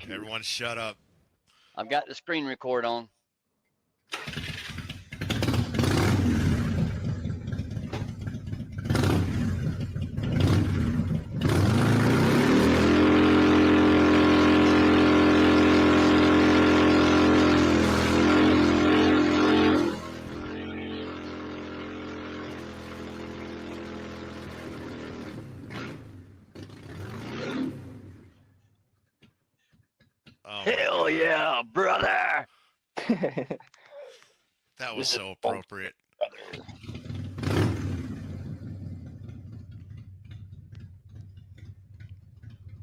Everyone shut up. I've got the screen record on. Oh, hell yeah, brother. That was so appropriate.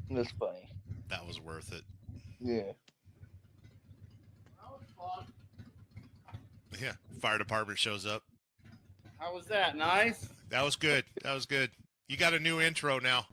That's funny. That was worth it. Yeah. That was fun. Yeah. Fire department shows up. How was that? Nice? That was good. That was good. You got a new intro now.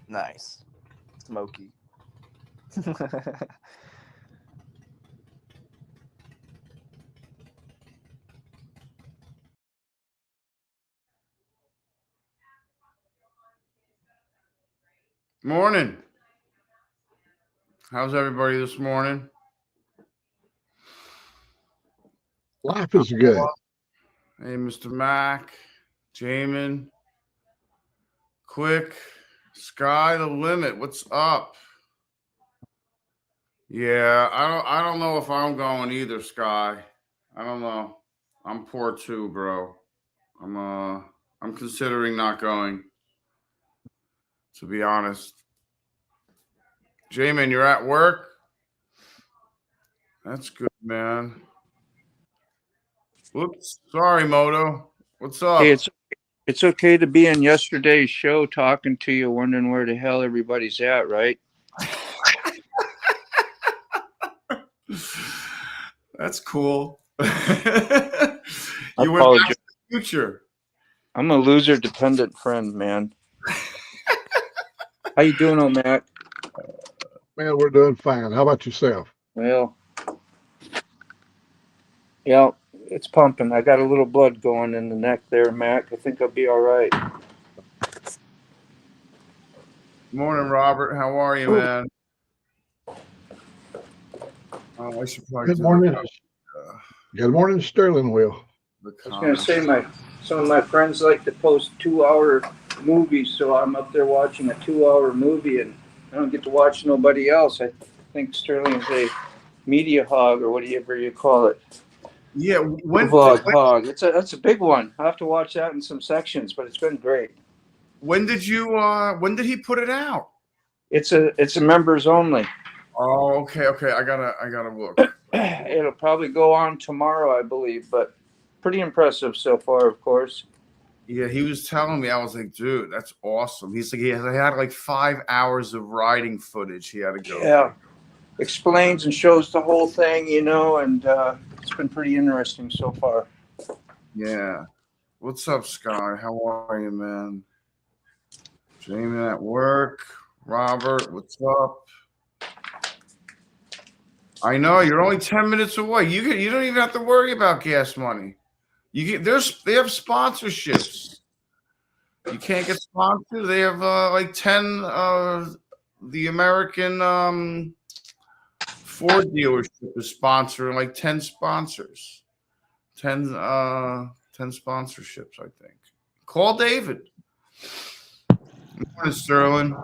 Nice. Smoky. Morning. How's everybody this morning? Life is good. Hey, Mr. Mac, Jamin, Quick, Sky the Limit. What's up? Yeah, I don't know if I'm going either, Sky. I don't know. I'm poor too, bro. I'm considering not going, to be honest. Jamin, you're at work? That's good, man. Whoops. Sorry, Moto. What's up? Hey, it's okay to be in yesterday's show talking to you, wondering where the hell everybody's at, right? That's cool. You I went back apologize. to the future. I'm a loser-dependent friend, man. How you doing, old Mac? Man, we're doing fine. How about yourself? Well, yeah, it's pumping. I got a little blood going in the neck there, Mac. I think I'll be all right. Morning, Robert. How are you, man? Oh, I should probably Good do morning. Good morning, Sterling Will. the I was going to say comments. some of my friends like to post 2-hour movies, so I'm up there watching a 2-hour movie, and I don't get to watch nobody else. I think Sterling's a media hog, or whatever you call it. Yeah, Vlog hog. That's a big one. I have to watch that in some sections, but it's been great. when did he put it out? It's a members only. Oh, okay. I gotta look. It'll probably go on tomorrow, I believe, but pretty impressive so far, of course. Yeah, he was telling me. I was like, dude, that's awesome. He's like, he had like 5 hours of riding footage he had to go. Yeah, explains and shows the whole thing, and it's been pretty interesting so far. Yeah. What's up, Sky? How are you, man? Jamie at work. Robert, what's up? I know you're only 10 minutes away. You don't even have to worry about gas money. They have sponsorships. You can't get sponsored. They have like 10 the American Ford dealership is sponsoring like 10 sponsors. 10 sponsorships, I think, Call David. Morning, Sterling.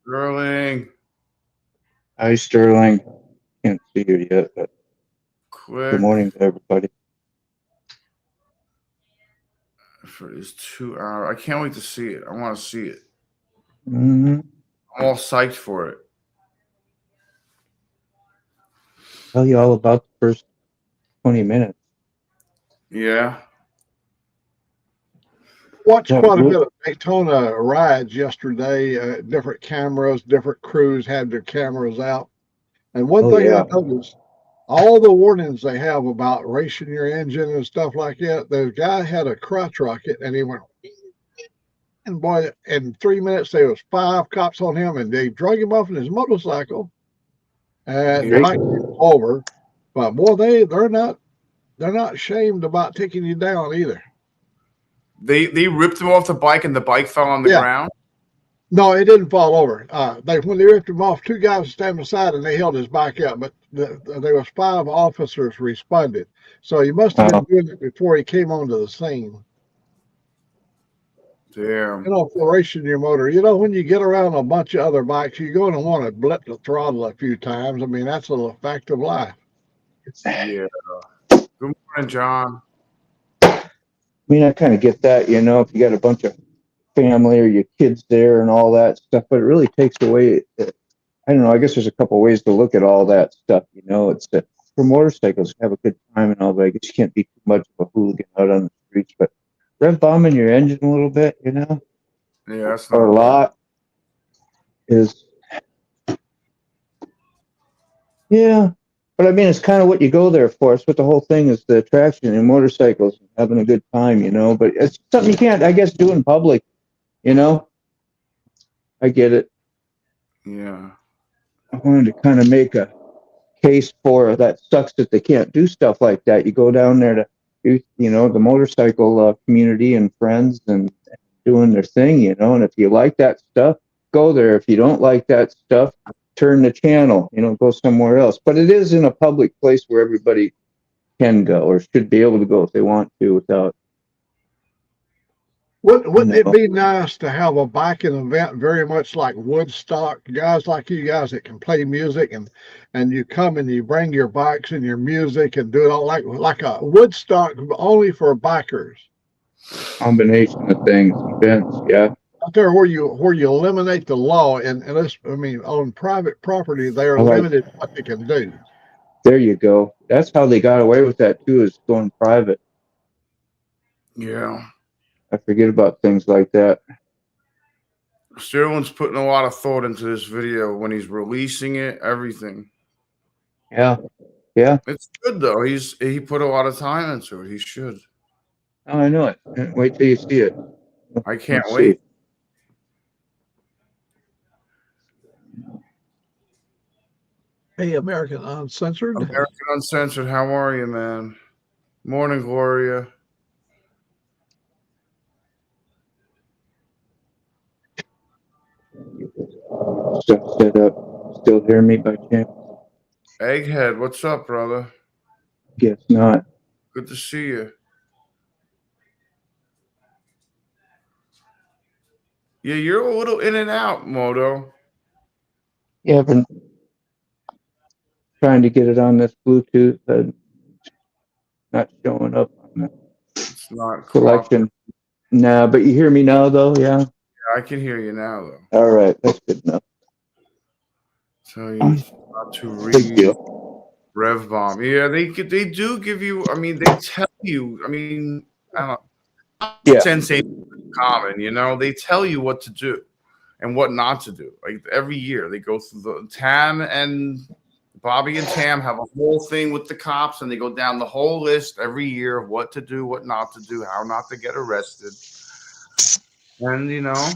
Sterling. Hi, Sterling. Can't see you yet, but Quick. good morning to everybody. For this 2 hour. I can't wait to see it. I want to see it. Mm-hmm. I'm all psyched for it. Tell you all about the first 20 minutes. Yeah. Watched Yeah, quite a good. bit of Daytona rides yesterday. Different cameras, different crews had their cameras out. And one Oh, thing yeah. I noticed, all the warnings they have about racing your engine and stuff like that, the guy had a crotch rocket and he went, and boy, in 3 minutes there was 5 cops on him and they drug him off in his motorcycle and Great. hiked him over. But boy, they're not ashamed about taking you down either. They ripped him off the bike and the bike fell on the Yeah. ground. No, it didn't fall over. When they ripped him off, 2 guys stand beside and they held his bike up, but there was 5 officers responded. So he must have been doing it before he came onto the scene. Damn. You know, for racing your motor, you know, when you get around a bunch of other bikes, you're going to want to blip the throttle a few times. I mean, that's a fact of life. Yeah. Good morning, John. I mean, I kind of get that, you know, if you got a bunch of family or your kids there and all that stuff, but it really takes away. I don't know. I guess there's a couple of ways to look at all that stuff. You know, it's for motorcycles, have a good time and all, but I guess you can't be too much of a hooligan out on the streets. But rev bombing your engine a little bit, you know, Yeah, that's or not a lot is, yeah. But I mean, it's kind of what you go there for. It's what the whole thing is, the attraction in motorcycles, having a good time, you know. But it's something you can't, I guess, do in public, you know. I get it. Yeah. I wanted to kind of make a case for that. Sucks that they can't do stuff like that. You go down there to, you know, the motorcycle community and friends and doing their thing, you know. And if you like that stuff, go there. If you don't like that stuff, turn the channel, you know, go somewhere else. But it is in a public place where everybody can go or should be able to go if they want to without. Wouldn't it be nice to have a biking event very much like Woodstock? Guys like you guys that can play music and you come and you bring your bikes and your music and do it all like a Woodstock only for bikers. Combination of things, events, yeah. Out there where you eliminate the law and this, I mean, on private property, they are limited what they can do. There you go. That's how they got away with that too, is going private. Yeah. I forget about things like that. Sterling's putting a lot of thought into this video when he's releasing it, everything. Yeah. Yeah. It's good though. He put a lot of time into it. He should. Oh, I know it. Wait till you see it. I can't Let's wait. see. Hey, American Uncensored. American Uncensored, how are you, man? Morning, Gloria. Stuff set up. Still hear me by chance? Egghead, what's up, brother? Guess not. Good to see you. Yeah, you're a little in and out, Moto. Yeah, I've been trying to get it on this Bluetooth, not showing up on the It's not selection. Nah, but you hear me now, though, yeah? Yeah, I can hear you now, though. All right, that's good enough. So you not to Big read deal. Rev Bomb. Yeah, they do give you. I mean, they tell you. I mean, I don't know. Yeah. Sensei common, you know. They tell you what to do and what not to do. Like every year, they go through the Tam and Bobby and Tam have a whole thing with the cops, and they go down the whole list every year of what to do, what not to do, how not to get arrested, and you know.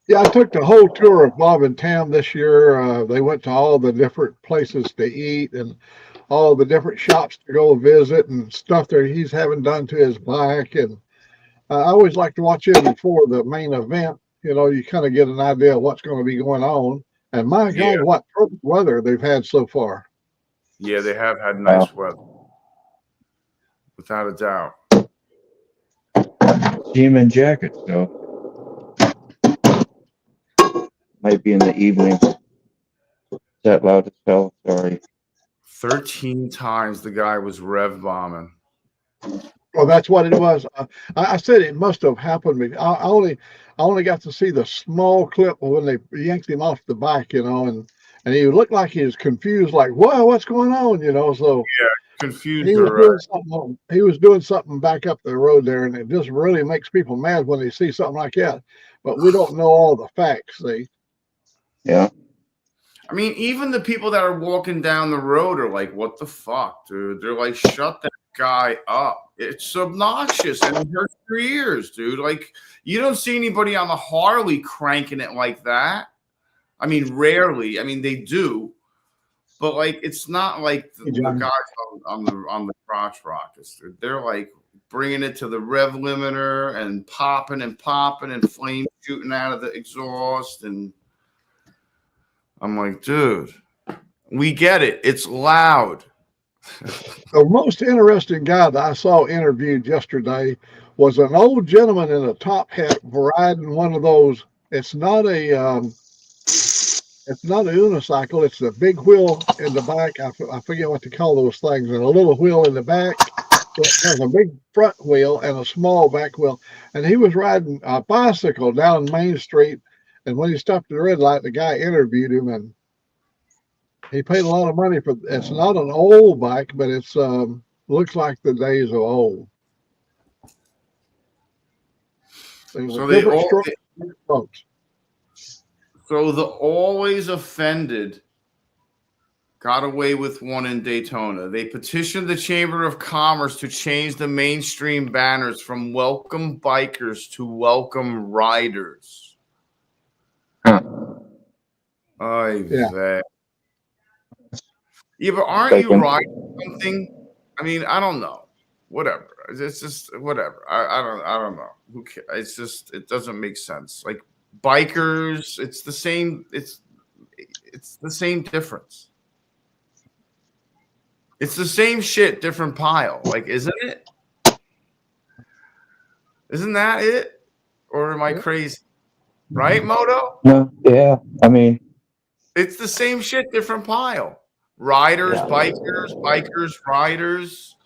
Yeah, I took the whole tour of Bob and Tam this year. They went to all the different places to eat and all the different shops to go visit and stuff that he's having done to his bike. And I always like to watch it before the main event. You know, you kind of get an idea of what's going to be going on. And my God, what perfect weather they've had so far. Yeah, they have had nice weather, without a doubt. Team in jackets, though. Might be in the evening. Is that loud as hell? Sorry. 13 times the guy was rev bombing. Well, that's what it was. I said it must have happened. I only got to see the small clip when they yanked him off the bike, you know, and he looked like he was confused, like, "Whoa, what's going on?" You know. So Confused he was her. doing something. He was doing something back up the road there, and it just really makes people mad when they see something like that. But we don't know all the facts. See. Yeah. I mean, even the people that are walking down the road are like, "What the fuck, dude?" They're like, "Shut that guy up." It's obnoxious and it hurts your ears, dude. Like, you don't see anybody on the Harley cranking it like that. I mean, rarely. I mean, they do, but like, it's not like the guys on the crotch rockets. Dude. They're like bringing it to the rev limiter and popping and flame shooting out of the exhaust, and I'm like, dude, we get it. It's loud. The most interesting guy that I saw interviewed yesterday was an old gentleman in a top hat riding one of those. It's not a unicycle. It's a big wheel in the back. I forget what to call those things. And a little wheel in the back. It has a big front wheel and a small back wheel. And he was riding a bicycle down Main Street. And when he stopped at the red light, the guy interviewed him, and he paid a lot of money for. It's not an old bike, but it's looks like the days of old. So they So the always offended got away with one in Daytona. They petitioned the Chamber of Commerce to change the mainstream banners from welcome bikers to welcome riders. Huh. Yeah, but aren't you riding something? I mean, I don't know. Whatever. It's just whatever. I don't know. Who cares? It's just, it doesn't make sense. Like, bikers, it's the same. It's the same difference. It's the same shit, different pile. Like, isn't it? Isn't that it? Or am I crazy? Right, Moto? No. Yeah. I mean, it's the same shit, different pile. Riders, bikers, riders.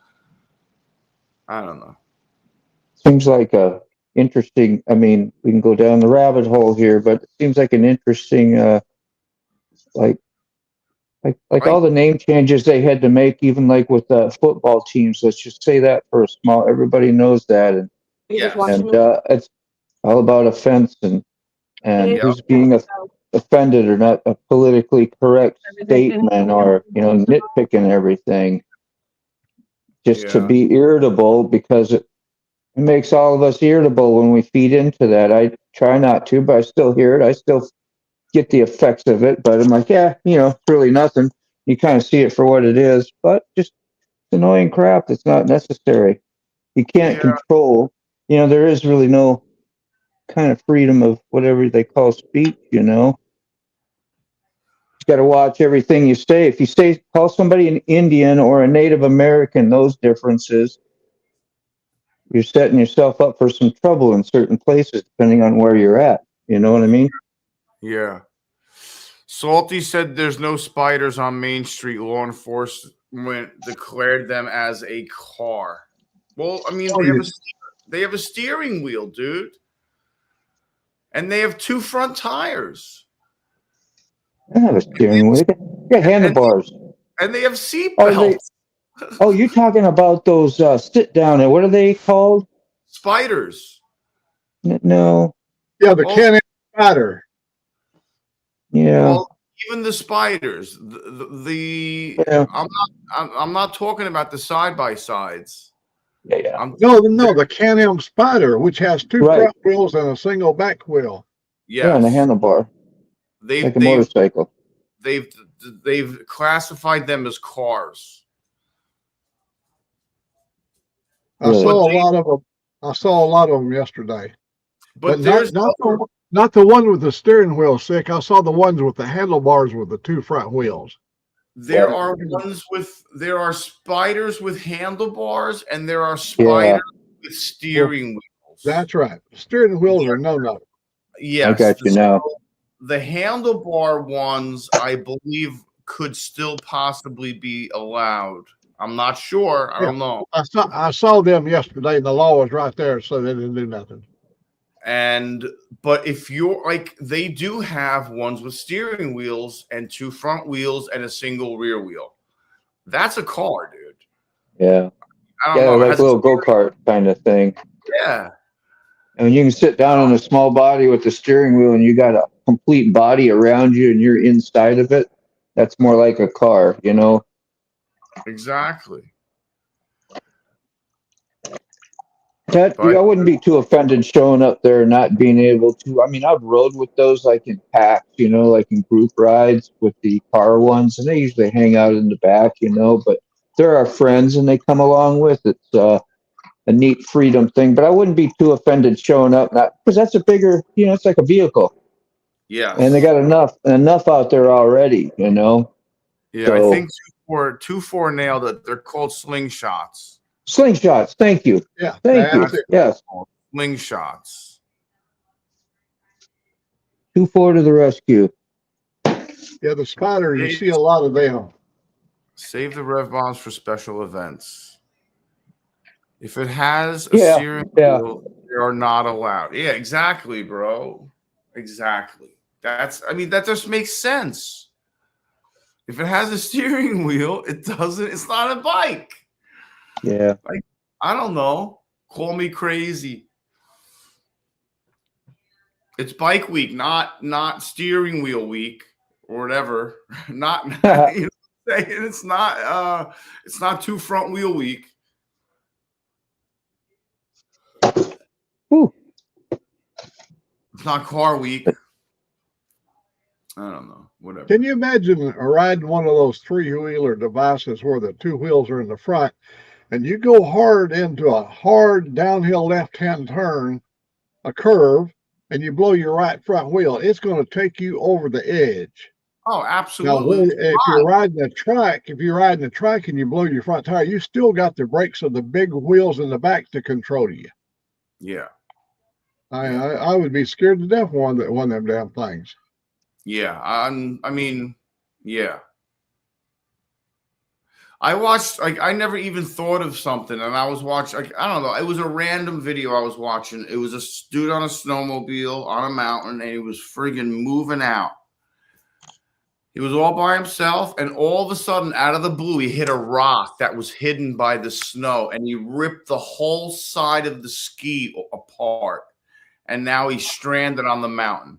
I don't know. Seems like a interesting. I mean, we can go down the rabbit hole here, but it seems like an interesting, like all the name changes they had to make, even like with the football teams. Let's just say that for a small. Everybody knows that, and it's all about offense and who's being offended or not, a politically correct statement, or nitpicking everything just to be irritable, because it makes all of us irritable when we feed into that. I try not to, but I still hear it. I still get the effects of it, but I'm like, it's really nothing. You kind of see it for what it is, but just annoying crap that's not necessary. You can't control, there is really no kind of freedom of whatever they call speech, You got to watch everything you say. If you call somebody an Indian or a Native American, those differences, you're setting yourself up for some trouble in certain places, depending on where you're at. You know what I mean? Yeah. Salty said there's no spiders on Main Street. Law enforcement declared them as a car. Well, I mean, they have a steering wheel, dude. And they have 2 front tires. They have a steering wheel. Yeah, handlebars. And they have seat belts. Oh, you're talking about those sit down and what are they called? Spiders. No. Yeah, the Can-Am spider. Yeah. Well, even the spiders. I'm not talking about the side by sides. Yeah. No, the Can-Am spider, which has 2 front wheels and a single back wheel. Yes. Yeah, and a handlebar. Like a motorcycle. They've classified them as cars. I saw a lot of them yesterday. But not the one with the steering wheel sick. I saw the ones with the handlebars with the 2 front wheels. There Yeah. are spiders with handlebars, and there are spiders with steering wheels. That's right. Steering wheels are no. Yes, I got you now. the handlebar ones, I believe, could still possibly be allowed. I'm not sure. I don't know. I saw them yesterday, and the law was right there, so they didn't do nothing. But if you're like, they do have ones with steering wheels and 2 front wheels and a single rear wheel. That's a car, dude. Yeah. I don't Yeah, know. It like has a little go-kart kind of thing. Yeah. And you can sit down in a small body with the steering wheel and you got a complete body around you and you're inside of it. That's more like a car, you know? Exactly. I wouldn't be too offended showing up there and not being able to. I mean, I've rode with those like in packs, you know, like in group rides with the car ones, and they usually hang out in the back, you know, but they're our friends and they come along with it. It's a neat freedom thing, but I wouldn't be too offended showing up, not because that's a bigger, you know, it's like a vehicle. Yes. And they got enough out there already, you know. Yeah, So, I think 2-4 nailed it. They're called slingshots. slingshots, thank you. Yeah. Thank you. That's it. Yes. Slingshots. 2-4 to the rescue. Yeah, the spiders, you see a lot of them. Save the rev bombs for special events. If it has a Yeah, steering yeah. wheel, they are not allowed. Yeah, exactly, bro. Exactly. That just makes sense. If it has a steering wheel, it's not a bike. Yeah. Like, I don't know. Call me crazy. It's bike week, not steering wheel week or whatever. Not you know what I'm saying? It's not 2 front wheel week. Whew. It's not car week. I don't know. Whatever. Can you imagine riding one of those 3-wheeler devices where the 2 wheels are in the front and you go hard into a hard downhill left-hand turn, a curve, and you blow your right front wheel? It's going to take you over the edge. Oh, Now, absolutely. if you're riding the track and you blow your front tire, you still got the brakes of the big wheels in the back to control you. Yeah. I would be scared to death of one of them damn things. Yeah. Yeah. I watched, like, I never even thought of something, and I was watching, like, I don't know, it was a random video I was watching. It was a dude on a snowmobile on a mountain, and he was friggin' moving out. He was all by himself, and all of a sudden, out of the blue, he hit a rock that was hidden by the snow, and he ripped the whole side of the ski apart, and now he's stranded on the mountain.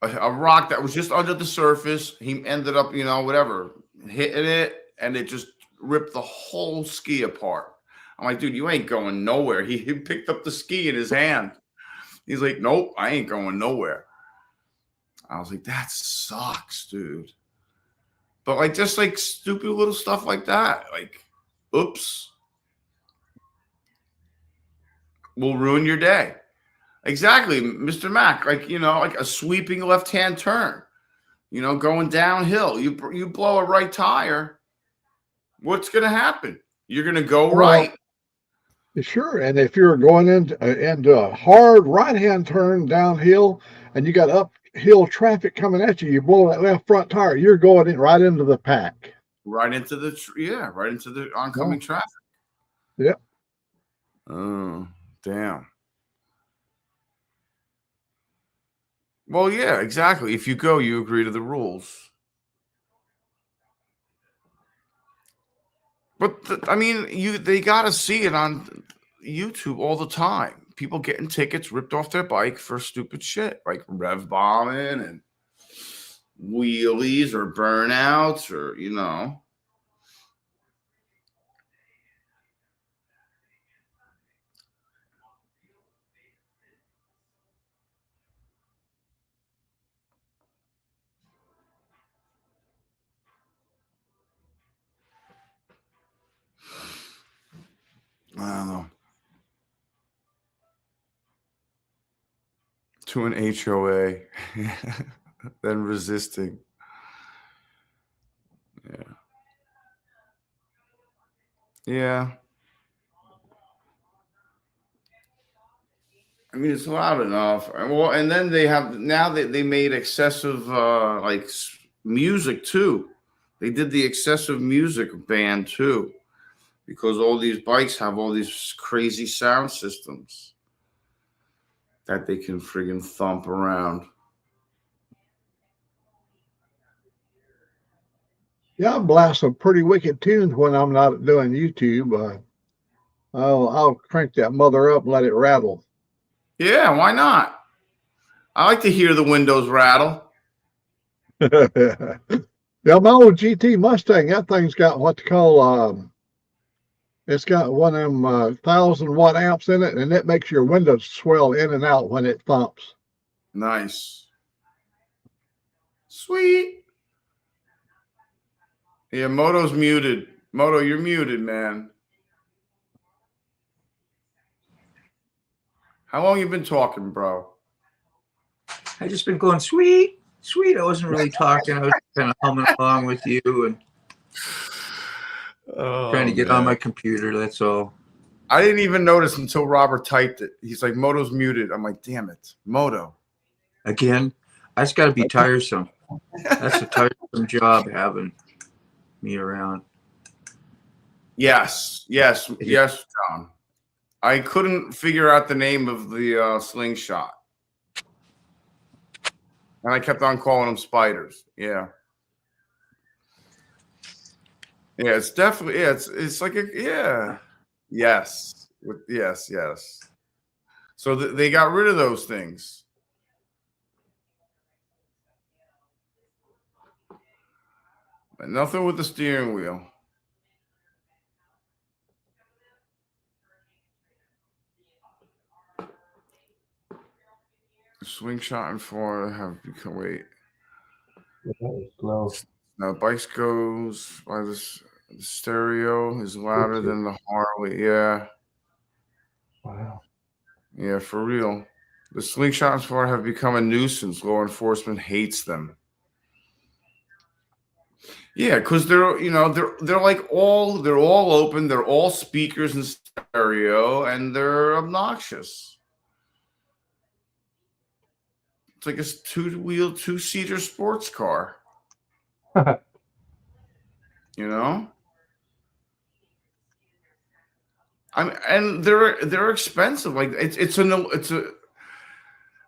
A rock that was just under the surface. He ended up, you know, whatever, hitting it, and it just ripped the whole ski apart. I'm like, dude, you ain't going nowhere. He picked up the ski in his hand. He's like, nope, I ain't going nowhere. I was like, that sucks, dude. But like, just like stupid little stuff like that, like, oops, will ruin your day. Exactly, Mr. Mac. Like, you know, like a sweeping left-hand turn, you know, going downhill. You blow a right tire, what's going to happen? You're going to go right. Sure. And if you're going into a hard right-hand turn downhill and you got uphill traffic coming at you, you blow that left front tire, you're going right into the pack. Right into the oncoming traffic. Yep. Oh, damn. Well, yeah, exactly. If you go, you agree to the rules. But they got to see it on YouTube all the time. People getting tickets ripped off their bike for stupid shit like rev bombing and wheelies or burnouts or, you know. I don't know. To an HOA, then resisting. Yeah. I mean, it's loud enough. Well, and then they made excessive music too. They did the excessive music ban too, because all these bikes have all these crazy sound systems that they can friggin' thump around. Yeah, I blast some pretty wicked tunes when I'm not doing YouTube. I'll crank that mother up and let it rattle. Yeah, why not? I like to hear the windows rattle. Yeah, my old GT Mustang, that thing's got what they call it's got one of them 1,000-watt amps in it, and it makes your windows swell in and out when it thumps. Nice. Sweet. Yeah, Moto's muted. Moto, you're muted, man. How long you been talking, bro? I just been going sweet, sweet. I wasn't really talking. I was kind of humming along with you and trying to get on my computer. That's all. I didn't even notice until Robert typed it. He's like, Moto's muted. I'm like, damn it, Moto. Again, I just got to be tiresome. That's a tiresome job having me around. Yes, John. I couldn't figure out the name of the slingshot, and I kept on calling them spiders. Yeah, it's definitely it's like yes, yes. So they got rid of those things. But nothing with the steering wheel. Swing shot and four have become Now bikes goes by the stereo is louder than the Harley. Yeah. Wow. Yeah, for real. The slingshot and four have become a nuisance. Law enforcement hates them. Yeah, because they're all open, they're all speakers and stereo, and they're obnoxious. It's like a two-seater sports car. You know? And they're expensive. Like it's a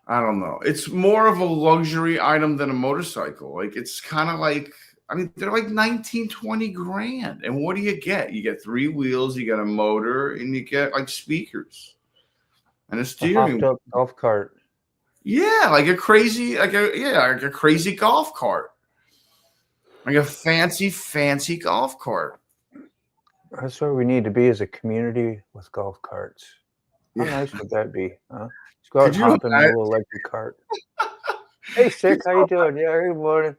I don't know. It's more of a luxury item than a motorcycle. Like it's kind of like, I mean, they're like 19, 20 grand. And what do you get? You get 3 wheels, you get a motor, and you get like speakers and a steering wheel. Golf cart. Yeah, like a crazy golf cart. Like a fancy golf cart. That's where we need to be as a community with golf carts. How nice would that be? Huh? Let's go out and hop in a little electric cart. Hey, Sick, how you doing? Yeah, good morning.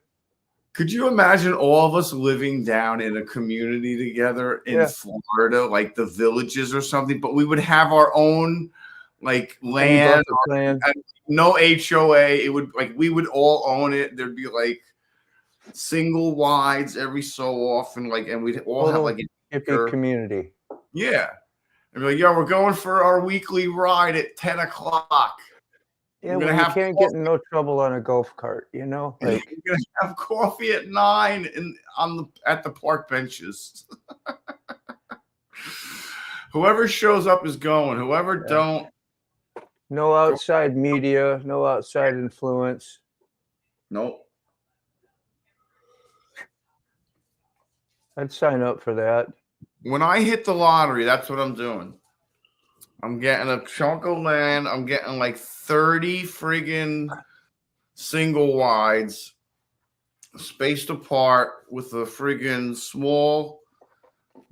Could you imagine all of us living down in a community together in Florida, like the Villages or something, but we would have our own like land, no HOA. It would like we would all own it. There'd be like single wides every so often, like, and we'd all have like a hippie community. Yeah. And be like, yo, we're going for our weekly ride at 10 o'clock. Yeah, well, you can't get in no trouble on a golf cart, you know? Like you're gonna have coffee at 9 at the park benches. Whoever shows up is going. Whoever don't. No outside media, no outside influence. Nope. I'd sign up for that. When I hit the lottery, that's what I'm doing. I'm getting a chunk of land. I'm getting like 30 friggin' single wides spaced apart with a friggin' small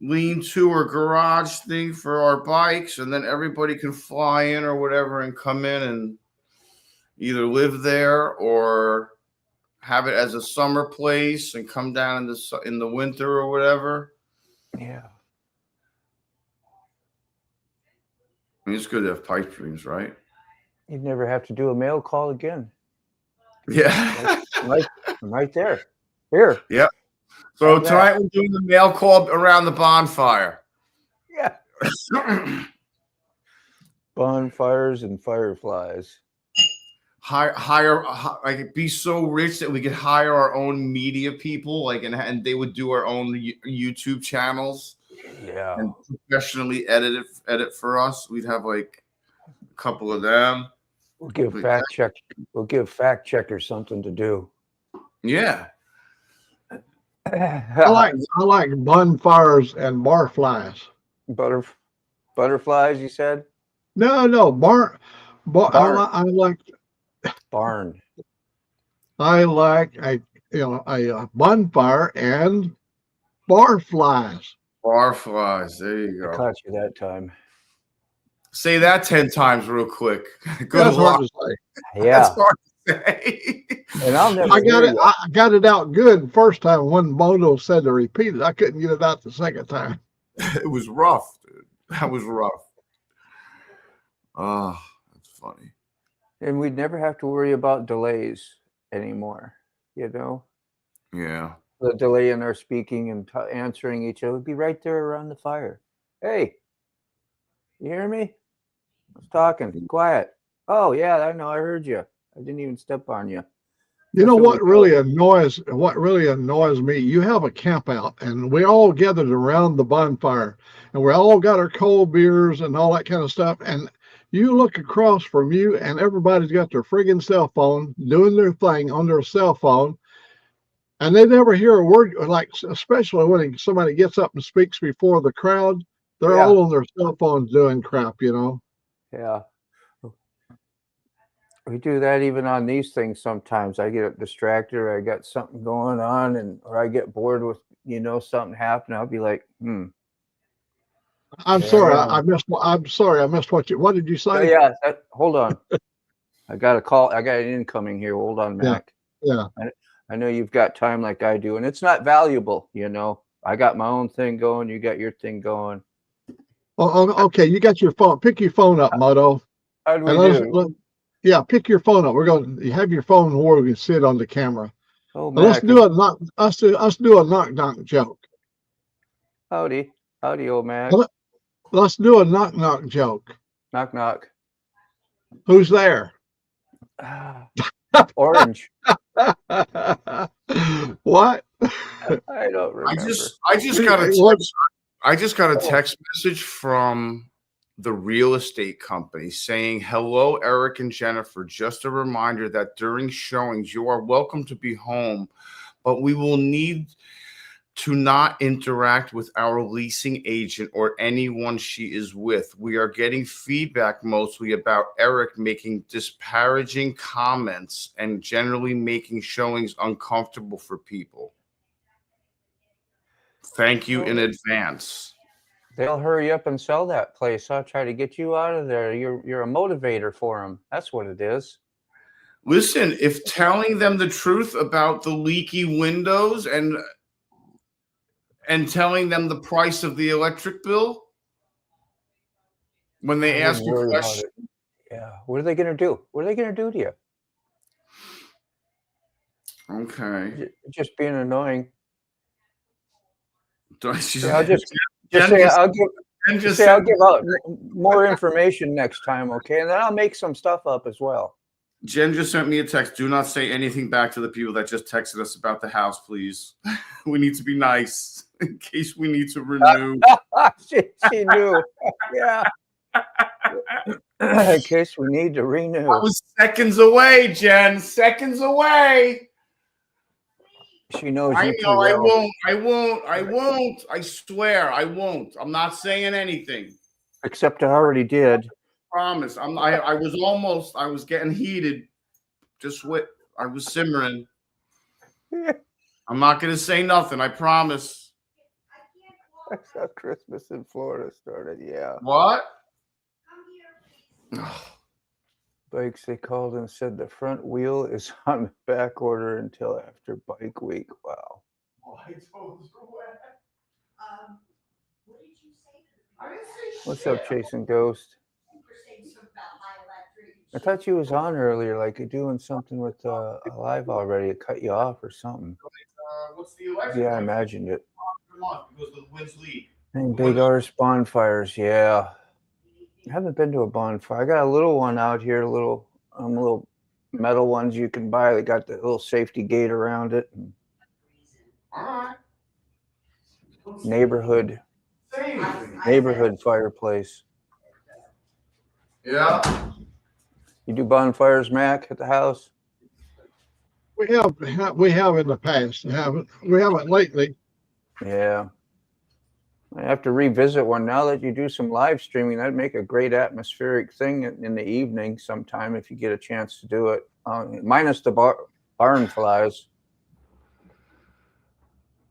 lean-to or garage thing for our bikes, and then everybody can fly in or whatever and come in and either live there or have it as a summer place and come down in the winter or whatever. Yeah. I mean, it's good to have pipe dreams, right? You'd never have to do a mail call again. Yeah. right there. Here. Yep. So tonight we're doing the mail call around the bonfire. Bonfires and fireflies. Like be so rich that we could hire our own media people, like, and they would do our own YouTube channels. Yeah. And professionally edit for us. We'd have like a couple of them. We'll give fact checkers something to do. Yeah. I like bonfires and barflies. Butterflies, you said? No, I like Barn. I like a bonfire and barflies. Barflies. There you I go. caught you that time. Say that 10 times real quick. Good That's luck. hard to say. Yeah. That's hard to say. And I'll never I got hear it. you. I got it out good first time when Moto said to repeat it. I couldn't get it out the second time. It was rough, dude. That was rough. Oh, that's funny. And we'd never have to worry about delays anymore, you know? Yeah. The delay in our speaking and answering each other would be right there around the fire. Hey, you hear me? I was talking. Quiet. Oh, yeah, I know. I heard you. I didn't even step on you. You know That's what really annoys me? You have a camp out and we all gathered around the bonfire and we all got our cold beers and all that kind of stuff. And you look across from you and everybody's got their friggin' cell phone doing their thing on their cell phone. And they never hear a word, like, especially when somebody gets up and speaks before the crowd, they're Yeah. all on their cell phones doing crap, you know? Yeah. We do that even on these things sometimes. I get distracted or I got something going on or I get bored with, something happening. I'll be like, I'm Yeah, sorry, yeah. I'm sorry, I missed what did you Oh, say? yeah. Hold on. I got a call. I got an incoming here. Hold on, Mac. Yeah. I know you've got time like I do, and it's not valuable, I got my own thing going. You got your thing going. Oh, okay, you got your phone. Pick your phone up, Moto. How'd we And do? yeah, pick your phone up. You have your phone where we can see it on the camera. Oh, And let's Mac. do a knock joke. Howdy, old Mac. Let's do a knock joke. Knock, knock. Who's there? Orange. What? I don't remember. I just got a text message from the real estate company saying, "Hello, Eric and Jennifer. Just a reminder that during showings, you are welcome to be home, but we will need to not interact with our leasing agent or anyone she is with. We are getting feedback mostly about Eric making disparaging comments and generally making showings uncomfortable for people. Thank you in advance." They'll hurry up and sell that place. I'll try to get you out of there. You're a motivator for them. That's what it is. Listen, if telling them the truth about the leaky windows and telling them the price of the electric bill when they ask you questions. Yeah. What are they going to do? What are they going to do to you? Okay. Just being annoying. I'll give out more information next time, okay? And then I'll make some stuff up as well. Jen just sent me a text. Do not say anything back to the people that just texted us about the house, please. We need to be nice in case we need to renew. She knew. Yeah. In case we need to renew. I was seconds away, Jen. Seconds away. She knows I you know. too well. I won't. I swear I won't. I'm not saying anything. Except I already did. Promise. I was getting heated. I was simmering. I'm not going to say nothing. I promise. That's how Christmas in Florida started. Yeah. What? Bikes, they called and said the front wheel is on the back order until after bike week. Wow. What's up, Chasing Ghost? I thought you was on earlier, like doing something with live already. It cut you off or something. What's the election? Yeah, I imagined it. Because the Wins league. And big arse bonfires, yeah. I haven't been to a bonfire. I got a little one out here, little metal ones you can buy. They got the little safety gate around it. Neighborhood fireplace. Yeah. You do bonfires, Mac, at the house? We have in the past. We haven't lately. Yeah. I have to revisit one now that you do some live streaming. That'd make a great atmospheric thing in the evening sometime if you get a chance to do it. Minus the barn flies.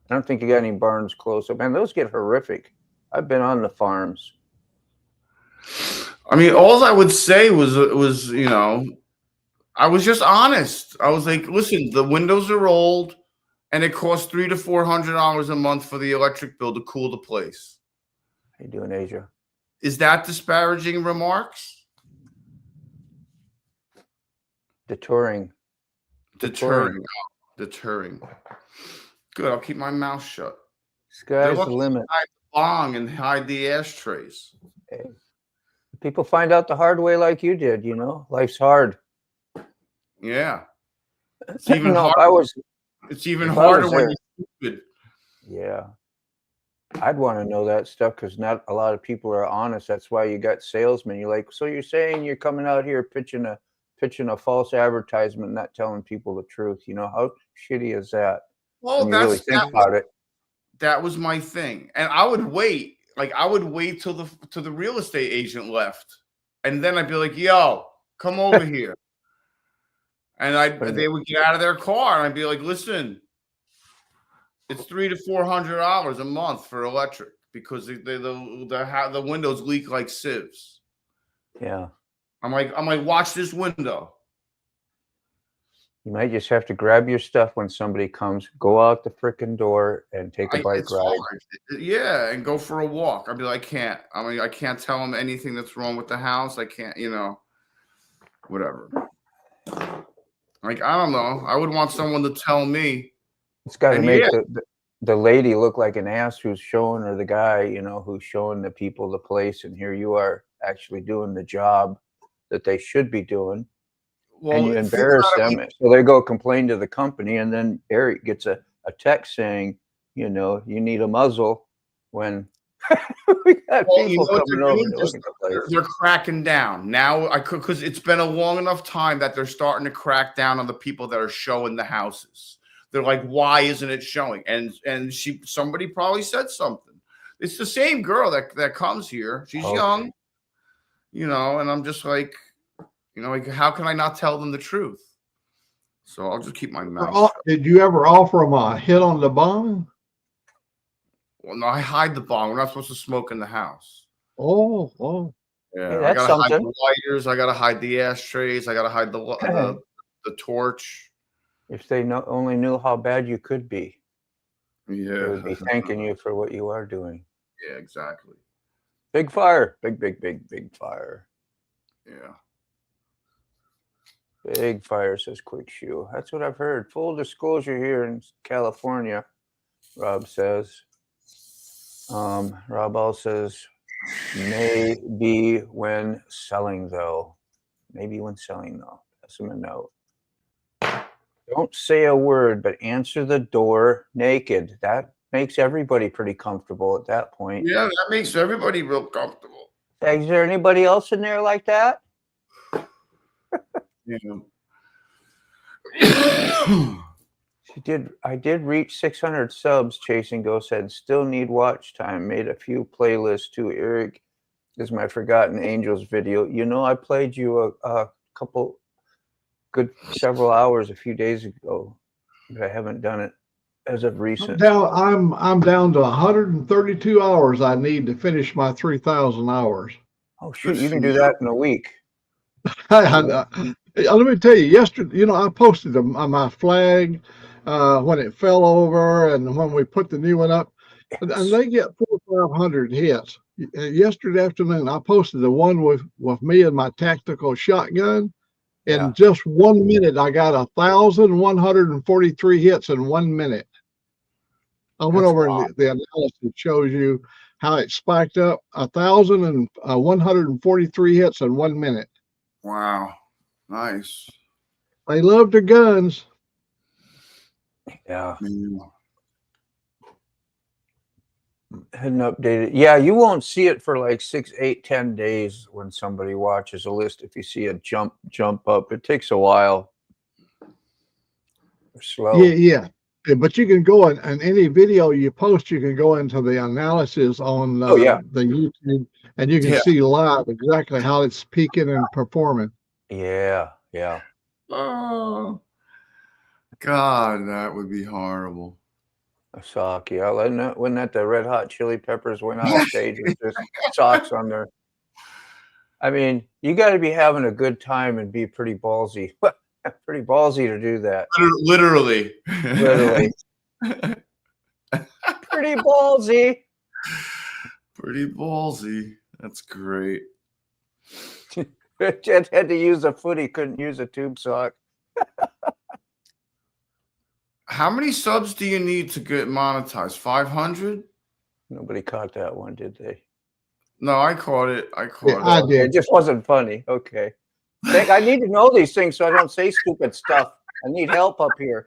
I don't think you got any barns close up. Man, those get horrific. I've been on the farms. I mean, all I would say was I was just honest. I was like, listen, the windows are old, and it costs $300 to $400 a month for the electric bill to cool the place. How you doing, Asia? Is that disparaging remarks? Deterring. Deterring. Good. I'll keep my mouth shut. Sky's the limit. Hide the bong and hide the ashtrays. Hey. People find out the hard way like you did, you know? Life's hard. Yeah. It's even no, harder. It's even harder when you're stupid. Yeah. I'd want to know that stuff because not a lot of people are honest. That's why you got salesmen. You're like, so you're saying you're coming out here pitching a false advertisement, not telling people the truth. You know, how shitty is that? Well, when you really think about it. That was my thing. And I would wait. Like I would wait till the real estate agent left. And then I'd be like, yo, come over here. And they would get out of their car and I'd be like, listen, it's $300 to $400 a month for electric because the windows leak like sieves. Yeah. I'm like, watch this window. You might just have to grab your stuff when somebody comes, go out the frickin' door and take a bike ride. Hard. Yeah, and go for a walk. I'd be like, I can't tell them anything that's wrong with the house. I can't, whatever. Like, I don't know. I would want someone to tell me. It's got to make the lady look like an ass who's showing her the guy, who's showing the people the place. And here you are actually doing the job that they should be doing. Well, and you embarrass them. So they go complain to the company. And then Eric gets a text saying, you need a muzzle when we got people coming over. They're cracking down now. Because it's been a long enough time that they're starting to crack down on the people that are showing the houses. They're like, why isn't it showing? And somebody probably said something. It's the same girl that comes here. She's young, and I'm just like, how can I not tell them the truth? So I'll just keep my mouth shut. Did you ever offer them a hit on the bong? Well, no, I hide the bong. We're not supposed to smoke in the house. Oh. Yeah, I gotta hide the lighters. I gotta hide the ashtrays. I gotta hide the torch. If they only knew how bad you could be, yeah, they would be thanking you for what you are doing. Yeah, exactly. Big fire, big fire. Yeah. Big fire, says Quick Shoe. That's what I've heard. Full disclosure here in California, Rob says. Rob all says, maybe when selling, though. Maybe when selling, though. That's him a note. Don't say a word, but answer the door naked. That makes everybody pretty comfortable at that point. Yeah, that makes everybody real comfortable. Is there anybody else in there like that? Yeah. I did reach 600 subs. Chasing Ghost said, still need watch time. Made a few playlists too. Eric is my Forgotten Angels video. I played you a couple several hours a few days ago, but I haven't done it as of recent. I'm down to 132 hours I need to finish my 3,000 hours. Oh shoot, you can do that in a week. Let me tell you, yesterday, I posted my flag when it fell over and when we put the new one up, and they get 400 or 500 hits. Yesterday afternoon, I posted the one with me and my tactical shotgun. In just 1 minute, I got 1,143 hits in 1 minute. I went That's over a and lot. the analysis shows you how it spiked up 1,143 hits in 1 minute. Wow. Nice. They love their guns. Yeah. Man. Hadn't updated. Yeah, you won't see it for like 6, 8, 10 days when somebody watches a list. If you see a jump up, it takes a while. They're slow. Yeah. But you can go and any video you post, you can go into the analysis on Oh, yeah. the YouTube, and you can Yeah. see live exactly how it's peaking and performing. Yeah. Oh, God, that would be horrible. A sock, yeah. Wasn't that the Red Hot Chili Peppers went on stage with just socks on their? I mean, you got to be having a good time and be pretty ballsy. Pretty ballsy to do that. Literally. Literally. Pretty ballsy. Pretty ballsy. That's great. Jet had to use a foot. He couldn't use a tube sock. How many subs do you need to get monetized? 500? Nobody caught that one, did they? No, I caught it. I Okay, did. it just wasn't funny. Okay. I need to know these things so I don't say stupid stuff. I need help up here.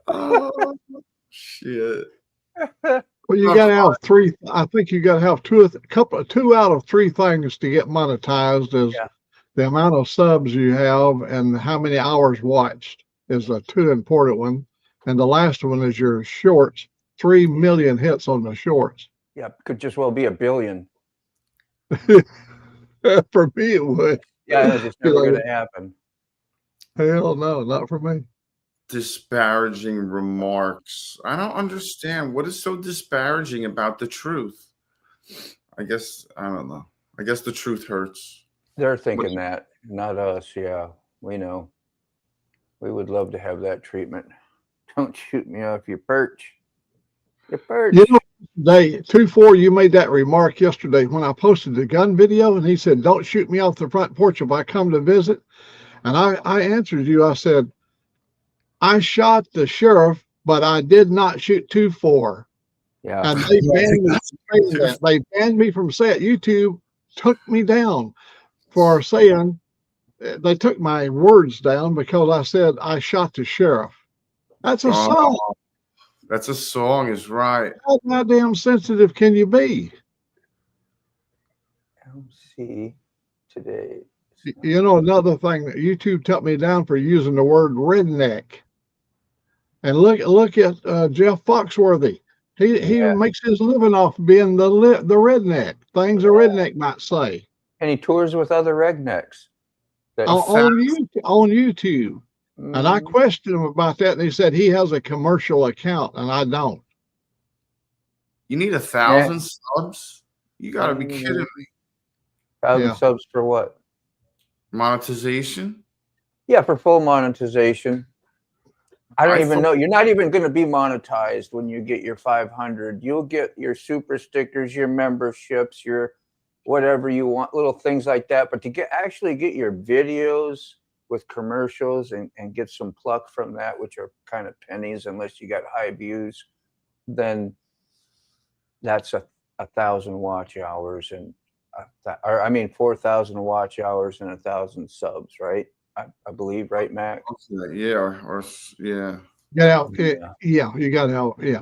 Oh, shit. Well, you got to have three. I think you got to have two out of three things to get monetized. Is Yeah. the amount of subs you have and how many hours watched is a two important one, and the last one is your shorts. 3 million hits on the shorts. Yeah, could just well be a billion. For me, it would. Yeah, it's just never going to happen. Hell no, not for me. Disparaging remarks. I don't understand. What is so disparaging about the truth? I guess, I don't know. I guess the truth hurts. They're thinking that, not us. Yeah, we know. We would love to have that treatment. Don't shoot me off your perch. Your perch. You know, they 2-4, you made that remark yesterday when I posted the gun video, and he said, "Don't shoot me off the front porch if I come to visit." And I answered you. I said, "I shot the sheriff, but I did not shoot 2-4." Yeah. And they banned me from saying that. They banned me from saying it. YouTube took me down for saying, they took my words down because I said I shot the sheriff. That's a song. That's a song, is right. How goddamn sensitive can you be? MC today. You know, another thing that YouTube took me down for using the word redneck. And look at Jeff Foxworthy. He makes his living off being the redneck. Things a redneck might say. And he tours with other rednecks. On YouTube. And I questioned him about that, and he said he has a commercial account, and I don't. You need 1,000 subs? You got to be kidding me. 1,000 subs for what? Monetization? Yeah, for full monetization. I don't even know. You're not even going to be monetized when you get your 500. You'll get your super stickers, your memberships, your whatever you want, little things like that. But to actually get your videos with commercials and get some pluck from that, which are kind of pennies unless you got high views, then that's 1,000 watch hours and 4,000 watch hours and 1,000 subs, right? I believe, right, Mac? Yeah, yeah. Yeah, you got to help. Yeah.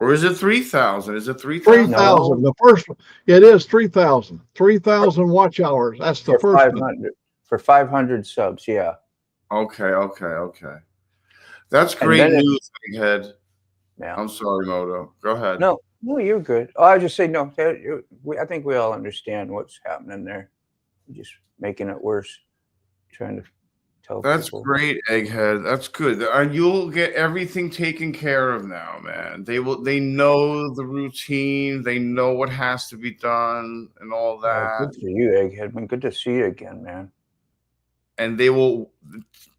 Or is it 3,000? Is it 3,000? 3,000. The first one, it is 3,000. 3,000 watch hours. That's the first one. For 500 subs, yeah. Okay. That's great news, Egghead. Yeah. I'm sorry, Moto. Go ahead. No, you're good. Oh, I just say no. I think we all understand what's happening there. We're just making it worse. Trying to tell That's people. Great, Egghead. That's good. You'll get everything taken care of now, man. They know the routine. They know what has to be done and all that. Good for you, Egghead. Man, good to see you again, man. And they will.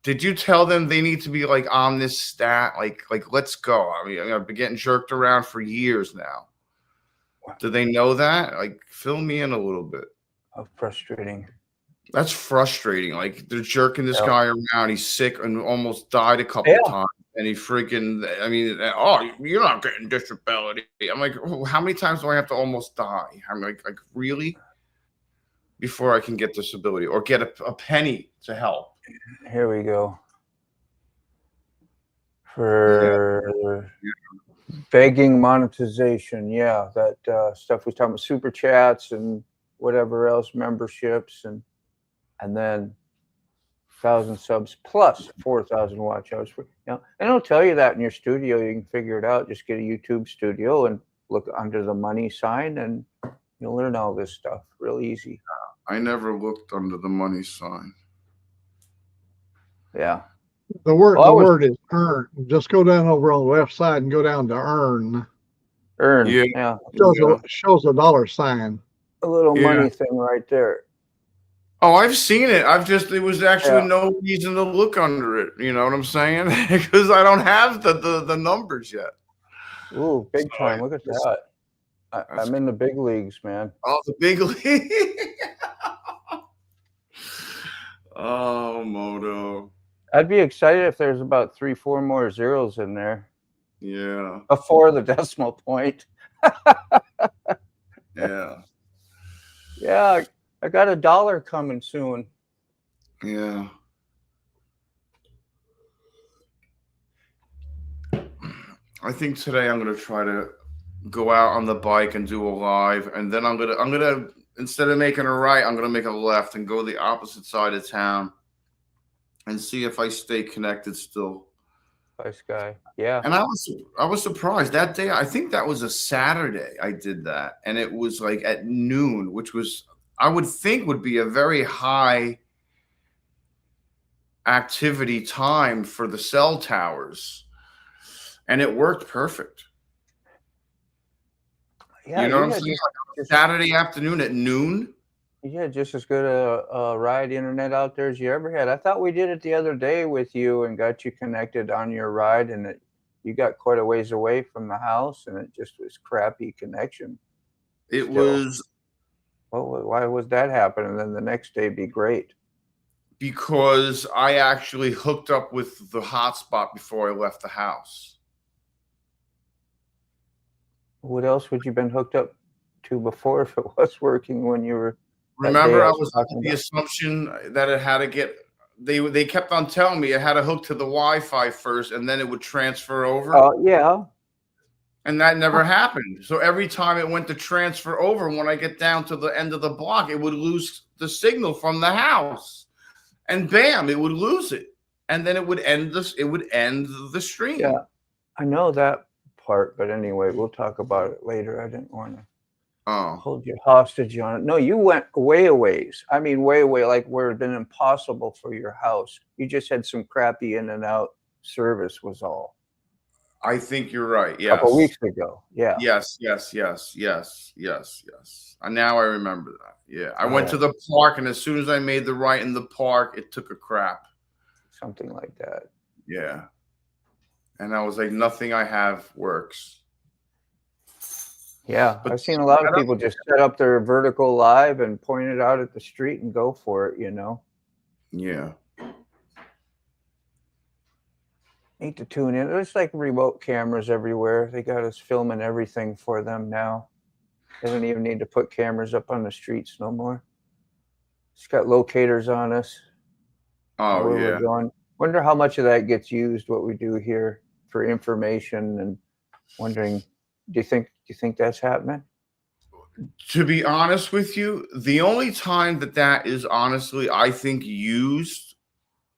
Did you tell them they need to be like on this stat? Like let's go. I mean, I've been getting jerked around for years now. Do they know that? Like, fill me in a little bit. How frustrating. That's frustrating. Like they're jerking this Yeah. guy around. He's sick and almost died a couple Yeah. times. And he freaking, I mean, oh, you're not getting disability. I'm like, oh, how many times do I have to almost die? I'm like really? Before I can get disability or get a penny to help. Here we go. For begging monetization. Yeah, that stuff we talking about, super chats and whatever else, memberships, and then 1,000 subs plus 4,000 watch hours. You know, and it'll tell you that in your studio. You can figure it out. Just get a YouTube studio and look under the money sign, and you'll learn all this stuff real easy. I never looked under the money sign. Yeah. The word is earn. Just go down over on the left side and go down to earn. Earn. Yeah. Yeah. Shows a dollar sign. A little Yeah. money thing right there. Oh, I've seen it. There was actually no reason to look under it. You know what I'm saying? Because I don't have the numbers yet. Ooh, big time. Look at that. I'm in the big leagues, man. Oh, the big league. Oh, Moto. I'd be excited if there's about 3-4 more zeros in there Yeah. before the decimal point. Yeah. Yeah, I got $1 coming soon. Yeah. I think today I'm gonna try to go out on the bike and do a live, and then I'm gonna instead of making a right, I'm gonna make a left and go the opposite side of town and see if I stay connected still. Nice guy. Yeah. And I was surprised that day. I think that was a Saturday I did that, and it was like at noon, which was I would think would be a very high activity time for the cell towers, and it worked perfect. Yeah, you know what I'm saying? Like Saturday afternoon at noon. You had just as good a ride internet out there as you ever had. I thought we did it the other day with you and got you connected on your ride, and you got quite a ways away from the house, and it just was crappy connection. It Still. was. Well, why was that happen? And then the next day be great. Because I actually hooked up with the hotspot before I left the house. What else would you been hooked up to before if it was working when you were? Remember, I was under the assumption that it had to get. They kept on telling me it had to hook to the Wi-Fi first, and then it would transfer over. Oh yeah. And that never happened. So every time it went to transfer over, when I get down to the end of the block, it would lose the signal from the house, and bam, it would lose it, and then it would end this. It would end the stream. Yeah, I know that part, but anyway, we'll talk about it later. I didn't want to hold you hostage on it. No, you went way a ways. I mean, way away, like where it'd been impossible for your house. You just had some crappy in and out service was all. I think you're right. Yes. A couple weeks ago. Yeah. Yes. And now I remember that. Yeah. I went to the park, and as soon as I made the right in the park, it took a crap. Something like that. Yeah. And I was like, nothing I have works. Yeah. I've seen a lot of people just set up their vertical live and point it out at the street and go for it, you know? Yeah. Need to tune in. There's like remote cameras everywhere. They got us filming everything for them now. They don't even need to put cameras up on the streets no more. It's got locators on us. Oh, where yeah. we're going. Wonder how much of that gets used, what we do here for information, and wondering, do you think that's happening? To be honest with you, the only time that is honestly, I think, used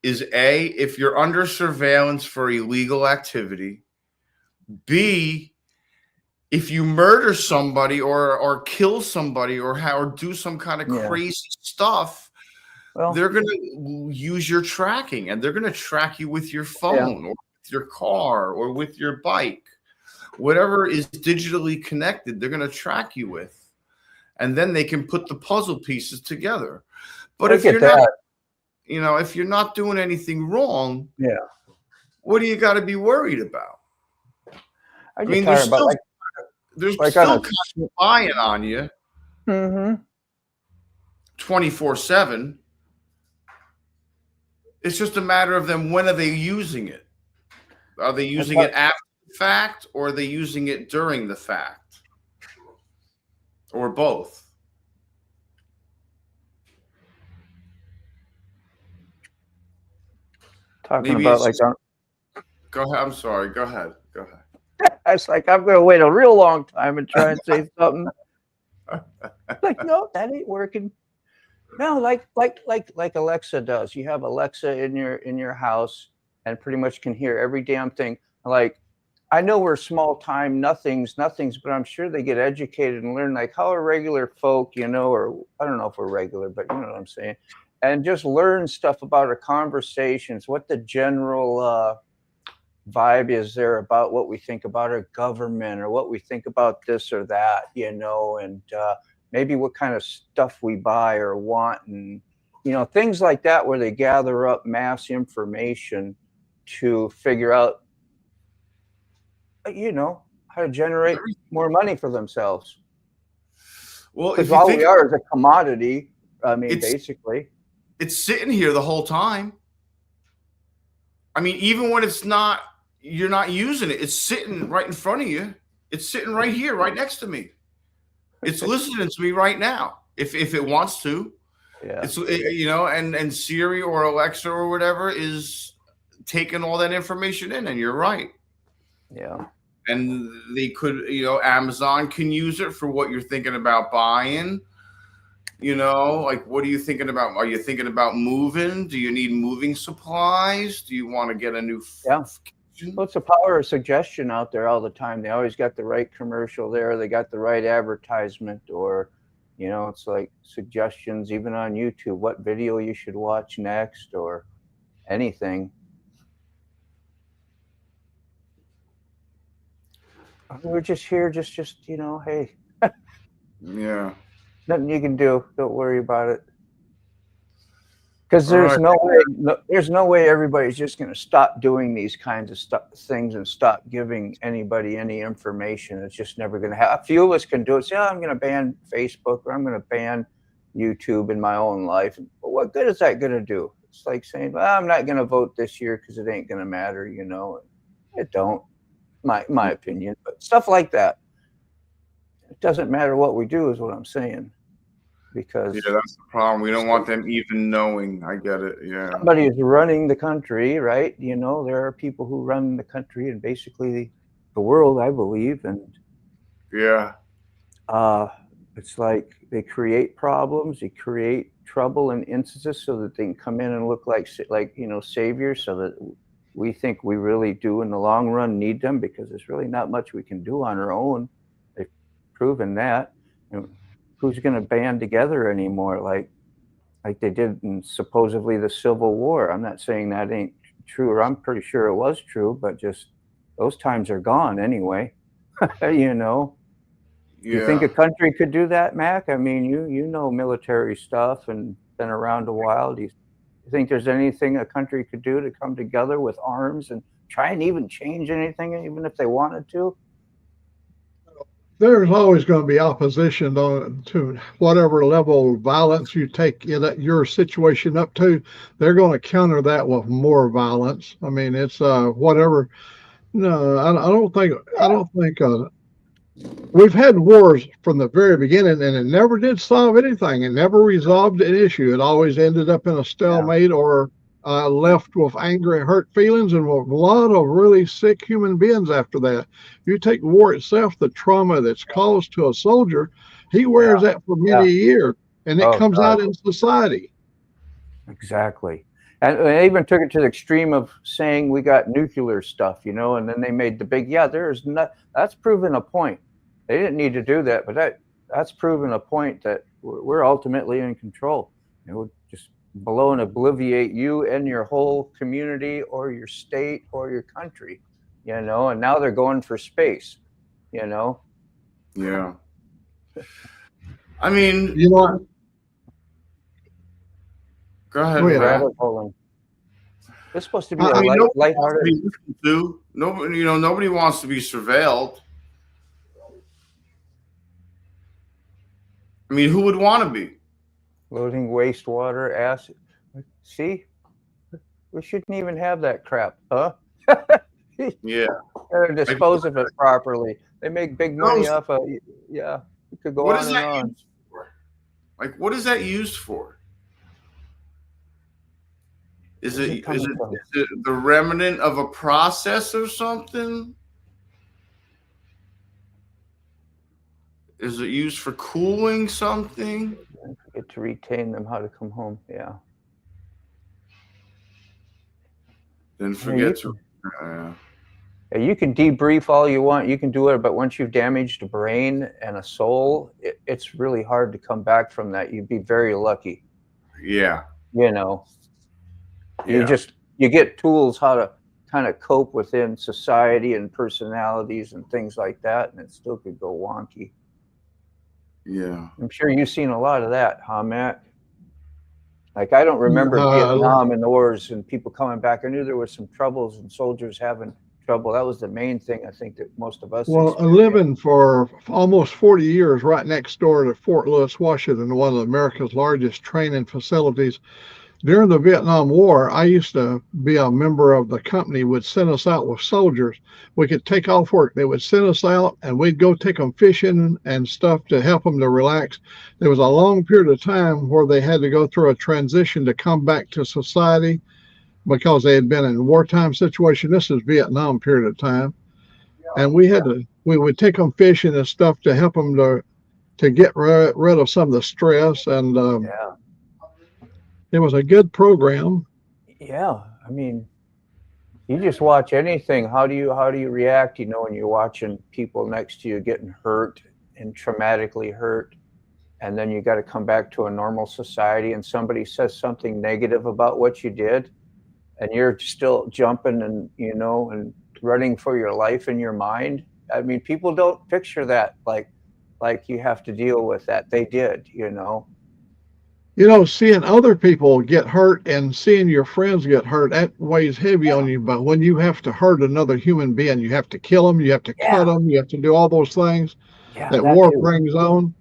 is A, if you're under surveillance for illegal activity. B, if you murder somebody or kill somebody or do some kind of crazy stuff, well, they're going to use your tracking, and they're going to track you with your phone or with your car or with your bike. Whatever is digitally connected, they're going to track you with. And then they can put the puzzle pieces together. But if you're not, if you're not doing anything wrong, what do you got to be worried about? I mean, there's still kind of spying on you 24/7. It's just a matter of them. When are they using it? Are they using it after the fact, or are they using it during the fact, or both? Talking Maybe about it's like, go ahead. I'm sorry. Go ahead. Go ahead. I was like, I'm going to wait a real long time and try and say something. Like, no, that ain't working. No, like Alexa does. You have Alexa in your house and pretty much can hear every damn thing. Like, I know we're small time, nothings, but I'm sure they get educated and learn like how are regular folk, you know, or I don't know if we're regular, but you know what I'm saying. And just learn stuff about our conversations, what the general vibe is there about what we think about our government or what we think about this or that, you know, and maybe what kind of stuff we buy or want, and you know, things like that, where they gather up mass information to figure out, you know, how to generate more money for themselves. Well, Because if you all think we are is a commodity. I mean, it's basically, it's sitting here the whole time. I mean, even when it's not, you're not using it. It's sitting right in front of you. It's sitting right here, right next to me. It's listening to me right now. If it wants to, yeah. it's you know, and Siri or Alexa or whatever is taking all that information in. And you're right. Yeah. And they could, you know, Amazon can use it for what you're thinking about buying. You know, like, what are you thinking about? Are you thinking about moving? Do you need moving supplies? Do you want to get a new kitchen? Well, it's the power of suggestion out there all the time. They always got the right commercial there. They got the right advertisement, or, you know, it's like suggestions even on YouTube, what video you should watch next or anything. We're just here, just you know, hey, Yeah. nothing you can do. Don't worry about it. Because All there's right. there's no way everybody's just going to stop doing these kinds of things and stop giving anybody any information. It's just never going to happen. A few of us can do it. Say, oh, I'm going to ban Facebook, or I'm going to ban YouTube in my own life. But what good is that going to do? It's like saying, well, I'm not going to vote this year because it ain't going to matter, you know. It don't, my opinion. But stuff like that, it doesn't matter what we do, is what I'm saying. Because Yeah, that's the problem. We don't want them even knowing. I get it. Yeah. somebody is running the country, right? You know, there are people who run the country and basically the world, I believe. And Yeah. it's like they create problems, they create trouble and instances so that they can come in and look like, you know, saviors, so that we think we really do in the long run need them, because there's really not much we can do on our own. They've proven that. And who's going to band together anymore like they did in supposedly the Civil War? I'm not saying that ain't true, or I'm pretty sure it was true, but just those times are gone anyway. You know, you think a Yeah. country could do that, Mac? I mean, you know military stuff and been around a while. Do you think there's anything a country could do to come together with arms and try and even change anything, even if they wanted to? There's always going to be opposition to whatever level of violence you take your situation up to. They're going to counter that with more violence. I mean, it's whatever. No, I don't think we've had wars from the very beginning, and it never did solve anything. It never resolved an issue. It always ended up in a stalemate, or left with anger and hurt feelings, and with a lot of really sick human beings after that. You take war itself, the trauma that's caused to a soldier, he wears that for many years, and it Oh, comes God. out in society. Exactly. And they even took it to the extreme of saying we got nuclear stuff, you know, and then they made the big, there's not, that's proven a point. They didn't need to do that, but that's proven a point that we're ultimately in control. You know, just blow and obliviate you and your whole community or your state or your country, you know, and now they're going for space, you know. Yeah. I mean, You know what? go ahead, Go ahead. Matt. Rabbit holing. It's supposed to be I a mean, Nobody wants to lighthearted. be listened to. Nobody, you know, nobody wants to be surveilled. I mean, who would want to be? Loading wastewater, acid. See, We shouldn't even have that crap, huh? Yeah. Gotta dispose of it properly. They make big money off of. Yeah, you could go What on is and that on. used for? Like, what is that used for? Is Where's it it coming from? the remnant of a process or something? Is it used for cooling something? I forget to retain them how to come home. Yeah. Then Yeah, forget to. yeah, you can debrief all you want. You can do it, but once you've damaged a brain and a soul, it's really hard to come back from that. You'd be very lucky. Yeah. You know, Yeah. you get tools how to kind of cope within society and personalities and things like that, and it still could go wonky. Yeah. I'm sure you've seen a lot of that, huh, Matt? Like, I don't remember Vietnam and the wars and people coming back. I knew there was some troubles and soldiers having trouble. That was the main thing I think that most of us Well, experienced. living for almost 40 years right next door to Fort Lewis, Washington, one of America's largest training facilities. During the Vietnam War, I used to be a member of the company would send us out with soldiers. We could take off work. They would send us out and we'd go take them fishing and stuff to help them to relax. There was a long period of time where they had to go through a transition to come back to society because they had been in a wartime situation. This is Vietnam period of time. And we would take them fishing and stuff to help them to get rid of some of the stress. And Yeah. it was a good program. Yeah. I mean, you just watch anything. How do you react, when you're watching people next to you getting hurt and traumatically hurt, and then you got to come back to a normal society and somebody says something negative about what you did and you're still jumping and and running for your life in your mind. I mean, people don't picture that like you have to deal with that. They did. Seeing other people get hurt and seeing your friends get hurt, that weighs heavy on you. But when you have to hurt another human being, you have to kill them, you have to cut them, you have to do all those things that war brings on.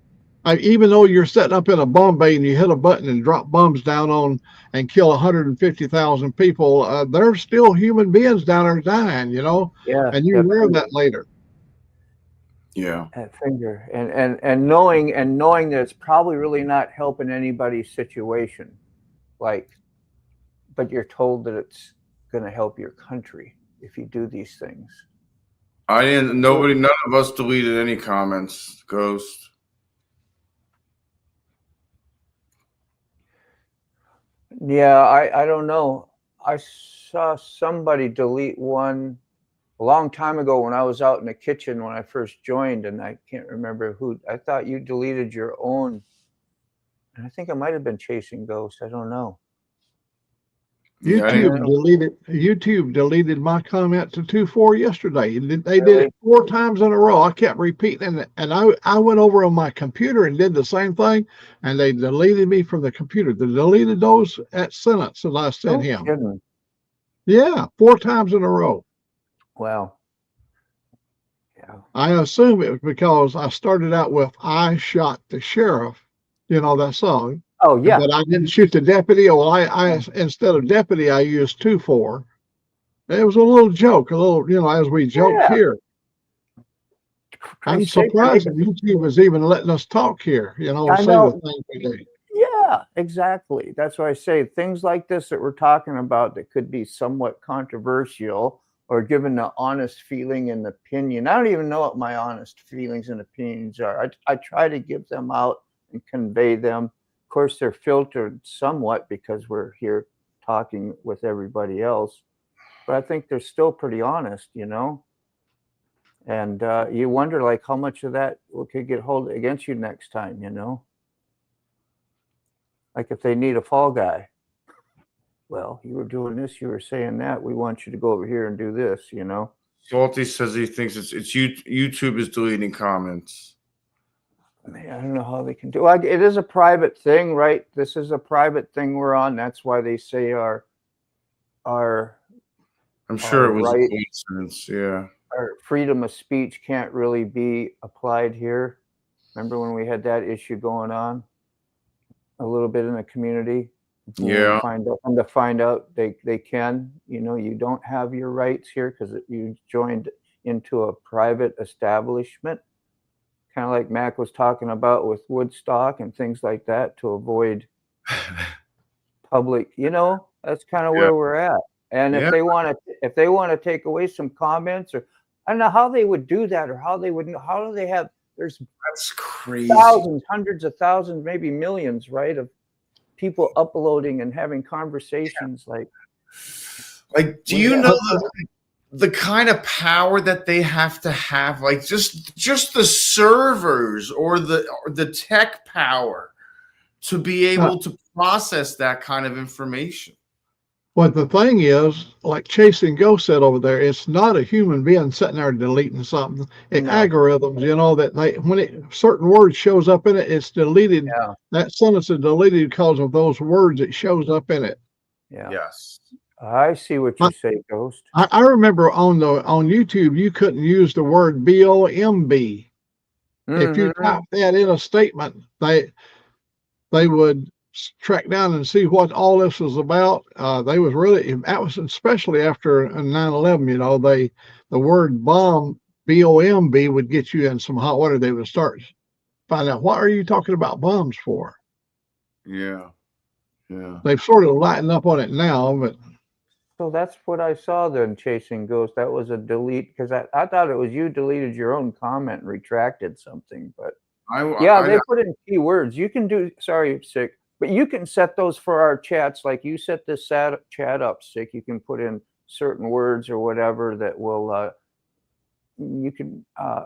Even though you're setting up in a bomb bay and you hit a button and drop bombs down on and kill 150,000 people, there's still human beings down there dying, Yeah. and you learn that later. Yeah. That finger and knowing that it's probably really not helping anybody's situation, but you're told that it's going to help your country if you do these things. None of us deleted any comments, Ghost. Yeah, I don't know. I saw somebody delete one a long time ago when I was out in the kitchen when I first joined, and I can't remember who. I thought you deleted your own, and I think it might have been Chasing Ghosts. I don't know. YouTube deleted my comment to 2.4 yesterday. They did it 4 times in a row. I kept repeating it, and I went over on my computer and did the same thing, and they deleted me from the computer. They deleted those sentence that I sent him. Kidding. Yeah, 4 times in a row. Wow. Yeah. I assume it was because I started out with "I shot the sheriff," that song. Oh yeah. But I didn't shoot the deputy. Well, I instead of deputy, I used 2.4. It was a little joke, as we joke here. I'm surprised that YouTube is even letting us talk here, say the things we do. Yeah, exactly. That's why I say things like this that we're talking about that could be somewhat controversial or given an honest feeling and opinion. I don't even know what my honest feelings and opinions are. I try to give them out and convey them. Of course, they're filtered somewhat because we're here talking with everybody else, but I think they're still pretty honest, and you wonder how much of that could get hold against you next time, like if they need a fall guy. Well, you were doing this, you were saying that, we want you to go over here and do this, Salty says he thinks it's YouTube is deleting comments. I don't know how they can do it. It is a private thing, right? This is a private thing we're on. That's why they say our I'm sure it was right, a coincidence, yeah. Our freedom of speech can't really be applied here. Remember when we had that issue going on a little bit in the community? Yeah. To find out they can, you don't have your rights here because you joined into a private establishment, kind of like Mac was talking about with Woodstock and things like that, to avoid public. That's kind of Yeah. where we're at. And if they want to take away some comments, or I don't know how they would do that, or how do they have? That's crazy. Thousands, hundreds of thousands, maybe millions, right, of people uploading and having conversations. Like, do you know the kind of power that they have to have? Like just the servers or the tech power to be able to process that kind of information. But the thing is, like Chasing Ghost said over there, it's not a human being sitting there deleting something. Algorithms, that when certain words shows up in it, it's deleted. Yeah. That sentence is deleted because of those words it shows up in it. Yeah. Yes. I see what you say, Ghost. I remember on YouTube, you couldn't use the word BOMB. If you type that in a statement, they would track down and see what all this was about. That was especially after 9/11. The word bomb, BOMB, would get you in some hot water. They would start find out, what are you talking about bombs for? Yeah. They've sort of lightened up on it now, but. So that's what I saw then, Chasing Ghost. That was a delete, because I thought it was you deleted your own comment and retracted something, but they put in keywords. You can do, sorry, Sick, but you can set those for our chats. Like you set this chat up, Sick. You can put in certain words or whatever that will, you can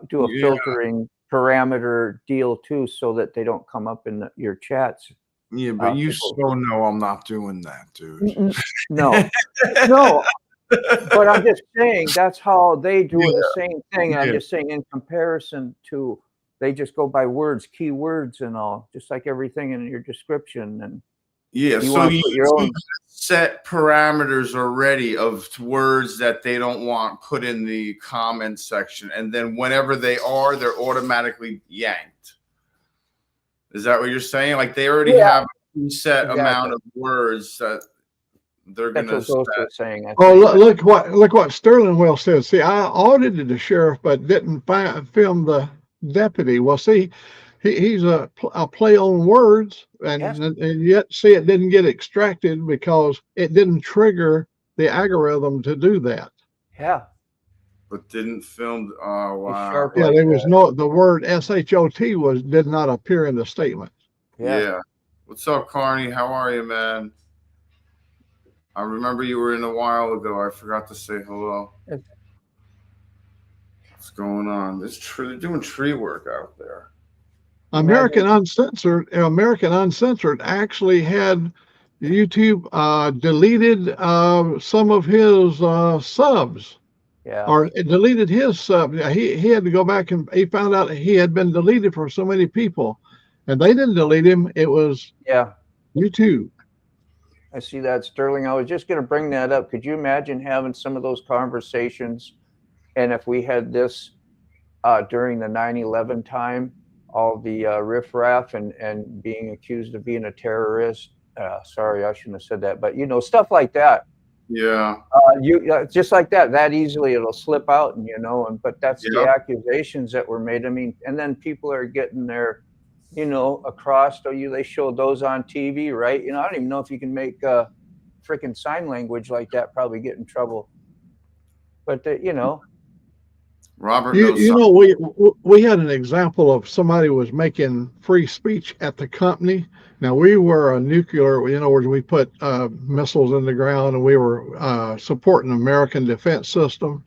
do a filtering parameter deal too, so that they don't come up in your chats. Yeah, but you so know I'm not doing that, dude. No. But I'm just saying that's how they do the same thing. And I'm just saying in comparison to, they just go by words, keywords and all, just like everything in your description. And so you set parameters already of words that they don't want put in the comment section, and then whenever they're automatically yanked. Is that what you're saying? Like they already have a set amount of words that they're going to set. Look what Sterling Wells says. See, I audited the sheriff, but didn't film the deputy. Well, see, he's a play on words, and yet see, it didn't get extracted because it didn't trigger the algorithm to do that. Yeah. But didn't film. Oh wow! Yeah, there was the word SHOT did not appear in the statement. Yeah. What's up, Carney? How are you, man? I remember you were in a while ago. I forgot to say hello. What's going on? They're doing tree work out there. American Uncensored actually had YouTube deleted some of his subs. Yeah. Or it deleted his sub. He had to go back, and he found out he had been deleted for so many people, and they didn't delete him. It was YouTube. I see that, Sterling. I was just going to bring that up. Could you imagine having some of those conversations, and if we had this during the 9/11 time, all the riffraff and being accused of being a terrorist. Sorry, I shouldn't have said that, but stuff like that. Yeah. Just like that easily it'll slip out, but that's the accusations that were made. I mean, and then people are getting their, across. They showed those on TV, right? I don't even know if you can make freaking sign language like that. Probably get in trouble. But Robert, we had an example of somebody was making free speech at the company. Now we were a nuclear, where we put missiles in the ground, and we were supporting the American defense system.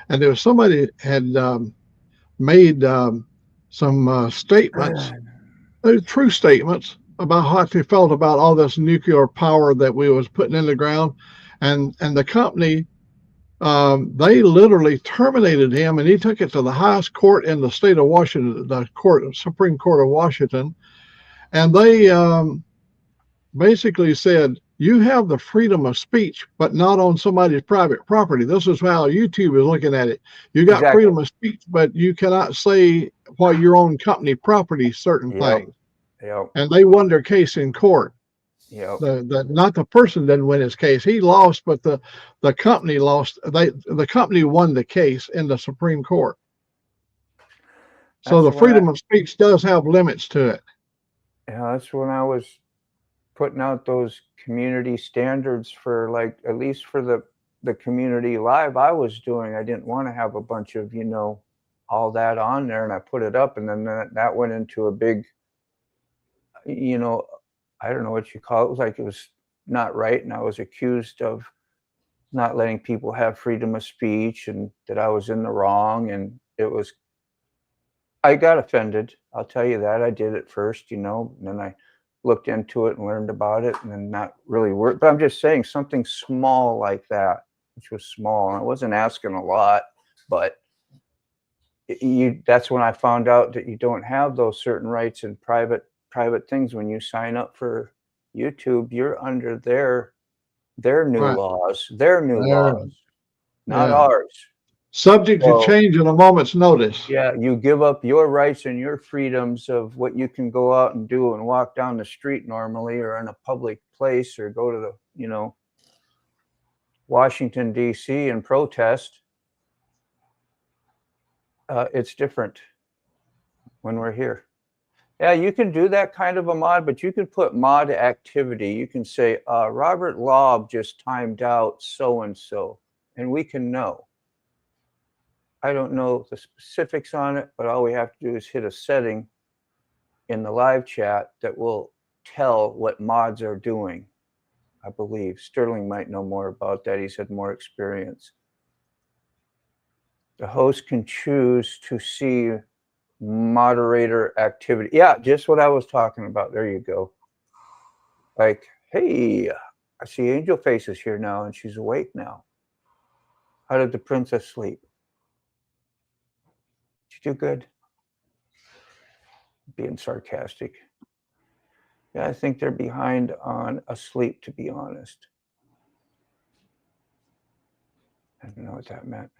And there was somebody had made some statements, true statements about how they felt about all this nuclear power that we was putting in the ground, and the company. They literally terminated him, and he took it to the highest court in the state of Washington, the Supreme Court of Washington. And they basically said, you have the freedom of speech, but not on somebody's private property. This is how YouTube is looking at it. You got freedom of speech, but you cannot say while you're on company property certain things. And they won their case in court. Yeah. The not the person didn't win his case. He lost, but the company lost. The company won the case in the Supreme Court. So That's the when freedom of speech does have limits to it. Yeah, that's when I was putting out those community standards for, like, at least for the community live I was doing. I didn't want to have a bunch of, all that on there, and I put it up, and then that went into a big, I don't know what you call it. It was like it was not right, and I was accused of not letting people have freedom of speech and that I was in the wrong, and I got offended. I'll tell you that. I did it first, and then I looked into it and learned about it, and then not really worked. But I'm just saying something small like that, which was small, and I wasn't asking a lot, but that's when I found out that you don't have those certain rights in private things. When you sign up for YouTube, you're under their new Right. laws, not Yeah. ours. Subject to So, change in a moment's notice. yeah, you give up your rights and your freedoms of what you can go out and do and walk down the street normally, or in a public place, or go to the, Washington, D.C. and protest. It's different when we're here. Yeah, you can do that kind of a mod, but you can put mod activity. You can say, Robert Lobb just timed out so-and-so, and we can know. I don't know the specifics on it, but all we have to do is hit a setting in the live chat that will tell what mods are doing, I believe. Sterling might know more about that. He's had more experience. The host can choose to see moderator activity. Yeah, just what I was talking about. There you go. Like, hey, I see Angel Faces here now, and she's awake now. How did the princess sleep? Did you do good? Being sarcastic. Yeah, I think they're behind on asleep, to be honest. I don't know what that meant.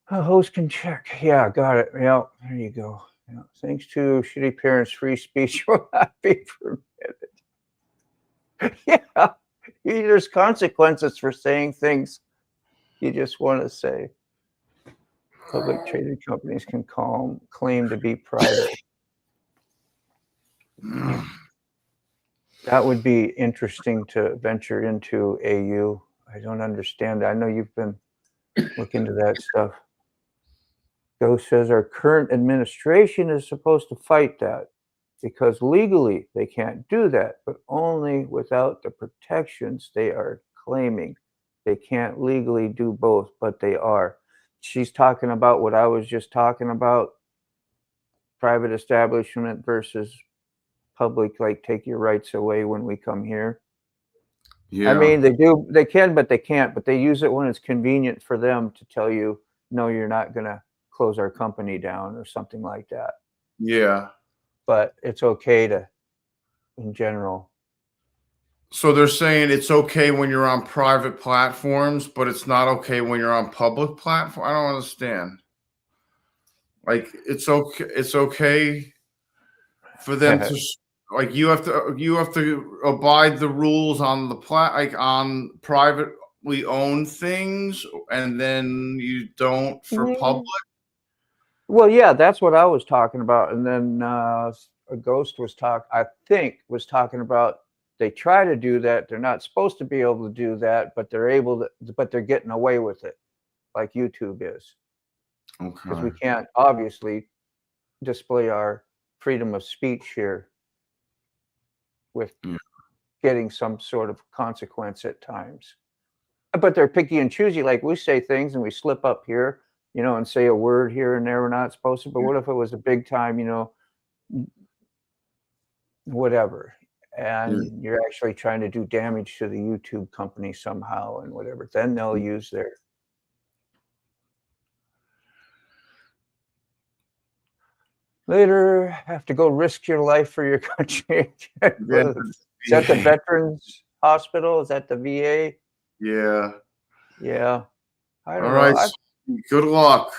A host can check. Yeah, got it. Yeah, there you go. Yeah. Thanks to shitty parents, free speech will not be permitted. Yeah, there's consequences for saying things you just want to say. Public traded companies can claim to be private. That would be interesting to venture into, AU. I don't understand. I know you've been looking into that stuff. Ghost says our current administration is supposed to fight that because legally they can't do that, but only without the protections they are claiming. They can't legally do both, but they are. She's talking about what I was just talking about, private establishment versus public, like take your rights away when we come here. Yeah. I mean, they can, but they can't, but they use it when it's convenient for them to tell you, no, you're not going to close our company down or something like that. Yeah. But it's okay to, in general. So they're saying it's okay when you're on private platforms, but it's not okay when you're on public platform. I don't understand. Like it's okay for them to like you have to abide the rules on the on privately owned things, and then you don't for public. Well, yeah, that's what I was talking about. And then a ghost was talking about they try to do that. They're not supposed to be able to do that, but they're able to, but they're getting away with it, like YouTube is. Because we can't obviously display our freedom of speech here with getting some sort of consequence at times. But they're picky and choosy. Like we say things and we slip up here, and say a word here and there we're not supposed to. But what if it was a big time, whatever, and you're actually trying to do damage to the YouTube company somehow and whatever? Then they'll use their. Later, have to go risk your life for your country. Is that the Veterans Hospital? Is that the VA? Yeah. Yeah. I don't All know. right. Good luck.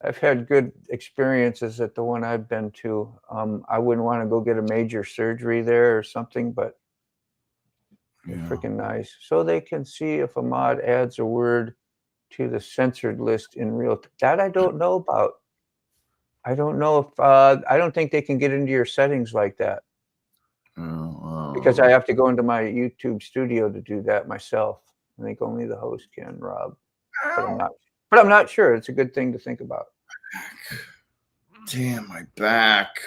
I've had good experiences at the one I've been to. I wouldn't want to go get a major surgery there or something, but they're freaking nice. So they can see if a mod adds a word to the censored list in real time. That I don't know about. I don't know if I don't think they can get into your settings like that. Because I have to go into my YouTube studio to do that myself. I think only the host can, Rob. But I'm not sure. It's a good thing to think about. Damn, my back.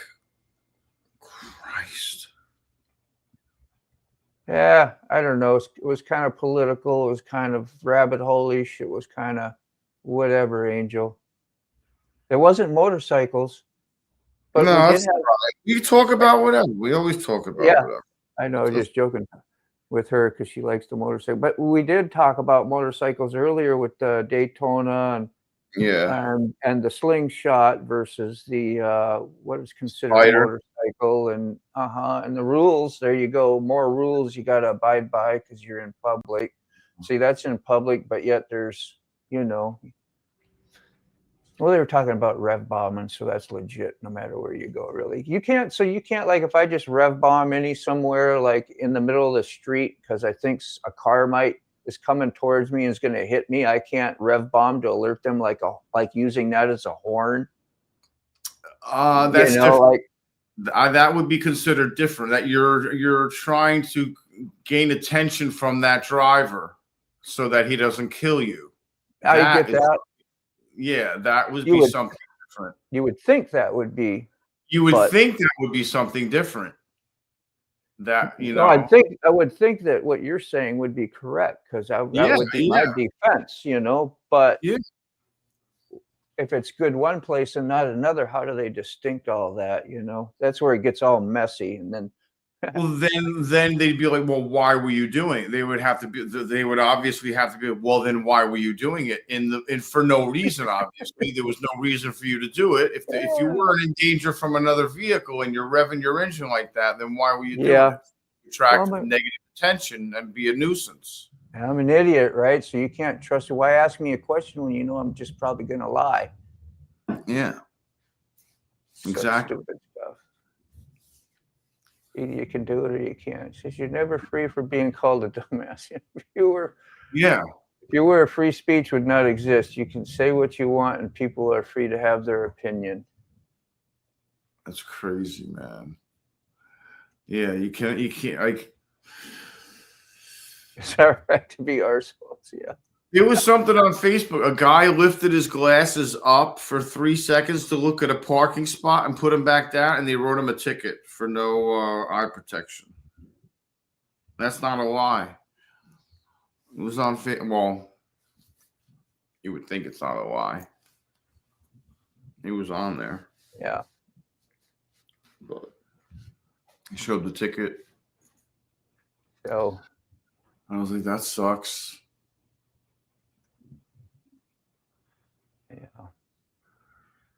Christ. Yeah, I don't know. It was kind of political. It was kind of rabbit hole-ish. It was kind of whatever, Angel. There wasn't motorcycles. But No, we that's right. You talk about whatever. We always talk about whatever. I know, just joking with her because she likes the motorcycle. But we did talk about motorcycles earlier with the Daytona and the slingshot versus the what is considered a motorcycle and and the rules. There you go. More rules you got to abide by because you're in public. See, that's in public, but yet there's, well, they were talking about rev bombing, so that's legit no matter where you go, really. You can't, like, if I just rev bomb somewhere, like in the middle of the street, because I think a car is coming towards me and is going to hit me, I can't rev bomb to alert them like using that as a horn. That's different. That would be considered different. That you're trying to gain attention from that driver so that he doesn't kill you. I get that. Yeah, that would be something different. You would think that would be. You would think that would be something different. That No, I would think that what you're saying would be correct because that would be my defense, But if it's good one place and not another, how do they distinct all that? That's where it gets all messy, and then. Well, then they'd be like, well, why were you doing it? They would obviously have to be, well, then why were you doing it? And for no reason, obviously. There was no reason for you to do it. If you weren't in danger from another vehicle and you're revving your engine like that, then why were you doing it? Attract negative attention and be a nuisance. I'm an idiot, right? So you can't trust me. Why ask me a question when you know I'm just probably going to lie? Yeah. Exactly. Stupid stuff. Either you can do it or you can't. It says you're never free for being called a dumbass. If you were, free speech would not exist. You can say what you want, and people are free to have their opinion. That's crazy, man. Yeah, you can't like. Is that right to be arseholes? Yeah. There was something on Facebook. A guy lifted his glasses up for 3 seconds to look at a parking spot and put them back down, and they wrote him a ticket for no eye protection. That's not a lie. It was on Facebook. Well, you would think it's not a lie. He was on there. Yeah. But he showed the ticket. So I was like, that sucks.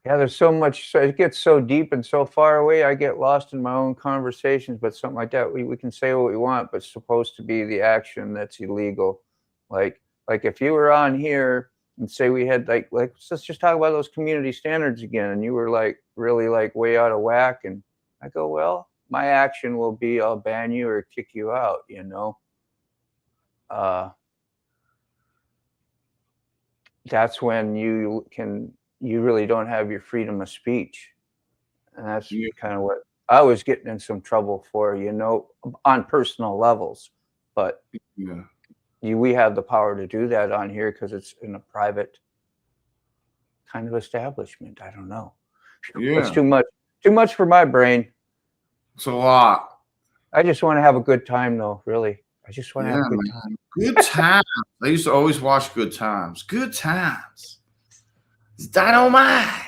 Yeah, there's so much. So it gets so deep and so far away. I get lost in my own conversations. But something like that, we can say what we want, but it's supposed to be the action that's illegal. Like if you were on here and say we had like let's just talk about those community standards again, and you were like really like way out of whack, and I go, well, my action will be I'll ban you or kick you out. That's when you really don't have your freedom of speech. And that's kind of what I was getting in some trouble for, on personal levels. But we have the power to do that on here because it's in a private kind of establishment. I don't know. Yeah. It's too much for my brain. It's a lot. I just want to have a good time, though, really. I just want to have a good time. Good times. I used to always watch Good Times. Good Times. It's dynamite.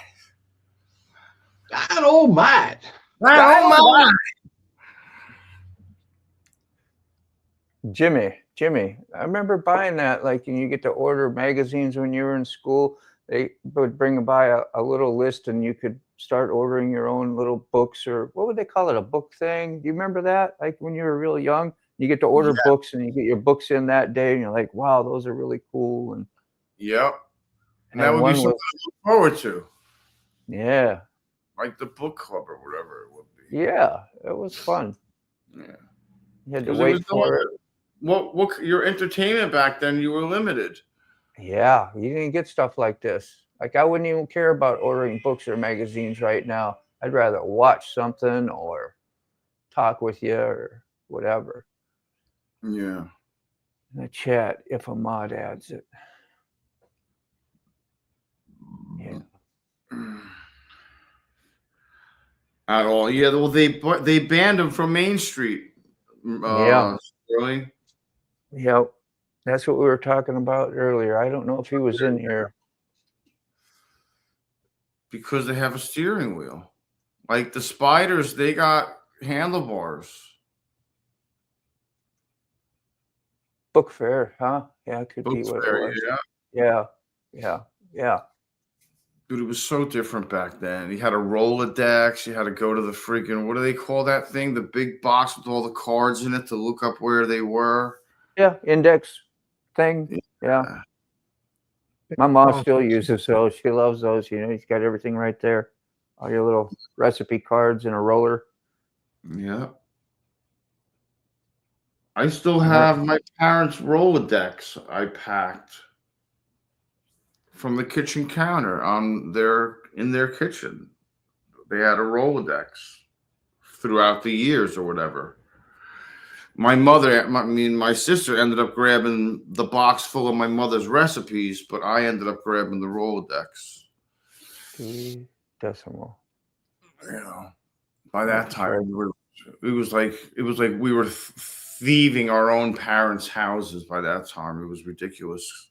Dynamite. Dynamite. Jimmy, I remember buying that, and you get to order magazines when you were in school. They would bring by a little list, and you could start ordering your own little books, or what would they call it, a book thing? Do you remember that? Like when you were real young, you get to order books, and you get your books in that day, and you're like, wow, those are really cool. And yep. And that would be something to look forward to. Yeah. like the book club or whatever it would be. Yeah. It was fun. Yeah. You had to Because wait for it. what your entertainment back then, you were limited. Yeah. You didn't get stuff like this. Like, I wouldn't even care about ordering books or magazines right now. I'd rather watch something or talk with you or whatever. Yeah. In the chat, if a mod adds it. Yeah. At all. Yeah, well, they banned him from Main Street. Yeah. Really? Yep. That's what we were talking about earlier. I don't know if he was in here. Because they have a steering wheel. Like the Spiders, they got handlebars. Book fair, huh? Yeah, it could be Books what it there, was. yeah. Yeah. Yeah. Yeah. Dude, it was so different back then. You had a Rolodex. You had to go to the freaking, what do they call that thing? The big box with all the cards in it to look up where they were. Yeah. Index thing. Yeah. My mom still uses those. She loves those. You know, he's got everything right there. All your little recipe cards and a roller. Yeah. I still have my parents' Rolodex I packed from the kitchen counter in their kitchen. They had a Rolodex throughout the years or whatever. My sister ended up grabbing the box full of my mother's recipes, but I ended up grabbing the Rolodex. Decimal. You know, by that time it was like we were thieving our own parents' houses. By that time, it was ridiculous.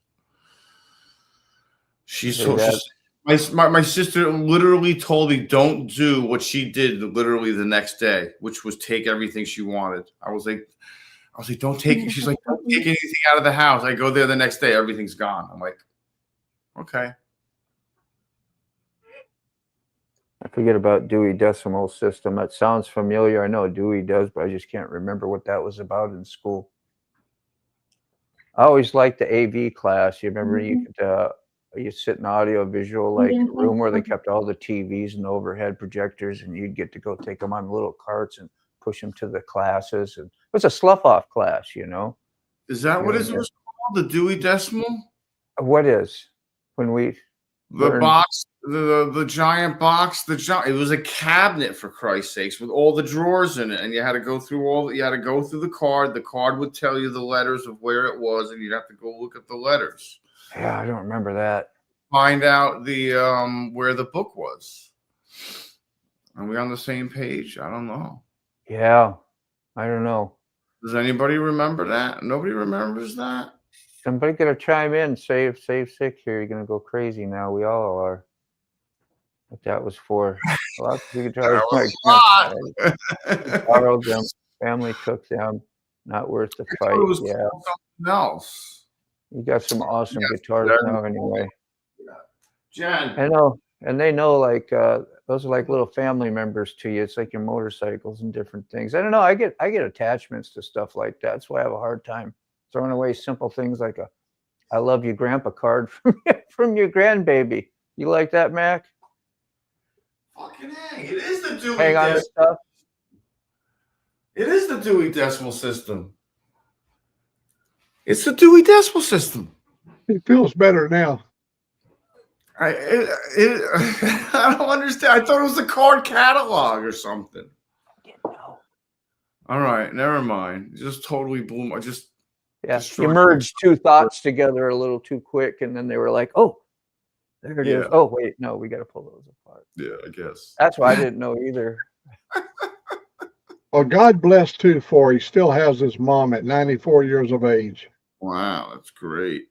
My sister literally told me don't do what she did literally the next day, which was take everything she wanted. I was like, don't take it. She's like, don't take anything out of the house. I go there the next day, everything's gone. I'm like, okay. I forget about Dewey Decimal System. That sounds familiar. I know Dewey does, but I just can't remember what that was about in school. I always liked the AV class. You remember you could you sit in audio visual room where they kept all the TVs and overhead projectors, and you'd get to go take them on little carts and push them to the classes. And it was a slough off class, you know. Is that what it was called? The Dewey Decimal? What is when we box, the giant box, it was a cabinet for Christ's sakes with all the drawers in it, and you had to go through the card. The card would tell you the letters of where it was, and you'd have to go look at the letters. Yeah, I don't remember that. Find out the where the book was. Are we on the same page? I don't know. Yeah, I don't know. Does anybody remember that? Nobody remembers that? Somebody gotta chime in. Save sick here. You're gonna go crazy now. We all are. What that was for? A lot of guitars. Borrowed them. Family took them. Not worth the fight. Yeah. Something else. You got some awesome guitars now, anyway. Jen. I know, and they know those are like little family members to you. It's like your motorcycles and different things. I don't know. I get attachments to stuff like that. That's why I have a hard time throwing away simple things like a "I love you, Grandpa" card from your grandbaby. You like that, Mac? Fucking A. It is the Dewey Hang on to stuff. It is the Dewey Decimal System. It's the Dewey Decimal System. It feels better now. I don't understand. I thought it was the card catalog or something. All right, never mind. Just totally blew my You merged two thoughts together a little too quick, and then they were like, "Oh, there it is. Oh, wait, no, we got to pull those apart." Yeah, I guess. That's why I didn't know either. Well, God bless too, for he still has his mom at 94 years of age. Wow, that's great.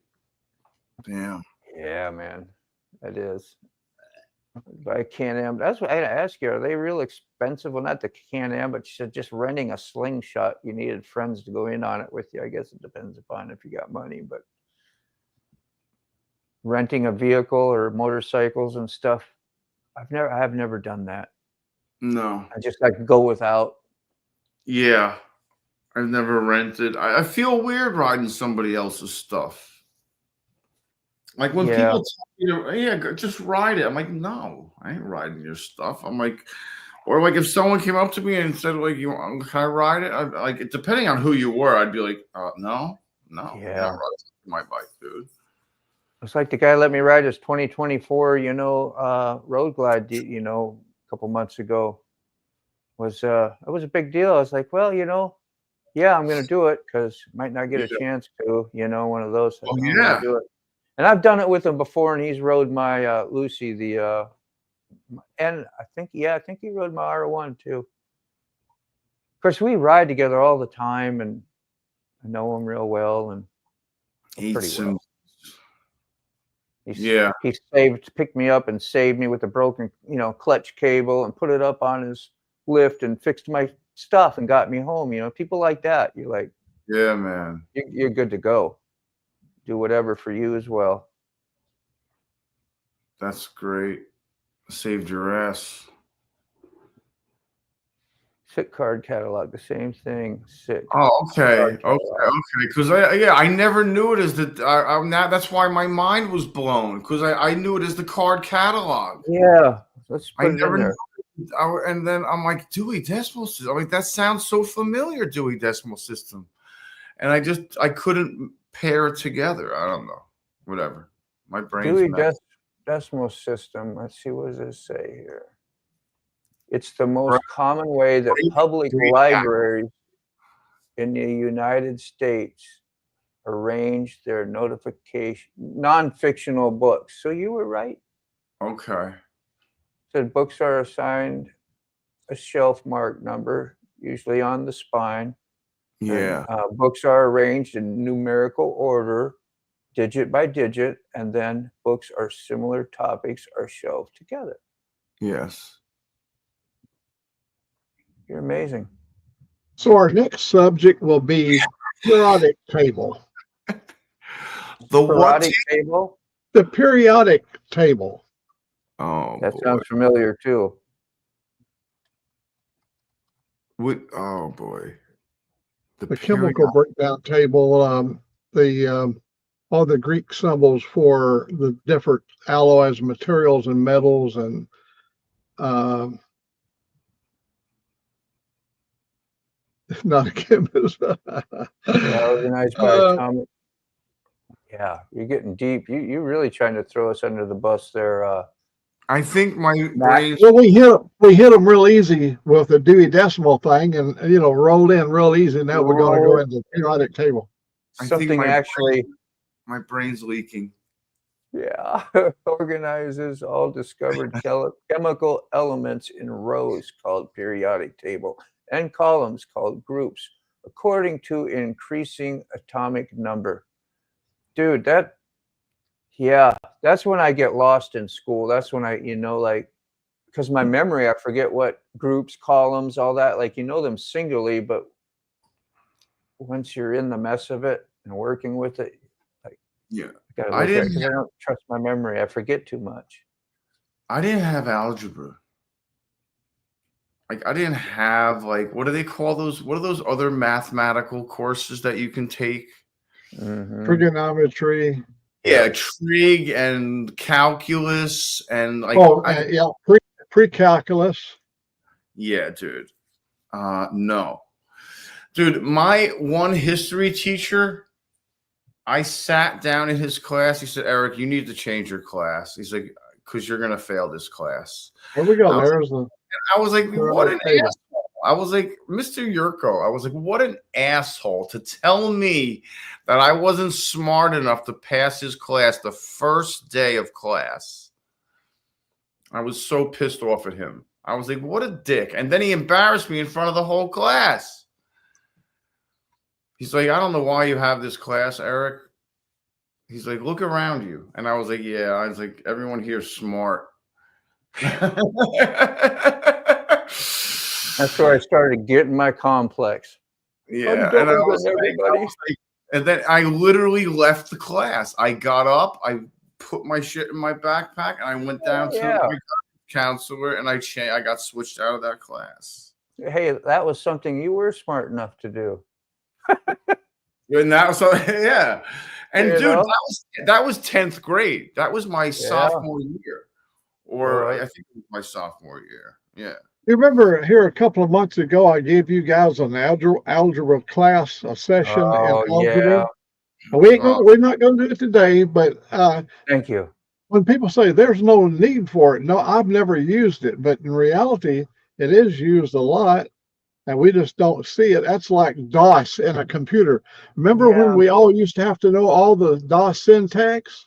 Damn. Yeah, man, that is. By Can-Am. That's what I had to ask you. Are they real expensive? Well, not the Can-Am, but just renting a slingshot. You needed friends to go in on it with you. I guess it depends upon if you got money, but renting a vehicle or motorcycles and stuff. I've never done that. No. I just like go without. Yeah. I've never rented. I feel weird riding somebody else's stuff. Like when Yeah. people tell me, just ride it. I'm like, no, I ain't riding your stuff. I'm like, or like if someone came up to me and said, like, can I ride it? Like, depending on who you were, I'd be like, no, you're Yeah. not riding my bike, dude. It's like the guy let me ride his 2024, Road Glide, a couple months ago. It was a big deal. I was like, well, yeah, I'm going to do it because might not get a chance to, one of those. Oh, I'm yeah. gonna do it. And I've done it with him before, and he's rode my Lucy, and I think he rode my R1 too. Of course, we ride together all the time, and I know him real well, and pretty well. He picked me up and saved me with a broken, clutch cable and put it up on his lift and fixed my stuff and got me home. People like that. You're like, yeah, man, you're good to go. Do whatever for you as well. That's great. Saved your ass. Sick card catalog, the same thing. Sick. Oh, okay. Because I never knew it as the. I'm not. That's why my mind was blown. Because I knew it as the card catalog. Yeah, let's put I it never in there. knew. And then I'm like, Dewey Decimal System. I'm like, that sounds so familiar, Dewey Decimal System. And I couldn't pair it together. I don't know. Whatever. My brain's Dewey Decimal System. Let's see, what does it say here? It's the most common way that public libraries in the United States arrange their non-fictional books. So you were right. Okay. Said books are assigned a shelf mark number, usually on the spine. Yeah. And, books are arranged in numerical order, digit by digit, and then books are similar topics are shelved together. Yes. You're amazing. So our next subject will be periodic table. The what table? The periodic table. Oh, that sounds familiar too. Oh boy. The chemical breakdown table. All the Greek symbols for the different alloys, materials, and metals, and not a chemist. Organized by atomic. Yeah, you're getting deep. You're really trying to throw us under the bus there. I think my brain. Well, we hit them real easy with the Dewey Decimal thing, and rolled in real easy. Now we're going to go into the periodic table. Something actually. My brain's leaking. Yeah, organizes all discovered chemical elements in rows called periodic table and columns called groups according to increasing atomic number. Dude, that's when I get lost in school. That's when I, because my memory, I forget what groups, columns, all that, them singularly, but once you're in the mess of it and working with it, I don't trust my memory. I forget too much. I didn't have algebra. I didn't have what do they call those? What are those other mathematical courses that you can take? Mm-hmm. Trigonometry. Yeah, trig and calculus and pre-calculus. Yeah, dude. No. Dude, my one history teacher, I sat down in his class. He said, Eric, you need to change your class. He's like, because you're going to fail this class. There we go. I was like, what an asshole. I was like, Mr. Yurko, I was like, what an asshole to tell me that I wasn't smart enough to pass his class the first day of class. I was so pissed off at him. I was like, what a dick. And then he embarrassed me in front of the whole class. He's like, I don't know why you have this class, Eric. He's like, look around you. And I was like, yeah. I was like, everyone here is smart. That's where I started getting my complex. Yeah. And I was like, and then I literally left the class. I got up, I put my shit in my backpack, and I went down to my counselor, and I got switched out of that class. Hey, that was something you were smart enough to do. And that was, yeah. And You dude, know? that was 10th grade. That was my sophomore year. Or Right. I think it was my sophomore year. Yeah. You remember here a couple of months ago, I gave you guys an algebra class, a session in Oh algebra. yeah. We're not going to do it today, but Thank you. when people say there's no need for it, no, I've never used it, but in reality, it is used a lot, and we just don't see it. That's like DOS in a computer. Remember when Yeah. we all used to have to know all the DOS syntax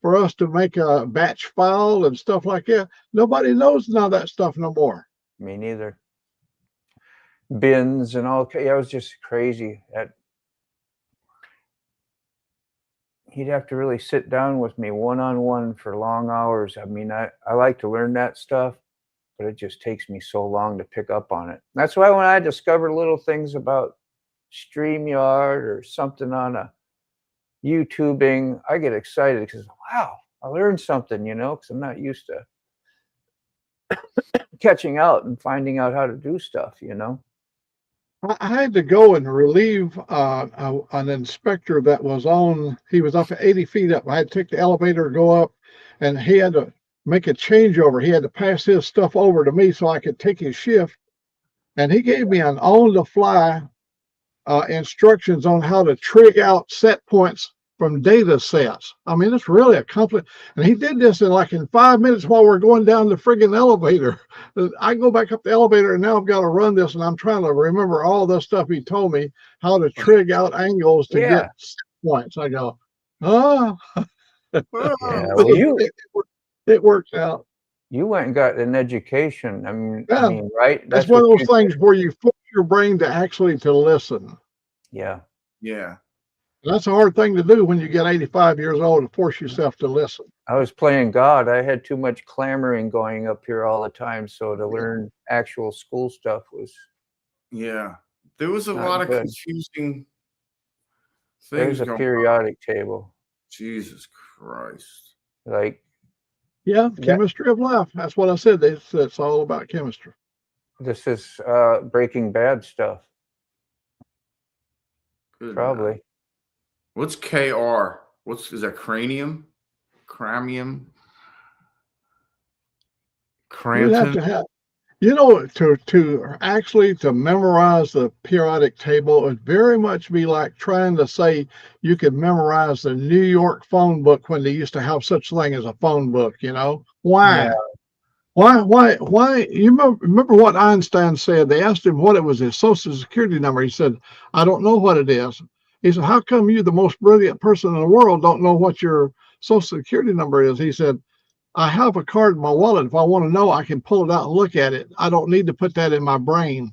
for us to make a batch file and stuff like that? Nobody knows none of that stuff no more. Me neither. Bins and all. Yeah, it was just crazy. He'd have to really sit down with me one-on-one for long hours. I mean, I like to learn that stuff, but it just takes me so long to pick up on it. That's why when I discover little things about StreamYard or something on a YouTubing, I get excited because, wow, I learned something, because I'm not used to catching out and finding out how to do stuff, I had to go and relieve an inspector that was he was up at 80 feet up. I had to take the elevator, go up, and he had to make a changeover. He had to pass his stuff over to me so I could take his shift. And he gave me an on-the-fly instructions on how to trig out set points from data sets. I mean, it's really a complex. And he did this in 5 minutes while we're going down the friggin' elevator. I go back up the elevator and now I've got to run this, and I'm trying to remember all the stuff he told me how to trig out angles to get set points. I go, oh, Yeah, but well, it worked out. you went and got an education. I mean, Yeah. right? That's one of those things where you force your brain to listen. Yeah. Yeah. That's a hard thing to do when you get 85 years old, to force yourself to listen. I was playing God. I had too much clamoring going up here all the time. So to learn actual school stuff was. Yeah. There was a Not lot of good. confusing There's things a going periodic table. Jesus Christ. Yeah, chemistry of life. That's what I said. It's all about chemistry. This is Breaking Bad stuff. Good Probably. night. What's KR? Is that cranium? Cramium? You'd have Crampton? to have, to memorize the periodic table would very much be like trying to say you could memorize the New York phone book when they used to have such thing as a phone book. Why? Yeah. Why? You remember what Einstein said? They asked him what it was, his social security number. He said, I don't know what it is. He said, how come you, the most brilliant person in the world, don't know what your social security number is? He said, I have a card in my wallet. If I want to know, I can pull it out and look at it. I don't need to put that in my brain.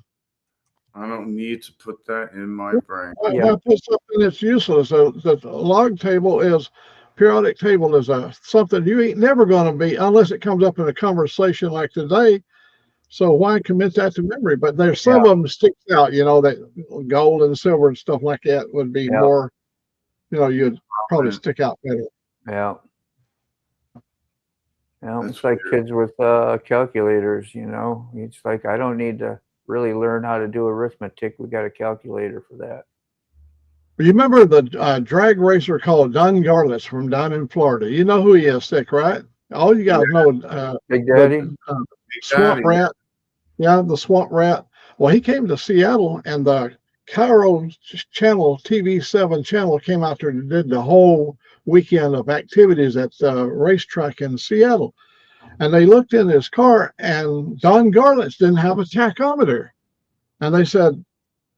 I don't need to put that in my brain. Why put something that's useless? The log table periodic table is something you ain't never going to be unless it comes up in a conversation like today. So why commit that to memory? But there's some of them sticks out, that gold and silver and stuff like that would be more, you'd probably stick out better. Yeah. It's like kids with calculators, It's like, I don't need to really learn how to do arithmetic. We got a calculator for that. You remember the drag racer called Don Garlits from down in Florida? You know who he is, Sick, right? All you guys know. Big Daddy? Swamp Rat. Yeah, the Swamp Rat. Well, he came to Seattle, and the Cairo channel, TV7 channel, came out there and did the whole weekend of activities at the racetrack in Seattle. And they looked in his car, and Don Garlits didn't have a tachometer. And they said,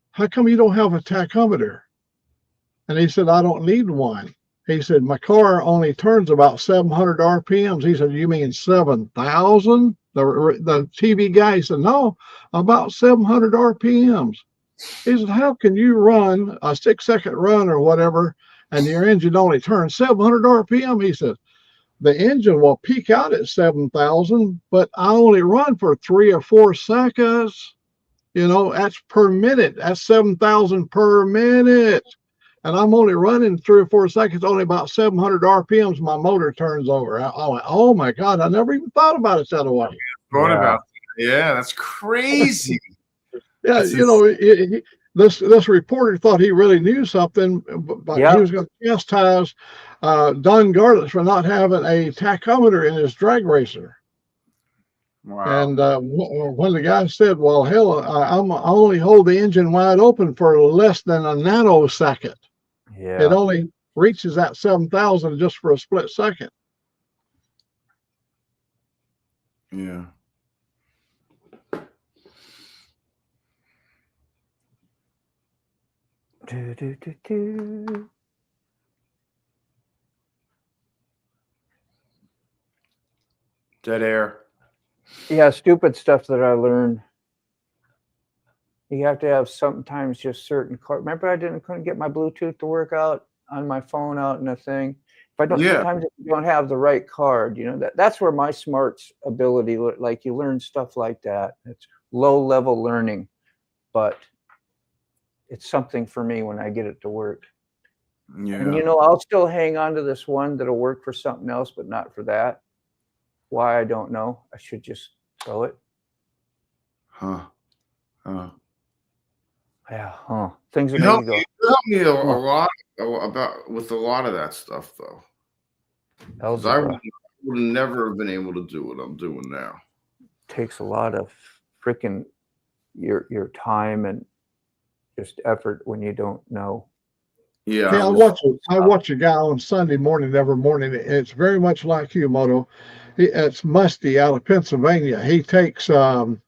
how come you don't have a tachometer? And he said, I don't need one. He said, my car only turns about 700 RPMs. He said, you mean 7,000? The TV guy said, no, about 700 RPMs. He said, how can you run a 6-second run or whatever, and your engine only turns 700 RPM? He said, the engine will peak out at 7,000, but I only run for 3 or 4 seconds. That's per minute. That's 7,000 per minute. And I'm only running 3 or 4 seconds, only about 700 RPMs. My motor turns over. I went, oh my God, I never even thought about it that way. About that. Yeah, that's crazy. Yeah, this reporter thought he really knew something, but Yeah. he was going to chastise Don Garlits for not having a tachometer in his drag racer. Wow. And when the guy said, "Well, hell, I only hold the engine wide open for less than a nanosecond. Yeah. It only reaches that 7,000 just for a split second." Yeah. Do, do, do, do. Dead air. Yeah, stupid stuff that I learned. You have to have sometimes just certain car. Remember, couldn't get my Bluetooth to work out on my phone out in a thing. If I don't, Yeah. sometimes if you don't have the right card, that's where my smarts ability, like you learn stuff like that. It's low level learning, but it's something for me when I get it to work. Yeah. And I'll still hang on to this one that'll work for something else, but not for that. Why, I don't know. I should just throw it. Huh. Yeah, things that You make helped you go. you helped me a lot with a lot of that stuff, though. 'Cause I Algebra would never have been able to do what I'm doing now. takes a lot of freaking your time and just effort when you don't know. Yeah. Yeah, I watch a guy on Sunday morning every morning. It's very much like you, Moto. It's Musty out of Pennsylvania. He takes and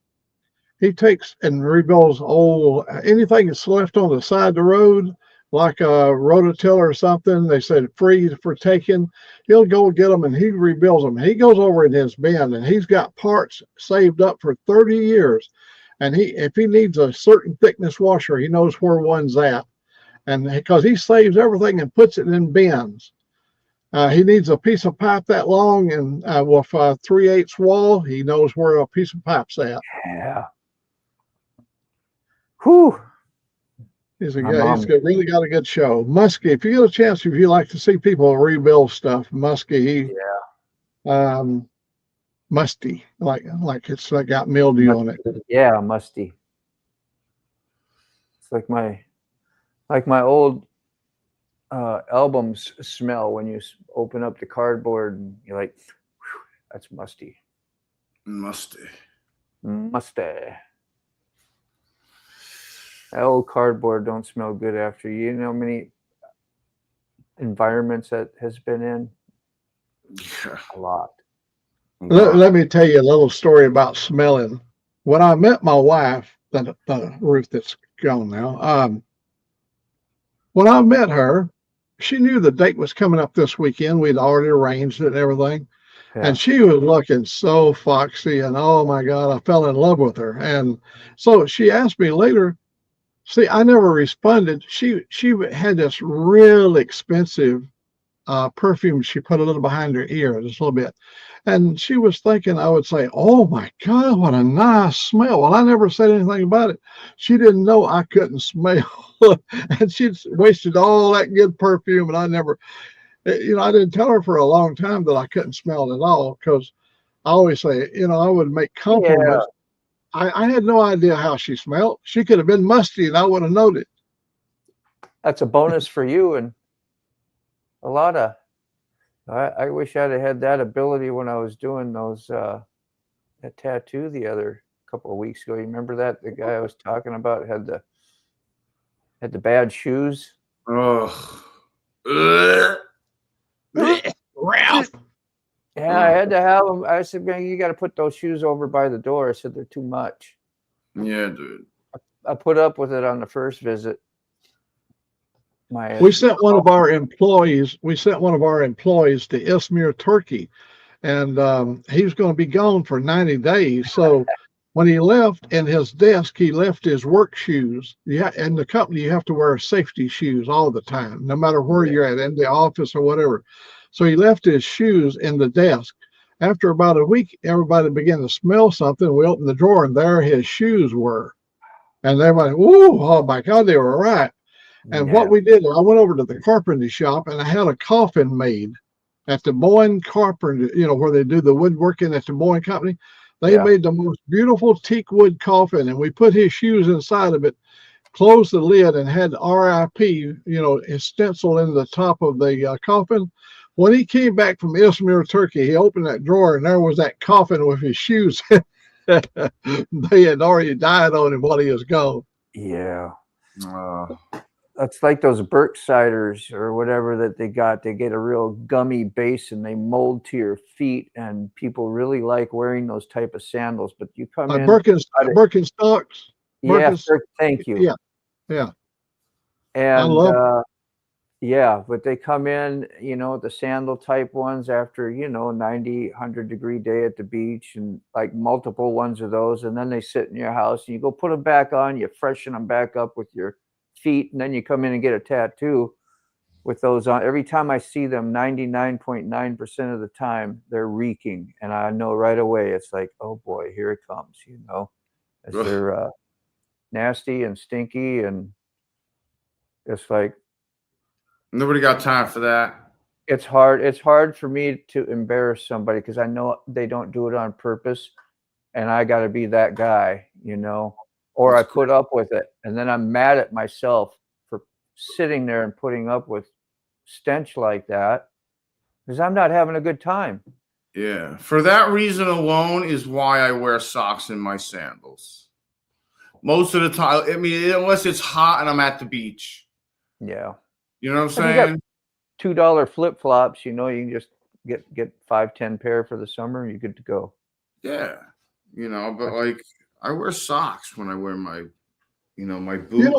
rebuilds old anything that's left on the side of the road, like a rototiller or something. They said free for taking. He'll go get them and he rebuilds them. He goes over in his bin and he's got parts saved up for 30 years. And if he needs a certain thickness washer, he knows where one's at. And because he saves everything and puts it in bins. He needs a piece of pipe that long and with 3/8 wall, he knows where a piece of pipe's at. Yeah. Whew. He's My mom- really got a good show. Muskie, if you get a chance, if you like to see people rebuild stuff, Muskie, musty, like it's got mildew on it. Yeah, musty. It's like my old albums smell when you open up the cardboard and you're like, "Whew, that's musty." Musty. That old cardboard don't smell good after you know how many environments that has been in. Yeah. A lot. Let me tell you a little story about smelling. When I met my wife, the Ruth that's gone now, when I met her, she knew the date was coming up this weekend. We'd already arranged it and everything. Yeah. And she was looking so foxy, and oh my God, I fell in love with her. And so she asked me later. See, I never responded. She had this real expensive perfume. She put a little behind her ear, just a little bit. And she was thinking I would say, "Oh my God, what a nice smell." Well, I never said anything about it. She didn't know I couldn't smell. And she'd wasted all that good perfume. And I never, I didn't tell her for a long time that I couldn't smell it at all, because I always say, I would make compliments. I had no idea how she smelled. She could have been musty and I would have known it. That's a bonus for you. And a lot of, I wish I'd have had that ability when I was doing those, that tattoo the other couple of weeks ago. You remember that? The guy I was talking about had the bad shoes. Oh. Ralph. Yeah, I had to have them. I said, "Man, you got to put those shoes over by the door." I said, "They're too much." Yeah, dude. I put up with it on the first visit. We sent one of our employees. to Izmir, Turkey, and he was going to be gone for 90 days. So when he left, in his desk, he left his work shoes. Yeah, in the company, you have to wear safety shoes all the time, no matter where you're at, in the office or whatever. So he left his shoes in the desk. After about a week, everybody began to smell something. We opened the drawer, and there his shoes were. And everybody, "Ooh, oh my God, they were right." And what we did, I went over to the carpentry shop, and I had a coffin made at the Boyne Carpenter, where they do the woodworking at the Boyne Company. They made the most beautiful teak wood coffin, and we put his shoes inside of it. closed the lid and had RIP, stenciled in the top of the coffin. When he came back from Izmir, Turkey, he opened that drawer and there was that coffin with his shoes. They had already died on him while he was gone. Yeah. Uh, That's like those Berkshires or whatever that they got. They get a real gummy base and they mold to your feet, and people really like wearing those type of sandals. But you come in, Birkenstocks. yeah, thank you. Yeah, yeah. And I love yeah, but they come in, the sandal type ones after 90, 100-degree day at the beach, and like multiple ones of those, and then they sit in your house and you go put them back on, you freshen them back up with your feet, and then you come in and get a tattoo with those on. Every time I see them, 99.9% of the time they're reeking, and I know right away. It's like, oh boy, here it comes, as they're nasty and stinky, and it's like nobody got time for that. it's hard for me to embarrass somebody because I know they don't do it on purpose, and I got to be that guy, or I put up with it, and then I'm mad at myself for sitting there and putting up with stench like that because I'm not having a good time. Yeah, for that reason alone is why I wear socks in my sandals. Most of the time, I mean, unless it's hot and I'm at the beach. Yeah. You know what I'm If saying? you got $2 flip-flops, you can just get 5-10 pair for the summer, you're good to go. Yeah. But like I wear socks when I wear my my boot.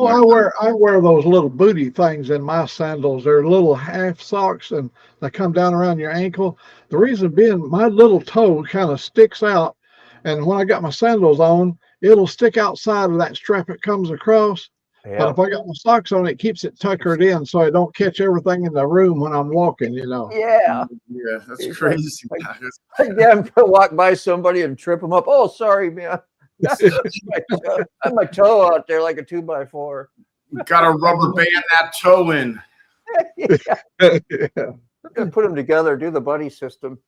I wear those little booty things in my sandals. They're little half socks and they come down around your ankle. The reason being my little toe kind of sticks out, and when I got my sandals on, it'll stick outside of that strap it comes across. Yeah. But if I got my socks on, it keeps it tuckered in so I don't catch everything in the room when I'm walking, Yeah. Yeah, that's It's crazy. I'm gonna walk by somebody and trip them up. Oh, sorry, man. I had my toe out there like a 2x4. Got to rubber band that toe in. Yeah. Put them together, do the buddy system.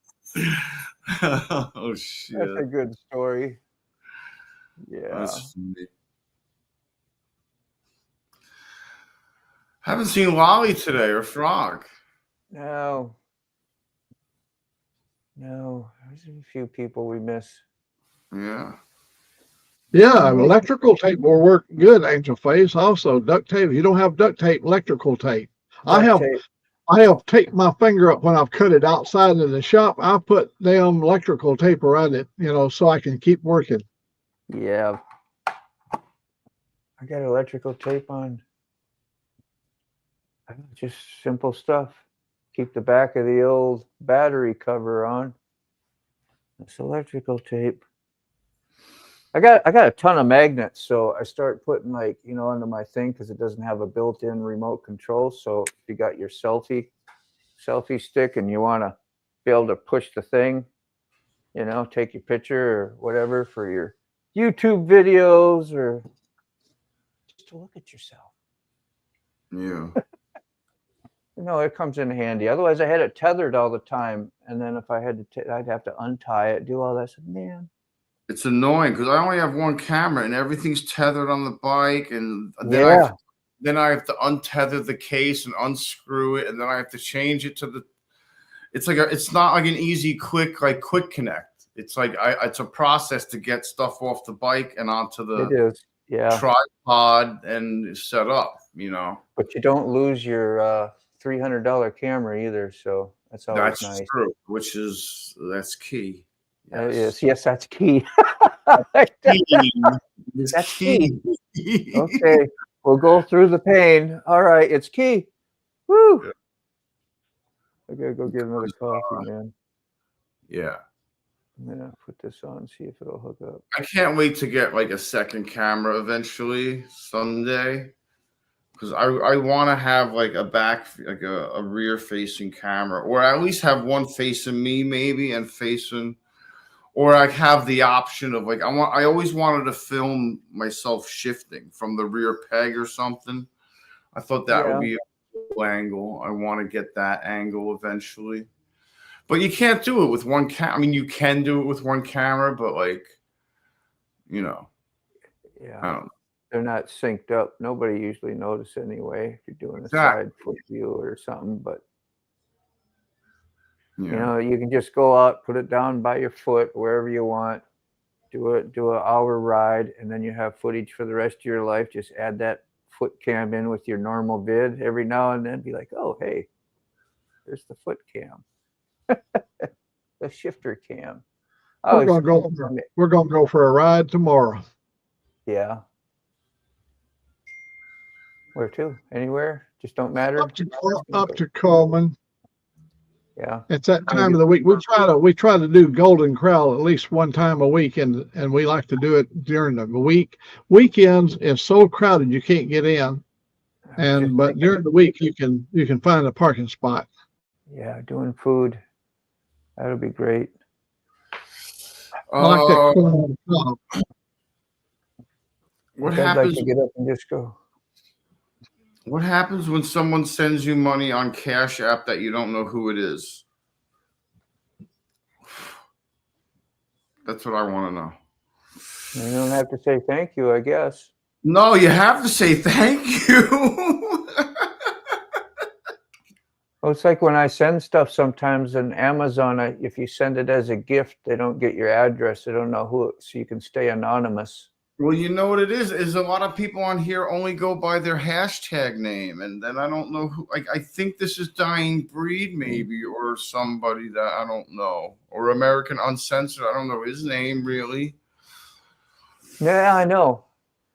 Oh shit. That's a good story. Yeah. That's funny. Haven't seen Lolly today or Frog. No. There's a few people we miss. Yeah. Yeah, electrical tape will work good, Angel Face. Also, duct tape. If you don't have duct tape, electrical tape. I have taped my finger up when I've cut it outside in the shop. I put damn electrical tape around it, so I can keep working. Yeah. I got electrical tape on. Just simple stuff. Keep the back of the old battery cover on. That's electrical tape. I got a ton of magnets, so I start putting onto my thing because it doesn't have a built-in remote control. So if you got your selfie stick and you want to be able to push the thing, take your picture or whatever for your YouTube videos or just to look at yourself. Yeah. It comes in handy. Otherwise, I had it tethered all the time, and then if I had to, I'd have to untie it, do all that. So, man, It's annoying because I only have one camera and everything's tethered on the bike, and then I have to untether the case and unscrew it, and then I have to change it to the. It's not like an easy, quick connect. It's like it's a process to get stuff off the bike and onto the tripod and set up. But you don't lose your $300 camera either, so that's always nice. That's true. That's key. Yes, that's key. That's key. Okay, we'll go through the pain. All right, it's key. Woo! Yeah. I gotta go get another coffee, man. Yeah. I'm gonna put this on, see if it'll hook up. I can't wait to get a second camera eventually someday, because I want to have a rear facing camera, or at least have one facing me maybe and facing. Or I have the option of I always wanted to film myself shifting from the rear peg or something. I thought that would be a cool angle. I want to get that angle eventually. But you can't do it with one camera. I mean, you can do it with one camera, but I don't know. they're not synced up. Nobody usually notices anyway if you're doing a Exactly. side foot view or something. But Yeah. you know, you can just go out, put it down by your foot wherever you want. Do an hour ride, and then you have footage for the rest of your life. Just add that foot cam in with your normal vid every now and then. Be like, oh hey, there's the foot cam, the shifter cam. We're gonna go for a ride tomorrow. Yeah. Where to? Anywhere? Just don't matter. Up to Coleman. Yeah. It's that time of the week. We try to do Golden Corral at least one time a week, and we like to do it during the week. Weekends is so crowded you can't get in, but during the week you can find a parking spot. Yeah, doing food. That'll be great. I like that corn on the cob. What I'd happens? like to get up and just go. What happens when someone sends you money on Cash App that you don't know who it is? That's what I want to know. You don't have to say thank you, I guess. No, you have to say thank you. Well, it's like when I send stuff sometimes on Amazon, if you send it as a gift, they don't get your address. They don't know who, so you can stay anonymous. Well, you know what it is a lot of people on here only go by their hashtag name, and then I don't know who. I think this is Dying Breed, maybe, or somebody that I don't know, or American Uncensored. I don't know his name really. Yeah, I know.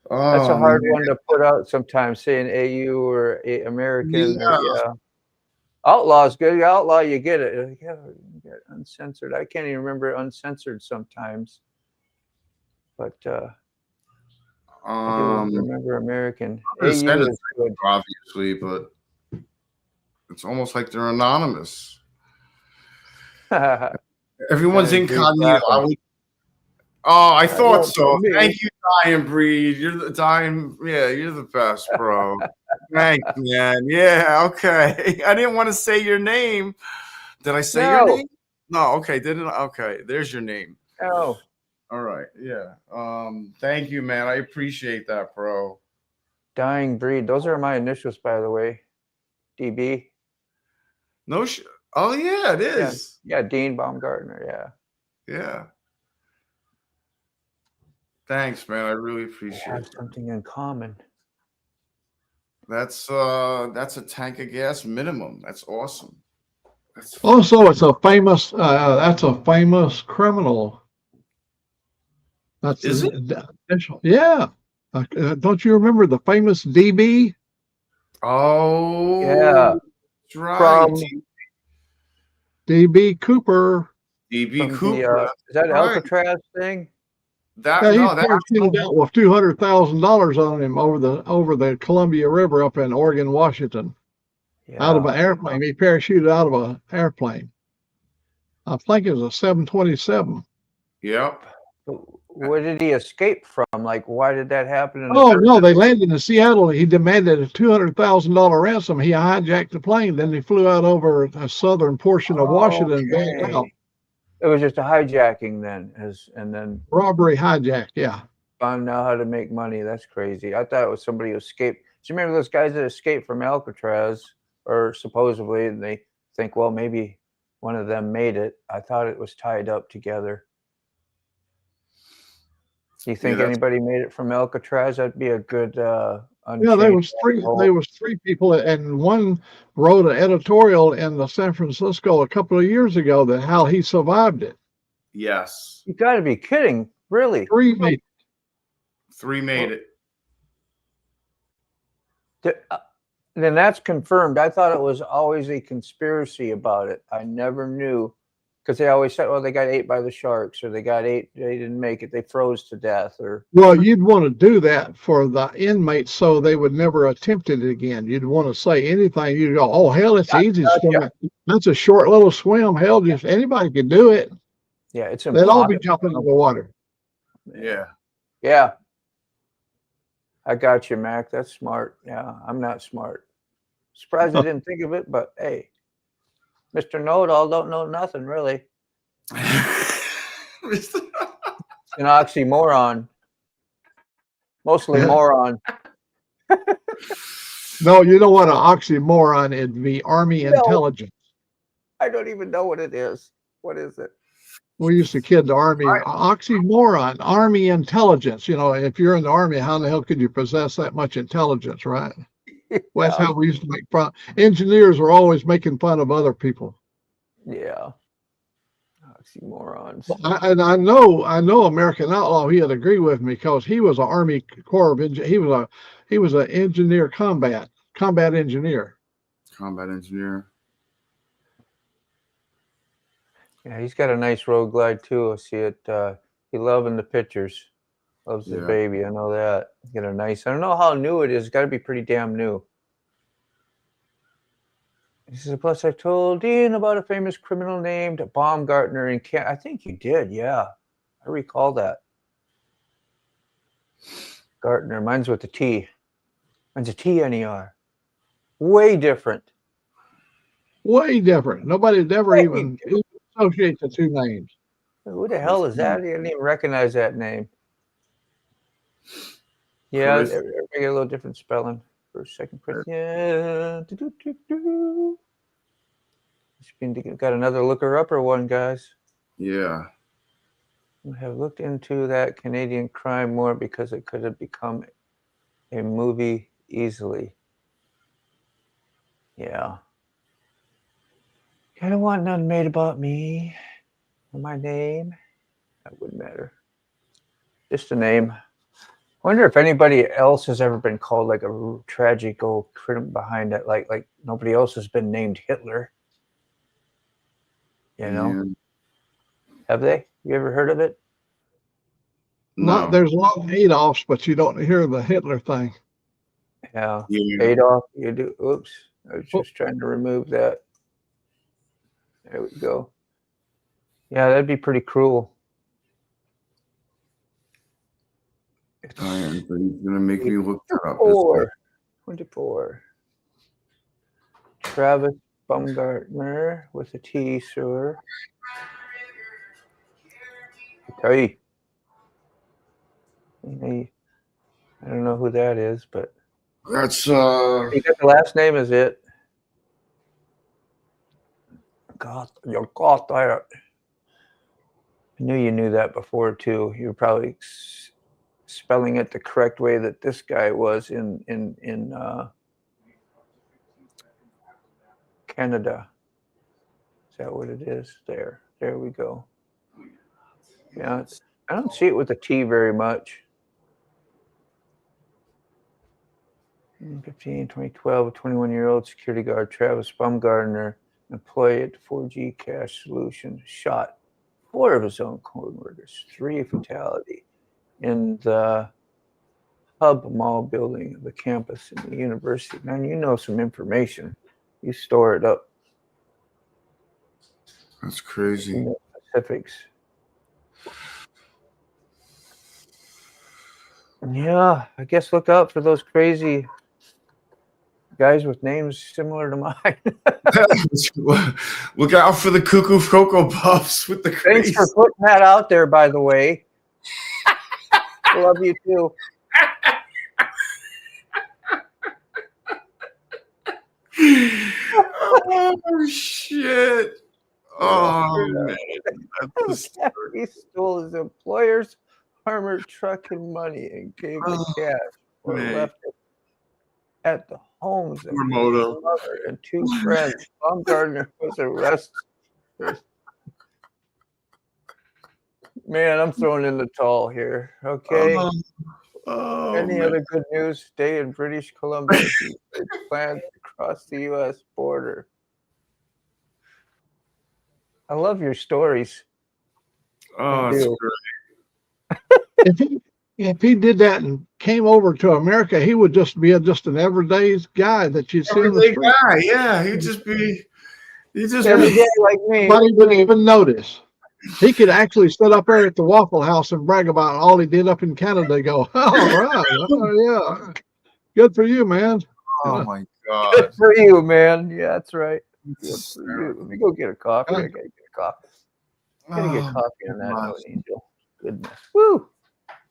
Oh, That's a hard one to put out sometimes, saying AU or American. Yeah. Yeah. Outlaw's good. Outlaw, you get it. Yeah, you get uncensored. I can't even remember uncensored sometimes. But I do remember American. AU is good. Obviously, but it's almost like they're anonymous. Everyone's incognito. I thought so. Thank you, Dying Breed. You're the Dying. Yeah, you're the best, bro. Thanks, man. Yeah, okay. I didn't want to say your name. Did I say your name? No. Okay. Didn't. Okay. There's your name. Oh. All right. Yeah. Thank you, man. I appreciate that, bro. Dying Breed. Those are my initials, by the way. DB. No. Oh yeah, it is. Yeah, Dean Baumgartner. Yeah. Yeah. Thanks, man. I really appreciate it. We have something in common. That's a tank of gas minimum. That's awesome. Also, it's a famous. That's a famous criminal. That's Is it? Yeah. Don't you remember the famous DB? Oh, yeah. That's right. From DB Cooper. DB Cooper. Is that Alcatraz thing? He parachuted out with $200,000 on him over the Columbia River up in Oregon, Washington. Yeah. Out of an airplane. He parachuted out of an airplane. I think it was a 727. Yep. Where did he escape from? Like, why did that happen? No, they landed in Seattle. He demanded a $200,000 ransom. He hijacked the plane. Then he flew out over a southern portion of Washington. Okay. It was just a hijacking then, and then robbery hijack. Yeah. Found out how to make money. That's crazy. I thought it was somebody who escaped. Do you remember those guys that escaped from Alcatraz, or supposedly, and they think, well, maybe one of them made it. I thought it was tied up together. You think anybody made it from Alcatraz? That'd be a good. Yeah, there was three. There was three people, and one wrote an editorial in the San Francisco a couple of years ago that how he survived it. Yes. You got to be kidding! Really? Three made it. Then that's confirmed. I thought it was always a conspiracy about it. I never knew. Because they always said, well, they got ate by the sharks, or they didn't make it, they froze to death, or. Well, you'd want to do that for the inmates so they would never attempt it again. You'd want to say anything. You'd go, oh, hell, it's easy. That's a short little swim. Hell, just anybody could do it. Yeah, it's impossible. They'd all be jumping into the water. Yeah. Yeah. I got you, Mac. That's smart. Yeah, I'm not smart. Surprised I didn't think of it, but hey. Mr. Know-it-all don't know nothing, really. An oxymoron. Mostly moron. No, you know what an oxymoron it'd be? Army No. intelligence. I don't even know what it is. What is it? We used to kid the Army. Oxymoron, Army intelligence. You know, if you're in the Army, how the hell could you possess that much intelligence, right? Well, that's how we used to make fun. Engineers were always making fun of other people. Yeah. Oxymorons. And I know American Outlaw. He'd agree with me because he was an Army Corps of Engineers. He was an engineer, combat engineer. Combat engineer. Yeah, he's got a nice road glide too. I see it. He loving the pictures. Loves his baby. I know that. He's got a nice. I don't know how new it is. It's got to be pretty damn new. He says, plus I told Dean about a famous criminal named Baumgartner in Canada. I think you did, yeah. I recall that. Gartner, mine's with a T. Mine's a T-N-E-R. Way different. Way different. Nobody'd ever even associate the two names. Who the hell is that? I didn't even recognize that name. Yeah, everybody get a little different spelling. First, second, yeah. Got another looker-upper one, guys. Yeah. I have looked into that Canadian crime more because it could have become a movie easily. Yeah. I don't want none made about me or my name. That wouldn't matter. Just a name. I wonder if anybody else has ever been called like a tragic old criminal behind it, like nobody else has been named Hitler. You know? Yeah. Have they? You ever heard of it? No. There's a lot of Adolfs, but you don't hear the Hitler thing. Yeah. Adolf, you do. Oops. I was just trying to remove that. There we go. Yeah, that'd be pretty cruel. He's gonna make me look that up. 24. Travis Baumgartner with a T, sir. Hey. I don't know who that is, but that's you got the last name, is it? God, you got that. I knew you knew that before too. You were probably spelling it the correct way that this guy was in Canada. Is that what it is? There we go. Yeah, I don't see it with a T very much. 2012, a 21-year-old security guard, Travis Baumgartner, employee at 4G Cash Solutions, shot 4 of his own co-workers, 3 fatality in the Hub Mall building of the campus in the university. Man, you know some information. You store it up. That's crazy. You know specifics. Yeah, I guess look out for those crazy guys with names similar to mine. Look out for the cuckoo Cocoa Puffs with the crazy. Thanks for putting that out there, by the way. Love you too. Oh shit! Oh man, He stole his employer's armored truck and money and gave the cash, or left it at the homes of his mother and 2 friends. Baumgartner was arrested. Man, I'm throwing in the towel here. Okay. Any other good news? Stay in British Columbia. Plans to cross the U.S. border. I love your stories. Oh, that's great. If he did that and came over to America, he would just be just an everyday guy that you'd see in the street. Guy, yeah, he'd just be every day like me. Nobody wouldn't even notice. He could actually sit up there at the Waffle House and brag about all he did up in Canada. Go, all right, yeah, good for you, man. Oh my God, good for you, man. Yeah, that's right. Good for you. Let me go get a coffee. I gotta get a coffee. I gotta get coffee on that note, Angel. Goodness, woo.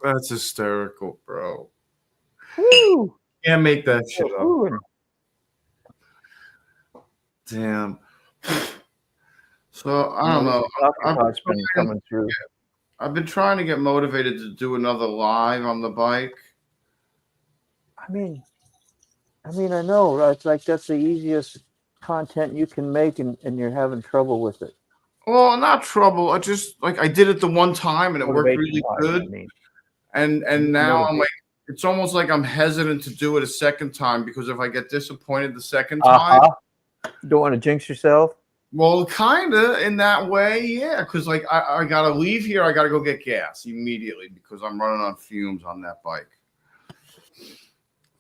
That's hysterical, bro. Woo! Can't make that shit up. Woo. Damn. So I don't know. Coffee pot's been coming through. I've been trying to get motivated to do another live on the bike. I mean, I know, right? It's like that's the easiest content you can make, and you're having trouble with it. Well, not trouble. I just like I did it the one time and it worked really good. And now I'm like, it's almost like I'm hesitant to do it a second time because if I get disappointed the second time, you don't want to jinx yourself. well, kind of in that way, yeah. Because like I gotta leave here, I gotta go get gas immediately because I'm running on fumes on that bike.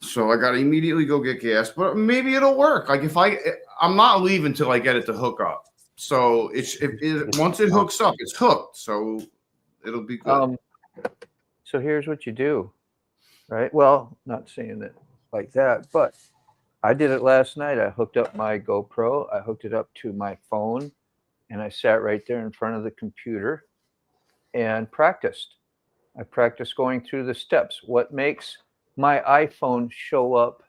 So I gotta immediately go get gas, but maybe it'll work. Like if I'm not leaving till I get it to hook up. So once it hooks up, it's hooked. So it'll be good. So here's what you do, right? Well, not saying it like that, but I did it last night. I hooked up my GoPro. I hooked it up to my phone, and I sat right there in front of the computer and practiced. I practiced going through the steps. What makes my iPhone show up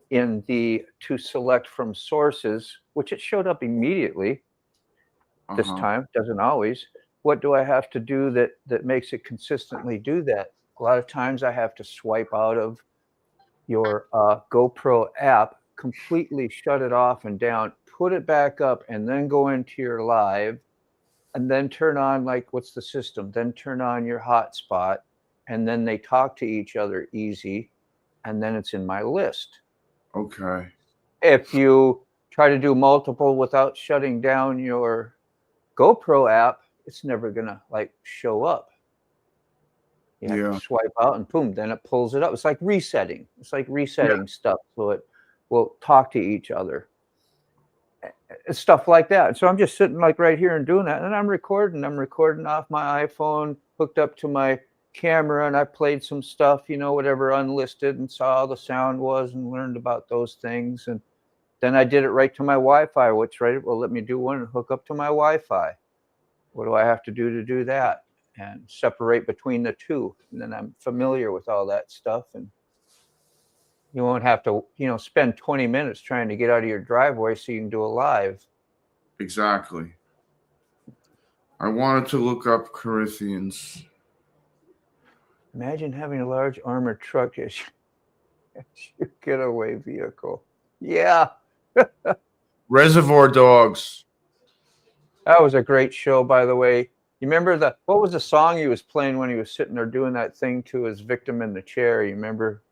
in the to select from sources, which it showed up immediately this time, doesn't always. What do I have to do that makes it consistently do that? A lot of times I have to swipe out of your GoPro app, completely shut it off and down, put it back up, and then go into your live, and then turn on, like, what's the system? Then turn on your hotspot, and then they talk to each other easy, and then it's in my list. Okay. If you try to do multiple without shutting down your GoPro app, it's never gonna like show up. You have to swipe out and boom, then it pulls it up. It's like resetting. It's like resetting stuff so it will talk to each other. Stuff like that. So I'm just sitting like right here and doing that, and I'm recording. I'm recording off my iPhone, hooked up to my camera, and I played some stuff, whatever unlisted, and saw how the sound was and learned about those things. And then I did it right to my Wi-Fi, which let me do one and hook up to my Wi-Fi. What do I have to do that? And separate between the two. And then I'm familiar with all that stuff. And you won't have to, spend 20 minutes trying to get out of your driveway so you can do a live. Exactly. I wanted to look up Corinthians. Imagine having a large armored truck as your getaway vehicle. Yeah. Reservoir Dogs. That was a great show, by the way. You remember what was the song he was playing when he was sitting there doing that thing to his victim in the chair? You remember?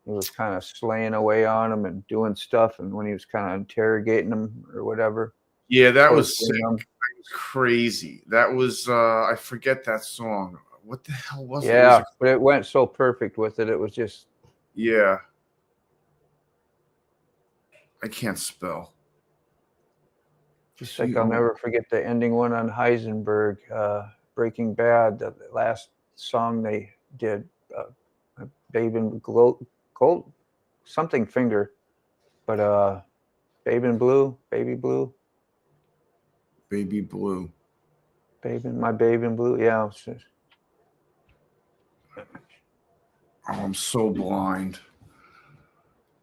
He was kind of slaying away on him and doing stuff, and when he was kind of interrogating him or whatever. Yeah, that was sick. That was crazy. That was I forget that song. What the hell was it? Yeah, but it went so perfect with it. It was just. Yeah. I can't spell. Just like I'll never forget the ending one on Heisenberg, Breaking Bad, the last song they did, Babe in Gold, something finger, but Babe in Blue, Baby Blue. Baby Blue. My Babe in Blue, yeah. Oh, I'm so blind.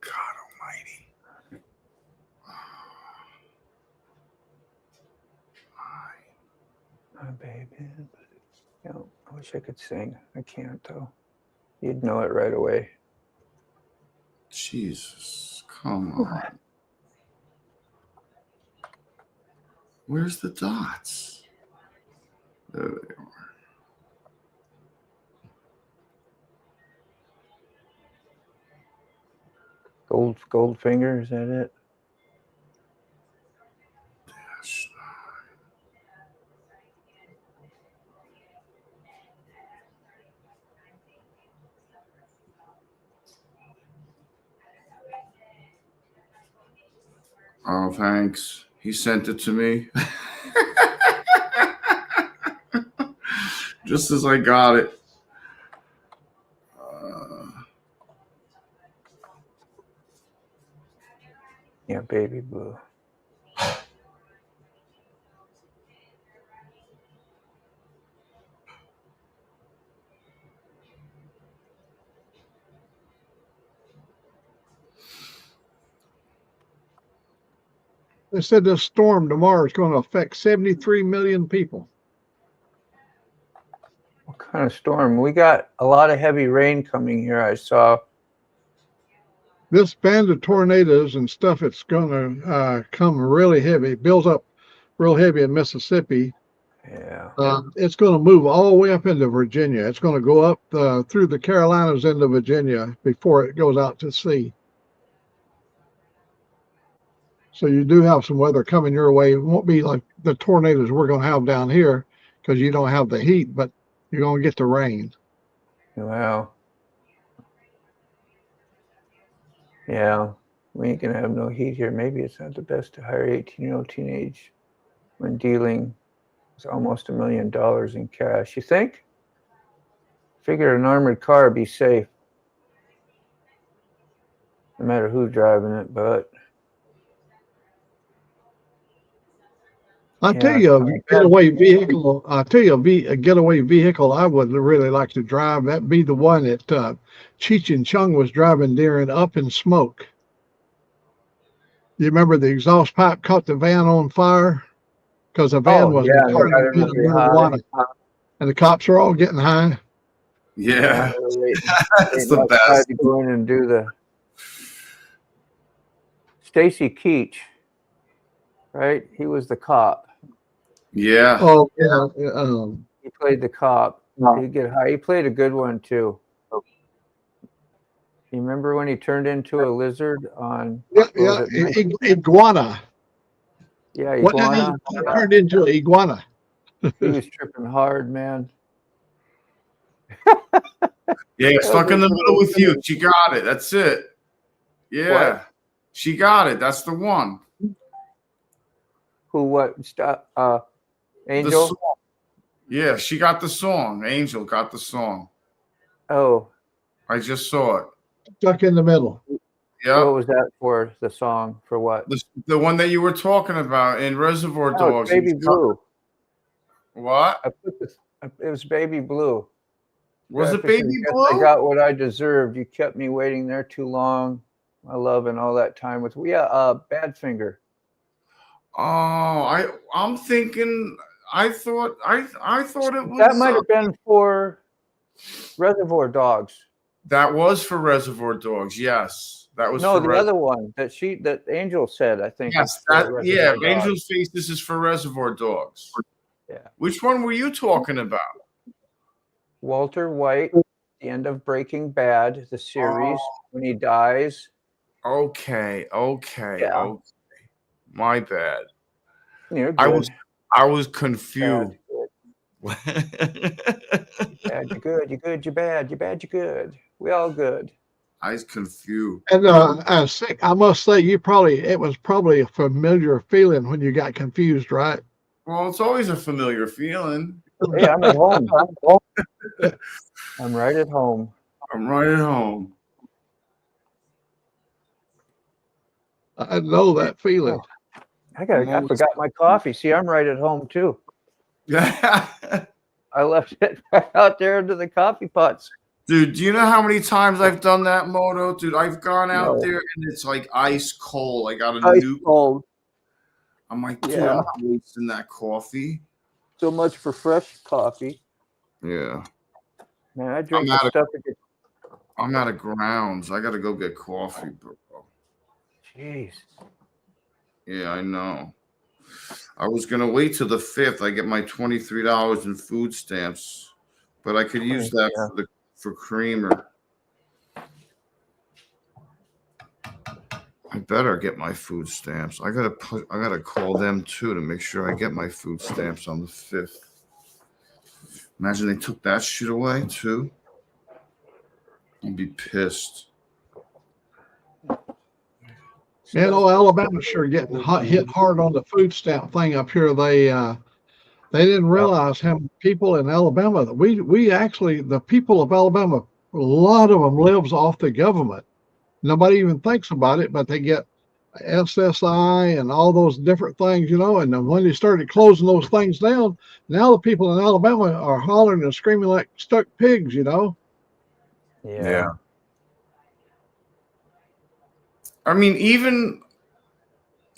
God almighty. My baby. I wish I could sing. I can't, though. You'd know it right away. Jesus, come on. Where's the dots? There they are. Goldfinger, is that it? Yes. Oh, thanks. He sent it to me. Just as I got it. Yeah, Baby Blue. They said this storm tomorrow is going to affect 73 million people. What kind of storm? We got a lot of heavy rain coming here. I saw. This band of tornadoes and stuff, it's going to come really heavy, builds up real heavy in Mississippi. Yeah. It's going to move all the way up into Virginia. It's going to go up through the Carolinas into Virginia before it goes out to sea. So you do have some weather coming your way. It won't be like the tornadoes we're going to have down here because you don't have the heat, but you're going to get the rain. Wow. Yeah. We ain't going to have no heat here. Maybe it's not the best to hire 18-year-old teenage when dealing with almost $1 million in cash. You think? Figure an armored car would be safe. No matter who's driving it, but I'll tell you a getaway vehicle. I'll tell you a getaway vehicle I would really like to drive. That'd be the one that Cheech and Chung was driving during Up in Smoke. You remember the exhaust pipe caught the van on fire because the van was marijuana, and the cops are all getting high. Yeah, that's the best. To go in and do the Stacy Keach, right? He was the cop. Yeah. Oh, yeah. He played the cop. He'd get high. He played a good one too. You remember when he turned into a lizard on? Iguana. Yeah, iguana. He turned into an iguana. He was tripping hard, man. Yeah, stuck in the middle with you. She got it. That's it. Yeah, what? She got it. That's the one. Who? What? Angel. Yeah, she got the song. Angel got the song. Oh, I just saw it. Stuck in the middle. Yeah. What was that for? The song for what? The one that you were talking about in Reservoir Dogs. Baby Blue. What? It was Baby Blue. Was it Baby Blue? I got what I deserved. You kept me waiting there too long. My love and all that time with Badfinger. Oh, I'm thinking. I thought it was. That might have been for Reservoir Dogs. That was for Reservoir Dogs. Yes, that was. No, the other one that Angel said. I think. Yes, Angel's Faces is for Reservoir Dogs. Yeah. Which one were you talking about? Walter White, the end of Breaking Bad, the series, when he dies. Okay. Yeah. Okay. My bad. You're good. I was confused. Bad, you're good. You're good. You're bad. You're bad. You're good. We all good. I was confused. And I must say, it was probably a familiar feeling when you got confused, right? Well, it's always a familiar feeling. Hey, I'm at home. I'm right at home. I'm right at home. I know that feeling. I forgot my coffee. See, I'm right at home too. Yeah. I left it right out there into the coffee pots. Dude, do you know how many times I've done that, Moto? Dude, I've gone out there and it's like ice cold. I got a ice new cold. I'm like, dude, I'm not wasting that coffee. So much for fresh coffee. Yeah. Man, I drink the stuff that I'm out of grounds. I got to go get coffee, bro. Jeez. Yeah, I know. I was going to wait till the 5th. I get my $23 in food stamps, but I could use that for creamer. I better get my food stamps. I gotta call them too to make sure I get my food stamps on the 5th. Imagine they took that shit away too. I'd be pissed. Alabama's sure getting hit hard on the food stamp thing up here. They didn't realize how many people in Alabama that we actually, the people of Alabama, a lot of them lives off the government. Nobody even thinks about it, but they get SSI and all those different things, and then when they started closing those things down, now the people in Alabama are hollering and screaming like stuck pigs, Yeah. I mean, even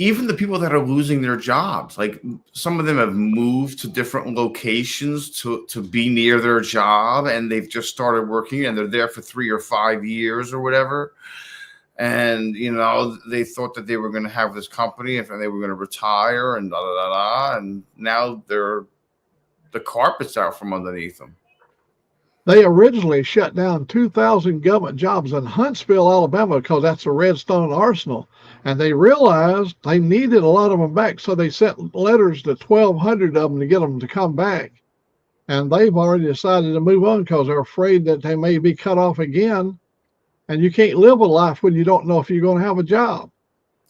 even the people that are losing their jobs, like some of them have moved to different locations to be near their job, and they've just started working and they're there for 3 or 5 years or whatever. And, you know, they thought that they were going to have this company and they were going to retire and and now the carpet's out from underneath them. They originally shut down 2,000 government jobs in Huntsville, Alabama, because that's a Redstone arsenal. And they realized they needed a lot of them back, so they sent letters to 1,200 of them to get them to come back. And they've already decided to move on because they're afraid that they may be cut off again. And you can't live a life when you don't know if you're going to have a job.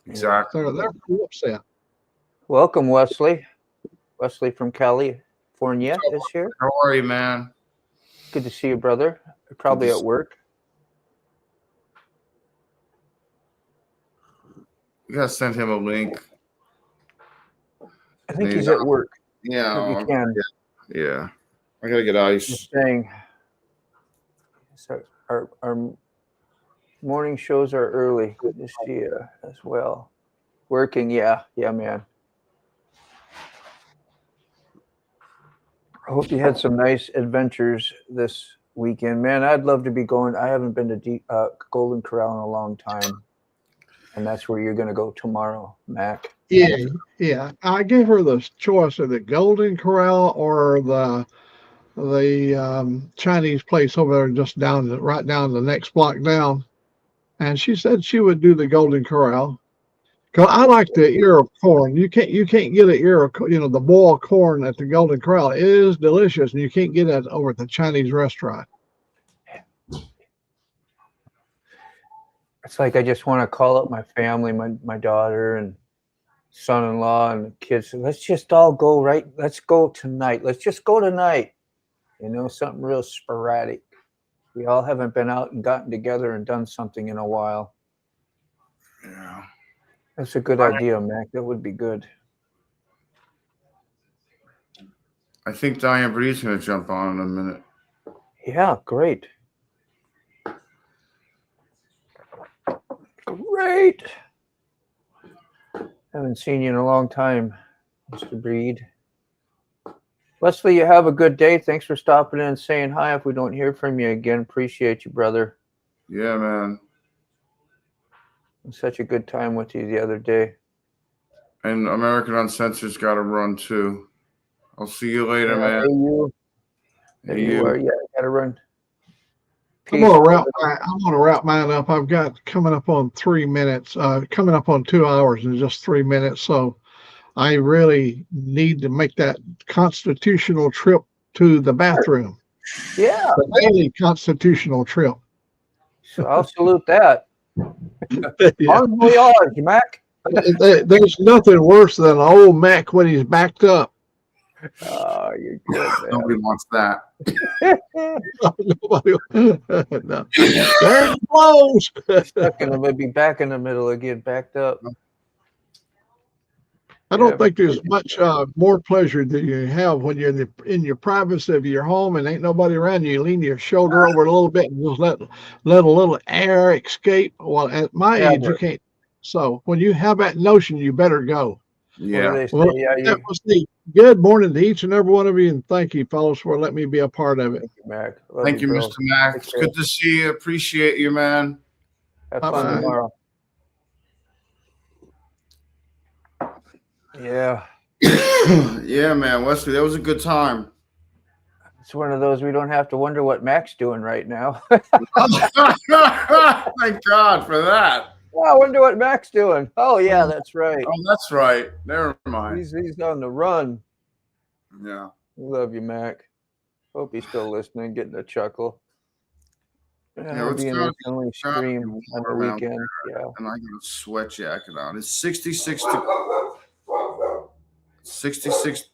Exactly. So they're pretty upset. Welcome, Wesley. Wesley from California is here. How are you, man? Good to see you, brother. You're probably at work. You gotta send him a link. I think he's at work. Yeah. If you can. Yeah. I gotta get ice. Just saying. So our morning shows are early. Good to see you as well. Working, yeah, man. I hope you had some nice adventures this weekend, man. I'd love to be going. I haven't been to Golden Corral in a long time, and that's where you're going to go tomorrow, Mac. Yeah. I gave her the choice of the Golden Corral or the Chinese place over there, just right down the next block down, and she said she would do the Golden Corral. Cause I like the ear of corn. You can't get an ear of, the boiled corn at the Golden Corral. It is delicious, and you can't get that over at the Chinese restaurant. It's like I just want to call up my family, my daughter and son-in-law and the kids. Let's just all go, right? Let's go tonight. Let's just go tonight. Something real sporadic. We all haven't been out and gotten together and done something in a while. Yeah. That's a good idea, Mac. That would be good. I think Diane Bree's going to jump on in a minute. Yeah, great. Great. Haven't seen you in a long time, Mr. Breed. Wesley, you have a good day. Thanks for stopping in and saying hi. If we don't hear from you again, appreciate you, brother. Yeah, man. Such a good time with you the other day. And American Uncensored's got to run too. I'll see you later, man. There you are. Yeah, I got to run. I'm gonna wrap mine up. I've got coming up on 3 minutes. Coming up on 2 hours in just 3 minutes. So I really need to make that constitutional trip to the bathroom. Yeah, the daily constitutional trip. So I'll salute that. Yeah. On voyage, Mac. There's nothing worse than an old Mac when he's backed up. Oh, you're good, man. Nobody wants that. Nobody. No. There it goes. Maybe back in the middle again, backed up. I don't think there's much more pleasure that you have when you're in your privacy of your home and ain't nobody around you. You lean your shoulder over a little bit and just let a little air escape. Well, at my age, you can't. So when you have that notion, you better go. Yeah. Well, that was the good morning to each and every one of you, and thank you, fellows, for letting me be a part of it. Thank you, Mac. Thank you, Mr. Mac. It's good to see you. Appreciate you, man. Have fun tomorrow. Yeah. Yeah, man. Wesley, that was a good time. It's one of those we don't have to wonder what Mac's doing right now. Thank God for that. Well, I wonder what Mac's doing. Oh, yeah, that's right. Oh, that's right. Never mind. He's on the run. Yeah. Love you, Mac. Hope he's still listening, getting a chuckle. Yeah, It'll be an only stream on the weekend. Yeah. And I got a sweat jacket on. It's 66 66.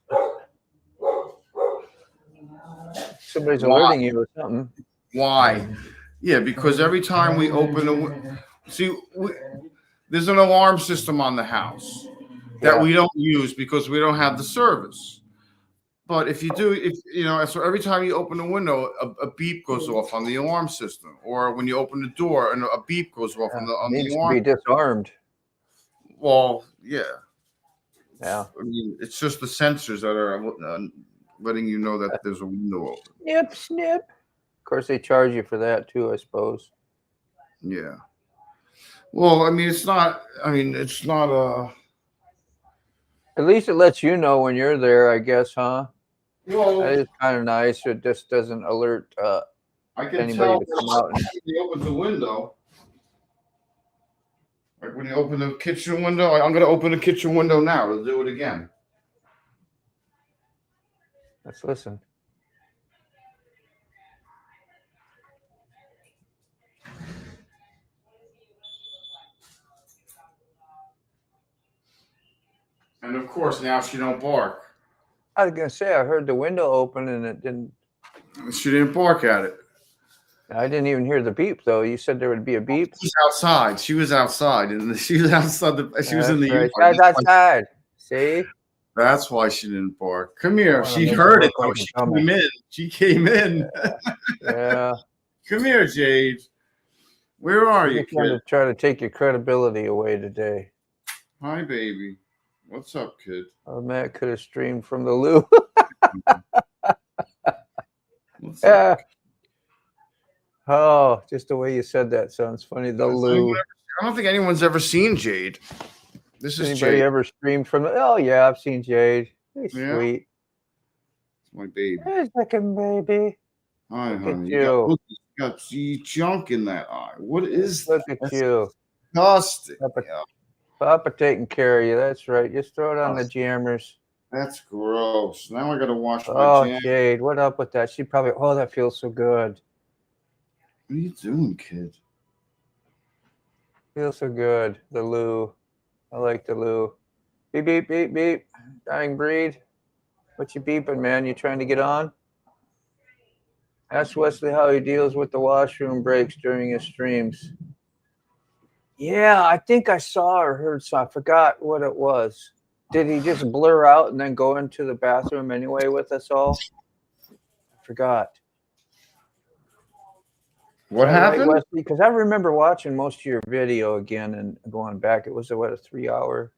Somebody's alerting you or something. Why? Yeah, because every time we open there's an alarm system on the house that we don't use because we don't have the service. But if you do, so every time you open a window, a beep goes off on the alarm system, or when you open the door and a beep goes off on the alarm. Needs to be disarmed. Well, yeah. Yeah. I mean, it's just the sensors that are letting you know that there's a window open. Snip, snip. Of course, they charge you for that too, I suppose. Yeah. Well, I mean, it's not. I mean, it's not a. At least it lets you know when you're there, I guess, huh? Well, That is kind of nice. It just doesn't alert I can anybody tell to come out. when you open the window. Like when you open the kitchen window, I'm going to open the kitchen window now. We'll do it again. Let's listen. And of course, now she don't bark. I was gonna say I heard the window open and it didn't. She didn't bark at it. I didn't even hear the beep though. You said there would be a beep. She's outside. She was outside, and she was outside. She was in the Right. yard. Guys outside. See? That's why she didn't bark. Come here. I wanna She make heard it it look though. like She a came dummy. in. She came in. Yeah. Come here, Jade. Where are you, I'm trying kid? to try to take your credibility away today. Hi, baby. What's up, kid? Oh, Matt could have streamed from the loo. What's Yeah. up? Oh, just the way you said that sounds funny. The loo. I don't think anyone's ever seen Jade. This is Anybody Jade. ever streamed from the? Oh yeah, I've seen Jade. He's Yeah? sweet. My baby. Hey, second baby. Hi, Look at honey. you. Look, you got see junk in that eye. What is Look that? at That's you. disgusting. Papa, Yeah, Papa taking care of you. That's right. Just throw it on the jammers. that's gross. Now I gotta wash my Oh, jam. Jade, what up with that? She probably. Oh, that feels so good. What are you doing, kid? Feels so good. The loo. I like the loo. Beep beep beep beep. Dying breed. What you beeping, man? You trying to get on? Ask Wesley how he deals with the washroom breaks during his streams. Yeah, I think I saw or heard so. I forgot what it was. Did he just blur out and then go into the bathroom anyway with us all? I forgot. What Is that right, happened? Wesley? Because I remember watching most of your video again and going back. It was a 3-hour.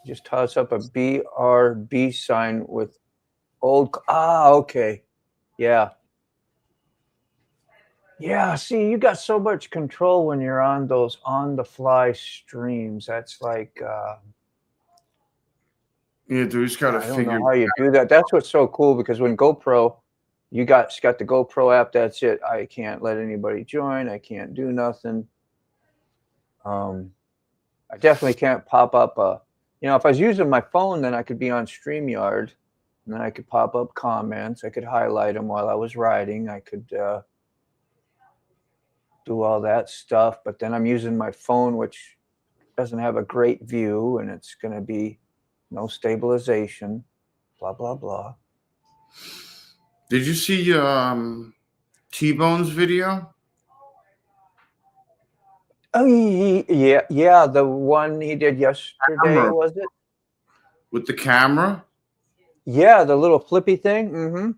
Just toss up a BRB sign with old. Okay. Yeah. Yeah. See, you got so much control when you're on those on the fly streams. That's like, Yeah, dude, just gotta I don't figure. know how you do that. That's what's so cool because when GoPro, you got the GoPro app. That's it. I can't let anybody join. I can't do nothing. I definitely can't pop up a. If I was using my phone, then I could be on StreamYard, and then I could pop up comments. I could highlight them while I was riding. I could do all that stuff. But then I'm using my phone, which doesn't have a great view, and it's going to be no stabilization. Blah blah blah. Did you see T-Bone's video? Oh yeah, the one he did yesterday, Camera. was it? With the camera? Yeah, the little flippy thing. Mm-hmm.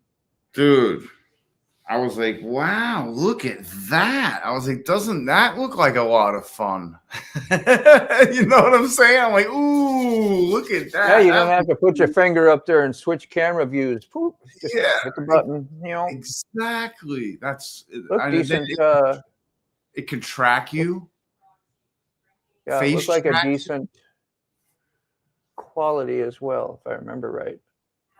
Dude, I was like, wow, look at that. I was like, doesn't that look like a lot of fun? You know what I'm saying? I'm like, ooh, look at that. Yeah, you don't have to put your finger up there and switch camera views. Poop, just Yeah, hit the button. exactly. That's Look decent. It can track you. Yeah, it Face looks like a tracking. decent quality as well, if I remember right.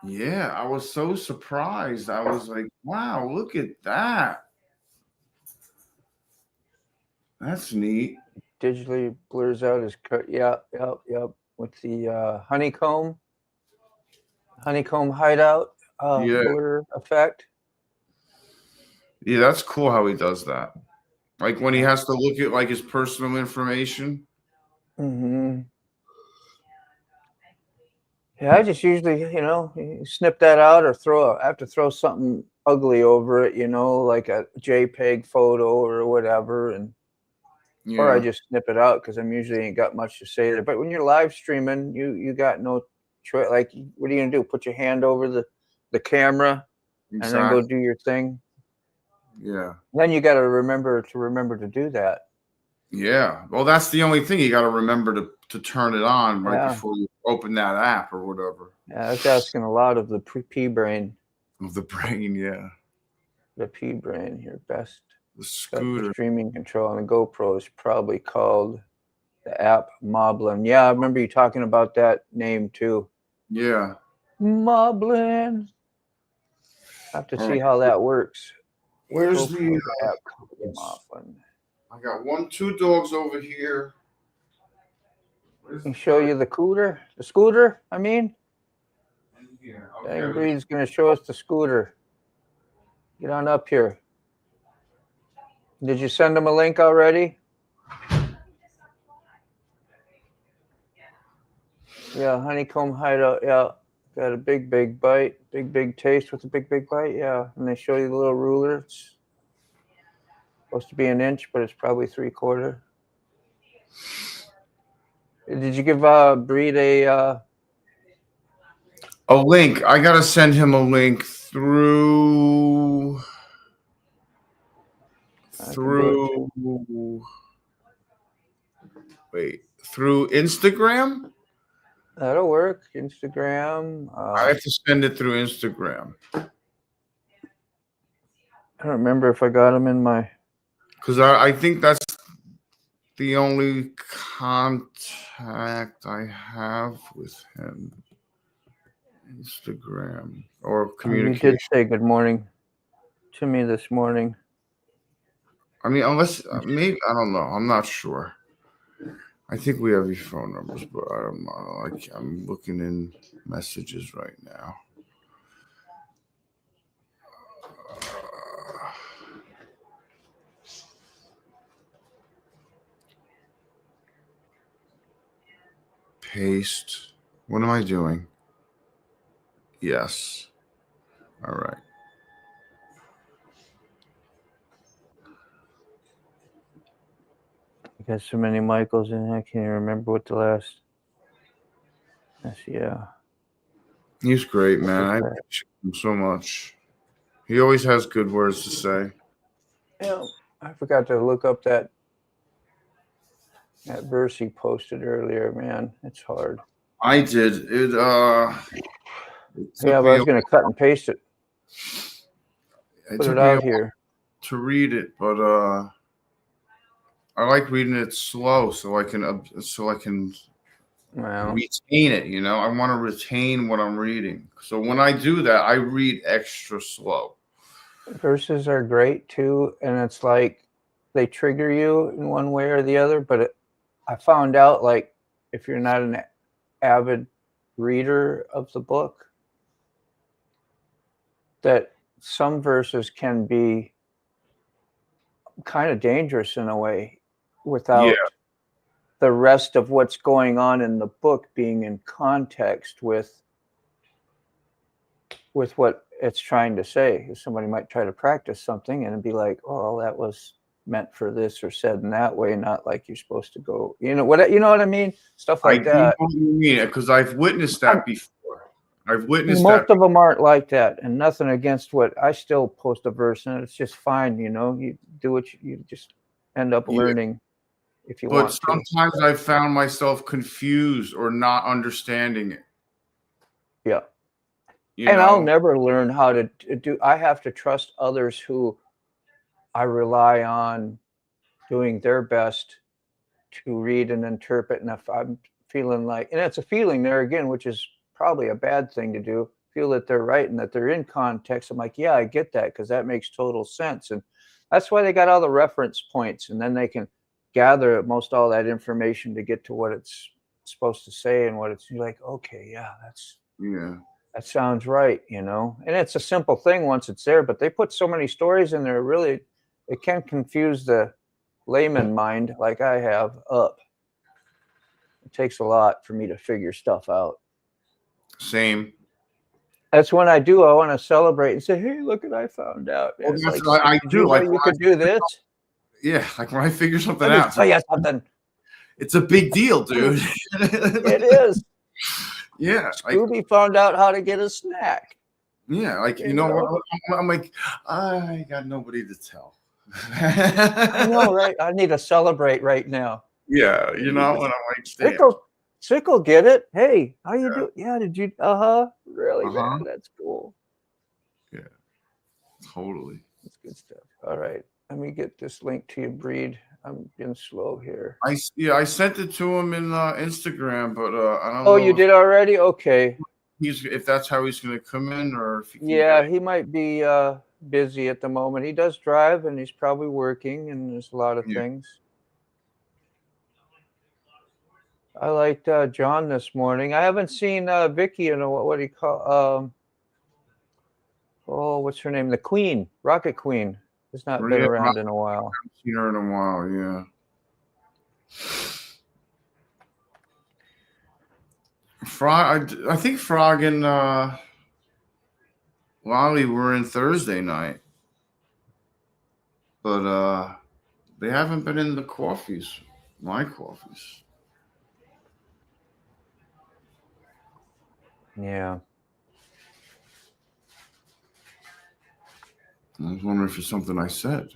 Yeah, I was so surprised. I was like, wow, look at that. That's neat. Digitally blurs out his cut. Yeah, yep. With the honeycomb hideout Yeah. blur effect. Yeah, that's cool how he does that. Like when he has to look at like his personal information. Mm-hmm. Yeah, I just usually, you snip that out or I have to throw something ugly over it, like a JPEG photo or whatever, or I just snip it out because I'm usually ain't got much to say there. But when you're live streaming, you got no choice. Like, what are you gonna do? Put your hand over the camera and then go do your thing? Yeah. Then you got to remember to do that. Yeah. Well, that's the only thing you got to remember to turn it on right Yeah. before you open that app or whatever. Yeah, that's asking a lot of the pea brain. Of the brain, yeah. The pea brain, your best The for scooter. streaming control on the GoPro is probably called the app Moblin. Yeah, I remember you talking about that name too. Yeah. Moblin. I have to All see right. how that works. Where's GoPro the app called Moblin. I got two dogs over here. Where's Can the show third? you the scooter. I mean, Yeah. Dang Okay. Breed's gonna show us the scooter. Get on up here. Did you send him a link already? Yeah, honeycomb hideout. Yeah, got a big bite, big taste with a big bite. Yeah, and they show you the little ruler. It's supposed to be an inch, but it's probably 3/4. Did you give Breed a link? I gotta send him a link through Instagram. That'll work. Instagram. I have to send it through Instagram. I don't remember if I got him in my. Because I think that's the only contact I have with him. Instagram or communication. You did say good morning to me this morning. I mean, unless maybe I don't know. I'm not sure. I think we have your phone numbers, but I don't know. I'm looking in messages right now. Paste. What am I doing? Yes. All right. I got so many Michaels in here, I can't even remember what the last. Yeah. He's great, man. I appreciate him so much. He always has good words to say. Yeah, I forgot to look up that verse he posted earlier, man. It's hard. I did. Yeah, but I was gonna cut and paste it. Put it out here to read it, but I like reading it slow so I can retain it. You know, I want to retain what I'm reading. So when I do that, I read extra slow. Verses are great too, and it's like they trigger you in one way or the other. But I found out, like, if you're not an avid reader of the book, that some verses can be kind of dangerous in a way without the rest of what's going on in the book being in context with what it's trying to say. Somebody might try to practice something and be like, oh, that was meant for this or said in that way, not like you're supposed to go, you know what I mean? Stuff like that. I know what you mean, because I've witnessed that before. Most of them aren't like that, and nothing against what I still post a verse and it's just fine. You know, you do what you just end up learning if you want to. But sometimes I've found myself confused or not understanding it. Yeah. And I'll never learn how to do. I have to trust others who I rely on doing their best to read and interpret. And if I'm feeling like, and it's a feeling there again, which is probably a bad thing to do, feel that they're right and that they're in context. I'm like, yeah, I get that, because that makes total sense. And that's why they got all the reference points, and then they can gather most all that information to get to what it's supposed to say and what it's, you're like, okay, yeah, that sounds right, you know. And it's a simple thing once it's there, but they put so many stories in there, really, it can confuse the layman mind, like I have, up. It takes a lot for me to figure stuff out. Same. That's when I do. I want to celebrate and say, "Hey, look what I found out." Well, that's like, what I do. Like, you could do this. Yeah, like when I figure something out. Tell you something. It's a big deal, dude. It is. Yeah. Scooby found out how to get a snack. Yeah, like, you know what? I'm like, I got nobody to tell. I know, right? I need to celebrate right now. Yeah, you know, and I'm like, damn. Sickle, get it? Hey, how you do? Yeah, did you? Really, man? That's cool. Yeah, totally. That's good stuff. All right, let me get this link to you, Breed. I'm being slow here. I sent it to him in Instagram, but I don't know. Oh, you did already? Okay. If that's how he's going to come in, or if he can Yeah, he might be busy at the moment. He does drive, and he's probably working, and there's a lot of things. I liked John this morning. I haven't seen Vicky in what do you call? Oh, what's her name? The Queen, Rocket Queen. Has not been around in a while. I haven't seen her in a while. Yeah. Frog, I think Frog and Lolly were in Thursday night, but they haven't been in the coffees, my coffees. Yeah. I was wondering if it's something I said.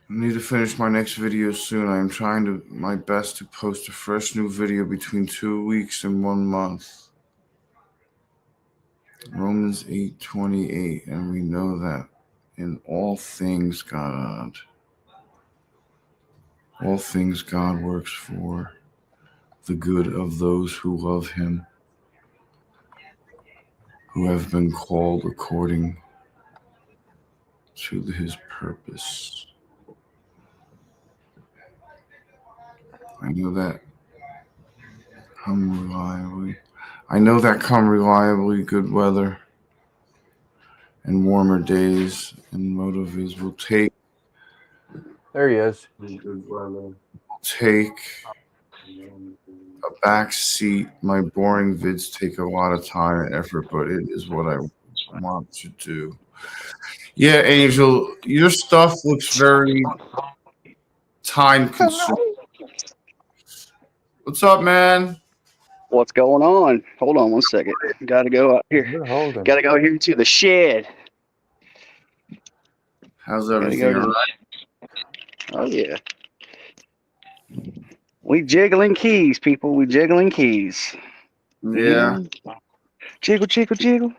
I need to finish my next video soon. I am trying my best to post a fresh new video between 2 weeks and 1 month. Romans 8:28, and we know that in all things God works for the good of those who love him, who have been called according to his purpose. I know that come reliably good weather and warmer days and motives will take. There he is. Take a back seat. My boring vids take a lot of time and effort, but it is what I want to do. Yeah, Angel, your stuff looks very time consuming. What's up, man? What's going on? Hold on 1 second. Got to go out here. Got to go here to the shed. How's everything? All right? Oh, yeah. We jiggling keys, people. We jiggling keys. Yeah. Jiggle, jiggle, jiggle.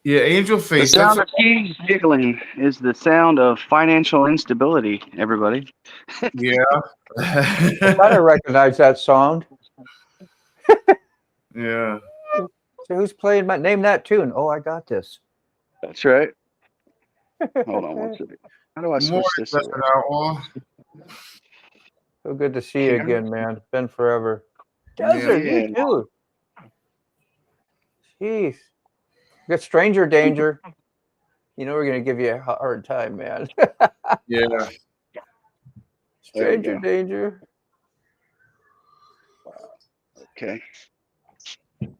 Yeah, Angel Face. The sound of keys jiggling is the sound of financial instability, everybody. Yeah. I kind of recognize that sound. Yeah. So who's playing name that tune? Oh, I got this. That's right. Hold on 1 second. How do I switch this? Outlaw. So good to see you again, man. Been forever. Desert, you too. Jeez. We got stranger danger. You know we're gonna give you a hard time, man. Yeah. Stranger danger. Okay.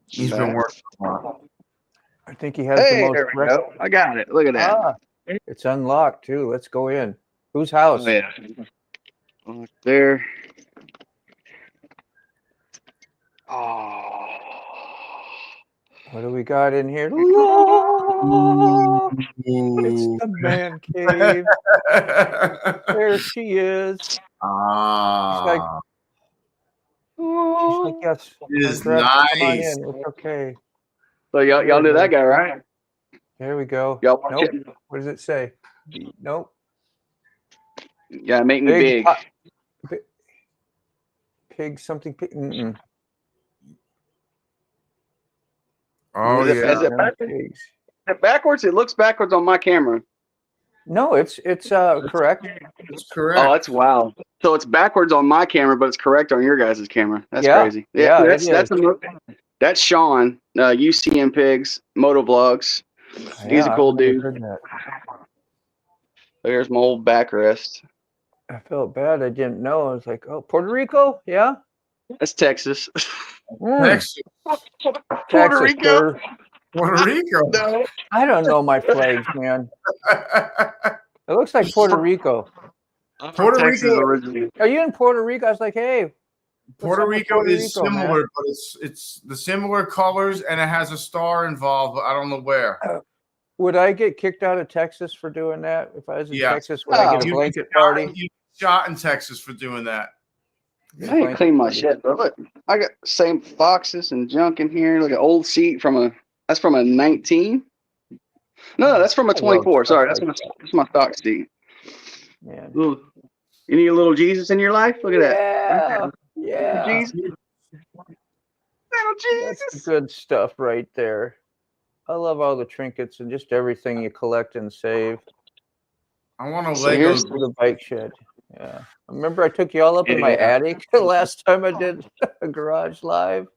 He's been working a lot. I think he has the most. There we go. I got it. Look at that. It's unlocked too. Let's go in. Whose house? Oh, yeah. There. Oh. What do we got in here? It's the man cave. There she is. She's like, yes. It's Come on nice. in. It's okay. So y'all knew that guy, right? There we go. Y'all watch Nope. it? What does it say? Nope. Yeah, make me big. Pig something. Pig. Mm-mm. Oh, Is yeah. it backwards? Is it backwards? It looks backwards on my camera. No, it's correct. It's correct. Oh, that's wow. So it's backwards on my camera, but it's correct on your guys' camera. That's crazy. Yeah, that's Sean, UCM Pigs, motovlogs. He's a cool dude. There's my old backrest. I felt bad. I didn't know. I was like, oh, Puerto Rico? Yeah. That's Texas. Texas. Puerto Rico. Puerto Rico. No. I don't know my flags, man. It looks like Puerto Rico. Puerto Rico originally. Are you in Puerto Rico? I was like, hey, Puerto Rico is Rico, man? similar, but it's the similar colors and it has a star involved, but I don't know where. Would I get kicked out of Texas for doing that? If I was in Yes. Texas, would I get a You blanket got party? You shot in Texas for doing that. I ain't clean my shit, bro. Look, I got same boxes and junk in here. Look, an old seat that's from a 19. No, that's from a 24. Sorry, that's my stock seat. Man. Ooh. You need a little Jesus in your life? Look at Yeah, that. yeah. Jesus. Little Jesus. That's good stuff right there. I love all the trinkets and just everything you collect and save. I want a So Lego. here's The bike shed. Yeah. Remember I took you all up in my attic the last time I did a garage live?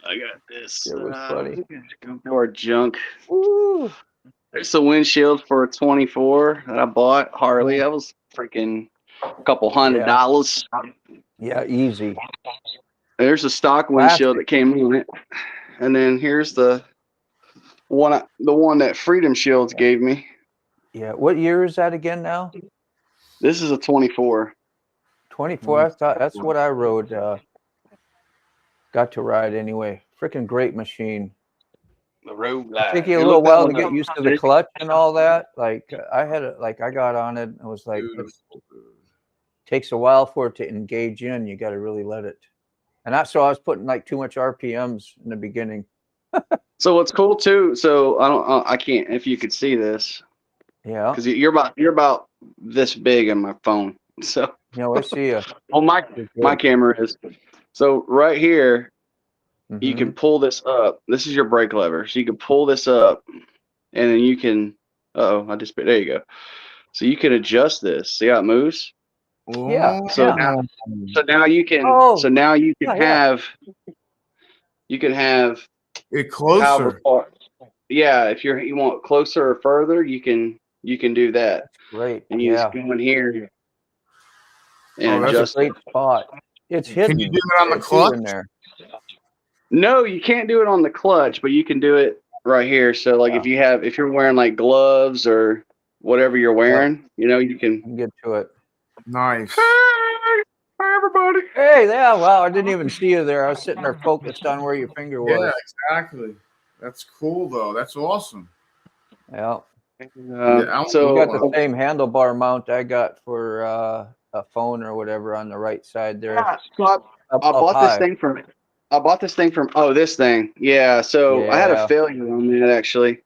I got this. It was funny. Go through our junk. Woo. There's the windshield for a 24 that I bought. Harley. That was freaking a couple $100. Yeah, easy. There's a stock windshield that came on it. And then here's the one that Freedom Shields gave me. Yeah. What year is that again now? This is a 24. 24. I thought that's what I rode. Got to ride anyway. Freaking great machine. The road It took you a little while to get used to the clutch and all that. Like I had it. Like I got on it. And I was like, it takes a while for it to engage in. You got to really let it. And I was putting like too much RPMs in the beginning. So what's cool too? So I can't. If you could see this. Yeah. Because you're about this big in my phone. So. I see you. Well, my camera is. So right here, you can pull this up. This is your brake lever. So you can pull this up, and then you can. There you go. So you can adjust this. See how it moves? Yeah. So now you can. So now you can have. You can have it closer. Yeah, if you want closer or further, you can do that. Right. And you just go in here. And that's adjust a great spot. It's hidden. Can you do it on the clutch? In there. No, you can't do it on the clutch, but you can do it right here. So like if you're wearing like gloves or whatever you're wearing, you can get to it. Nice. Hey, everybody. Hey, yeah, wow, I didn't even see you there. I was sitting there focused on where your finger was. Yeah, exactly. That's cool though. That's awesome. Yeah. So you got the same handlebar mount I got for a phone or whatever on the right side there. So I bought this thing from this thing. Yeah. So I had a failure on that actually.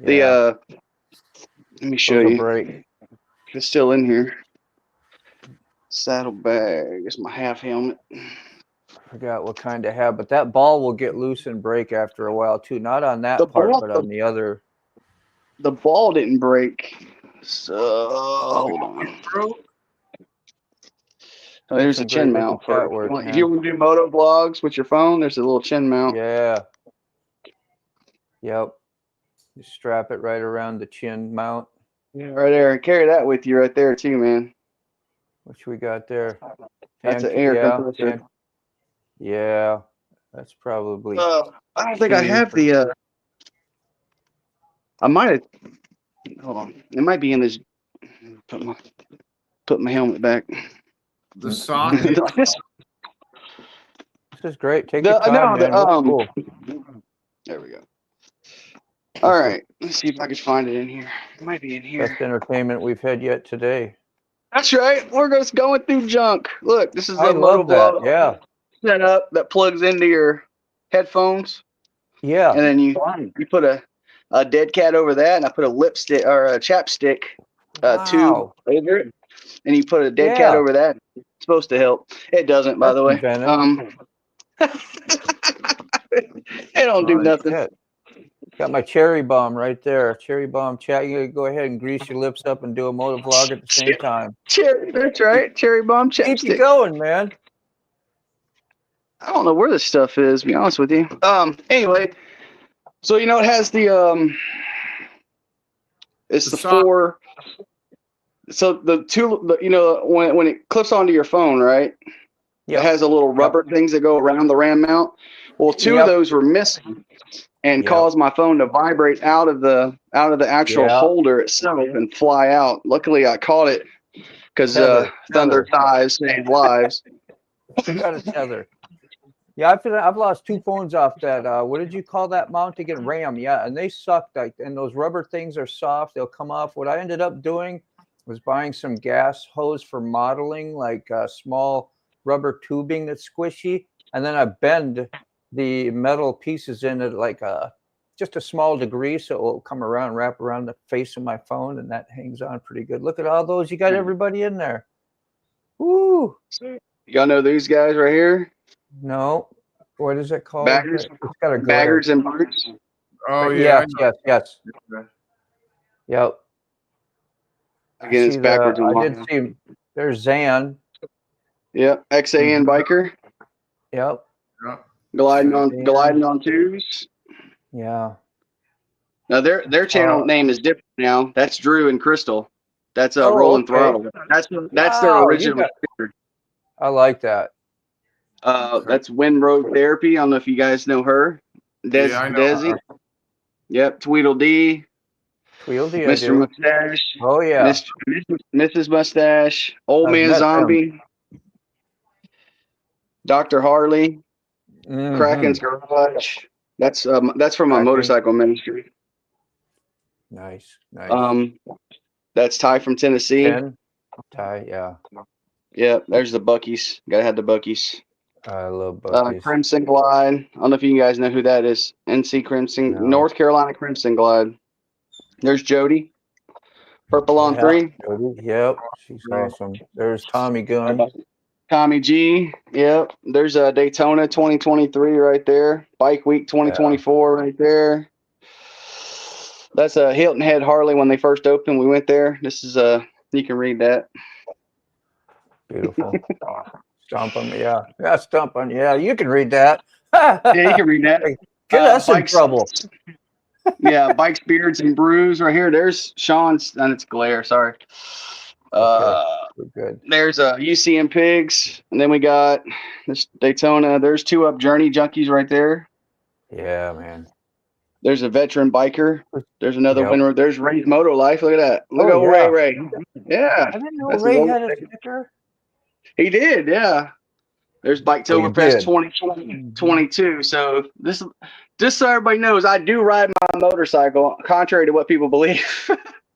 Let me show you. Break. It's still in here. Saddlebag. It's my half helmet. Forgot what kind I have, but that ball will get loose and break after a while too. Not on that part, but on the other. The ball didn't break. So hold on. Oh, there's a chin mount for if you want to do motovlogs with your phone. There's a little chin mount. Yeah. Yep. You strap it right around the chin mount. Yeah, right there. Carry that with you right there too, man. What we got there? That's an air compressor. Yeah, that's probably. I don't think I have the. I might have. Hold on. It might be in this. Put my helmet back. The socket. This is great. Take your time, man. Cool. There we go. All right. Let's see if I can find it in here. It might be in here. Best entertainment we've had yet today. That's right. We're just going through junk. Look, this is the motovlog setup that plugs into your headphones. Yeah. And then you put a dead cat over that, and I put a lipstick or a chapstick tube over it, and you put a dead cat over that. It's supposed to help. It doesn't, by the way. It don't do nothing. Shit. Got my cherry bomb right there. Cherry bomb chat. You go ahead and grease your lips up and do a motovlog at the same time. That's right. Cherry bomb chapstick. Keep you going, man. I don't know where this stuff is, to be honest with you. Anyway, so it has the it's the four. So the two, when it clips onto your phone, right? It has a little rubber things that go around the RAM mount. Well, two of those were missing and caused my phone to vibrate out of the actual holder itself and fly out. Luckily, I caught it because Thunder Thighs saved lives. Got a tether. Yeah, I've lost 2 phones off that. What did you call that mount again? RAM. Yeah, and they suck. Like, and those rubber things are soft. They'll come off. What I ended up doing was buying some gas hose for modeling, like small rubber tubing that's squishy, and then I bend the metal pieces in it like just a small degree, so it will come around, wrap around the face of my phone, and that hangs on pretty good. Look at all those. You got everybody in there. Woo! Y'all know these guys right here? No. What is it called? Baggers, It's got a glare. baggers and boots. Oh yeah. Yes. Okay. Yep. Again, it's backwards and I did see. There's Zan. Yep, XAN biker. Yep. Yeah. Gliding on twos. Yeah. Now their channel name is different now. That's Drew and Crystal. That's Rollin Throttle. That's their Wow, original sticker. I like that. That's Wind Road Therapy. I don't know if you guys know her. Yeah, I know Desi. her. Yep, Tweedledee. Tweedledee, I Mr. do. Mustache. Oh yeah. Mrs. Mustache. Old I've Man met Zombie. Dr. Harley. Mhm. Kraken's Garage. That's from my Kraken. motorcycle ministry. Nice. Nice. That's Ty from Tennessee. Ty, yeah. Yep, there's the Buckies. Gotta have the Buckies. I love Bucky's. Crimson Glide. I don't know if you guys know who that is. NC Crimson, No. North Carolina Crimson Glide. There's Jody. Purple on 3. Jody, yep, she's awesome. There's Tommy Gunn. Tommy G. Yep. There's a Daytona 2023 right there. Bike Week 2024 right there. That's a Hilton Head Harley when they first opened. We went there. This is you can read that. Beautiful. Stomp on me, yeah. Yeah, stomp on. Yeah, you can read that. Yeah, you can read that. Get us in Bikes, trouble. Yeah, Bikes, Beards, and Brews right here. There's Sean's, and it's glare. Sorry. We're good. There's UCM Pigs, and then we got this Daytona. There's 2 Up Journey Junkies right there. Yeah, man. There's a Veteran Biker. There's another winner. There's Ray's Moto Life. Look at that. Look at Ray. Yeah. I didn't know Ray had a sticker. He did, yeah. There's Biketoberfest 2022. So this, just so everybody knows, I do ride my motorcycle, contrary to what people believe.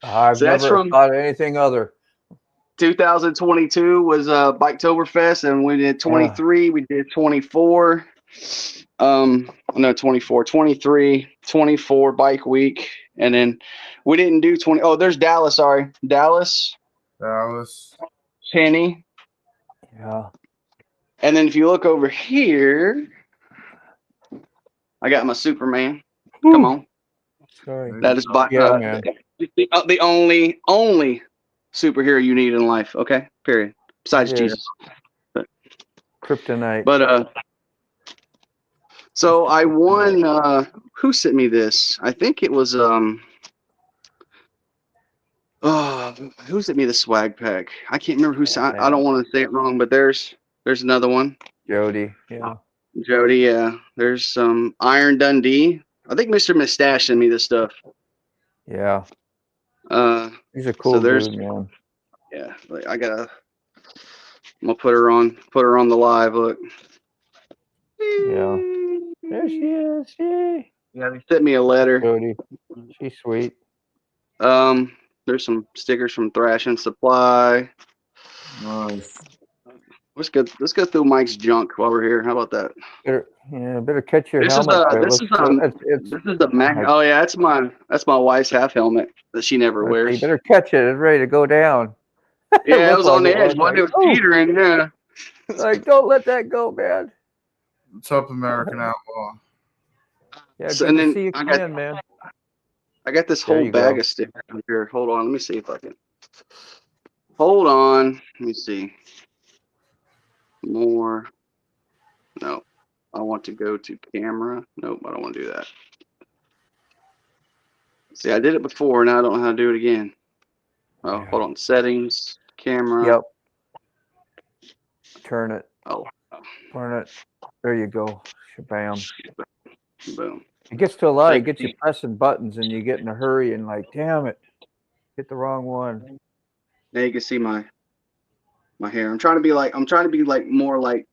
I've never thought anything other. 2022 was Biketoberfest, and we did 23. We did 24. No, 24, 23, 24 Bike Week, and then we didn't do 20. Oh, there's Dallas. Sorry, Dallas. Penny. Yeah. And then if you look over here, I got my Superman. Woo. Come on. Sorry. That is man. the only superhero you need in life. Okay. Period. Besides Jesus. Kryptonite. But so I won. Who sent me this? I think it was who sent me the swag pack? I can't remember who sent. I don't want to say it wrong, but there's another one. Jody. Yeah. Jody. Yeah. There's some Iron Dundee. I think Mr. Mustache sent me this stuff. Yeah. He's a cool dude, man. Yeah. I'm gonna put her on the live. Look. Yeah. There she is. Yeah, they sent me a letter. Jody. She's sweet. There's some stickers from Thrash and Supply. Nice. Let's go through Mike's junk while we're here. How about that? Better catch your helmet. This is the Mac. Oh yeah, that's my wife's half helmet that she never wears. You better catch it. It's ready to go down. Yeah, it was on the edge. It was teetering. Yeah. Like, don't let that go, man. What's up, American Outlaw? Yeah, good to see you again, man. I got this whole bag of stickers here. Hold on, let me see if I can. Hold on, let me see. More. No, I want to go to camera. Nope, I don't want to do that. See, I did it before, now I don't know how to do it again. Oh, hold on. Settings, camera. Yep. Turn it. Oh. Turn it. There you go. Shabam. Boom. It gets to a lot. It gets you pressing buttons, and you get in a hurry, and like, damn it, hit the wrong one. Now you can see my hair. I'm trying to be like more like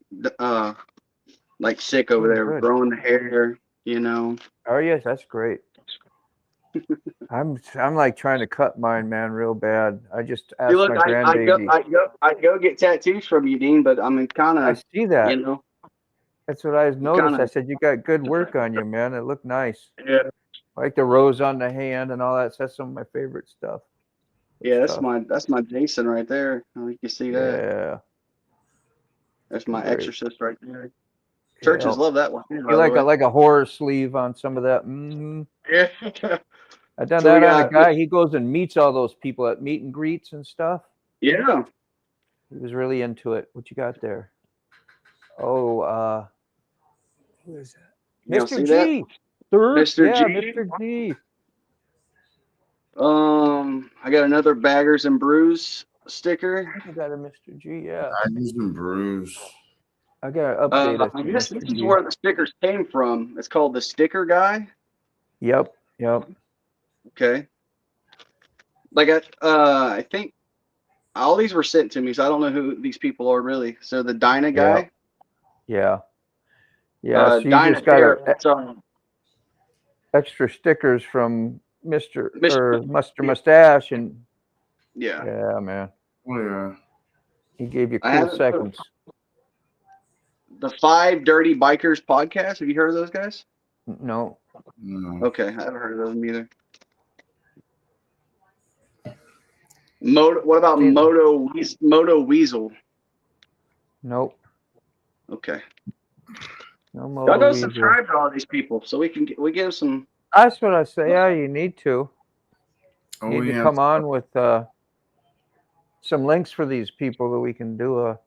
like sick over there, Good. growing the hair, you know. Oh yes, that's great. I'm like trying to cut mine, man, real bad. I just See, asked look, my I grandbaby. go get tattoos from you, Dean, but I mean, kind I of, see that. you know, That's what I noticed. kind I of, said you got good work on you, man. It looked nice. yeah, I like the rose on the hand and all that. That's some of my favorite stuff. yeah. Good stuff. That's my Jason right there. I think you see that. Yeah. That's my Great. Exorcist right there. Yeah. Churches love that one. You like a horror sleeve on some of that. Mm-hmm. Yeah. I done So we that on a got, guy. He goes and meets all those people at meet and greets and stuff. yeah. He was really into it. What you got there? Oh, who is that? Y'all Mr. see G. that? Third? Mr. Yeah, G. Mr. G. I got another Baggers and Brews sticker. You got a Mr. G, yeah. Baggers and Brews. I gotta update it. I guess Mr. this is G. where the stickers came from. It's called the Sticker Guy. Yep. Okay. Like I think all these were sent to me, so I don't know who these people are really. So the Dyna guy. Yeah. So you Dyna just got Derek, extra stickers from Mr. Mr. Mustache, and Yeah. yeah, man. Oh yeah. He gave you I cool haven't- seconds. The 5 Dirty Bikers podcast. Have you heard of those guys? No. No. Okay, I haven't heard of them either. What about Moto Weasel? Nope. Okay. No Y'all Moto go Weasel. subscribe to all these people so we give some. That's what I say. Yeah, you need to. Oh, You need to yeah. come on with some links for these people that we can do a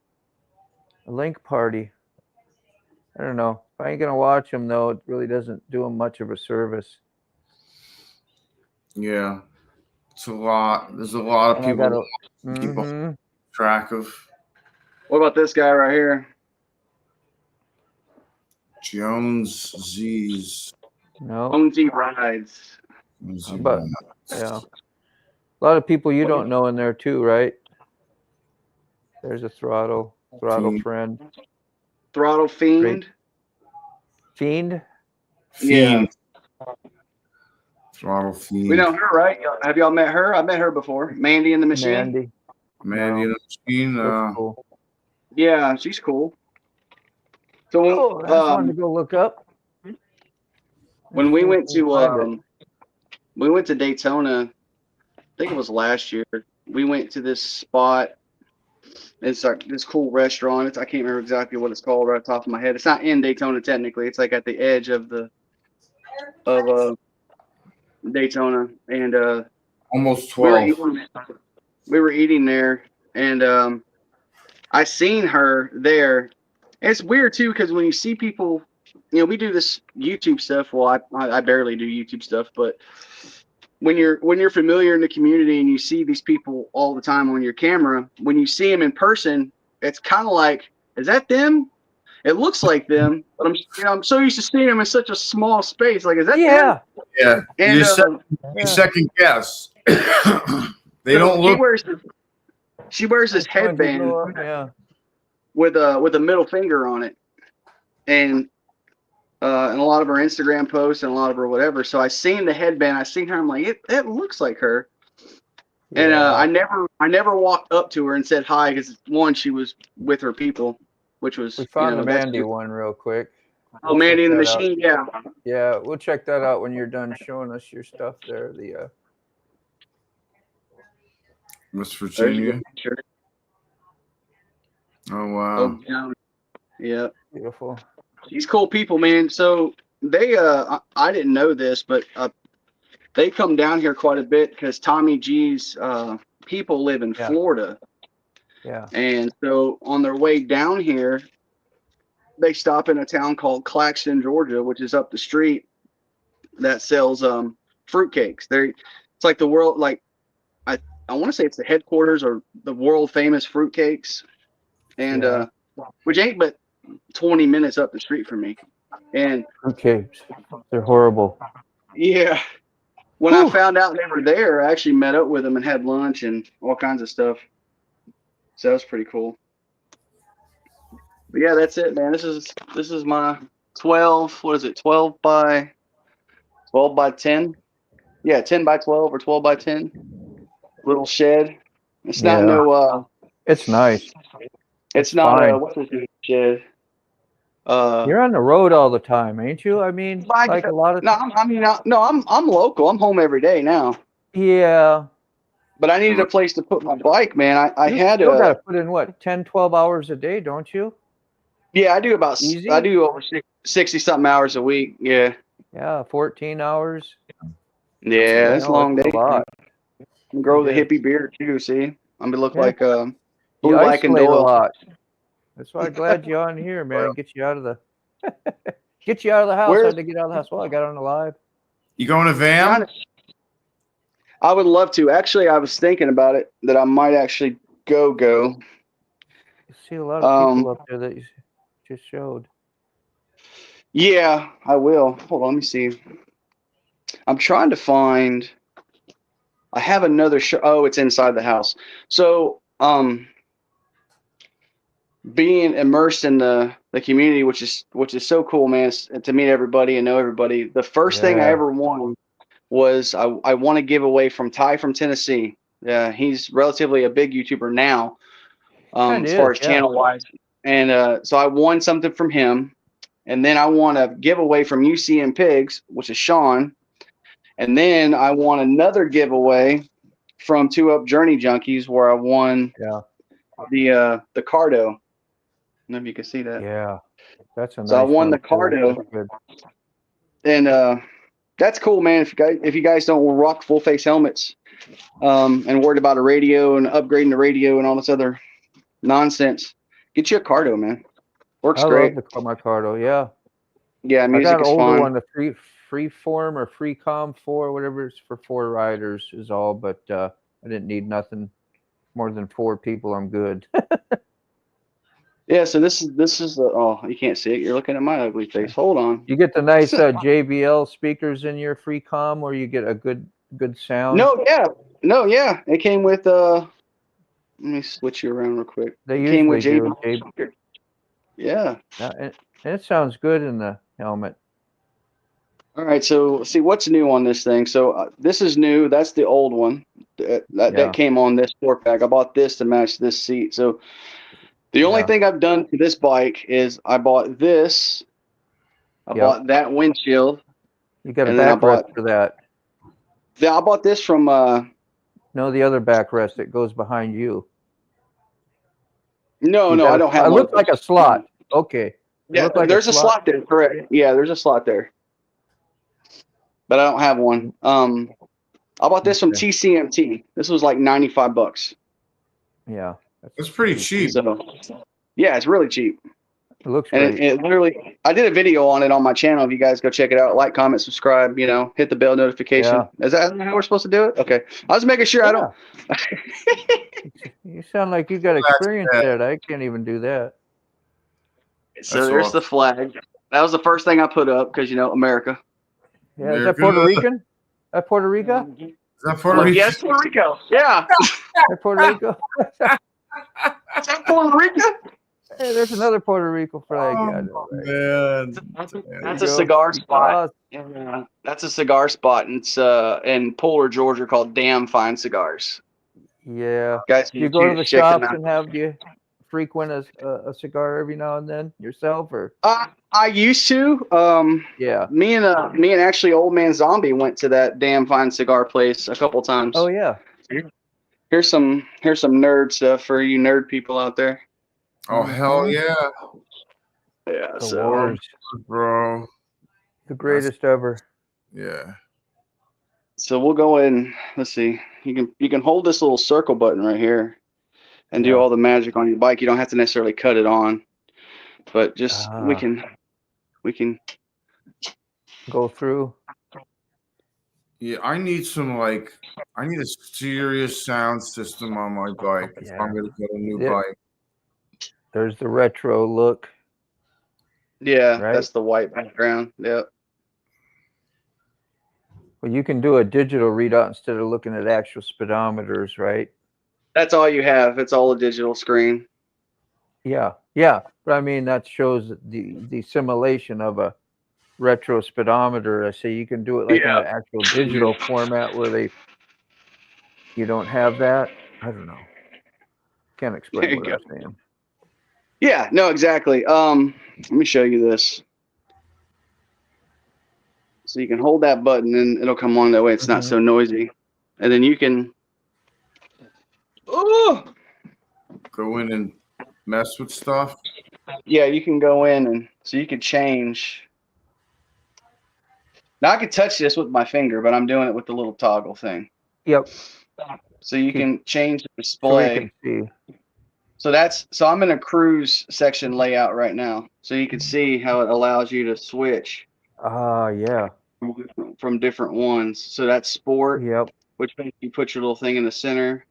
link party. I don't know. If I ain't gonna watch them though, it really doesn't do them much of a service. Yeah. It's a lot. There's a lot of And I people gotta. keep Mhm. track of. What about this guy right here? Jones Z's. No. Jonesy Rides. But yeah, a lot of people you don't know in there too, right? There's a throttle friend. Throttle Fiend. Fiend. Yeah. Throttle Fiend. We know her, right? Have y'all met her? I met her before. Mandy in the Machine. Mandy. Mandy in the Machine. That's cool. Yeah, she's cool. So I just wanted to go look up. when we went to Daytona, I think it was last year. We went to this spot. It's like this cool restaurant. I can't remember exactly what it's called right off the top of my head. It's not in Daytona technically. It's like at the edge of Daytona, and almost 12. We were eating there, and I seen her there. And it's weird too because when you see people, we do this YouTube stuff. Well, I barely do YouTube stuff, but when you're familiar in the community and you see these people all the time on your camera, when you see them in person, it's kind of like, is that them? It looks like them, but I'm so used to seeing them in such a small space. Like, is that them? Yeah. And you second guess. They don't look. She wears this headband with a middle finger on it, and a lot of her Instagram posts and a lot of her whatever. So I seen the headband. I seen her. I'm like, it looks like her. And I never walked up to her and said hi because one, she was with her people, which was We found the Mandy one real quick. Oh, Mandy in the Machine, yeah. Yeah, we'll check that out when you're done showing us your stuff there. The West Virginia. Sure. Oh wow. Oh, yeah. Beautiful. These cool people, man. So they I didn't know this, but they come down here quite a bit because Tommy G's people live in Florida. Yeah. And so on their way down here, they stop in a town called Claxton, Georgia, which is up the street, that sells fruitcakes. It's like the world, like I want to say it's the headquarters or the world famous fruitcakes, and which ain't but 20 minutes up the street from me. And fruitcakes, they're horrible. Yeah. When I found out they were there, I actually met up with them and had lunch and all kinds of stuff. So that was pretty cool. But yeah, that's it, man. This is my 12. What is it? 12 by 10. Yeah, 10 by 12 or 12 by 10. Little shed. It's not no. It's nice. It's not a what's this shed? You're on the road all the time, ain't you? I mean, like a lot of. No, I'm local. I'm home every day now. Yeah. But I needed a place to put my bike, man. I had still got to put in what 10, 12 hours a day, don't you? Yeah, I do about. Easy? I do over 60 something hours a week. Yeah. Yeah, 14 hours. Yeah, that's a long day. A lot. Grow the hippie beard too. See, I'm gonna look like you Blue isolate Doyle. a lot. That's why I'm glad you're on here, man. Get you out of the house. I had to get out of the house. Well, I got on the live. You going to VAM? I would love to. Actually, I was thinking about it that I might actually go. You see a lot of people up there that you just showed. Yeah, I will. Hold on, let me see. I'm trying to find. I have another show. Oh, it's inside the house. So, being immersed in the community, which is so cool, man, to meet everybody and know everybody. The first thing I ever won was I won a giveaway from Ty from Tennessee. Yeah, he's relatively a big YouTuber now, as far as channel wise. And so I won something from him, and then I won a giveaway from UCM Pigs, which is Sean, and then I won another giveaway from 2 Up Journey Junkies, where I won the Cardo. I don't know if you can see that. Yeah, that's a nice. So I won the Cardo, and that's cool, man. If you guys don't rock full face helmets, and worried about a radio and upgrading the radio and all this other nonsense, get you a Cardo, man. Works great. I love my Cardo. Yeah. Yeah, music I got an is older fun. one, the Freeform or Freecom 4, whatever it's for 4 riders is all, but I didn't need nothing more than 4 people. I'm good. Yeah, so this is oh, you can't see it. You're looking at my ugly face. Hold on. You get the nice JBL speakers in your Freecom, where you get a good sound. No, yeah. It came with let me switch you around real quick. They it came with JBL. Yeah. And it sounds good in the helmet. All right, so see what's new on this thing. So this is new. That's the old one that came on this 4-pack. I bought this to match this seat. So the only thing I've done to this bike is I bought this. I bought that windshield. You got a backrest for that. Yeah, I bought this from no, the other backrest that goes behind you. No, I don't have it one. It looked like a slot. Okay. Yeah, there's a slot there, correct. Yeah, there's a slot there. But I don't have one. I bought this from TCMT. This was like $95. Yeah. That's pretty cheap. So, yeah, it's really cheap. It looks and great. It literally, I did a video on it on my channel. If you guys go check it out, like, comment, subscribe, hit the bell notification. Is that how we're supposed to do it? Okay. I was making sure I don't. You sound like you got experience there. I can't even do that. So there's the flag. That was the first thing I put up because, America. Yeah, is that Puerto Rican? That Puerto Rico? Is that Puerto Rico? Yes, Puerto Rico. Yeah. Puerto Rico. Is that Puerto Rico? Hey, there's another Puerto Rico flag. Man. That's a cigar spot. That's a cigar spot. And it's in Polar, Georgia, called Damn Fine Cigars. Yeah. Guys, you go to the shops and have you frequent a cigar every now and then yourself, or? I used to. Yeah. Me and actually Old Man Zombie went to that Damn Fine Cigar place a couple times. Oh yeah. Here's some nerd stuff for you nerd people out there. Oh hell yeah. Yeah. The Wars, bro. The greatest ever. Yeah. So we'll go in. Let's see. You can hold this little circle button right here and do all the magic on your bike. You don't have to necessarily cut it on, but just we can go through. Yeah, I need a serious sound system on my bike if I'm gonna get a new bike. There's the retro look. Yeah, right? That's the white background. Yep. Well, you can do a digital readout instead of looking at actual speedometers, right? That's all you have. It's all a digital screen. Yeah, yeah. But I mean, that shows the simulation of a retro speedometer. I say you can do it like in Yeah. an actual digital format where you don't have that. I don't know. Can't There explain you what go. I'm saying. Yeah, no, exactly. Let me show you this. So you can hold that button and it'll come on that way. It's not so noisy. And then you can, oh, Go in and mess with stuff. yeah, you can go in and so you can change. Now I could touch this with my finger, but I'm doing it with the little toggle thing. Yep. So you Keep- can change the So we display. can see. So I'm in a cruise section layout right now. So you can see how it allows you to switch Yeah. from different ones. So that's sport, Yep. which means you put your little thing in the center,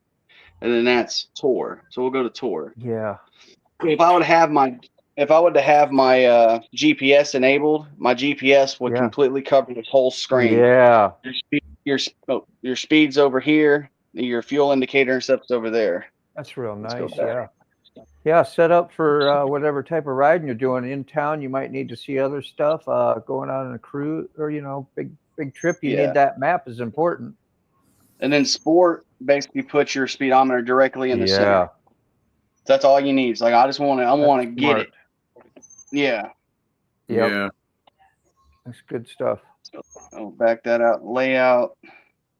and then that's tour. So we'll go to tour. Yeah. If I would have my GPS enabled, my GPS would Yeah. completely cover this whole screen. Yeah. Your speed's over here, your fuel indicator and stuff's over there. That's real Let's go nice. back. Yeah. Yeah. Set up for whatever type of riding you're doing in town. You might need to see other stuff. Going on a cruise or big trip. You Yeah. need that map is important. And then sport basically puts your speedometer directly in the center. That's all you need. It's like I want to get it. Yeah. Yep. Yeah. That's good stuff. So I'll back that out. Layout,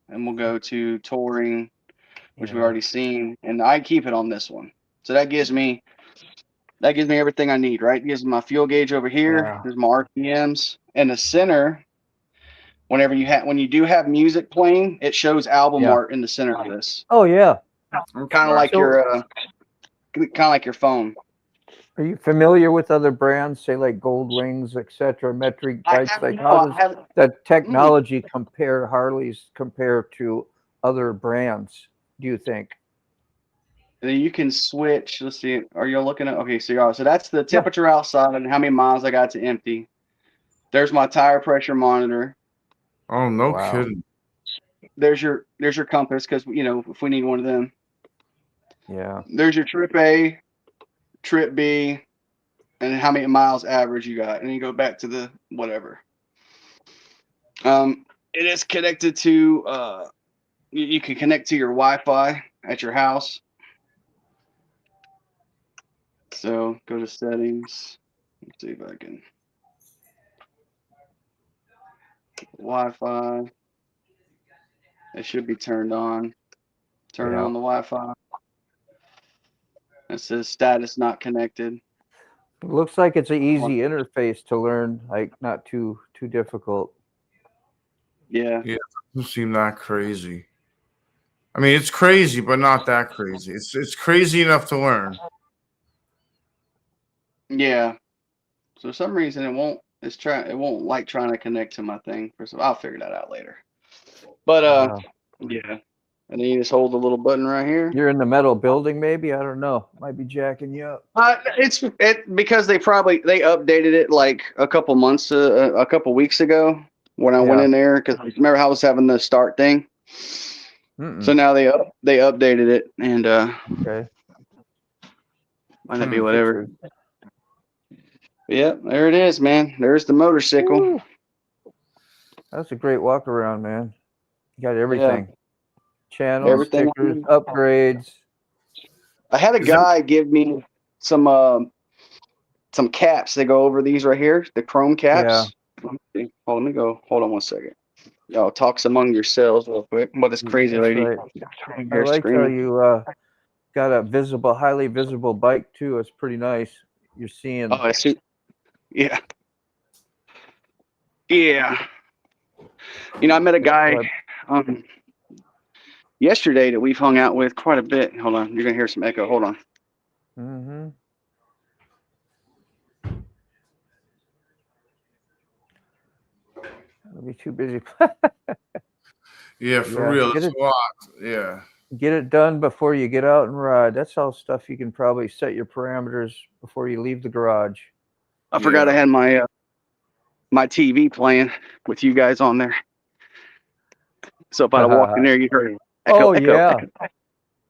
and we'll go to touring, which we've already seen, and I keep it on this one. So that gives me everything I need, right? It gives me my fuel gauge over here. Yeah. There's my RPMs, and the center. When you do have music playing, it shows album art in the center of this. Oh yeah. Kind of like your phone. Are you familiar with other brands, say like Gold Wings, etc., metric bikes? Like how does that technology Harley's compare to other brands, do you think? Then you can switch. Let's see. Are you looking at? Okay, so that's the temperature outside and how many miles I got to empty. There's my tire pressure monitor. Oh, no kidding. There's your compass because if we need one of them. Yeah. There's your trip A, trip B, and how many miles average you got, and you go back to the whatever. It is connected to. You can connect to your Wi-Fi at your house. So go to settings. Let's see if I can. Wi-Fi. It should be turned on. Turn on the Wi-Fi. It says status not connected. It looks like it's an easy interface to learn, like not too difficult. Yeah. Yeah, it doesn't seem that crazy. I mean, it's crazy, but not that crazy. It's crazy enough to learn. Yeah. So for some reason it won't like trying to connect to my thing. I'll figure that out later. But yeah. And then you just hold the little button right here. You're in the metal building, maybe? I don't know. Might be jacking you up. It's because they updated it like a couple weeks ago when I went in there, because remember how I was having the start thing. So now they updated it, and okay, might not be whatever. Yep, there it is, man. There's the motorcycle. Woo. That's a great walk around, man. You got everything. Channels, everything, stickers, upgrades. I had a guy give me some caps that go over these right here, the chrome caps. Yeah. Let me go. Hold on one second. Y'all talks among yourselves real quick. What this crazy lady? Right. I like how you got a highly visible bike too. It's pretty nice. You're seeing. Oh, I see. Yeah. Yeah. I met a guy yesterday that we've hung out with quite a bit. Hold on. You're going to hear some echo. Hold on. Mm-hmm. I'll be too busy. Yeah, for real. It's a lot. Yeah. Get it done before you get out and ride. That's all stuff you can probably set your parameters before you leave the garage. I forgot I had my TV playing with you guys on there. So if I walked in there, you heard echo. Yeah.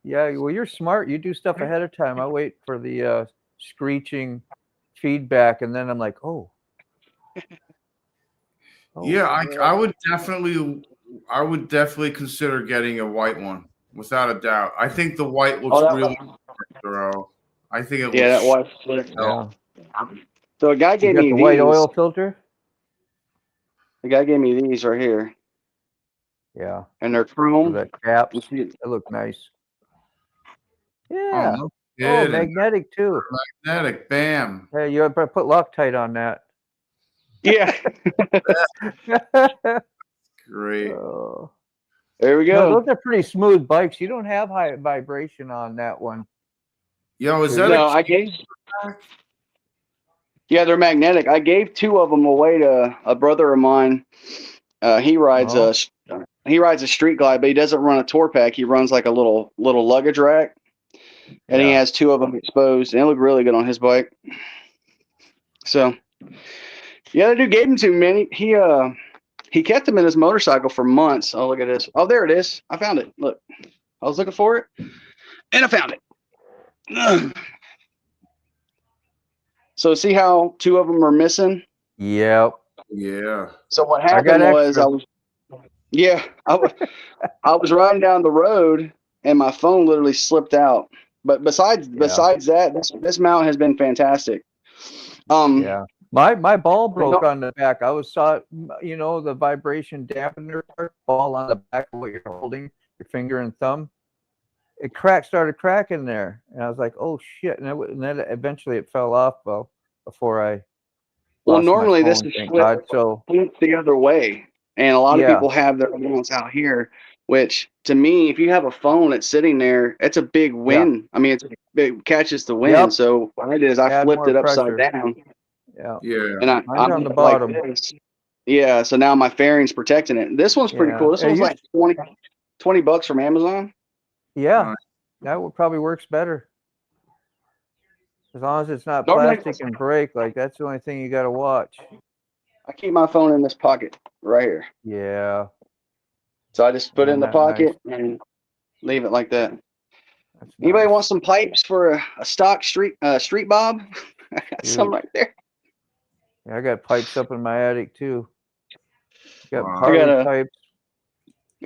Yeah, well, you're smart. You do stuff ahead of time. I wait for the screeching feedback, and then I'm like, oh. Yeah, I would definitely consider getting a white one, without a doubt. I think the white looks really thorough. I think it looks that white flip. Yeah. So a guy You gave got me the these. white oil filter? The guy gave me these right here, Yeah. and they're With chrome. that caps. They look nice. Yeah. no Oh, kidding. magnetic too. Magnetic, bam. Hey, you better put Loctite on that. Yeah. Great. Oh. There we No, go. those are pretty smooth bikes. You don't have high vibration on that one. Yo, is that No, a I gave. Yeah, they're magnetic. I gave 2 of them away to a brother of mine. He rides a street glide, but he doesn't run a tour pack. He runs like a little luggage rack, and he has 2 of them exposed, and they look really good on his bike. So, yeah, the dude gave them to me, man. He kept them in his motorcycle for months. Oh, look at this. Oh, there it is. I found it. Look, I was looking for it, and I found it. So see how 2 of them are missing? Yep. Yeah. So what I got happened was extra. I was riding down the road and my phone literally slipped out. But besides that, this mount has been fantastic. Yeah. My ball broke on the back. I saw the vibration dampener part, ball on the back of what you're holding, your finger and thumb. It started cracking there, and I was like, "Oh shit!" And then eventually it fell off. Well, before I lost normally my this phone, is thank God. So flipped the other way, and a lot of people have their mounts out here. Which to me, if you have a phone that's sitting there, it's a big wind. I mean, it catches the wind. Yep. So what I did is I Add flipped more it upside pressure. down. Yeah. Yeah. And Mine's on the like bottom. this. Yeah, so now my fairing's protecting it. This one's pretty cool. This one's like $20 from Amazon. Yeah, that would probably works better. As long as it's not Normally- plastic and break, like that's the only thing you got to watch. I keep my phone in this pocket right here. Yeah. So I just put it in the Isn't that pocket and leave it like that. That's Anybody nice. want some pipes for a stock street bob? I got some right there. Yeah, I got pipes up in my attic too. Got Wow. Harley pipes.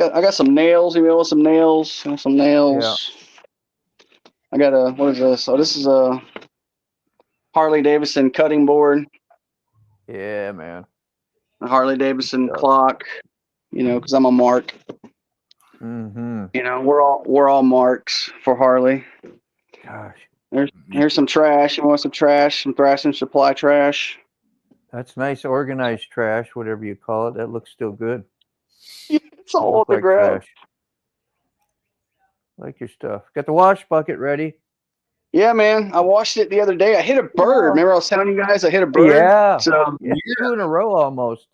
I got some nails. Anybody want some nails? Some nails. I got what is this? Oh, this is a Harley Davidson cutting board. Yeah, man. A Harley Davidson clock. Because I'm a mark. Mm-hmm. We're all marks for Harley. Gosh. Here's some trash. You want some trash? Some Thrashing Supply trash. That's nice, organized trash, whatever you call it. That looks still good. It's all on the ground. Trash. Like your stuff. Got the wash bucket ready. Yeah, man. I washed it the other day. I hit a bird. Yeah. Remember I was telling you guys I hit a bird? Yeah. So, 2 in a row almost.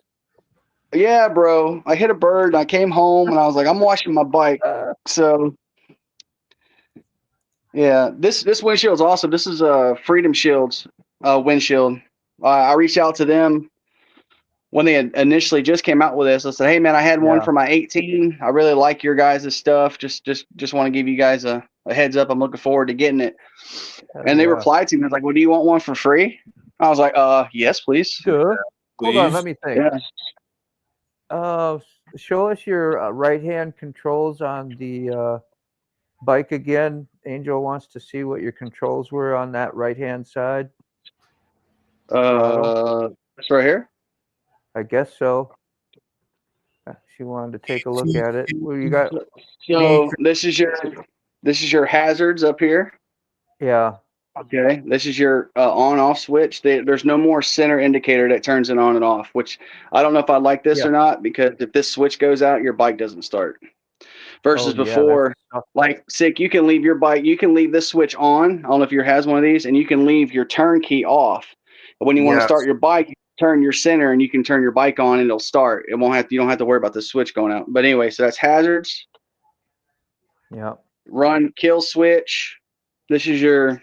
Yeah, bro. I hit a bird and I came home and I was like, I'm washing my bike. So, yeah, this windshield's awesome. This is Freedom Shield's windshield. I reached out to them when they had initially just came out with this. I said, hey, man, I had one for my 18. I really like your guys' stuff. Just want to give you guys a heads up. I'm looking forward to getting it. And they replied to me. I was like, well, do you want one for free? I was like, yes, please. Sure. Hold on, let me think. Yeah. Show us your right-hand controls on the bike again. Angel wants to see what your controls were on that right-hand side. It's right here. I guess so. She wanted to take a look at it. What you got? So this is your hazards up here. Yeah. Okay. This is your on-off switch. There's no more center indicator that turns it on and off, which I don't know if I like this or not, because if this switch goes out, your bike doesn't start. Versus before, like Sick, you can leave your bike, you can leave this switch on. I don't know if yours has one of these, and you can leave your turn key off. But when you want to start your bike, you turn your center and you can turn your bike on and it'll start. You don't have to worry about the switch going out. But anyway, so that's hazards. Yeah. Run kill switch. This is your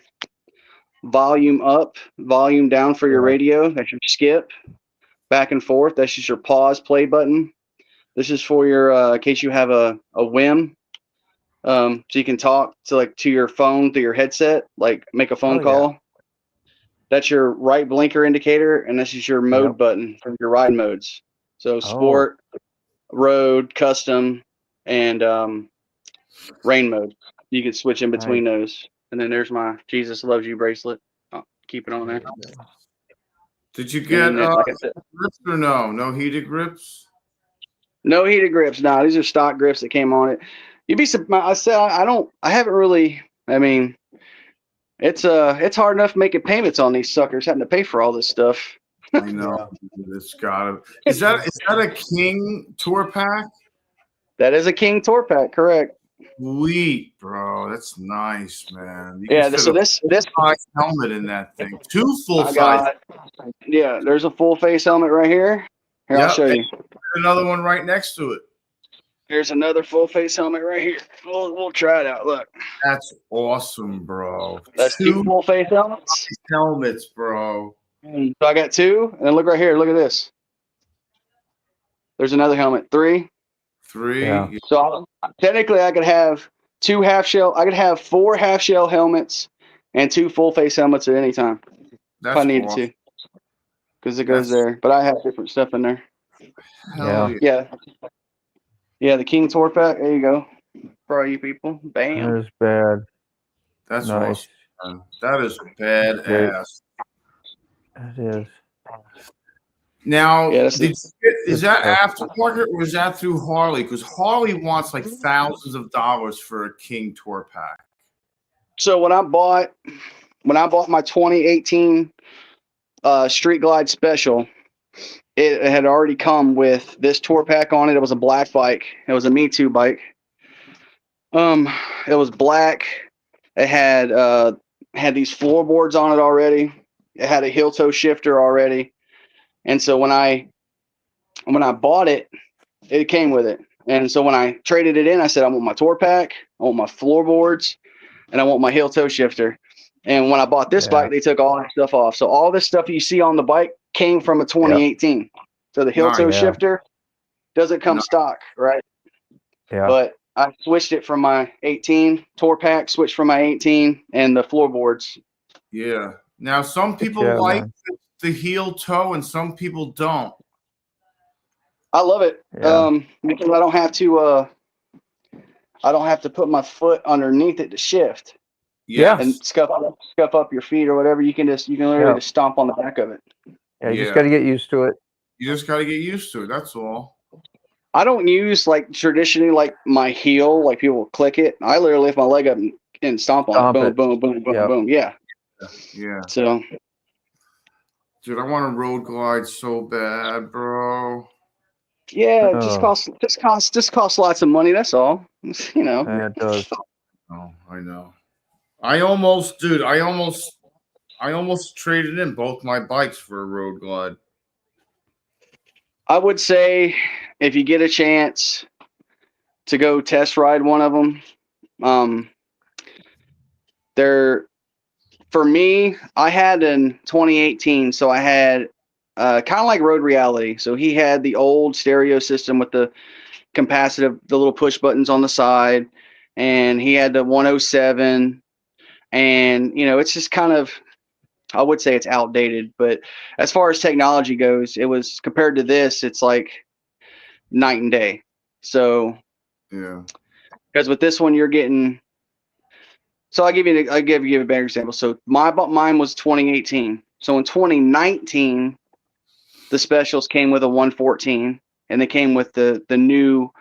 volume up, volume down for your radio. That's your skip. Back and forth. That's just your pause play button. This is for your in case you have a whim. So you can talk to your phone through your headset, like make a phone call. That's your right blinker indicator, and this is your mode button for your ride modes. So sport, road, custom, and rain mode. You can switch in between those. And then there's my Jesus Loves You bracelet. I'll keep it on there. Did you get like I said, grips or no? No heated grips? no heated grips. No, these are stock grips that came on it. You'd be surprised. I said I haven't really. I mean, it's hard enough making payments on these suckers, having to pay for all this stuff. I know. It's gotta. Is that a King tour pack? That is a King tour pack, correct? Sweet, bro. That's nice, man. You Yeah. can So fit this a helmet in that thing. 2 full size. Yeah. There's a full face helmet right here. Here, I'll show you. Another one right next to it. Here's another full face helmet right here. We'll try it out. Look. That's awesome, bro. That's 2 full face helmets. Helmets, bro. So I got 2, and then look right here. Look at this. There's another helmet. 3. 3. Yeah. So technically, I could have 2 half shell. I could have 4 half shell helmets and 2 full face helmets at any time if I needed to, because it goes there. But I have different stuff in there. Yeah. The King Tour pack. There you go. For all you people. Bam. That is bad. That's nice. awesome. That is badass. It is. Now, Yeah, is that aftermarket or is that through Harley? Because Harley wants like thousands of dollars for a King tour pack. So when I bought my 2018 Street Glide Special, it had already come with this tour pack on it. It was a black bike. It was a Me Too bike. It was black. It had these floorboards on it already. It had a heel toe shifter already. And so when I bought it, it came with it. And so when I traded it in, I said, I want my tour pack, I want my floorboards, and I want my heel toe shifter. And when I bought this bike, they took all that stuff off. So all this stuff you see on the bike came from a 2018. So the heel toe shifter doesn't come stock, right? Yeah. But I switched it from my 18 tour pack, switched from my 18 and the floorboards. Yeah. Now some people like the heel toe and some people don't. I love it. Because I don't have to put my foot underneath it to shift. Yeah. And scuff up your feet or whatever. You can literally just stomp on the back of it. Yeah, you just got to get used to it. You just got to get used to it. That's all. I don't use like traditionally like my heel, like people click it. I literally lift my leg up and stomp on it. Boom, boom, boom, boom, boom. Yeah. Yeah. So. Dude, I want a road glide so bad, bro. Yeah, it just costs lots of money. That's all. You know. Yeah, it does. Oh, I know. I almost traded in both my bikes for a road glide. I would say if you get a chance to go test ride one of them, for me, I had in 2018, so I had kind of like Road Reality. So he had the old stereo system with the capacitive, the little push buttons on the side, and he had the 107. And, you know, it's just kind of, I would say it's outdated, but as far as technology goes, it was compared to this, it's like night and day. So, yeah, because with this one, you're getting, so I'll give you a better example. So mine was 2018. So in 2019, the specials came with a 114 and they came with the new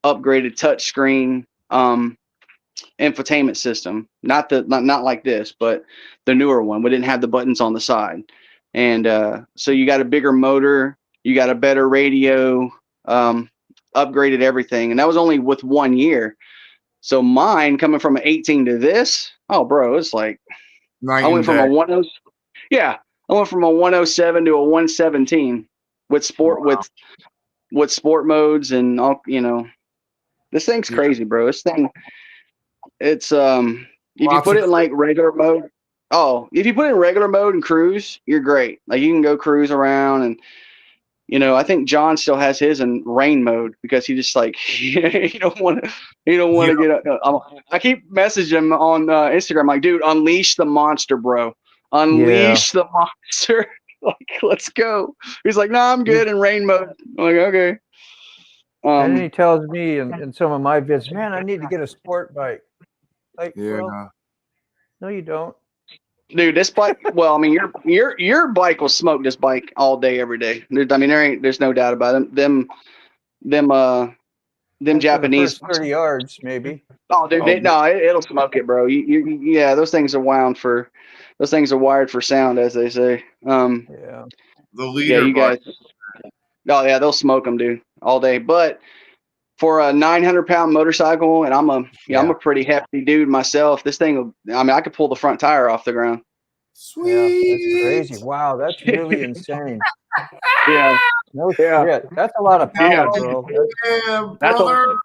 upgraded touchscreen, infotainment system, not like this, but the newer one. We didn't have the buttons on the side, and so you got a bigger motor, you got a better radio, upgraded everything, and that was only with 1 year. So mine coming from an 18 to this, oh bro, it's like I went from a 107 to a 117 with sport with sport modes and all. You know, this thing's crazy, bro. This thing. It's if you put it in like regular mode, if you put it in regular mode and cruise, you're great. Like you can go cruise around, and you know, I think John still has his in rain mode because he just like he don't want to get. I keep messaging him on Instagram like, dude, unleash the monster, bro. unleash the monster. Like, let's go. He's like, no, I'm good in rain mode. I'm like, okay. And then he tells me in some of my vids, man, I need to get a sport bike. Like, well, no, you don't. Dude, this bike. Well, I mean, your bike will smoke this bike all day, every day. I mean, there's no doubt about it. Them Japanese. For the first 30 yards, maybe. Oh, dude, it'll smoke it, bro. Yeah, those things are wired for sound, as they say. Yeah. The leader. Yeah, you guys. Oh yeah, they'll smoke them, dude, all day. But for a 900-pound motorcycle, and I'm a pretty hefty dude myself. This thing, I mean, I could pull the front tire off the ground. Sweet. Yeah, that's crazy. Wow, that's really insane. Yeah. No shit. That's a lot of power, bro. Yeah, brother.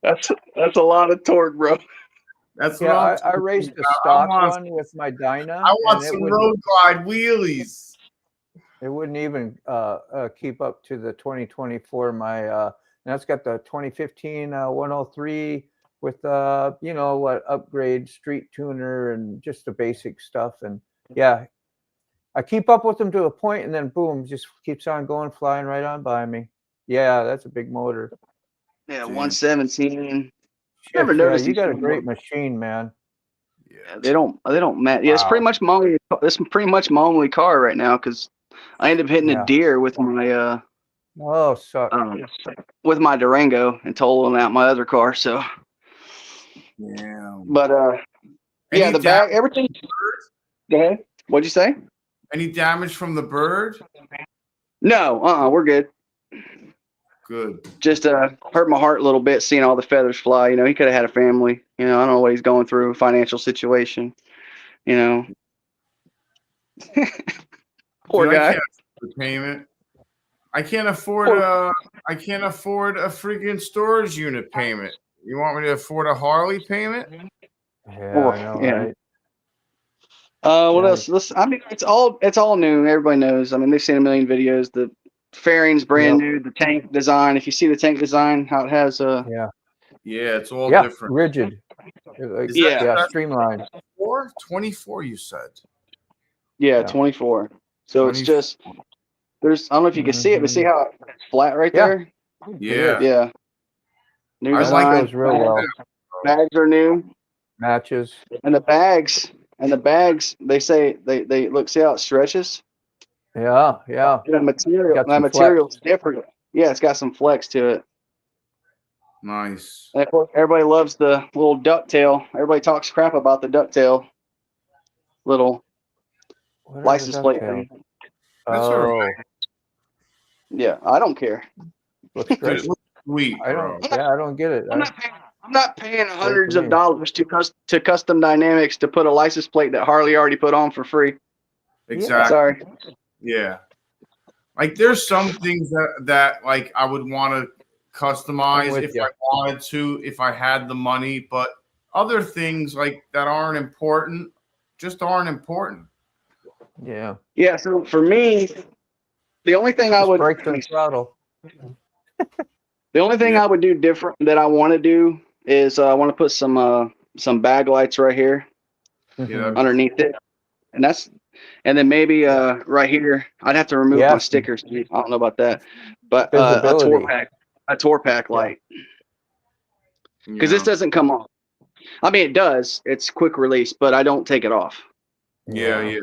That's a lot of torque, bro. That's yeah. I raced a stock one with my Dyna. I want some road glide wheelies. It wouldn't even keep up to the 2024. My that's got the 2015 103 with upgrade street tuner and just the basic stuff. And yeah, I keep up with them to a point, and then boom, just keeps on going, flying right on by me. Yeah, that's a big motor. Yeah, 117. Never noticed. You got a great machine, man. Yeah, they don't match. Yeah, it's pretty much my only car right now, because I ended up hitting a deer with my with my Durango and totaling out my other car. So yeah, but yeah, the bag, everything. Go ahead. What'd you say? Any damage from the bird? No, we're good. Good. Just hurt my heart a little bit seeing all the feathers fly. You know, he could have had a family. You know, I don't know what he's going through, financial situation. You know, poor guy. I can't afford the payment. I can't afford a freaking storage unit payment. You want me to afford a Harley payment? Yeah, I know, right? What else? I mean, it's all new. Everybody knows. I mean, they've seen a million videos. The fairing's brand new. The tank design. If you see the tank design, how it has it's all different. Rigid. Streamlined. 24, you said. Yeah, 24. So 24. It's just there's. I don't know if you can see it, but see how it's flat right there. Yeah. New I design. like those real well. Bags are new. Matches. And the bags. They say they look. See how it stretches. Yeah. The material's different. Yeah, it's got some flex to it. Nice. And of course, everybody loves the little ducktail. Everybody talks crap about the ducktail little license plate thing. That's all right. Yeah, I don't care. Looks great. It looks sweet. I don't get it. I'm not paying hundreds of dollars to Custom Dynamics to put a license plate that Harley already put on for free. Exactly. Sorry. Yeah. Like there's some things that like I would want to customize if I wanted to, if I had the money, but other things like that aren't important just aren't important. Yeah. Yeah. So for me, the only thing I would break the throttle. The only thing I would do different that I want to do is I want to put some bag lights right here underneath it, and then maybe right here I'd have to remove my stickers. I don't know about that, but a tour pack light, because this doesn't come off. I mean, it does. It's quick release, but I don't take it off. Yeah.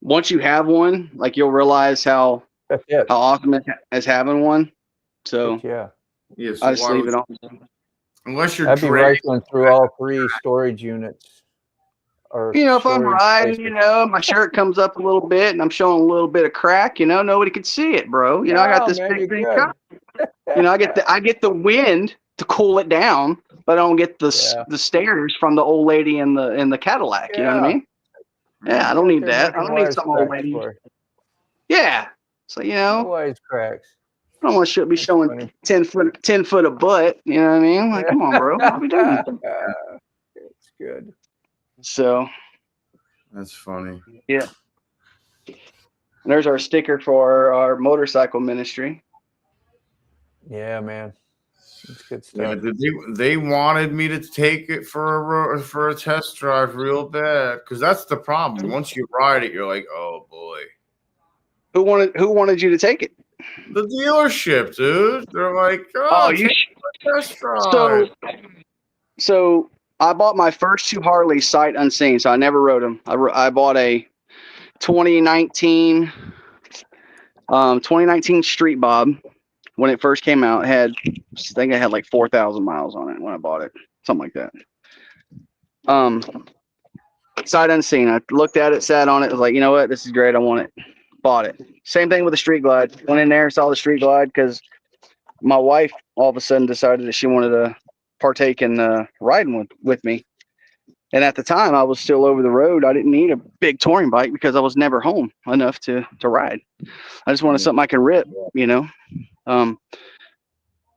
Once you have one, like you'll realize how awesome it is having one. So so I just leave it on. Unless you're I'd be rifling through all 3 storage units. Or if I'm riding, my shirt comes up a little bit and I'm showing a little bit of crack, nobody can see it, bro. I got this big cup. I get the wind to cool it down, but I don't get the stairs from the old lady in the Cadillac. You know what I mean? Yeah, I don't need that. I don't need some old lady. Yeah. So wisecracks. I don't want to be showing 10 foot of butt. You know what I mean? Like, come on, bro. What are we doing? It's good. So. That's funny. Yeah. And there's our sticker for our motorcycle ministry. Yeah, man. It's good Yeah, stuff. they wanted me to take it for a test drive real bad because that's the problem. Once you ride it, you're like, oh boy. Who wanted you to take it? The dealership, dude. They're like, Oh, oh, you. take a test drive. So I bought my first two Harleys sight unseen, so I never rode them. I bought a 2019 Street Bob when it first came out. I think it had like 4,000 miles on it when I bought it, something like that. Sight unseen. I looked at it, sat on it, was like, you know what, this is great. I want it. Bought it. Same thing with the Street Glide. Went in there, saw the Street Glide because my wife all of a sudden decided that she wanted to partake in riding with me. And at the time, I was still over the road. I didn't need a big touring bike because I was never home enough to ride. I just wanted something I could rip, you know.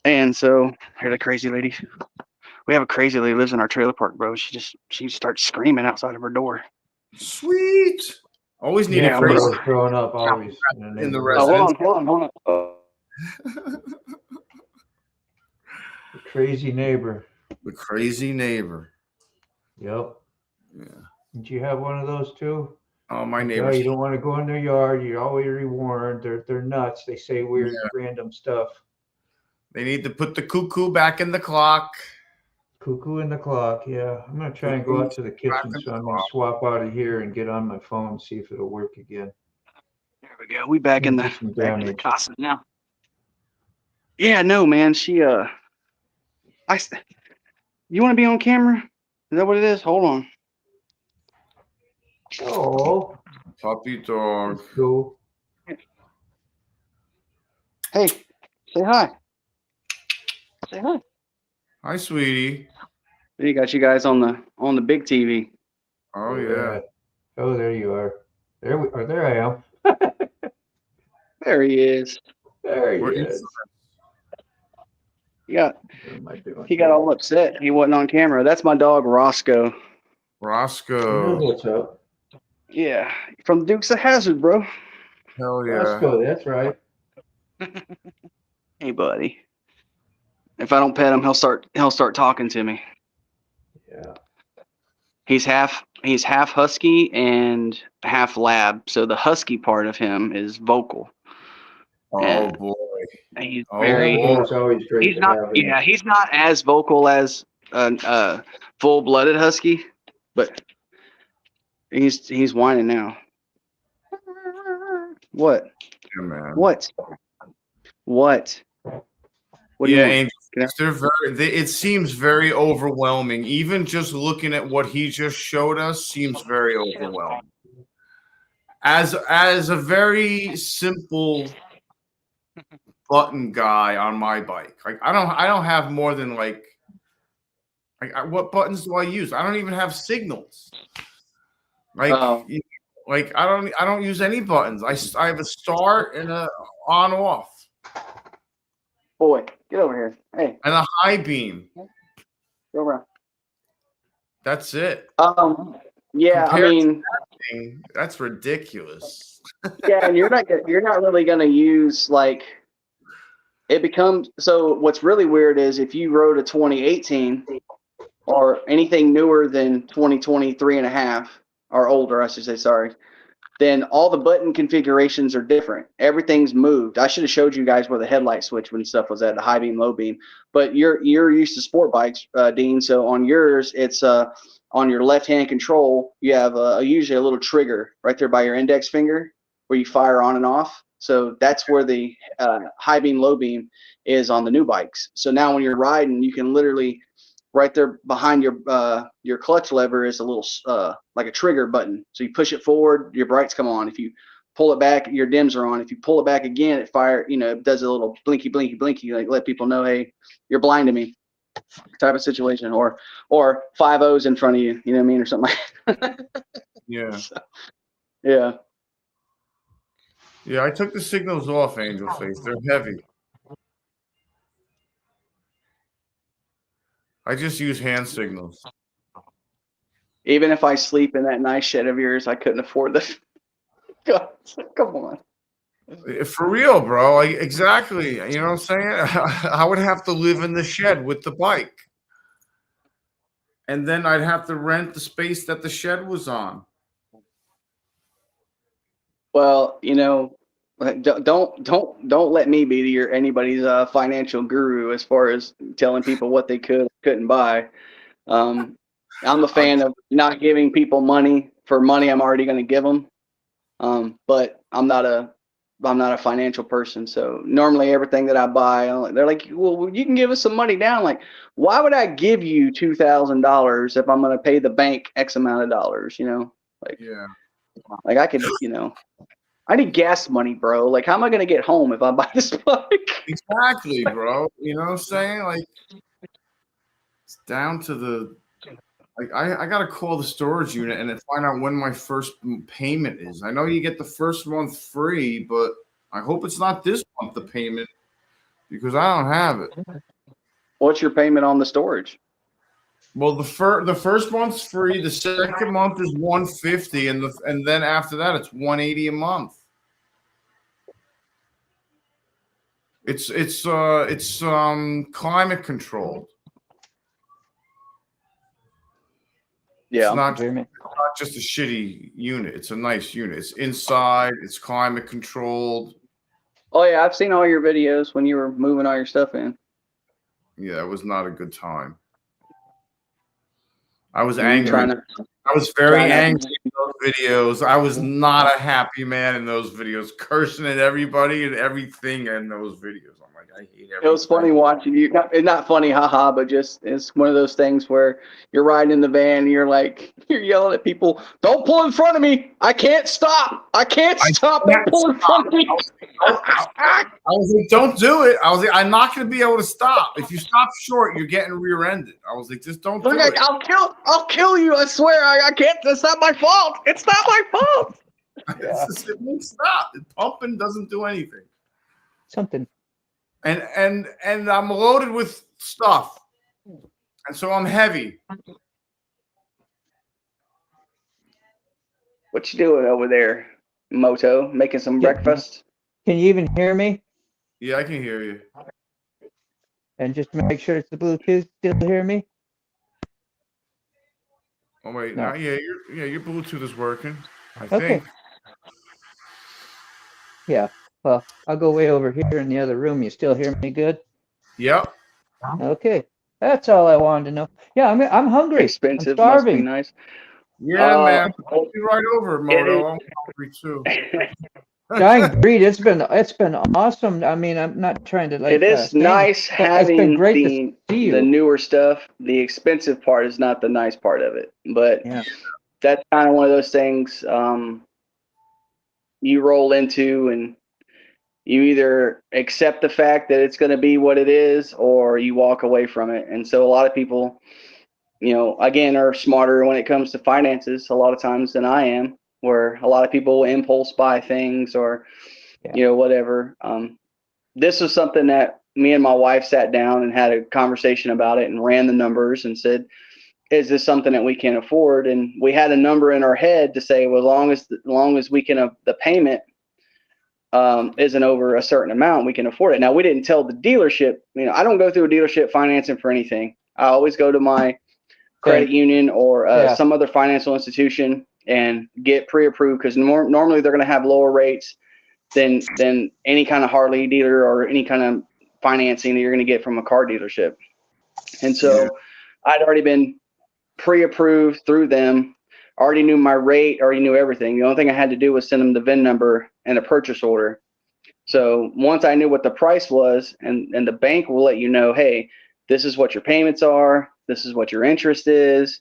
And so here's a crazy lady. We have a crazy lady lives in our trailer park, bro. She starts screaming outside of her door. Sweet. Always need a crazy growing up always in the Oh, residence. hold on. Crazy neighbor. The crazy neighbor. Yep. Yeah. Did you have one of those too? Oh, my Yeah, neighbor. you don't want to go in their yard. You're always warned. They're nuts. They say weird, random stuff. They need to put the cuckoo back in the clock. Cuckoo in the clock. Yeah, I'm gonna try and go out to the kitchen, so I'm gonna swap out of here and get on my phone and see if it'll work again. There we go. We back in the casa now. Yeah, no, man. You want to be on camera? Is that what it is? Hold on. Oh, Puppy dog. cool. Hey, say hi. Say hi. Hi, sweetie. You got you guys on the big TV. Oh yeah. Oh, there you are. There I am. There he is. There he is. He got all upset. He wasn't on camera. That's my dog Roscoe. Roscoe. What's up? Yeah, from Dukes of Hazzard, bro. Hell yeah. Roscoe, that's right. Hey, buddy. If I don't pet him, he'll start talking to me. Yeah. He's half husky and half lab. So the husky part of him is vocal. Oh boy. He's It's always great. He's not. Yeah, he's not as vocal as a full-blooded husky, but he's whining now. What? Yeah, man. What? Yeah, Angel. It seems very overwhelming. Even just looking at what he just showed us seems very overwhelming. As a very simple button guy on my bike, like I don't have more than like what buttons do I use? I don't even have signals. Like I don't use any buttons. I have a start and a on off. Boy, get over here. Hey. And a high beam. Go around. That's it. Yeah, I mean, that's ridiculous. Yeah, and you're not really going to use like it becomes. So what's really weird is if you rode a 2018 or anything newer than 2023 and a half or older, I should say, sorry, then all the button configurations are different. Everything's moved. I should have showed you guys where the headlight switch when stuff was at the high beam, low beam. But you're used to sport bikes, Dean. So on yours, it's on your left-hand control, you have usually a little trigger right there by your index finger where you fire on and off. So that's where the high beam, low beam is on the new bikes. So now when you're riding, you can literally right there behind your clutch lever is a little like a trigger button. So you push it forward, your brights come on. If you pull it back, your dims are on. If you pull it back again, it does a little blinky, blinky, blinky, like let people know, hey, you're blinding me type of situation, or 5 O's in front of you, you know what I mean, or something like that. Yeah. So, yeah. Yeah, I took the signals off, Angel Face. They're heavy. I just use hand signals. Even if I sleep in that nice shed of yours, I couldn't afford this. God, come on. For real, bro. Like, exactly. You know what I'm saying? I would have to live in the shed with the bike. And then I'd have to rent the space that the shed was on. Well, don't let me be your anybody's financial guru as far as telling people what they couldn't buy. I'm a fan of not giving people money for money I'm already going to give them. But I'm not a financial person. So normally everything that I buy, they're like, well, you can give us some money down. Like, why would I give you $2,000 if I'm going to pay the bank X amount of dollars? Like, Yeah. like I could, I need gas money, bro. Like, how am I going to get home if I buy this bike? Exactly, bro. You know what I'm saying? Like, it's down to the, like, I got to call the storage unit and then find out when my first payment is. I know you get the first month free, but I hope it's not this month, the payment, because I don't have it. What's your payment on the storage? Well, the first month's free. The second month is $150, and then after that, it's $180 a month. It's climate controlled. Yeah, It's not just a shitty unit. It's a nice unit. It's inside. It's climate controlled. Oh yeah, I've seen all your videos when you were moving all your stuff in. Yeah, it was not a good time. I was angry. I was very angry in those videos. I was not a happy man in those videos, cursing at everybody and everything in those videos. I'm like, I hate everything. It was funny watching you. Not funny, haha, but just it's one of those things where you're riding in the van and you're yelling at people, "Don't pull in front of me! I can't stop! I can't stop! Don't pull in front of me!" I was like, don't do it. I was like, I'm not going to be able to stop. If you stop short, you're getting rear-ended. I was like, just don't do it. I'll kill you. I swear. I can't. It's not my fault. It's not my fault. It won't stop. Pumping doesn't do anything. Something. And I'm loaded with stuff. And so I'm heavy. What you doing over there, Moto? Making some breakfast? Can you even hear me? Yeah, I can hear you. And just make sure it's the Bluetooth. Still hear me? Oh wait, No. Your Bluetooth is working. I Okay. think. Yeah. Well, I'll go way over here in the other room. You still hear me good? Yep. Okay. That's all I wanted to know. Yeah, I'm hungry. Expensive. I'm Must be starving. nice. Yeah, man. I'll be right over, Moto. I'm hungry too. Dying breed. It's been awesome. I mean, I'm not trying to like. It is nice having it's been great to see you. the newer stuff. The expensive part is not the nice part of it, but Yeah. that's kind of one of those things you roll into, and you either accept the fact that it's going to be what it is, or you walk away from it. And so a lot of people, again, are smarter when it comes to finances a lot of times than I am, where a lot of people impulse buy things or, whatever. This was something that me and my wife sat down and had a conversation about it and ran the numbers and said, is this something that we can afford? And we had a number in our head to say, well, as long as we can, the payment isn't over a certain amount, we can afford it. Now, we didn't tell the dealership, I don't go through a dealership financing for anything. I always go to my credit union or some other financial institution and get pre-approved, because normally they're going to have lower rates than any kind of Harley dealer or any kind of financing that you're going to get from a car dealership. And so I'd already been pre-approved through them, already knew my rate, already knew everything. The only thing I had to do was send them the VIN number and a purchase order. So once I knew what the price was, and the bank will let you know, hey, this is what your payments are, this is what your interest is,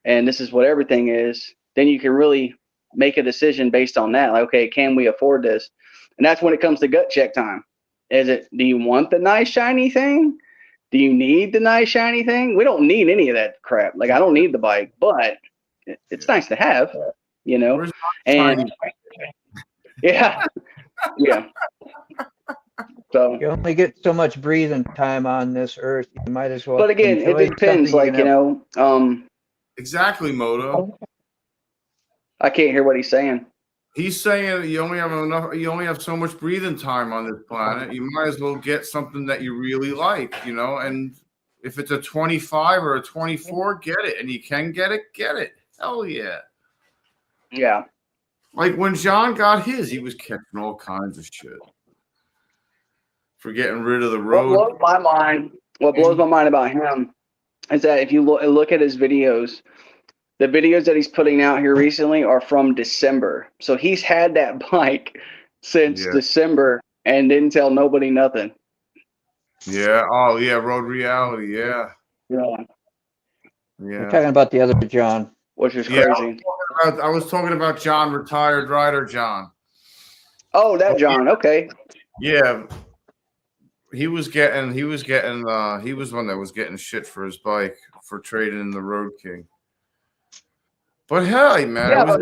and this is what everything is, then you can really make a decision based on that. Like, okay, can we afford this? And that's when it comes to gut check time. Do you want the nice shiny thing? Do you need the nice shiny thing? We don't need any of that crap. Like, I don't need the bike, but it's nice to have, and yeah. So you only get so much breathing time on this earth. You might as well. But again, it depends. Like, Exactly, Moto. I can't hear what he's saying. He's saying you only have enough. You only have so much breathing time on this planet. You might as well get something that you really like, And if it's a 25 or a 24, get it. And you can get it, get it. Hell yeah. Yeah. Like when John got his, he was catching all kinds of shit for getting rid of the road. What blows my mind about him is that if you look at his videos, the videos that he's putting out here recently are from December. So he's had that bike since December and didn't tell nobody nothing. Yeah. Oh, yeah. Road Reality. Yeah. Yeah. We're talking about the other John. Which is crazy. I was talking about John, retired rider John. Oh, that John. Okay. Yeah. He was one that was getting shit for his bike for trading in the Road King. But hey, man, Yeah, it was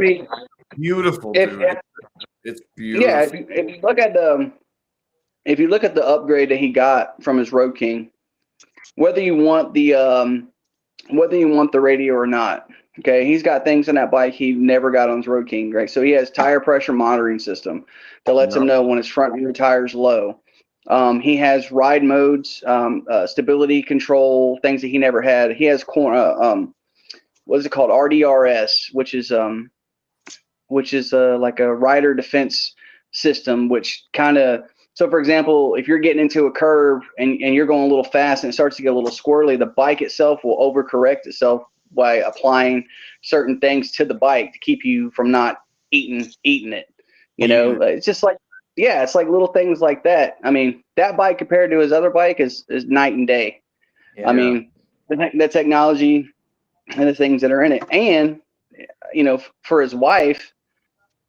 beautiful, dude. It's beautiful. Yeah, if you look at the upgrade that he got from his Road King, whether you want the radio or not, okay, he's got things in that bike he never got on his Road King, right? So he has tire pressure monitoring system that lets him know when his front rear tire is low. He has ride modes, stability control, things that he never had. He has what is it called? RDRS, which is like a rider defense system, which kind of, so for example, if you're getting into a curve and you're going a little fast and it starts to get a little squirrely, the bike itself will overcorrect itself by applying certain things to the bike to keep you from not eating it. It's just like, it's like little things like that. I mean, that bike compared to his other bike is night and day. Yeah. I mean, the technology and the things that are in it, and for his wife,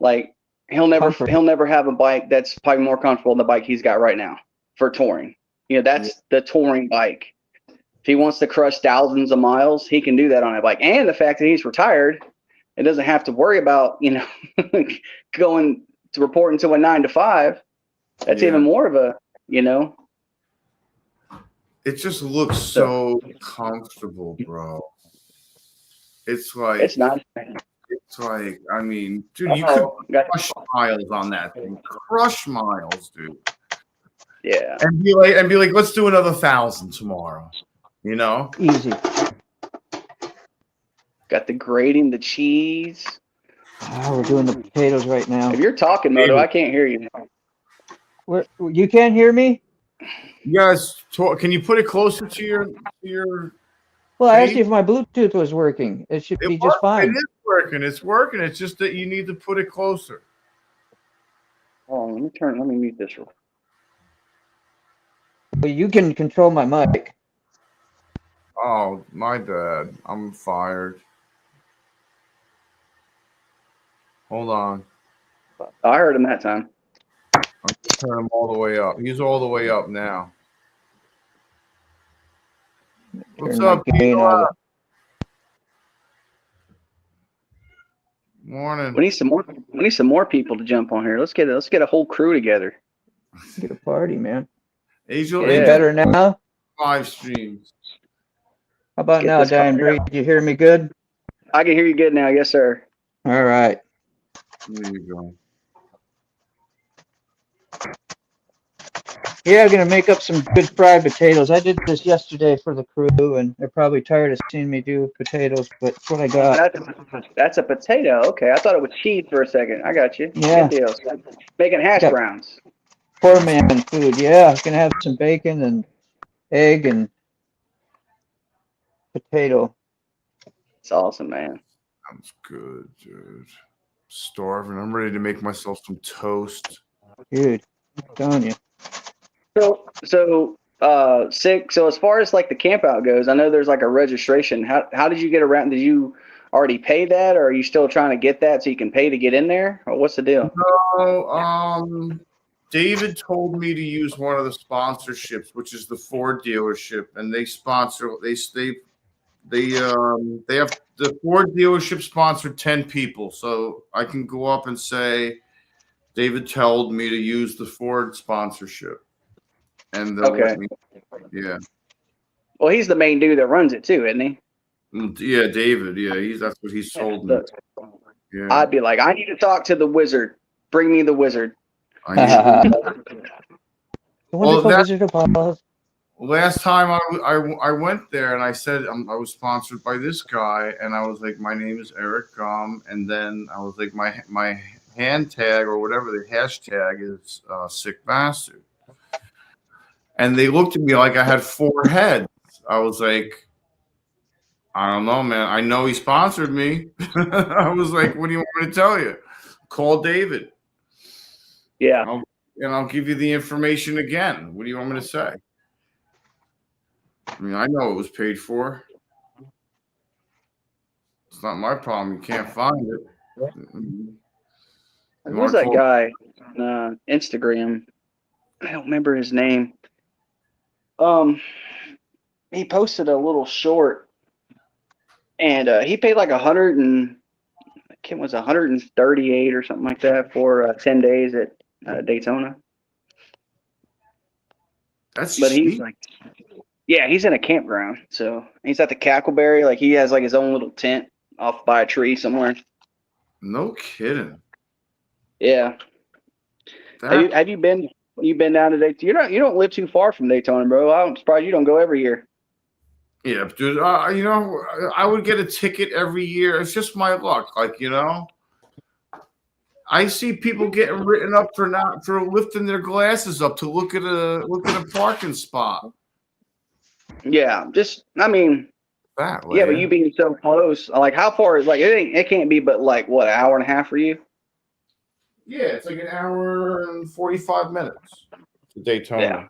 like he'll never have a bike that's probably more comfortable than the bike he's got right now for touring. That's the touring bike. If he wants to crush thousands of miles, he can do that on a bike. And the fact that he's retired, it doesn't have to worry about going to reporting to a 9 to 5. That's even more of a It just looks so comfortable, bro. It's like it's not. It's like, I mean, dude, you could crush miles on that thing. Crush miles, dude. Yeah. And be like, let's do another 1,000 tomorrow. Easy. Got the grating, the cheese. Oh, we're doing the potatoes right now. If you're talking, Moto, I can't hear you. You can't hear me? You guys, can you put it closer to your? Well, I asked you if my Bluetooth was working. It should be just fine. It is working. It's working. It's just that you need to put it closer. Oh, let me mute this real quick. Well, you can control my mic. Oh, my bad. I'm fired. Hold on. I heard him that time. I'm going to turn him all the way up. He's all the way up now. What's up, Peter? Morning. We need some more people to jump on here. Let's get a whole crew together. Get a party, man. Angel, better now? 5 streams. How about now, Diane Bree? Did you hear me good? I can hear you good now. Yes, sir. All right. There you go. Yeah, I'm gonna make up some good fried potatoes. I did this yesterday for the crew, and they're probably tired of seeing me do potatoes, but it's what I got. That's a potato. Okay, I thought it was cheese for a second. I got you. Yeah. Good deal. Making hash browns. Poor man food. Yeah, gonna have some bacon and egg and potato. It's awesome, man. Sounds good, dude. Starving. I'm ready to make myself some toast. Dude, I'm telling you. So as far as like the camp out goes, I know there's like a registration. How did you get around? Did you already pay that, or are you still trying to get that so you can pay to get in there, or what's the deal? No, David told me to use one of the sponsorships, which is the Ford dealership, and they sponsor. They have the Ford dealership sponsored 10 people, so I can go up and say, David told me to use the Ford sponsorship. And let me, yeah. Well, he's the main dude that runs it too, isn't he? Yeah, David. Yeah, that's what he's told me. Yeah. I'd be like, I need to talk to the wizard. Bring me the wizard. I need The wonderful Wizard of Oz. Last time I went there and I said I was sponsored by this guy and I was like, my name is Eric and then I was like, my hand tag or whatever the hashtag is sick bastard. And they looked at me like I had 4 heads. I was like, I don't know, man. I know he sponsored me. I was like, what do you want me to tell you? Call David. Yeah. I'll give you the information again. What do you want me to say? I mean, I know it was paid for. It's not my problem. You can't find it. Who's that guy on Instagram? I don't remember his name. He posted a little short, and he paid like 138 or something like that for 10 days at Daytona. That's but cheap. he's like, yeah, he's in a campground, so he's at the Cackleberry. Like he has like his own little tent off by a tree somewhere. No kidding. Yeah. Have you been? You've been down to Daytona? You don't live too far from Daytona, bro. I'm surprised you don't go every year. Yeah, dude. You know, I would get a ticket every year. It's just my luck. Like, you know, I see people getting written up for lifting their glasses up to look at a parking spot. Yeah, I mean, that way. Yeah, but you being so close, like how far is it can't be but like what, an hour and a half for you? Yeah, it's like an hour and 45 minutes to Daytona. Yeah.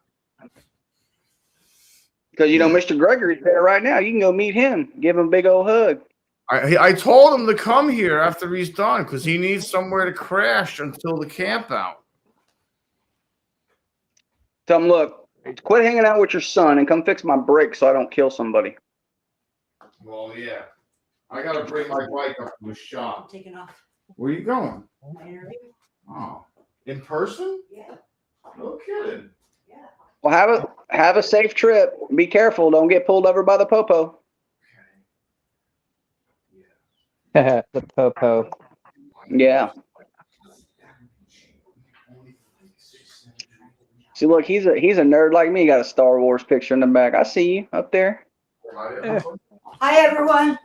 Because Mr. Gregory's there right now. You can go meet him, give him a big old hug. I told him to come here after he's done because he needs somewhere to crash until the camp out. Tell him, look, quit hanging out with your son and come fix my brakes so I don't kill somebody. Well, yeah. I got to bring my bike up to a shop. I'm taking off. Where are you going? My interview? Oh, in person? Yeah. No kidding. Yeah. Well, have a safe trip. Be careful. Don't get pulled over by the popo. The popo. Yeah. See, look, he's a nerd like me. He got a Star Wars picture in the back. I see you up there. Hi, everyone.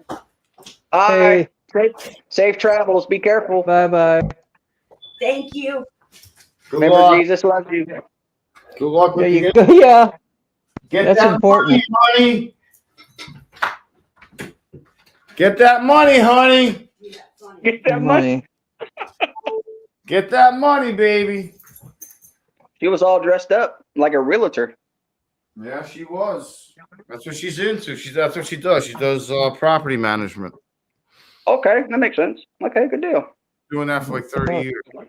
Hi. Hey. Safe travels. Be careful. Bye-bye. Thank you. Good Remember, luck. Jesus loves you. Good luck with There you you. go. Yeah. Get That's that important. money. Get that money, honey. Get that money. Get that money, baby. She was all dressed up like a realtor. Yeah, she was. That's what she's into. That's what she does. She does property management. Okay, that makes sense. Okay, good deal. Doing that for like 30 years. She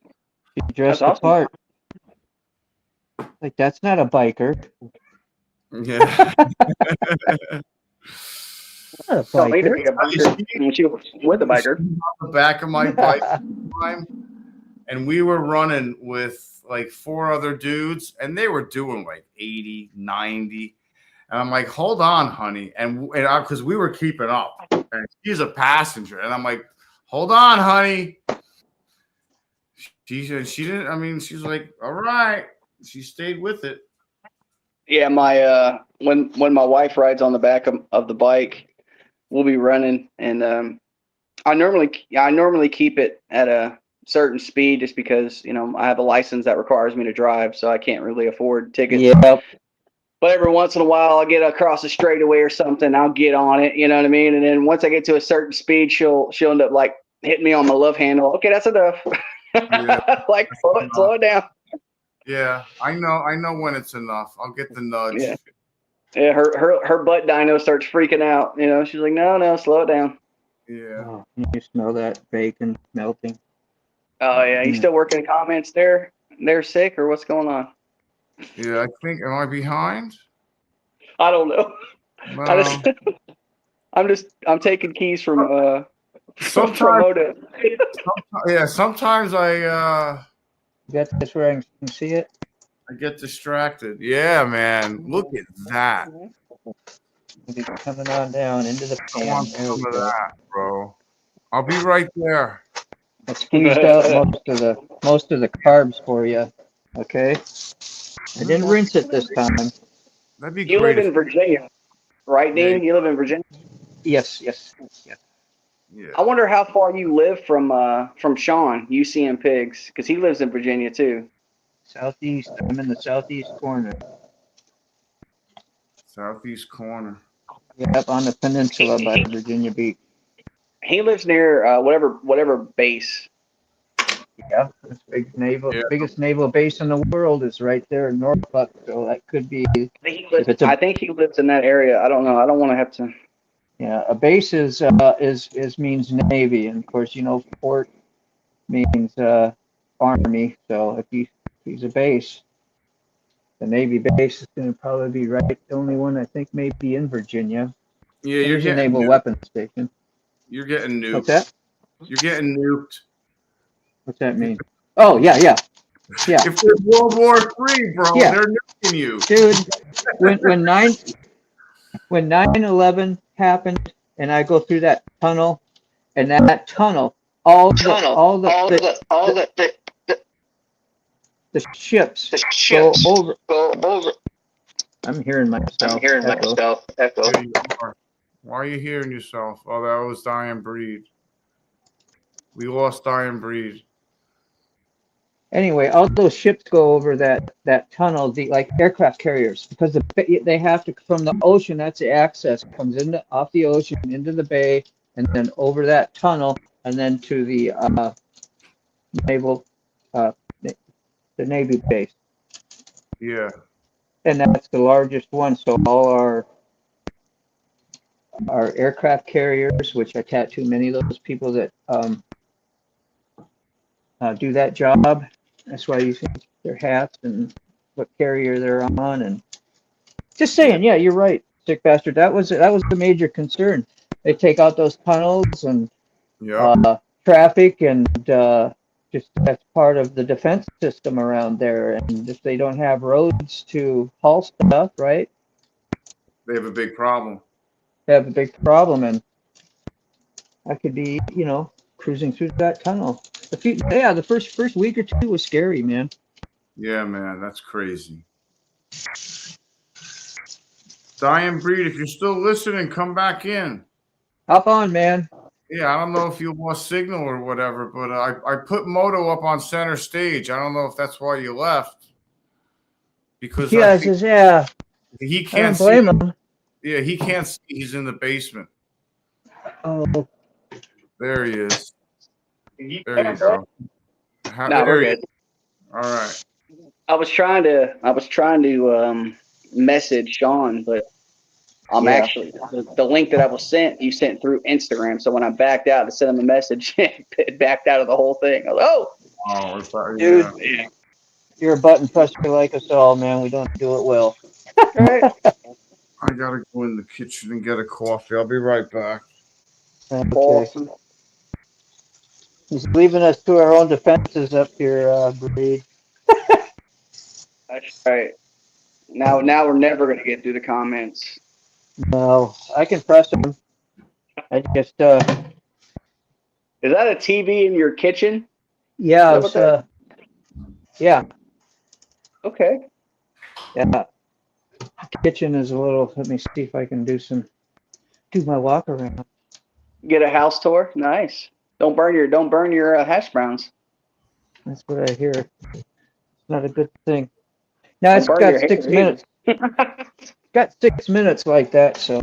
dressed That's the part. Like, that's not a biker. Yeah. Not a Don't need to biker. be a biker. I mean, she was with a biker. On the back of my bike one time, and we were running with like 4 other dudes, and they were doing like 80, 90. And I'm like, hold on, honey. And because we were keeping up, and she's a passenger. And I'm like, hold on, honey. She didn't, I mean, she's like, all right. She stayed with it. Yeah, my when my wife rides on the back of the bike, we'll be running, and I normally keep it at a certain speed just because I have a license that requires me to drive, so I can't really afford tickets. Yep. But every once in a while, I'll get across the straightaway or something. I'll get on it, you know what I mean? And then once I get to a certain speed, she'll end up like hitting me on my love handle. Okay, that's enough. Yeah. Like slow it down. Yeah, I know when it's enough. I'll get the nudge. Yeah. Yeah, her butt dyno starts freaking out. She's like, no, slow it down. Yeah. Oh, you smell that bacon melting? Oh yeah, you still working comments there? They're sick or what's going on? Yeah, I think. Am I behind? I don't know. Well, I'm taking keys from sometimes, Moto. yeah. Sometimes I You got this where I can see it? I get distracted. Yeah, man. Look at that. Maybe coming on down into the I pan. want some of that, bro. I'll be right there. I squeezed out most of the carbs for you. Okay. I didn't rinse it this time. That'd be You great. live in Virginia, right, Yeah. Dean? You live in Virginia. Yes. Yeah. I wonder how far you live from Sean, UCM Pigs, because he lives in Virginia too. Southeast. I'm in the southeast corner. Southeast corner. Yep, on the peninsula by Virginia Beach. He lives near whatever base. Yeah, this biggest naval base in the world is right there in Norfolk. So that could be. I think he lives in that area. I don't know. I don't want to have to. Yeah, a base is means Navy, and of course fort means Army. So if he's a base, the Navy base is going to probably be right. The only one I think may be in Virginia. Yeah, you're There's a getting naval nuked. weapons station. You're getting nuked. What's that? You're getting nuked. What's that mean? Oh yeah. If there's World War III, bro, Yeah. they're nuking you. Dude, when 9/11 happened, and I go through that tunnel, and that tunnel, all the ships go over. I'm hearing myself. Echo. There you are. Why are you hearing yourself? Oh, that was Dying Breed. We lost Dying Breed. Anyway, all those ships go over that tunnel, like aircraft carriers, because they have to from the ocean. That's the access comes off the ocean into the bay, and then over that tunnel, and then to the naval, the Navy base. Yeah. And that's the largest one. So all our aircraft carriers, which I tattoo many of those people that do that job. That's why you see their hats and what carrier they're on. And just saying, yeah, you're right, sick bastard. That was the major concern. They take out those tunnels and traffic, and just that's part of the defense system around there. And if they don't have roads to haul stuff, right? They have a big problem. They have a big problem, and I could be, cruising through that tunnel. The first week or two was scary, man. Yeah, man, that's crazy. Dying Breed, if you're still listening, come back in. Hop on, man. Yeah, I don't know if you lost signal or whatever, but I put Moto up on center stage. I don't know if that's why you left. Because he can't I don't blame him. Yeah, he can't see. He's in the basement. Oh. There he is. There you go. No, we're good. All right. I was trying to message Sean, but I'm actually the link that I was sent. You sent through Instagram. So when I backed out to send him a message, it backed out of the whole thing. I was like, dude, you're a button presser like us all, man. We don't do it well. Right. I gotta go in the kitchen and get a coffee. I'll be right back. Okay. Awesome. He's leaving us to our own defenses up here, Breed. That's right. Now we're never gonna get through the comments. No, I can press them. I just Is that a TV in your kitchen? Yeah, it's, yeah. Okay. Yeah. Kitchen is a little. Let me see if I can do my walk around. Get a house tour. Nice. Don't burn your hash browns. That's what I hear. It's not a good thing. Now it's got 6 minutes. Got 6 minutes like that, so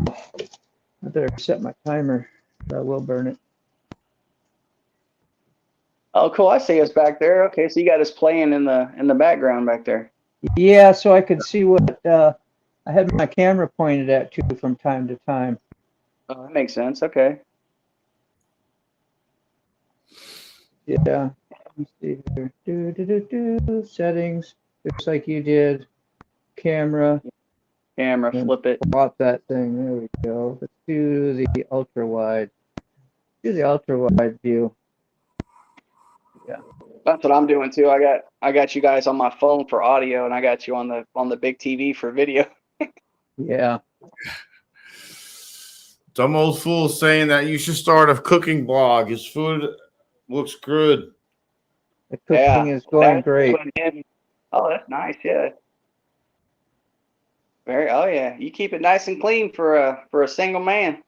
I better set my timer. I will burn it. Oh, cool! I see us back there. Okay, so you got us playing in the background back there. Yeah, so I could see what I had my camera pointed at too from time to time. Oh, that makes sense. Okay. Yeah. Let me see here. Settings, just like you did. Camera, flip it. Swap that thing. There we go. Let's do the ultra wide. Do the ultra wide view. Yeah. That's what I'm doing too. I got you guys on my phone for audio, and I got you on the big TV for video. Yeah. Dumb old fool saying that you should start a cooking blog. Is food Looks good. The cooking is going great. Oh, that's nice. Yeah. Very. Oh yeah. You keep it nice and clean for a single man.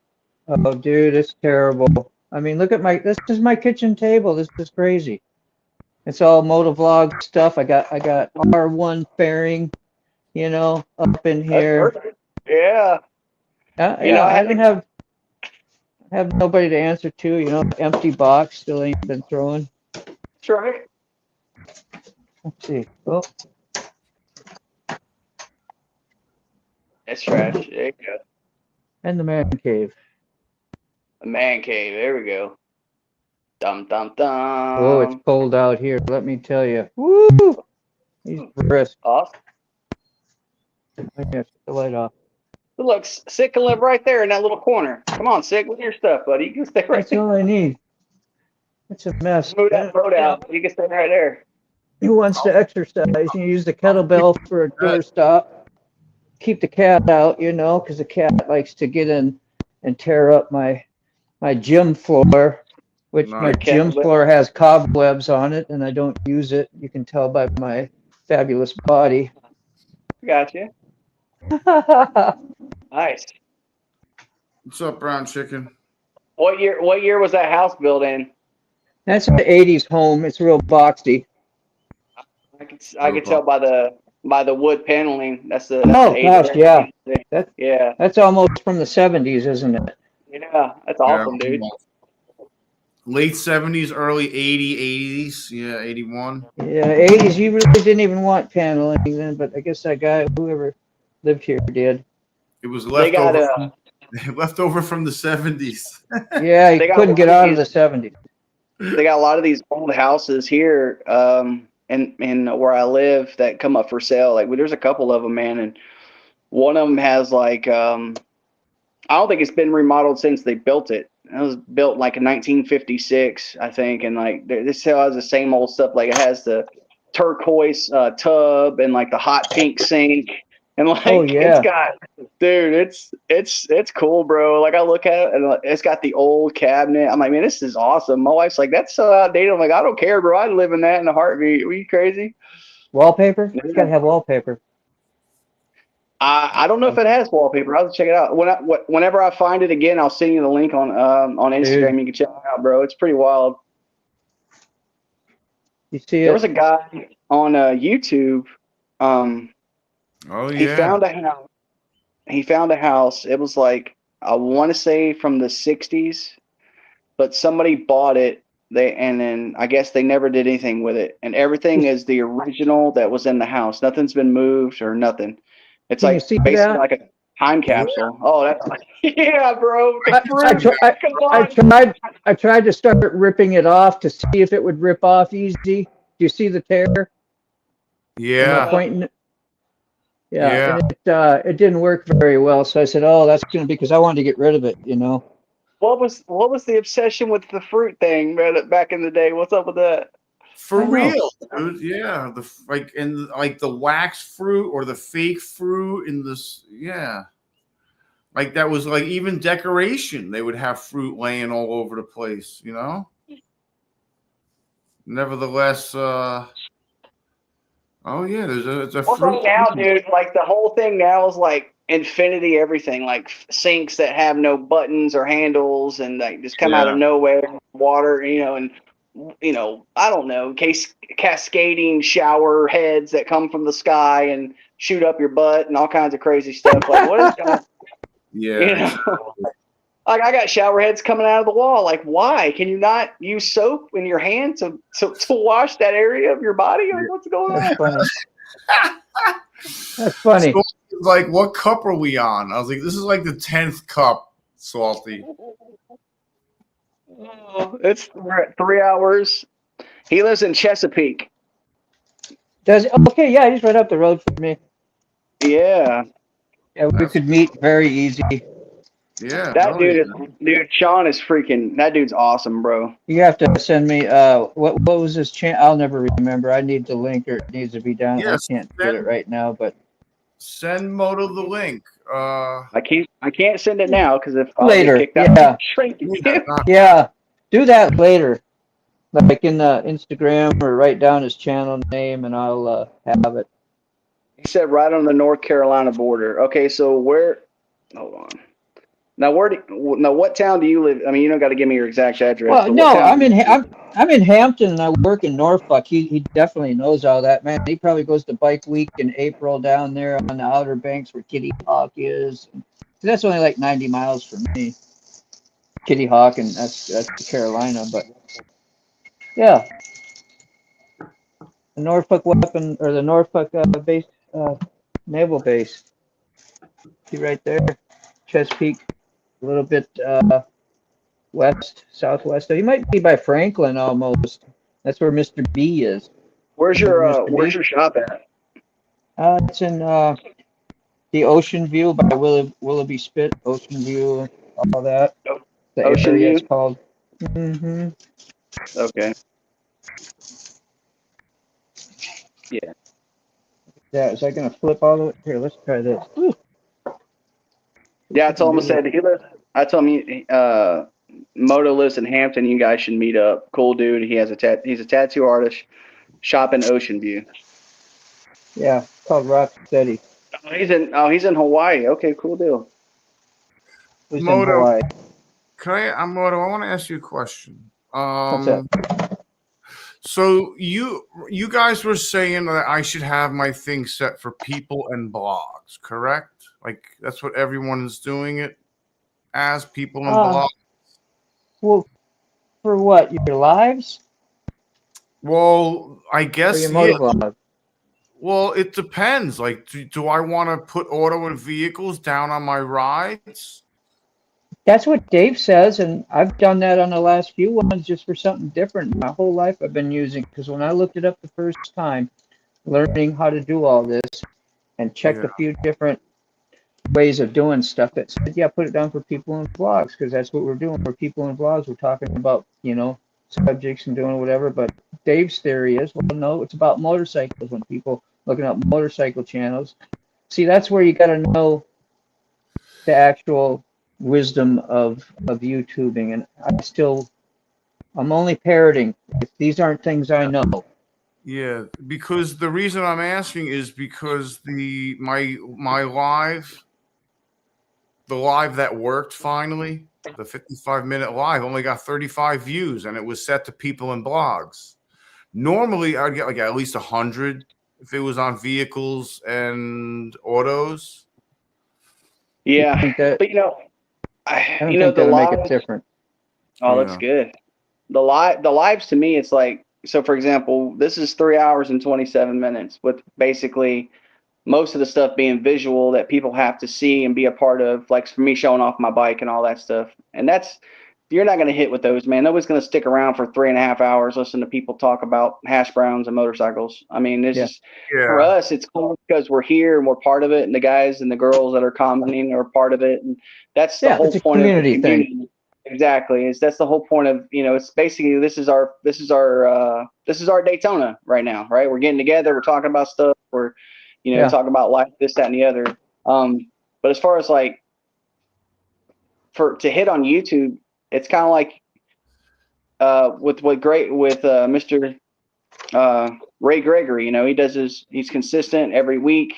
Oh, dude, it's terrible. I mean, look at this is my kitchen table. This is crazy. It's all motovlog stuff. I got R1 fairing, up in here. Yeah. I don't have nobody to answer to, empty box still ain't been thrown. That's right. Let's see. Oh, That's trash. There you go. and the man cave. The man cave. There we go. Dum dum dum. Oh, it's cold out here. Let me tell you. Woo! He's brisk. Awesome. I got the light off. Look, Sick can live right there in that little corner. Come on, Sick, with your stuff, buddy. You can stay right That's there. all I need. It's a mess. Move that boat out. You can stay right there. Who wants to exercise? You use the kettlebell for a doorstop. Keep the cat out, because the cat likes to get in and tear up my gym floor, which my gym floor has cobwebs on it, and I don't use it. You can tell by my fabulous body. Gotcha. Nice. What's up, brown chicken? What year was that house built in? That's an 80s home. It's real boxy. I could tell by the wood paneling. That's the gosh, yeah. Yeah. That's almost from the 70s, isn't it? Yeah, that's awesome, dude. Late 70s, early 80s. Yeah, 81. Yeah, 80s. You really didn't even want paneling then, but I guess that guy, whoever lived here, did. It was left over from the 70s. Yeah, he couldn't get out of the 70s. They got a lot of these old houses here, in where I live that come up for sale. Like, there's a couple of them, man, and one of them has like, I don't think it's been remodeled since they built it. It was built like in 1956, I think, and like this still has the same old stuff. Like, it has the turquoise tub and like the hot pink sink, and like it's got, dude, it's cool, bro. Like, I look at it and it's got the old cabinet. I'm like, man, this is awesome. My wife's like, that's so outdated. I'm like, I don't care, bro. I'd live in that in a heartbeat. Are you crazy? Wallpaper? It's got to have wallpaper. I don't know if it has wallpaper. I'll have to check it out. Whenever I find it again, I'll send you the link on Instagram. You can check it out, bro. It's pretty wild. You see, there was a guy on YouTube. Oh yeah. He found a house. It was like, I want to say from the 60s, but somebody bought it. And then I guess they never did anything with it. And everything is the original that was in the house. Nothing's been moved or nothing. It's like basically like a time capsule. Oh, that's yeah, bro. I tried to start ripping it off to see if it would rip off easy. Do you see the tear? Yeah. Yeah. And it didn't work very well. So I said, "Oh, that's going to be," because I wanted to get rid of it. What was the obsession with the fruit thing back in the day? What's up with that? For real, dude. Yeah, the wax fruit or the fake fruit in this. Yeah, like that was like even decoration. They would have fruit laying all over the place. Nevertheless, oh yeah, there's a fruit now, dude. Like, the whole thing now is like infinity everything, like sinks that have no buttons or handles and like just come out of nowhere, water, and I don't know, cascading shower heads that come from the sky and shoot up your butt and all kinds of crazy stuff. Like, what is going? Yeah. Like, I got shower heads coming out of the wall. Like, why can you not use soap in your hand to wash that area of your body? Like, what's going on? That's funny. So, like, what cup are we on? I was like, this is like the 10th cup, Salty. We're at 3 hours. He lives in Chesapeake. Okay, yeah, he's right up the road from me. Yeah. Yeah, we could meet very easy. Yeah. That dude, Sean is freaking, that dude's awesome, bro. You have to send me, what was his channel? I'll never remember. I need the link, or it needs to be down. I can't get it right now, but. Send Moto the link. I can't send it now because if later, yeah. Shrinking. Yeah, do that later. like in the Instagram, or write down his channel name, and I'll have it. He said right on the North Carolina border. Okay, so where? Hold on. Now what town do you live? I mean, you don't got to give me your exact address, Well, but what no, town? I'm in Hampton, and I work in Norfolk. He definitely knows all that, man. He probably goes to Bike Week in April down there on the Outer Banks where Kitty Hawk is. That's only like 90 miles from me. Kitty Hawk, and that's Carolina, but yeah, the Norfolk weapon, or the Norfolk base, naval base. See right there, Chesapeake, a little bit southwest. He might be by Franklin almost. That's where Mr. B is. Where's Mr. your shop at? It's in the Ocean View by Willoughby Spit, Ocean View, all that. The Ocean area View? it's called. Mm-hmm. Okay. Yeah. Yeah, is that gonna flip all the way? Here, let's try this. Whew. Yeah, I told him, I told him Moto lives in Hampton. You guys should meet up. Cool dude. He's a tattoo artist. Shop in Ocean View. Yeah, it's called Rock Steady. He's in Hawaii. Okay, cool deal. Who's in Moto, Hawaii? Moto, I want to ask you a question. What's that? So you guys were saying that I should have my thing set for people and blogs, correct? Like that's what everyone is doing it as, people and blogs. Well, for what? Your lives? Well, I Or guess your motovlog? Well, it depends. Like, do I want to put auto and vehicles down on my rides? That's what Dave says, and I've done that on the last few ones just for something different. My whole life I've been using, because when I looked it up the first time, learning how to do all this, and checked a few different ways of doing stuff, that said, yeah, put it down for people and vlogs, because that's what we're doing. For people and vlogs, we're talking about, subjects and doing whatever. But Dave's theory is, well, no, it's about motorcycles. When people looking up motorcycle channels, see, that's where you got to know the actual wisdom of YouTubing, and I'm only parroting. These aren't things I know. Yeah, because the reason I'm asking is because my live, the live that worked finally, the 55-minute live only got 35 views, and it was set to people and blogs. Normally, I'd get like at least 100 if it was on vehicles and autos. Yeah, but I don't think the that'll make lives. it different. Oh, that's good. The lives to me, it's like, so for example, this is 3 hours and 27 minutes with basically most of the stuff being visual that people have to see and be a part of, like for me showing off my bike and all that stuff. And you're not going to hit with those, man. Nobody's going to stick around for 3.5 hours listening to people talk about hash browns and motorcycles. I mean, for us, it's cool because we're here and we're part of it, and the guys and the girls that are commenting are part of it, and that's the whole it's a point of the community thing. Exactly. That's the whole point of, it's basically this is our Daytona right now, right? We're getting together, we're talking about stuff, we're talking about life, this, that, and the other. But as far as like to hit on YouTube, it's kind of like with Mr. Ray Gregory. He's consistent every week.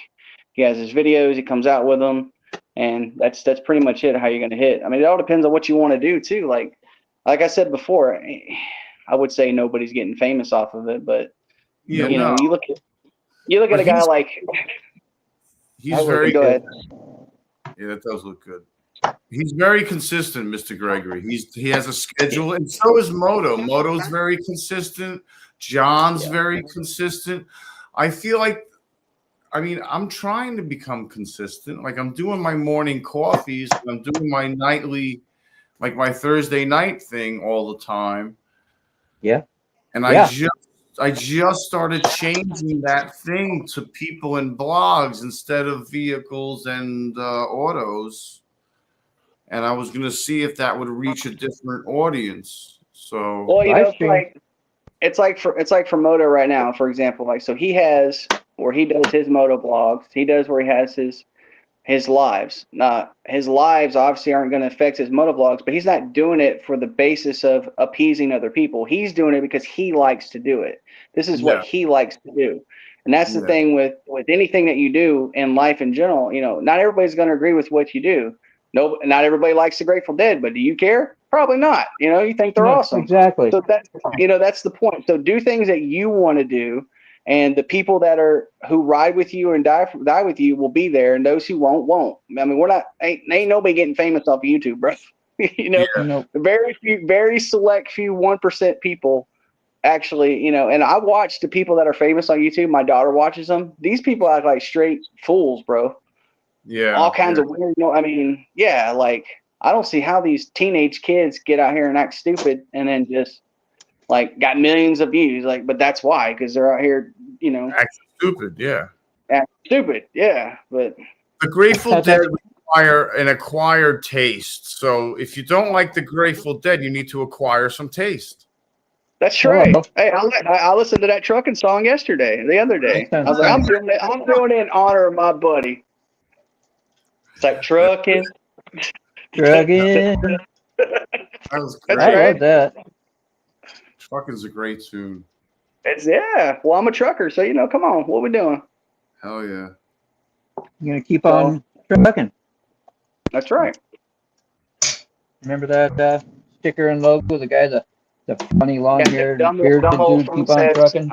He has his videos, he comes out with them. And that's pretty much it. How you're going to hit. I mean, it all depends on what you want to do too. Like I said before, I would say nobody's getting famous off of it, but you look at a guy like. He's very go ahead. Yeah, that does look good. He's very consistent, Mr. Gregory. He has a schedule, and so is Moto. Moto's very consistent. John's very consistent. I feel like. I mean, I'm trying to become consistent. Like I'm doing my morning coffees, I'm doing my nightly, like my Thursday night thing all the time. Yeah. And I just started changing that thing to people and blogs instead of vehicles and autos. And I was going to see if that would reach a different audience. So, well, it's like for Moto right now, for example, like, so he has where he does his moto blogs. He does where he has his his lives. His lives obviously aren't going to affect his motovlogs, but he's not doing it for the basis of appeasing other people. He's doing it because he likes to do it. This is what he likes to do. And that's the thing with anything that you do in life in general. You know, not everybody's going to agree with what you do. No, not everybody likes the Grateful Dead, but do you care? Probably not. You know, you think they're awesome. Exactly. So that's, you know, that's the point. So do things that you want to do, and the people that who ride with you and die with you will be there, and those who won't. I mean, ain't nobody getting famous off of YouTube, bro. You know, very select few 1% people actually, you know. And I watch the people that are famous on YouTube. My daughter watches them. These people act like straight fools, bro. Yeah. All kinds of weird, you know, I mean, like, I don't see how these teenage kids get out here and act stupid and then just like got millions of views. Like, but that's why, because they're out here, you know, act stupid. Yeah. Act stupid. Yeah. But the Grateful Dead require an acquired taste. So if you don't like the Grateful Dead, you need to acquire some taste. That's right. Hey, I listened to that trucking song the other day. I was like, I'm doing it in honor of my buddy. It's like trucking. That was great. I love that. Trucking's a great tune. Well, I'm a trucker, so you know, come on, what we doing? Hell yeah. You're gonna keep on trucking. That's right. Remember that sticker and logo? The guy, the funny long-haired bearded dude, keep on trucking.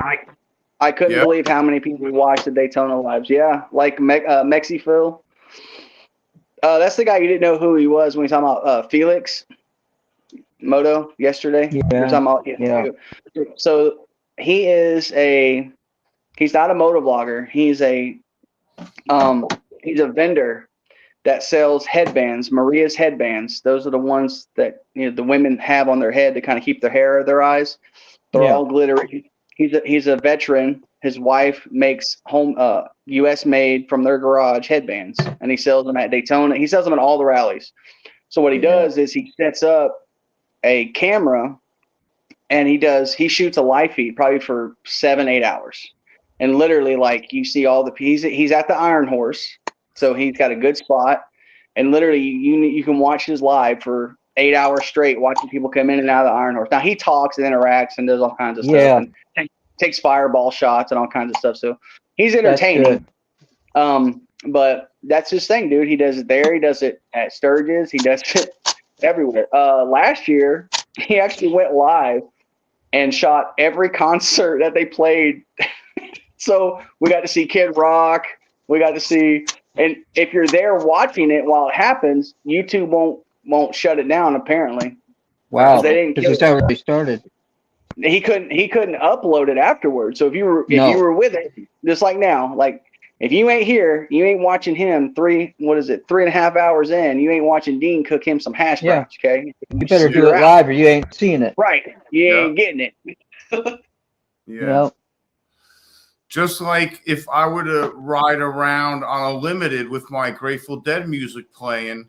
I couldn't believe how many people watched the Daytona lives. Yeah, like Mexi-Phil. That's the guy you didn't know who he was when we were talking about Felix Moto yesterday. Yeah. We were talking about, So he's not a motovlogger. He's a vendor that sells headbands, Maria's headbands. Those are the ones that, you know, the women have on their head to kind of keep their hair out of their eyes. They're all glittery. He's a veteran. His wife makes home U.S. made from their garage headbands, and he sells them at Daytona. He sells them at all the rallies. So what he does is he sets up a camera, and he shoots a live feed probably for 7-8 hours, and literally, like, you see all the he's at the Iron Horse, so he's got a good spot, and literally you can watch his live for 8 hours straight, watching people come in and out of the Iron Horse. Now he talks and interacts and does all kinds of stuff. And takes fireball shots and all kinds of stuff. So he's entertaining. But that's his thing, dude. He does it there. He does it at Sturgis. He does it everywhere. Last year, he actually went live and shot every concert that they played. So we got to see Kid Rock. We got to see, and if you're there watching it while it happens, YouTube won't shut it down, apparently. Wow. Because it's already started. He couldn't upload it afterwards. So if you were with it, just like now, like if you ain't here, you ain't watching him 3.5 hours in, you ain't watching Dean cook him some hash browns, okay? You better do it live or you ain't seeing it. Right. You ain't getting it. Yeah. Just like if I were to ride around on a limited with my Grateful Dead music playing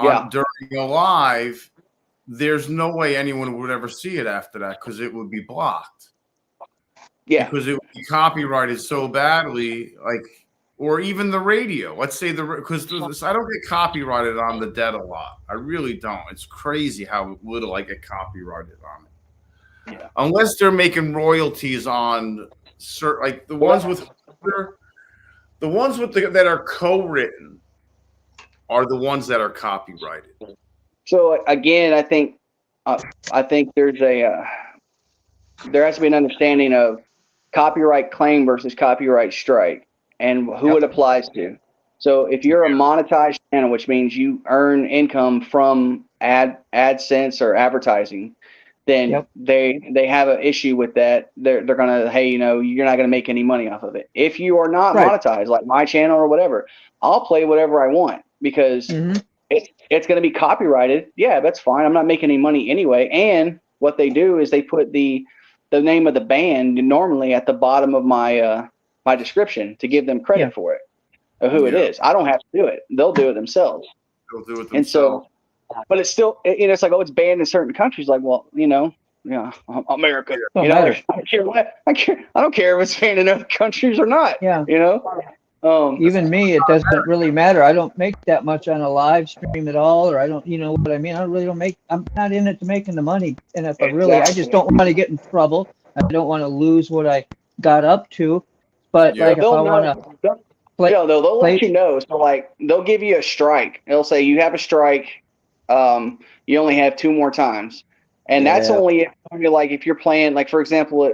during a live, there's no way anyone would ever see it after that because it would be blocked. Yeah. Because it would be copyrighted so badly, like, or even the radio. Let's say because I don't get copyrighted on the Dead a lot. I really don't. It's crazy how little I get copyrighted on it. Yeah. Unless they're making royalties on certain, like the ones that are co-written are the ones that are copyrighted. So again, I think there's there has to be an understanding of copyright claim versus copyright strike and who it applies to. So if you're a monetized channel, which means you earn income from AdSense or advertising, then they have an issue with that. They're gonna, hey, you know, you're not gonna make any money off of it. If you are not monetized, like my channel or whatever, I'll play whatever I want because it's going to be copyrighted. Yeah, that's fine. I'm not making any money anyway. And what they do is they put the name of the band normally at the bottom of my my description to give them credit for it, or who it is. I don't have to do it. They'll do it themselves. And so, but it's still, you know, it's like, oh, it's banned in certain countries. Like, well, you know, America. You know, I don't care if it's banned in other countries or not. Yeah. You know, Even me, it doesn't really matter. I don't make that much on a live stream at all, or I don't, you know what I mean? I really don't make, I'm not in it to making the money. And if I really, I just don't want to get in trouble. I don't want to lose what I got up to. But like, if I want to play, they'll let you know. So like, they'll give you a strike. They'll say you have a strike. You only have 2 more times. And that's only if, like, if you're playing, like, for example,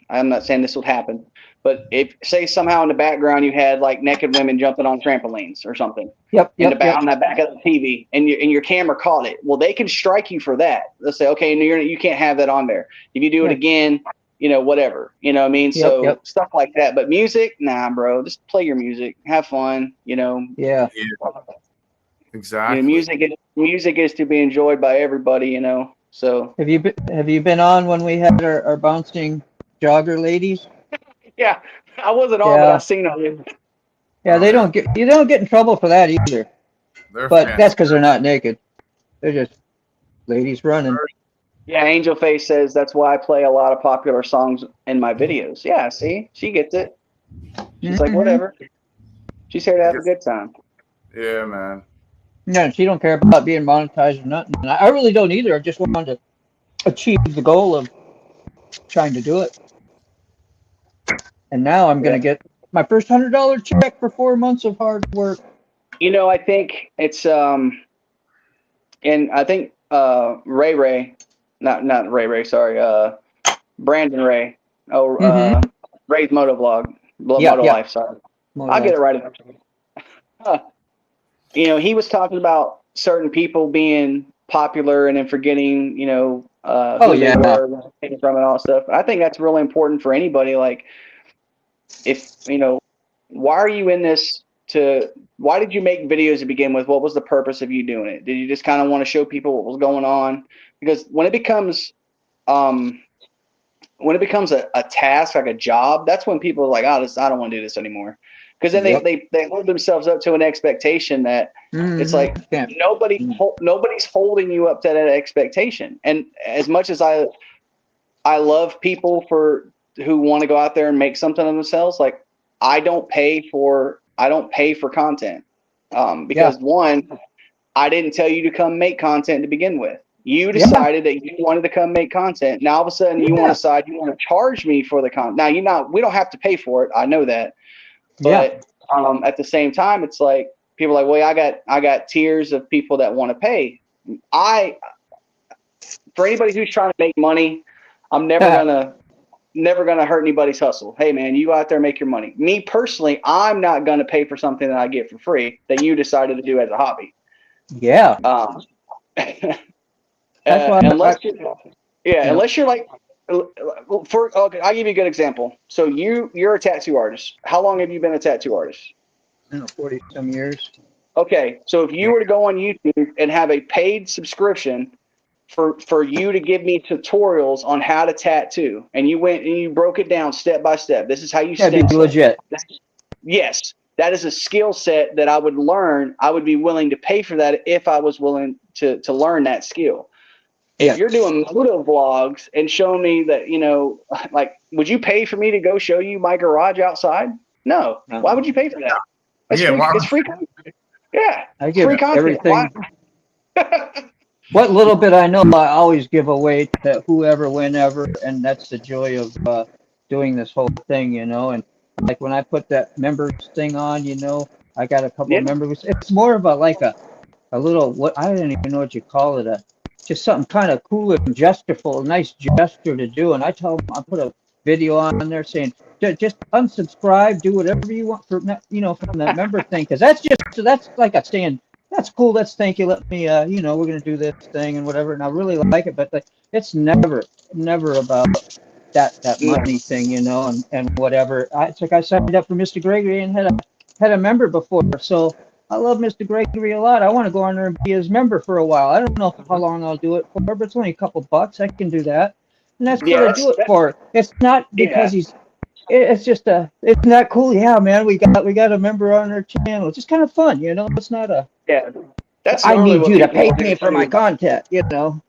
I'm not saying this would happen, but if, say, somehow in the background you had like naked women jumping on trampolines or something, on the back of the TV, and your camera caught it, well, they can strike you for that. They'll say, okay, you can't have that on there. If you do it again, whatever, what I mean? So stuff like that. But music, nah, bro, just play your music, have fun, Yeah. Exactly. Music is to be enjoyed by everybody, So have you been on when we had our bouncing jogger ladies? Yeah, I wasn't on, but I've seen them. Yeah, you don't get in trouble for that either. But that's because they're not naked. They're just ladies running. Yeah, Angel Face says that's why I play a lot of popular songs in my videos. Yeah, see, she gets it. She's like, whatever. She's here to have a good time. Yeah, man. No, she don't care about being monetized or nothing. And I really don't either. I just wanted to achieve the goal of trying to do it. And now I'm going to get my first $100 check for 4 months of hard work. I think it's and I think Ray, not Ray, sorry, Brandon Ray. Ray's Motovlog, Moto Life. Sorry, I'll get it right. He was talking about certain people being popular and then forgetting, who they were, taking from and all that stuff. I think that's really important for anybody. Like, if why are you in this? Why did you make videos to begin with? What was the purpose of you doing it? Did you just kind of want to show people what was going on? Because when it becomes a task, like a job, that's when people are like, I don't want to do this anymore. Because then they hold themselves up to an expectation that it's like nobody's holding you up to that expectation. And as much as I love people who want to go out there and make something of themselves, like I don't pay for content because one, I didn't tell you to come make content to begin with. You decided that you wanted to come make content. Now all of a sudden you want to charge me for the content. Now we don't have to pay for it. I know that. But at the same time, it's like people are like, well, I got tiers of people that want to pay. For anybody who's trying to make money, I'm never gonna hurt anybody's hustle. Hey man, you go out there and make your money. Me personally, I'm not gonna pay for something that I get for free that you decided to do as a hobby. Yeah. That's why unless you're like, okay, I'll give you a good example. So you're a tattoo artist. How long have you been a tattoo artist? 40 some years. Okay, so if you were to go on YouTube and have a paid subscription for you to give me tutorials on how to tattoo, and you went and you broke it down step by step. This is how you stencil. That'd be legit. Yes, that is a skill set that I would learn. I would be willing to pay for that if I was willing to learn that skill. If you're doing moto vlogs and showing me that, like, would you pay for me to go show you my garage outside? No. Why would you pay for that? It's free content. Yeah. I give free content. Everything. What little bit I know, I always give away to whoever, whenever, and that's the joy of doing this whole thing, And like when I put that members thing on, I got a couple of members. It's more of a little, I don't even know what you call it, just something kind of cool and gestureful, a nice gesture to do. And I tell them, I put a video on there saying, just unsubscribe, do whatever you want from that, from that member thing. Cause that's like a saying, that's cool. That's thank you. Let me, we're going to do this thing and whatever. And I really like it, but it's never about that money thing, and whatever. It's like I signed up for Mr. Gregory and had a member before. So I love Mr. Gregory a lot. I want to go on there and be his member for a while. I don't know how long I'll do it for, but it's only a couple bucks. I can do that. And that's what I do it for. It's not because it's just it's not cool. Yeah, man, we got a member on our channel. It's just kind of fun, It's not that's I need you to pay me for my content, The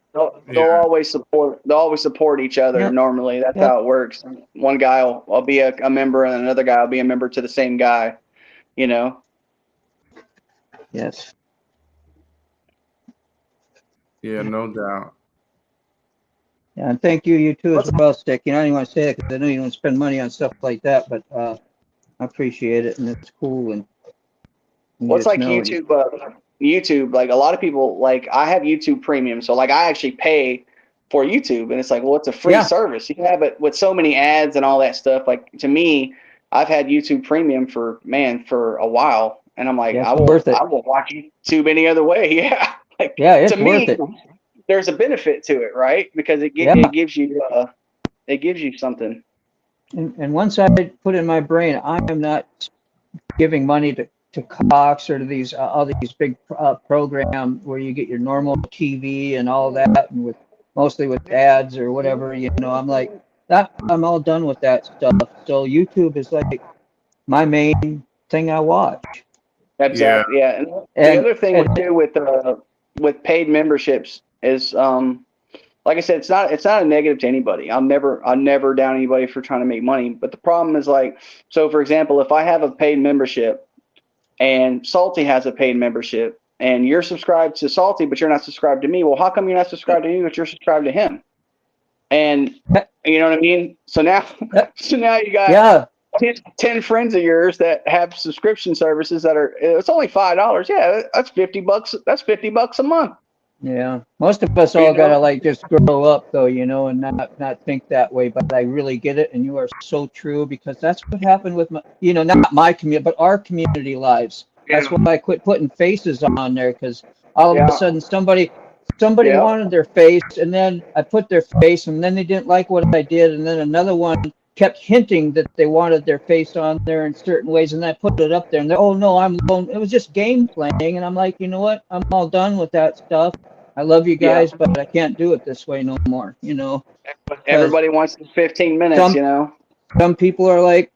they'll always support each other. Yep. Normally, that's Yep. how it works. One guy will be a member, and another guy will be a member to the same guy. You know. Yes. Yeah, no doubt. Yeah, and thank you too as well, Stick. You know, I didn't want to say it because I know you don't spend money on stuff like that, but I appreciate it, and it's cool. And What's like YouTube? YouTube, like a lot of people, like I have YouTube Premium, so like I actually pay for YouTube, and it's like, well, it's a free service. You have it with so many ads and all that stuff. Like to me, I've had YouTube Premium for a while, and I'm like, I will watch YouTube any other way. Yeah, like it's to worth me, it. there's a benefit to it, right? Because it gives you something. And once I put in my brain, I am not giving money to Cox or to these all these big program where you get your normal TV and all that, and mostly with ads or whatever. You know, I'm like that. I'm all done with that stuff. So YouTube is like my main thing I watch. Exactly. Yeah. And the other thing with paid memberships is like I said, it's not a negative to anybody. I'll never down anybody for trying to make money. But the problem is like, so for example, if I have a paid membership and Salty has a paid membership and you're subscribed to Salty, but you're not subscribed to me. Well, how come you're not subscribed to me, but you're subscribed to him? And you know what I mean? So now you got 10 friends of yours that have subscription services that it's only $5. Yeah. That's $50. That's $50 a month. Yeah, most of us all gotta like just grow up though, you know, and not think that way. But I really get it, and you are so true, because that's what happened with not my community, but our community lives. That's why I quit putting faces on there, because all of a sudden somebody wanted their face, and then I put their face, and then they didn't like what I did, and then another one kept hinting that they wanted their face on there in certain ways, and I put it up there, and oh no, I'm alone. It was just game playing, and I'm like, you know what? I'm all done with that stuff. I love you guys, but I can't do it this way no more. You know, everybody wants 15 minutes. You know, some people are like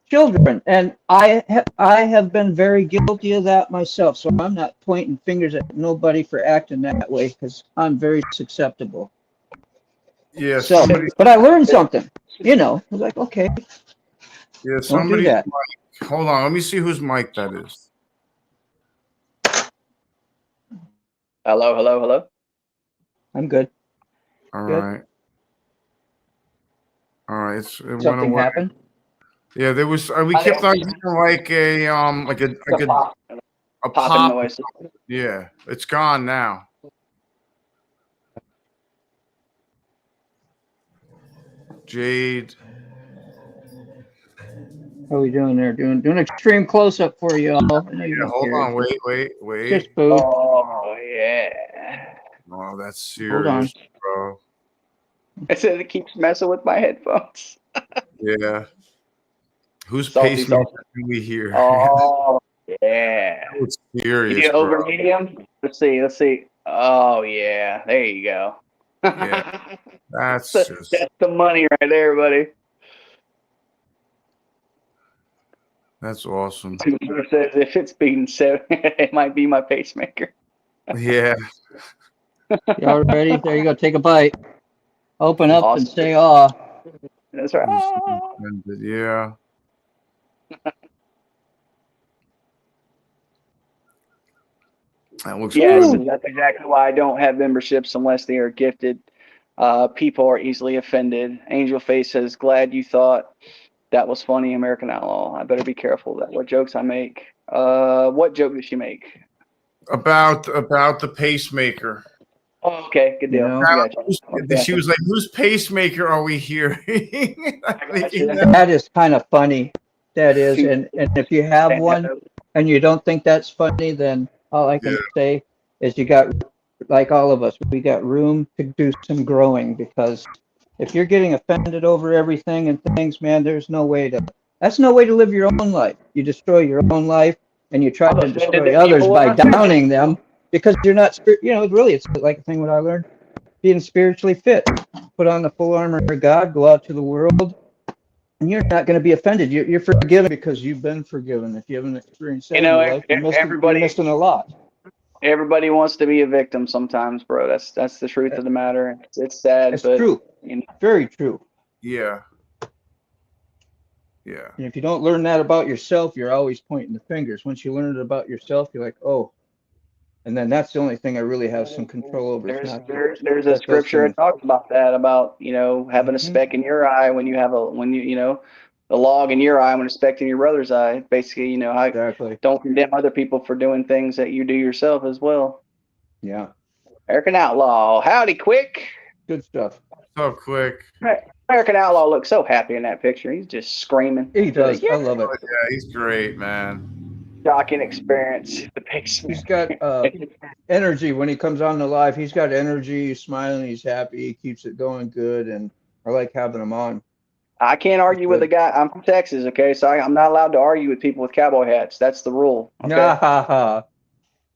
children, and I have been very guilty of that myself. So I'm not pointing fingers at nobody for acting that way, because I'm very susceptible. Yeah. So, but I learned something. You know, I was like, okay. Yeah. Somebody. Hold on. Let me see whose mic that is. Hello. I'm good. All right. Something happened. Yeah, there was. We kept on getting like a pop noise. Yeah, it's gone now. Jade. How are we doing there? Doing extreme close up for you all. Yeah, hold on, wait. Just food. Oh yeah. Oh, that's serious, bro. I said it keeps messing with my headphones. Yeah. Whose pacemaker do we hear? Oh yeah. It's serious. You over medium? Let's see. Oh yeah. There you go. Yeah. That's the money right there, buddy. That's awesome. Says if it's beating 7, it might be my pacemaker. Yeah. Y'all ready? There you go. Take a bite. Open up and say, "Ah." That's right. Yeah. That looks good. That's exactly why I don't have memberships unless they are gifted. People are easily offended. Angel Face says, "Glad you thought that was funny, American Outlaw. I better be careful of that. What jokes I make? What joke did she make? About the pacemaker. Oh, okay, good deal. She was like, "Whose pacemaker are we hearing?" That is kind of funny. That is, and if you have one and you don't think that's funny, then all I can say is you got, like all of us, we got room to do some growing, because if you're getting offended over everything and things, man, that's no way to live your own life. You destroy your own life, and you try to destroy others by downing them, because you're not, really, it's like a thing what I learned, being spiritually fit. Put on the full armor of God, go out to the world, and you're not going to be offended. You're forgiven because you've been forgiven. If you haven't experienced that in your life, you're missing a lot. Everybody wants to be a victim sometimes, bro. That's the truth of the matter. It's sad, It's but true. you know, Very true. Yeah. Yeah. And if you don't learn that about yourself, you're always pointing the fingers. Once you learn it about yourself, you're like, oh. And then that's the only thing I really have some control over. It's not there's a let those scripture that things. talks about that, about having a Mhm. speck in your eye when you have a log in your eye when a speck in your brother's eye. Basically, how Exactly. don't condemn other people for doing things that you do yourself as well. Yeah. American Outlaw, howdy, quick. Good stuff. So quick. American Outlaw looks so happy in that picture. He's just screaming. He does. Yeah, I love it. Yeah, he's great, man. shocking experience. The big He's got energy when he comes on the live. He's got energy. He's smiling. He's happy. He keeps it going good. And I like having him on. I can't argue with a guy. I'm from Texas, okay? So I'm not allowed to argue with people with cowboy hats. That's the rule. Okay?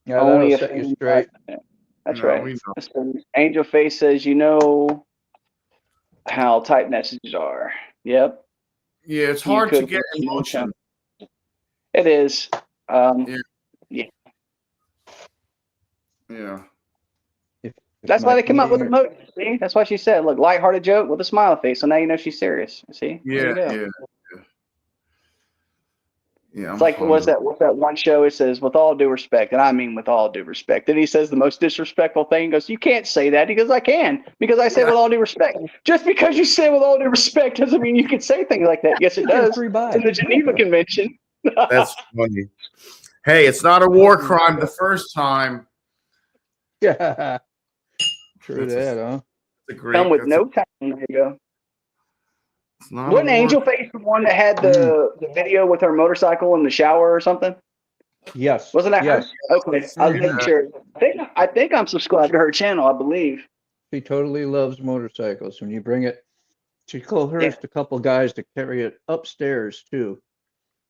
Yeah, Only that'll if set you straight. That's No, right. we know. So Angel Face says, how tight messages are. Yep. Yeah, it's You hard to could- get emotion. It is. Yeah. That's why they come up with emojis. See, that's why she said, "Look, lighthearted joke with a smiley face." So now you know she's serious. See? Yeah, There you go. Yeah. It's like what's that one show? It says, "With all due respect," and I mean with all due respect. Then he says the most disrespectful thing. He goes, "You can't say that." He goes, "I can because I say with all due respect." Just because you say with all due respect doesn't mean you can say things like that. Yes, it does. It's in the Geneva Convention. That's funny. Hey, it's not a war crime the first time. Yeah. True that, huh? It's a great. Come with no time. There you go. Wasn't a Angel Face the one that had the video with her motorcycle in the shower or something? Yes. Wasn't that yes. her? Okay, I was making sure. I think I'm subscribed to her channel. I believe. She totally loves motorcycles. When you bring it, she coerced a couple guys to carry it upstairs too,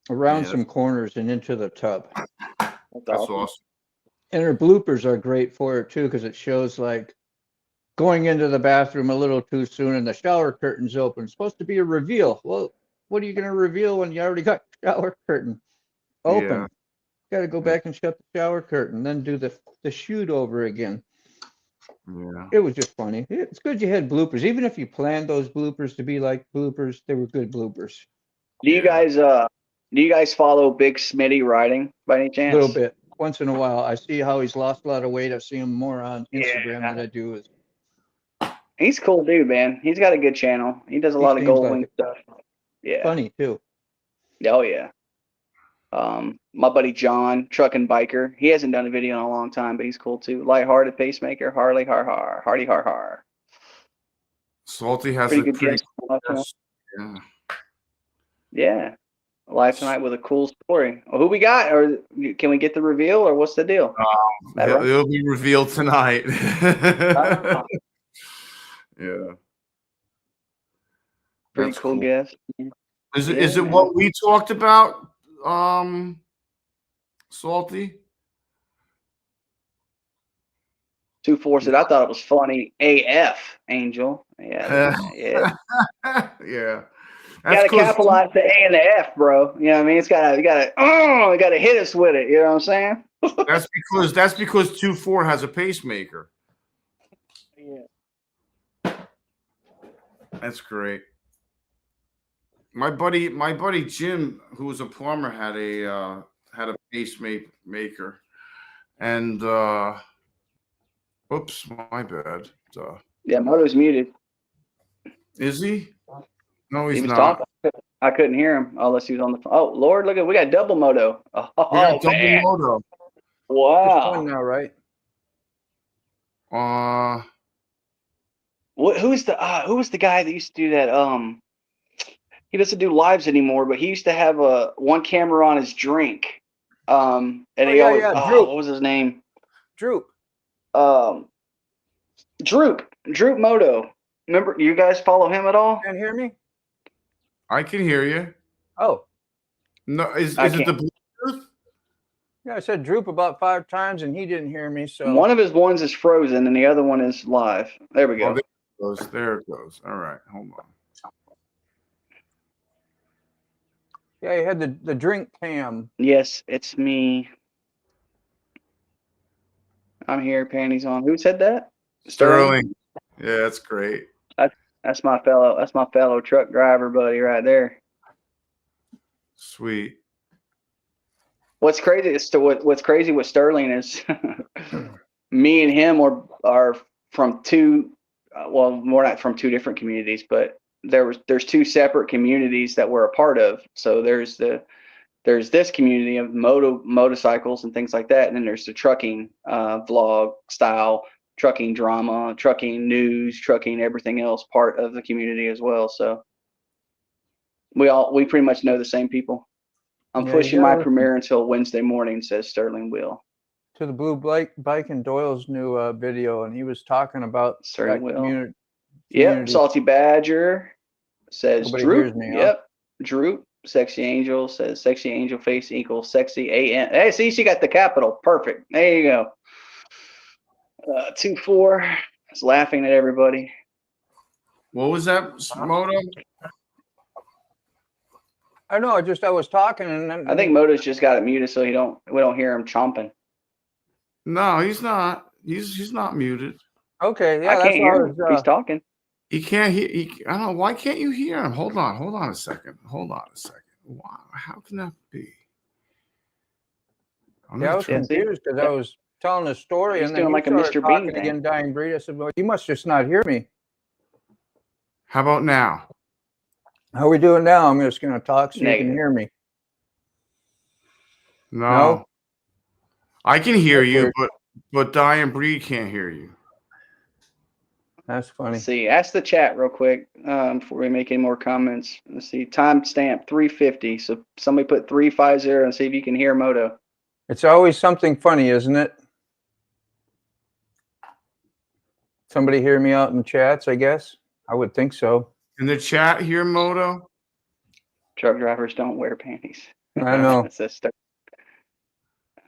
around some corners and into the tub. That's awesome. And her bloopers are great for it too, because it shows like going into the bathroom a little too soon and the shower curtain's open. It's supposed to be a reveal. Well, what are you going to reveal when you already got the shower curtain open? Yeah. Got to go back and shut the shower curtain, then do the shoot over again. Yeah. It was just funny. It's good you had bloopers. Even if you planned those bloopers to be like bloopers, they were good bloopers. Do you guys follow Big Smitty riding by any A chance? little bit. Once in a while. I see how he's lost a lot of weight. I see him more on Instagram than I do. He's a cool dude, man. He's got a good channel. He does a lot of Goldwing stuff. Yeah. Funny too. Oh yeah. My buddy John, trucking biker. He hasn't done a video in a long time, but he's cool too. Lighthearted pacemaker, Hardy har har. Salty has Pretty a good pretty guest. Yeah. Yeah. Live tonight with a cool story. Well, who we got? Or can we get the reveal, or what's the deal? It'll be revealed tonight. Yeah. Pretty cool guest. Is it what we talked about? Salty? 2-4 said, I thought it was funny AF, Angel. Yeah. Yeah. You gotta capitalize the A and the F, bro. You know what I mean? You gotta hit us with it. You know what I'm saying? that's because 2-4 has a pacemaker. Yeah. That's great. My buddy Jim, who was a plumber, had a pacemaker, and oops, my bad. Yeah, Moto's muted. Is he? No, he's He was not. talking. I couldn't hear him unless he was on the phone. Oh Lord, look at we got double Moto. Oh, We got double man. moto. Wow. Just one now, right? Who was the guy that used to do that? He doesn't do lives anymore, but he used to have one camera on his drink. And he always Droop. what was his name? Droop. Droop Moto. Remember, you guys follow him at all? Can't hear me? I can hear you. Oh. No, is it the Bluetooth? Yeah, I said Droop about 5 times and he didn't hear me. So one of his ones is frozen and the other one is live. There we go. There it goes. All right, hold on. yeah, he had the drink cam. Yes, it's me. I'm here, panties on. Who said that? Sterling. Yeah, that's great. That's my fellow truck driver buddy right there. Sweet. What's crazy with Sterling is me and him are from two. Well, we're not from two different communities, but there's two separate communities that we're a part of. So there's this community of motorcycles and things like that, and then there's the trucking vlog style, trucking drama, trucking news, trucking everything else part of the community as well. So we pretty much know the same people. I'm pushing my premiere until Wednesday morning, says Sterling Will. To the Blue Bike and Doyle's new video, and he was talking about Sterling Will. community. Yep, Salty Badger says Nobody Droop. hears me, huh? Yep, Droop. Sexy Angel says sexy angel face equals sexy AN. Hey, see, she got the capital. Perfect. There you go. 2-4. Just laughing at everybody. What was that, Moto? I know. I was talking, and then, I think Moto's just got it muted so we don't hear him chomping. No, he's not. He's not muted. Okay, yeah, I that's can't hear what him. He's talking. He can't hear. I don't know. Why can't you hear him? Hold on a second. Wow, how can that be? Yeah, I was confused because I was telling a story, He's and then doing you like a started Mr. Bean talking thing. again, Dying Breed. I said, "Well, you must just not hear me." How about now? How are we doing now? I'm just going to talk so Negative. you can hear me. No. I can hear That's you, weird. but Dying Breed can't hear you. That's funny. Let's see. Ask the chat real quick before we make any more comments. Let's see. Timestamp 350. So somebody put 350 and see if you can hear Moto. It's always something funny, isn't it? Somebody hear me out in the chats, I guess? I would think so. In the chat here, Moto? Truck drivers don't wear panties. I know.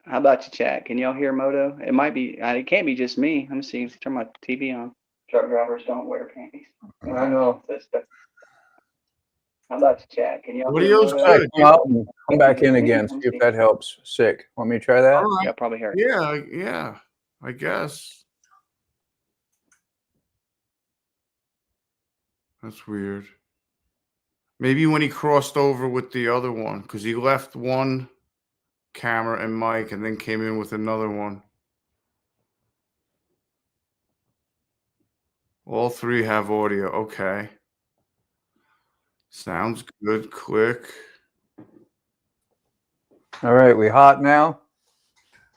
How about you, chat? Can y'all hear Moto? It might be. It can't be just me. Let me see. Turn my TV on. Truck drivers don't wear panties. I know. How about you, chat? Can y'all hear Audio's Moto? good. Come out and come back in again. See if that helps. Sick. Want me to try that? All right. Yeah, probably hear it. Yeah, I guess. That's weird. Maybe when he crossed over with the other one, because he left one camera and mic and then came in with another one. All three have audio. Okay. Sounds good. Click. All right, we hot now?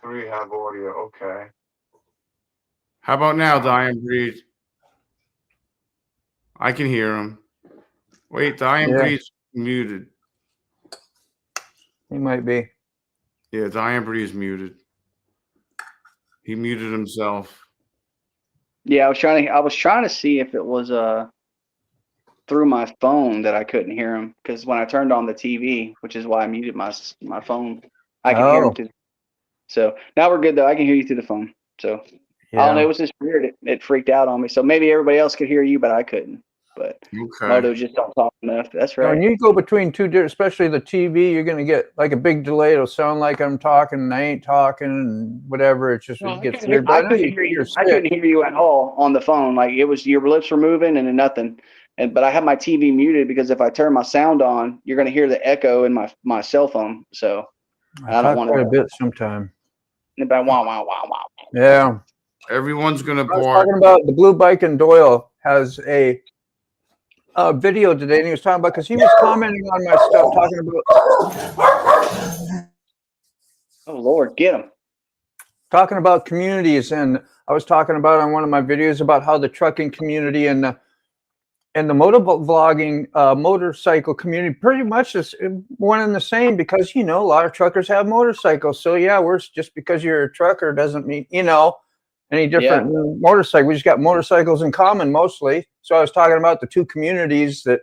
Three have audio. Okay. How about now, Dying Breed? I can hear him. Wait, Dying Breed's muted. He might be. Yeah, Dying Breed is muted. He muted himself. Yeah, I was trying to see if it was through my phone that I couldn't hear him, because when I turned on the TV, which is why I muted my phone, I could hear him too. So now we're good though. I can hear you through the phone. So I don't know. It was just weird. It freaked out on me. So maybe everybody else could hear you, but I couldn't. But Moto just don't talk enough. That's right. When you go between two, especially the TV, you're going to get like a big delay. It'll sound like I'm talking and I ain't talking and whatever. It just gets weird. I couldn't hear you at all on the phone. Like it was your lips were moving and then nothing. But I have my TV muted because if I turn my sound on, you're going to hear the echo in my cell phone. So I don't want to. Quite a bit sometime. About wow. Yeah. Everyone's gonna I was bark. talking about the Blue Bike and Doyle has a video today, and he was talking about, because he was commenting on my stuff, talking about. Oh Lord, get him. Talking about communities, and I was talking about on one of my videos about how the trucking community and the motovlogging motorcycle community pretty much is one and the same, because a lot of truckers have motorcycles. So yeah, we're just because you're a trucker doesn't mean any different motorcycle. We just got motorcycles in common mostly. So I was talking about the two communities that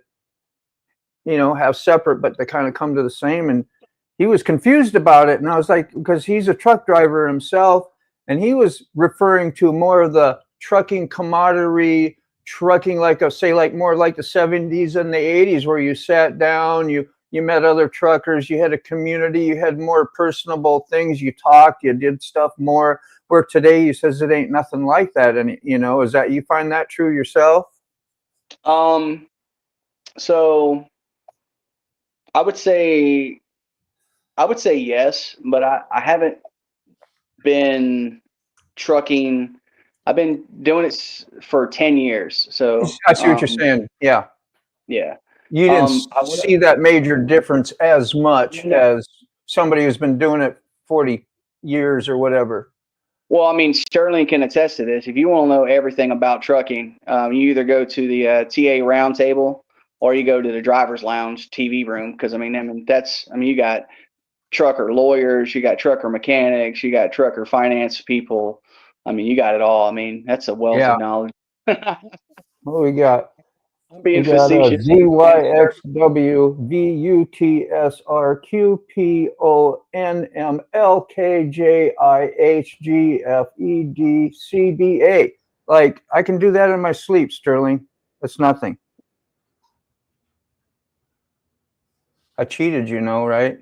have separate, but they kind of come to the same. And he was confused about it, and I was like, because he's a truck driver himself, and he was referring to more of the trucking camaraderie. Trucking like more like the 70s and the 80s, where you sat down, you met other truckers, you had a community, you had more personable things, you talked, you did stuff more. where today he says it ain't nothing like that. And, you know, is that, you find that true yourself? So I would say yes, but I haven't been trucking. I've been doing it for 10 years. So I see what you're saying. Yeah. Yeah. You didn't see that major difference as much as somebody who's been doing it 40 years or whatever. Well, I mean, Sterling can attest to this. If you want to know everything about trucking, you either go to the TA roundtable or you go to the driver's lounge TV room. Because I mean, you got trucker lawyers, you got trucker mechanics, you got trucker finance people. I mean, you got it all. I mean, that's a wealth of knowledge. What we got? Being we got facetious. ZYXW VUTSRQPONMLKJIHGFEDCBA. Like, I can do that in my sleep, Sterling. That's nothing. I cheated, you know, right?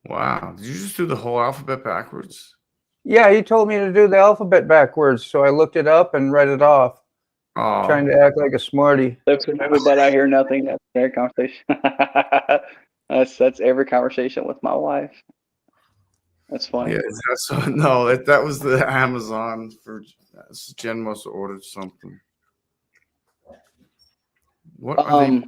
Wow. Did you just do the whole alphabet backwards? Yeah, he told me to do the alphabet backwards, so I looked it up and read it off. Oh. Trying to act like a smarty. But I hear nothing. That's their conversation. that's every conversation with my wife. That's funny. Yeah, that was the Amazon for Jen must have ordered something. What are they?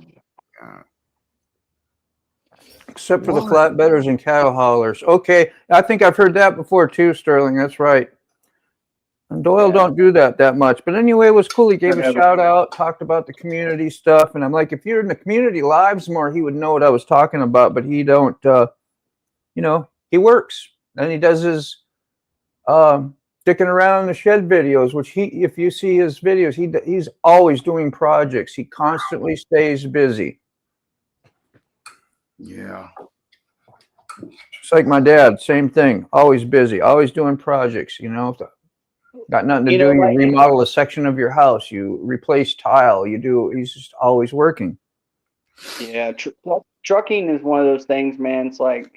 Except for the flatbedders and cattle haulers. Okay, I think I've heard that before too, Sterling. That's right. And Doyle don't do that much. But anyway, it was cool. He gave a shout out, talked about the community stuff. And I'm like, if you're in the community lives more, he would know what I was talking about. But he don't, you know, he works. And he does his sticking around in the shed videos, which if you see his videos, he's always doing projects. He constantly stays busy. Yeah. It's like my dad, same thing. Always busy, always doing projects, you know. Got nothing to do. You remodel a section of your house, you replace tile, he's just always working. Yeah, trucking is one of those things, man. It's like,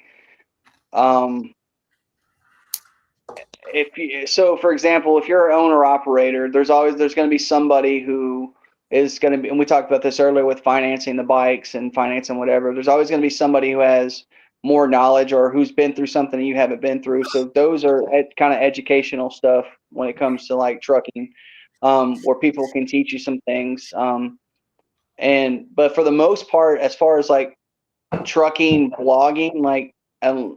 so for example, if you're an owner operator, there's going to be somebody who is going to be, and we talked about this earlier with financing the bikes and financing whatever. There's always going to be somebody who has more knowledge or who's been through something you haven't been through. So those are kind of educational stuff when it comes to like trucking, where people can teach you some things. But for the most part, as far as like trucking, blogging, like, I mean,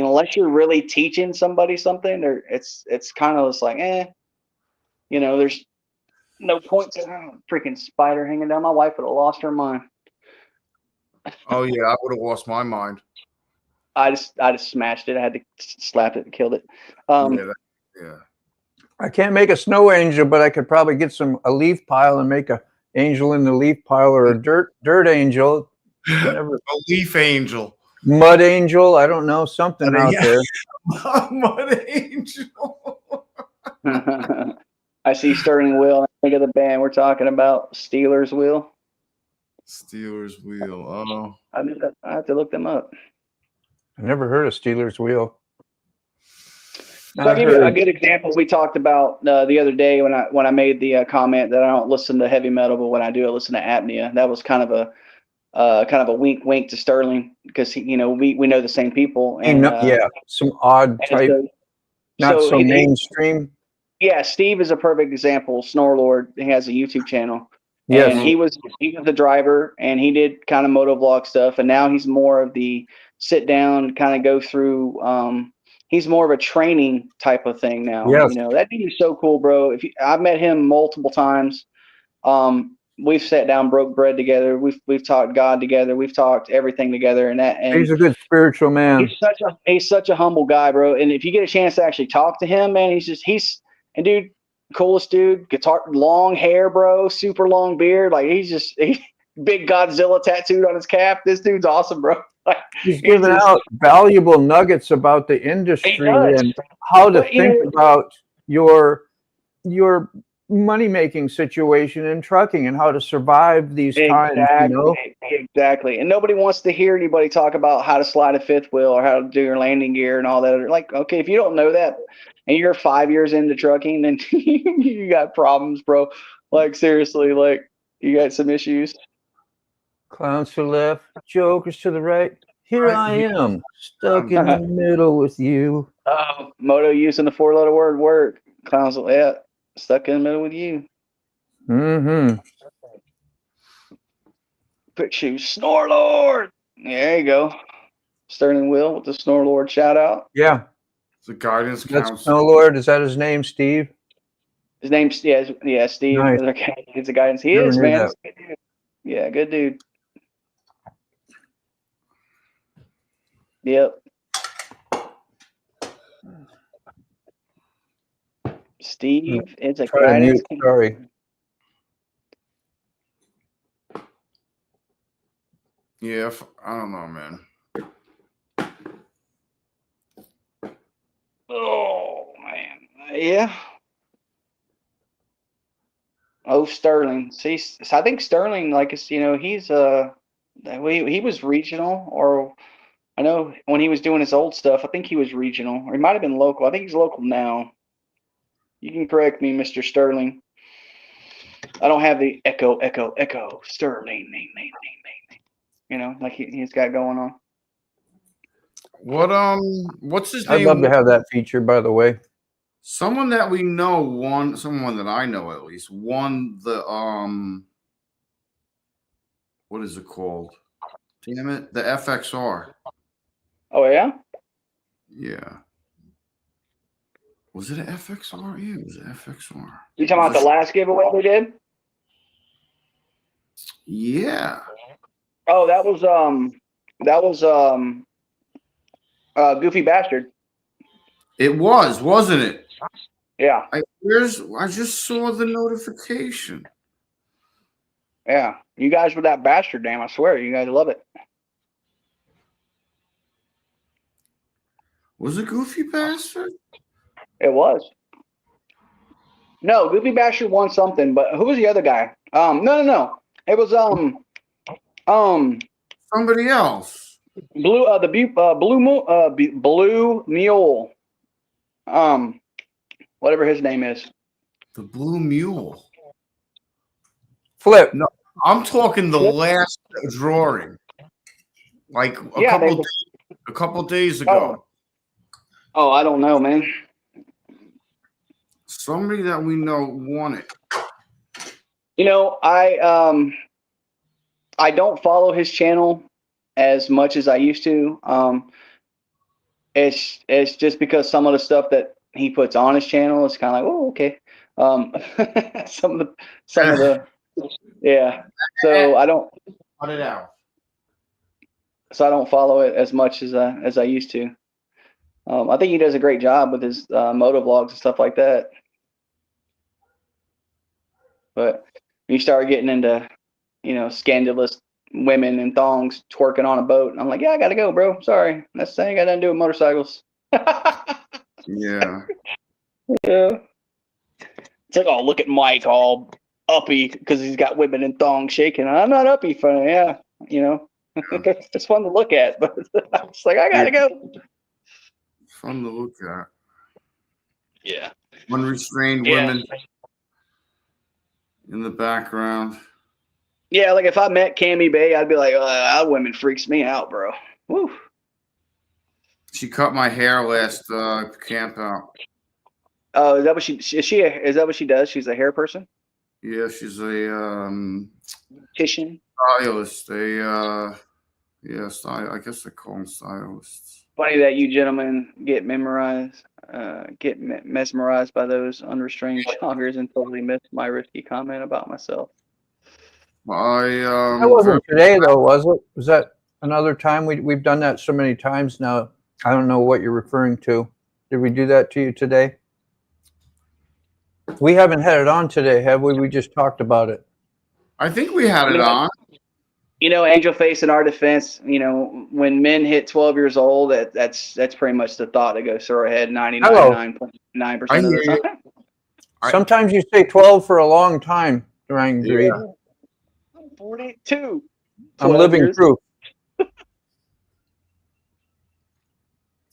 unless you're really teaching somebody something, it's kind of just like, you know, there's no point to freaking spider hanging down. My wife would have lost her mind. Oh yeah, I would have lost my mind. I just smashed it. I had to slap it and killed it. Yeah. I can't make a snow angel, but I could probably get a leaf pile and make a angel in the leaf pile, or a dirt angel. Whatever. A leaf angel. Mud angel. I don't know, something out there. Mud angel. I see Sterling Wheel. I think of the band we're talking about, Steelers Wheel. Steelers Wheel. Oh. I have to look them up. I never heard of Steelers Wheel. So I'll give you a good example. We talked about the other day when I made the comment that I don't listen to heavy metal, but when I do, I listen to apnea. That was kind of a wink to Sterling, because we know the same people. And some odd type, not so mainstream. Yeah, Steve is a perfect example. Snorelord, he has a YouTube channel. Yes. And he was the driver, and he did kind of motovlog stuff, and now he's more of the sit down, kind of go through. He's more of a training type of thing now. Yes. That dude is so cool, bro. I've met him multiple times. We've sat down, broke bread together. We've talked God together. We've talked everything together, and he's a good spiritual man. He's such a humble guy, bro. And if you get a chance to actually talk to him, man, and dude, coolest dude. Guitar, long hair, bro. Super long beard. Like he's big Godzilla tattooed on his calf. This dude's awesome, bro. He's giving out valuable nuggets about the industry and how to think about your money-making situation in trucking and how to survive these times, you know? Exactly. And nobody wants to hear anybody talk about how to slide a fifth wheel or how to do your landing gear and all that. Like, okay, if you don't know that and you're 5 years into trucking, then you got problems, bro. Like, seriously, like, you got some issues. Clowns to the left, jokers to the right. Here I am, stuck in the middle with you. Oh, moto using the 4-letter word work. Clowns, yeah, stuck in the middle with you. Mm-hmm. Quick shoes, Snore Lord. There you go. Sterling Will with the Snore Lord shout out. Yeah. The guidance That's council. no Lord. Is that his name, Steve? His name's yeah, Steve. Nice. Okay, he's a guidance. He Never is, knew man. that. Yeah, good dude. Yep. Steve is a Try to guidance. mute. Sorry. Yeah, I don't know, man. Oh man, yeah. Oh, Sterling. See, so I think Sterling, like, you know, he's he was regional, or I know when he was doing his old stuff, I think he was regional, or he might have been local. I think he's local now. You can correct me, Mr. Sterling. I don't have the echo Sterling, you know, like he's got going on. What's his name? I'd love to have that feature, by the way. Someone that we know someone that I know at least won the what is it called? Damn it, the FXR. Oh yeah? Yeah. Was it an FXR? Yeah, it was an FXR. You talking about the last giveaway we did? Yeah. Oh, that was Goofy Bastard. It was, wasn't it? Yeah. I just saw the notification. Yeah. You guys were that bastard, damn, I swear. You guys love it. Was it Goofy Bastard? It was. No, Goofy Bastard won something, but who was the other guy? No. It was somebody else. Blue Mule. Whatever his name is. The Blue Mule. Flip. No, I'm talking the last drawing. Like a couple days ago. Oh, I don't know, man. Somebody that we know won it. You know, I don't follow his channel as much as I used to. It's just because some of the stuff that he puts on his channel is kind of like, oh, okay. Some of the yeah. So I don't cut it out. So I don't follow it as much as I used to. I think he does a great job with his motovlogs and stuff like that. But you start getting into, you know, scandalous women and thongs twerking on a boat, and I'm like, yeah, I gotta go, bro. Sorry, that's the thing. I got nothing to do with motorcycles. Yeah. Yeah. It's like, oh, look at Mike all uppy because he's got women in thongs shaking. I'm not uppy for him. Yeah, you know, it's fun to look at, but it's like I gotta go. Fun to look at. Yeah. Unrestrained women in the background. Yeah, like if I met Cammy Bay, I'd be like, that woman freaks me out, bro. Woo. She cut my hair last camp out. Oh, is that what is that what she does? She's a hair person? Yeah, she's a Titian. stylist. Yes, I guess they call them stylists. Funny that you gentlemen get mesmerized by those unrestrained joggers and totally missed my risky comment about myself. That wasn't today though, was it? Was that another time? We've done that so many times now. I don't know what you're referring to. Did we do that to you today? We haven't had it on today, have we? We just talked about it. I think we had it on. You know, Angel Face, in our defense, you know, when men hit 12 years old, that's pretty much the thought that goes through our head 99.9% of the time. Sometimes you say 12 for a long time, Ryan Greed. I'm 42. I'm 12 living years. proof.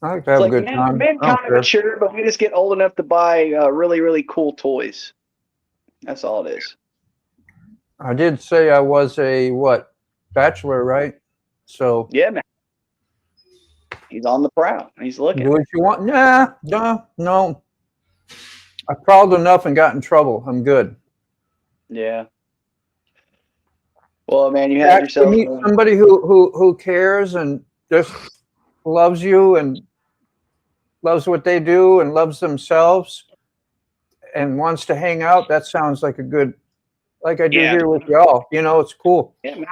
I like to It's have a like good men time. I kind don't of care. mature, but we just get old enough to buy really, really cool toys. That's all it is. I did say I was a bachelor, right? So Yeah, man. He's on the prowl. He's looking. do what you want. Nah, no. I prowled enough and got in trouble. I'm good. Yeah. Well, man, you had Actually, yourself. meet somebody who cares and just loves you and loves what they do and loves themselves and wants to hang out. That sounds like a good, like I do here with y'all. You know, it's cool. Yeah, man.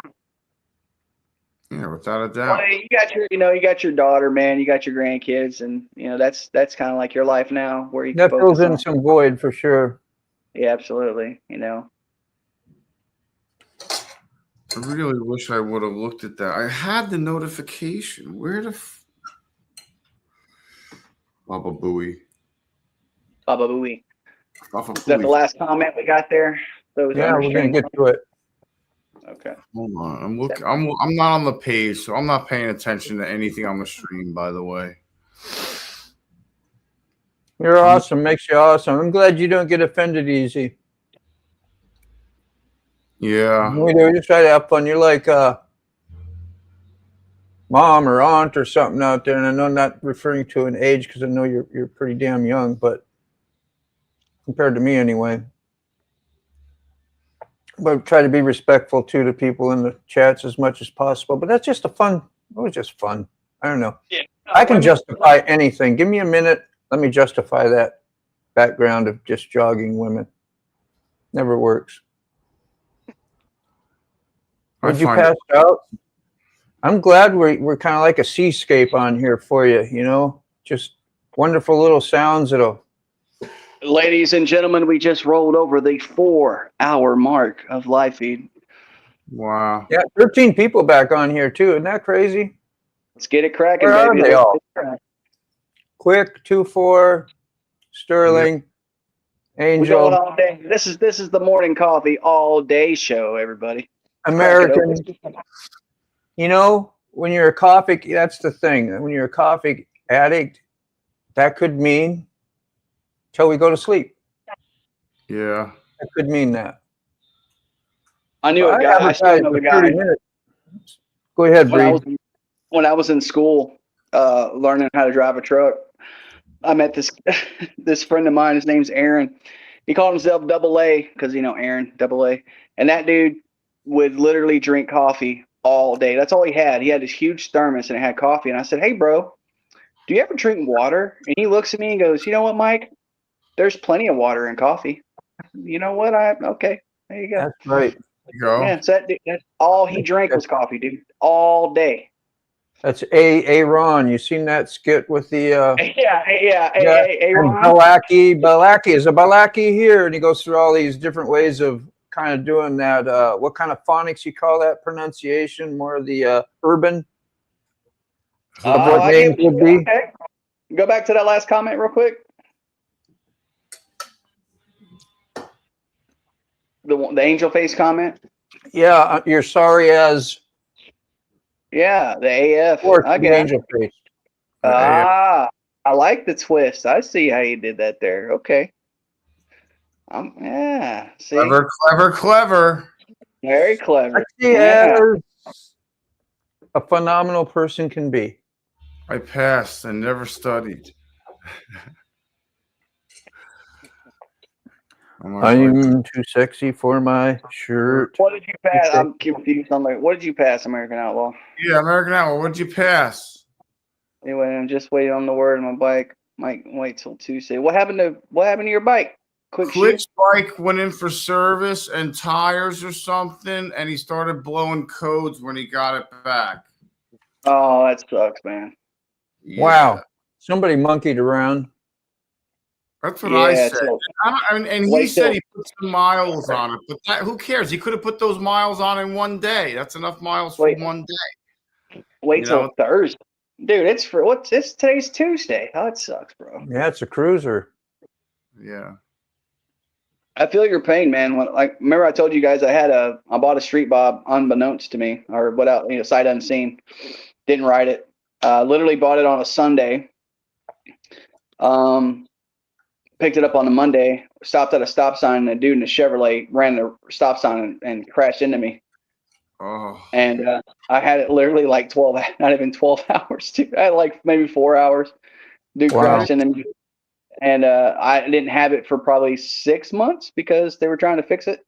Yeah, without a doubt. Well, you got your daughter, man. You got your grandkids, and that's kind of like your life now, where you can That fills focus in on. some void for sure. Yeah, absolutely. I really wish I would have looked at that. I had the notification. Where the Baba Booey. Baba Booey. Baba Is that the Booey. last comment we got there? Those Yeah, we're gonna get to it. Okay. Hold on. I'm looking. I'm not on the page, so I'm not paying attention to anything on the stream. By the way. You're awesome. Makes you awesome. I'm glad you don't get offended easy. Yeah. We do. We just try to have fun. You're like mom or aunt or something out there, and I know I'm not referring to an age because I know you're pretty damn young, but compared to me anyway. But try to be respectful too to people in the chats as much as possible. But that's just it was just fun. I don't know. Yeah. I can justify anything. Give me a minute. Let me justify that background of just jogging women. Never works. Would you pass out? I'm glad we're kind of like a seascape on here for you, just wonderful little sounds that'll. Ladies and gentlemen, we just rolled over the 4-hour mark of live feed. Wow. Yeah, 13 people back on here too. Isn't that crazy? Let's get it cracking, Where baby. are they all? Quick, 2-4, Sterling, Angel. We're going all day. This is the morning coffee all day show, everybody. American. When you're a coffee, that's the thing. When you're a coffee addict, that could mean till we go to sleep. Yeah. That could mean that. I knew a guy. I still know a guy. Go ahead, Breed. When I was in school, learning how to drive a truck, I met this friend of mine. His name's Aaron. He called himself Double A because Aaron Double A, and that dude would literally drink coffee all day. That's all he had. He had this huge thermos and it had coffee. And I said, "Hey, bro, do you ever drink water?" And he looks at me and goes, "You know what, Mike? There's plenty of water in coffee." You know what? Okay. There you go. That's right. Yeah, so that's all he drank was coffee, dude, all day. That's Aaron. You seen that skit with the yeah, and Balaki is a Balaki here, and he goes through all these different ways of kind of doing that. What kind of phonics you call that pronunciation? More of the urban of what names would be. Okay. Go back to that last comment real quick. The angel face comment. Yeah, you're sorry as. Yeah, the AF. I get angel face. I like the twist. I see how you did that there. Okay. Yeah. See. Clever. Very clever. I see as a phenomenal person can be. I passed and never studied. I'm too sexy for my shirt. What did you pass? I'm confused. I'm like, what did you pass, American Outlaw? Yeah, American Outlaw. What did you pass? Anyway, I'm just waiting on the word on my bike. Might wait till Tuesday. What happened to your bike? Quick's bike went in for service and tires or something, and he started blowing codes when he got it back. Oh, that sucks, man. Yeah. Wow. Somebody monkeyed around. That's what I said. And he said he put some miles on it, but who cares? He could have put those miles on in one day. That's enough miles for one day. Wait till Thursday. Dude, it's today's Tuesday. Oh, it sucks, bro. Yeah, it's a cruiser. Yeah. I feel your pain, man. Like, remember I told you guys I bought a Street Bob unbeknownst to me, or without, sight unseen. Didn't ride it. Literally bought it on a Sunday. Picked it up on a Monday. Stopped at a stop sign, and a dude in a Chevrolet ran the stop sign and crashed into me. Oh. And I had it literally like 12, not even 12 hours. Too. I had like maybe 4 hours. Dude crashed into me. And I didn't have it for probably 6 months because they were trying to fix it.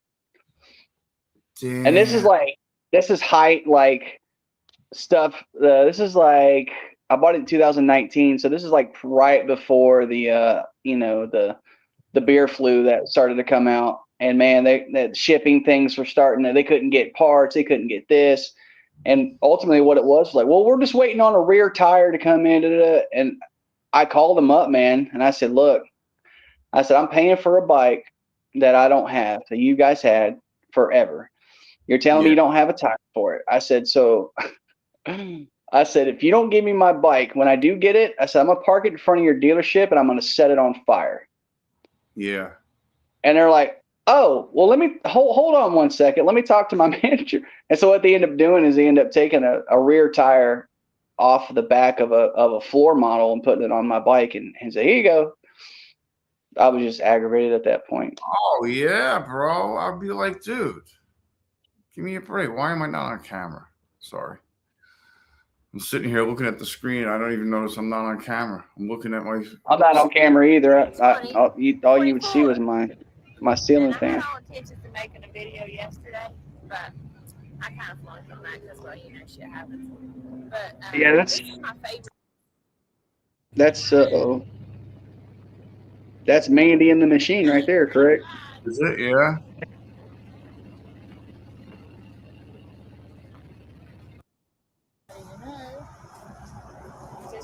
Damn. And this is height like stuff. This is like, I bought it in 2019. So this is like right before the, the beer flu that started to come out. And man, the shipping things were starting they couldn't get parts. They couldn't get this. And ultimately what it was like, well, we're just waiting on a rear tire to come in. And I called them up, man. And I said, look, I'm paying for a bike that I don't have, that you guys had forever. You're telling me you don't have a tire for it. I said, so I said, if you don't give me my bike, when I do get it, I said, I'm going to park it in front of your dealership and I'm going to set it on fire. Yeah. And they're like, oh, well, let me hold on 1 second. Let me talk to my manager. And so what they end up doing is they end up taking a rear tire off the back of a floor model and putting it on my bike and say, here you go. I was just aggravated at that point. Oh yeah, bro. I'd be like, dude, give me a break. Why am I not on camera? Sorry. I'm sitting here looking at the screen. I don't even notice I'm not on camera. I'm looking at my. I'm not on camera either. All you would see was my ceiling fan. I had all intentions of making a video yesterday, but I kind of flunked on that because, well, shit happens. But yeah, this is my favorite. That's Mandy in the Machine right there, correct? Is it? Yeah.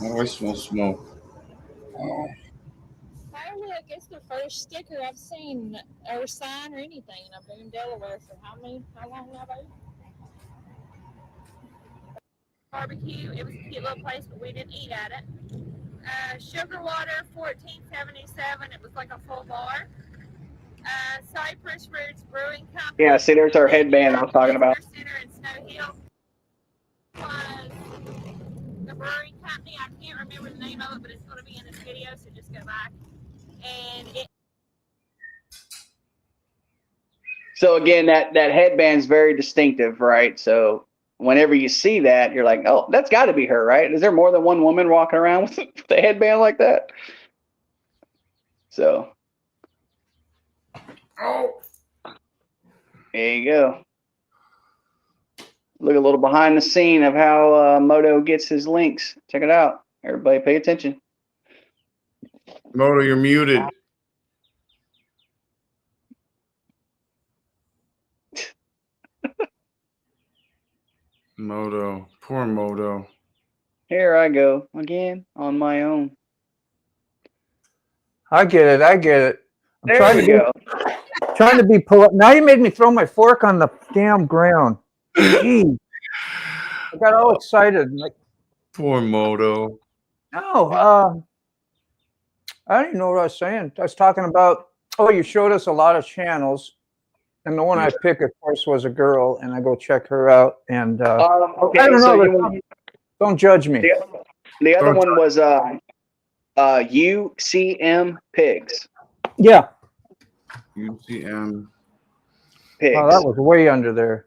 Oh, I smell smoke. Oh. Hey, look, it's the first sticker I've seen or sign or anything. I've been in Delaware for how long now, baby? Barbecue. It was a cute little place, but we didn't eat at it. Sugar Water, $14.77. It was like a full bar. Cypress Roots Brewing Company. Yeah, see, there's our headband I was talking about. Center in Snow Hill. Was the brewing company. I can't remember the name of it, but it's going to be in this video, so just go back. And So again, that headband's very distinctive, right? So whenever you see that, you're like, oh, that's got to be her, right? Is there more than one woman walking around with the headband like that? So, there you go. Look a little behind the scene of how Moto gets his links. Check it out. Everybody pay attention. Moto, you're muted. Moto. Poor Moto. Here I go again on my own. I get it. I'm There trying to be polite. Now you made me throw my fork on the damn ground. Jeez. I got all excited. Like, poor Moto. No, I don't even know what I was saying. I was talking about, you showed us a lot of channels. And the one I picked, of course, was a girl. And I go check her out. And okay, I don't know. Don't judge me. The other one was UCM Pigs. Yeah. UCM Pigs. Oh, that was way under there.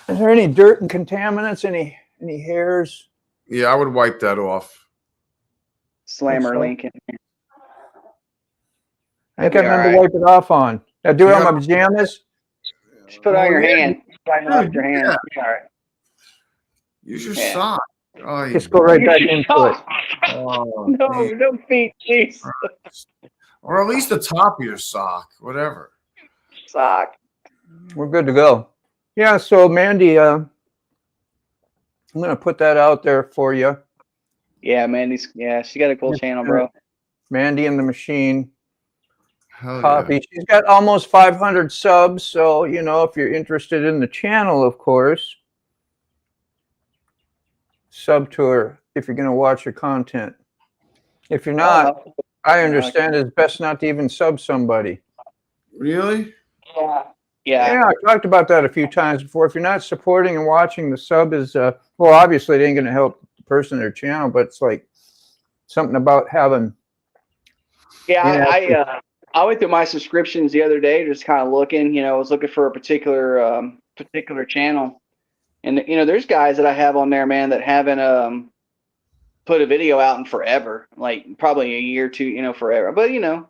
Is there any dirt and contaminants? Any hairs? Yeah, I would wipe that off. Slammer Lincoln. I think I remember to wipe it off on. I do it on my pajamas. Just put it on your hand. Wipe it off your hand. Yeah. All right. Use your sock. Oh, just go right back into it. Oh, no feet, jeez. Or at least the top of your sock, whatever. Sock. We're good to go. Yeah, so Mandy, I'm going to put that out there for you. Yeah, Mandy's, she got a cool channel, bro. Mandy and the Machine. Cawffee. Yeah. She's got almost 500 subs, so, if you're interested in the channel, of course, sub to her if you're going to watch her content. If you're not, I understand it's best not to even sub somebody. Really? Yeah. Yeah, I talked about that a few times before. If you're not supporting and watching, the sub is well, obviously it ain't going to help the person or channel, but it's like something about having. Yeah, I went through my subscriptions the other day, just kind of looking. I was looking for a particular channel, and there's guys that I have on there, man, that haven't put a video out in forever, like probably a year or two, forever. But you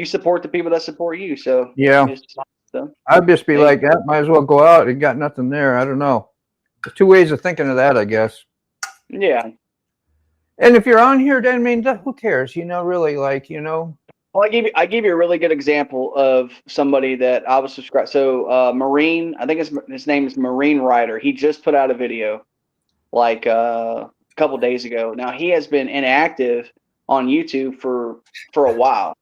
support the people that support you, so Yeah, I'd just be like that. Might as well go out. You got nothing there. I don't know. There's two ways of thinking of that, I guess. Yeah. And if you're on here, then I mean, who cares? Really, like. Well, I gave you a really good example of somebody that I was subscribed. So Marine, I think his name is Marine Rider. He just put out a video like a couple days ago. Now he has been inactive on YouTube for a while.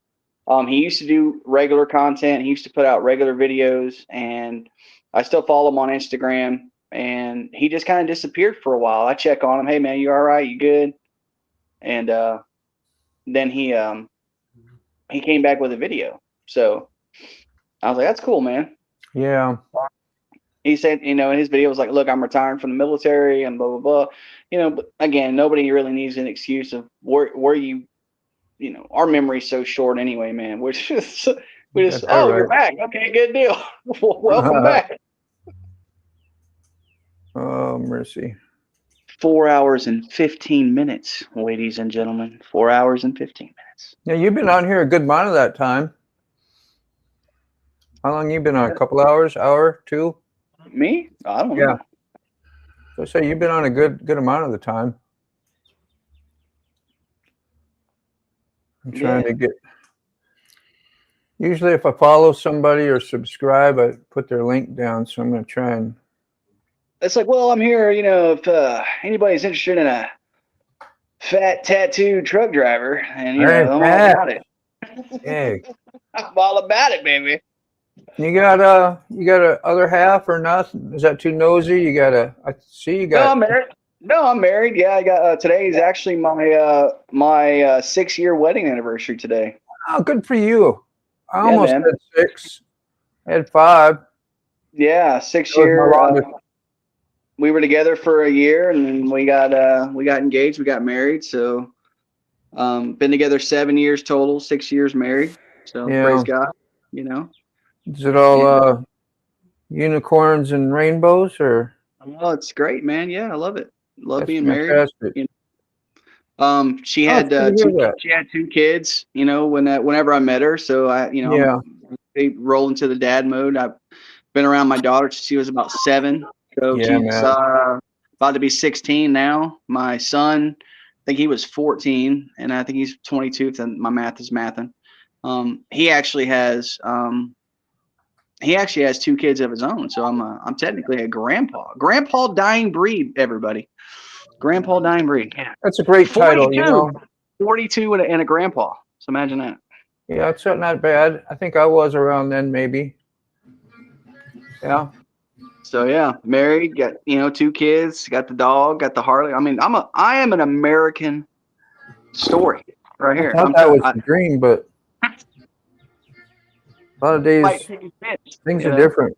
He used to do regular content. He used to put out regular videos, and I still follow him on Instagram. And he just kind of disappeared for a while. I check on him. Hey man, you all right? You good? And then he came back with a video. So I was like, that's cool, man. Yeah. He said, in his video was like, look, I'm retiring from the military and blah, blah, blah. But again, nobody really needs an excuse of where you, our memory's so short anyway, man. We just, you're back. Okay, good deal. Welcome back. Oh, mercy. 4 hours and 15 minutes, ladies and gentlemen. 4 hours and 15 minutes. Yeah, you've been on here a good amount of that time. How long you been on? A couple hours, hour, two? Me? I don't know. Yeah. So I say you've been on a good amount of the time. I'm trying to get. Usually, if I follow somebody or subscribe, I put their link down. So I'm going to try and. It's like, well, I'm here. If anybody's interested in a fat tattooed truck driver, and I'm all about it. Hey. I'm all about it, baby. You got a other half or nothing? Is that too nosy? I see you got. No, I'm married. I'm married. Yeah, I got. Today is actually my 6-year wedding anniversary today. Oh, good for you. I almost had 6. I had 5. Yeah, 6 year. We were together for a year, and then we got engaged. We got married. So, been together 7 years total. 6 years married. So praise God. Is it all unicorns and rainbows, or? Oh, it's great, man. Yeah, I love it. Love being fantastic. married. She had 2 kids. Whenever I met her, so I roll into the dad mode. I've been around my daughter since she was about 7. So she's about to be 16 now. My son, I think he was 14, and I think he's 22. If my math is mathing. He actually has 2 kids of his own. So I'm technically a grandpa. Grandpa dying breed, everybody. Grandpa dying breed. Yeah. That's a great 42, title, 42 and a grandpa. So imagine that. Yeah, it's not bad. I think I was around then, maybe. Yeah. So yeah, married, got 2 kids, got the dog, got the Harley. I mean, I am an American story right here. I thought that was a dream, but a lot of days things are different.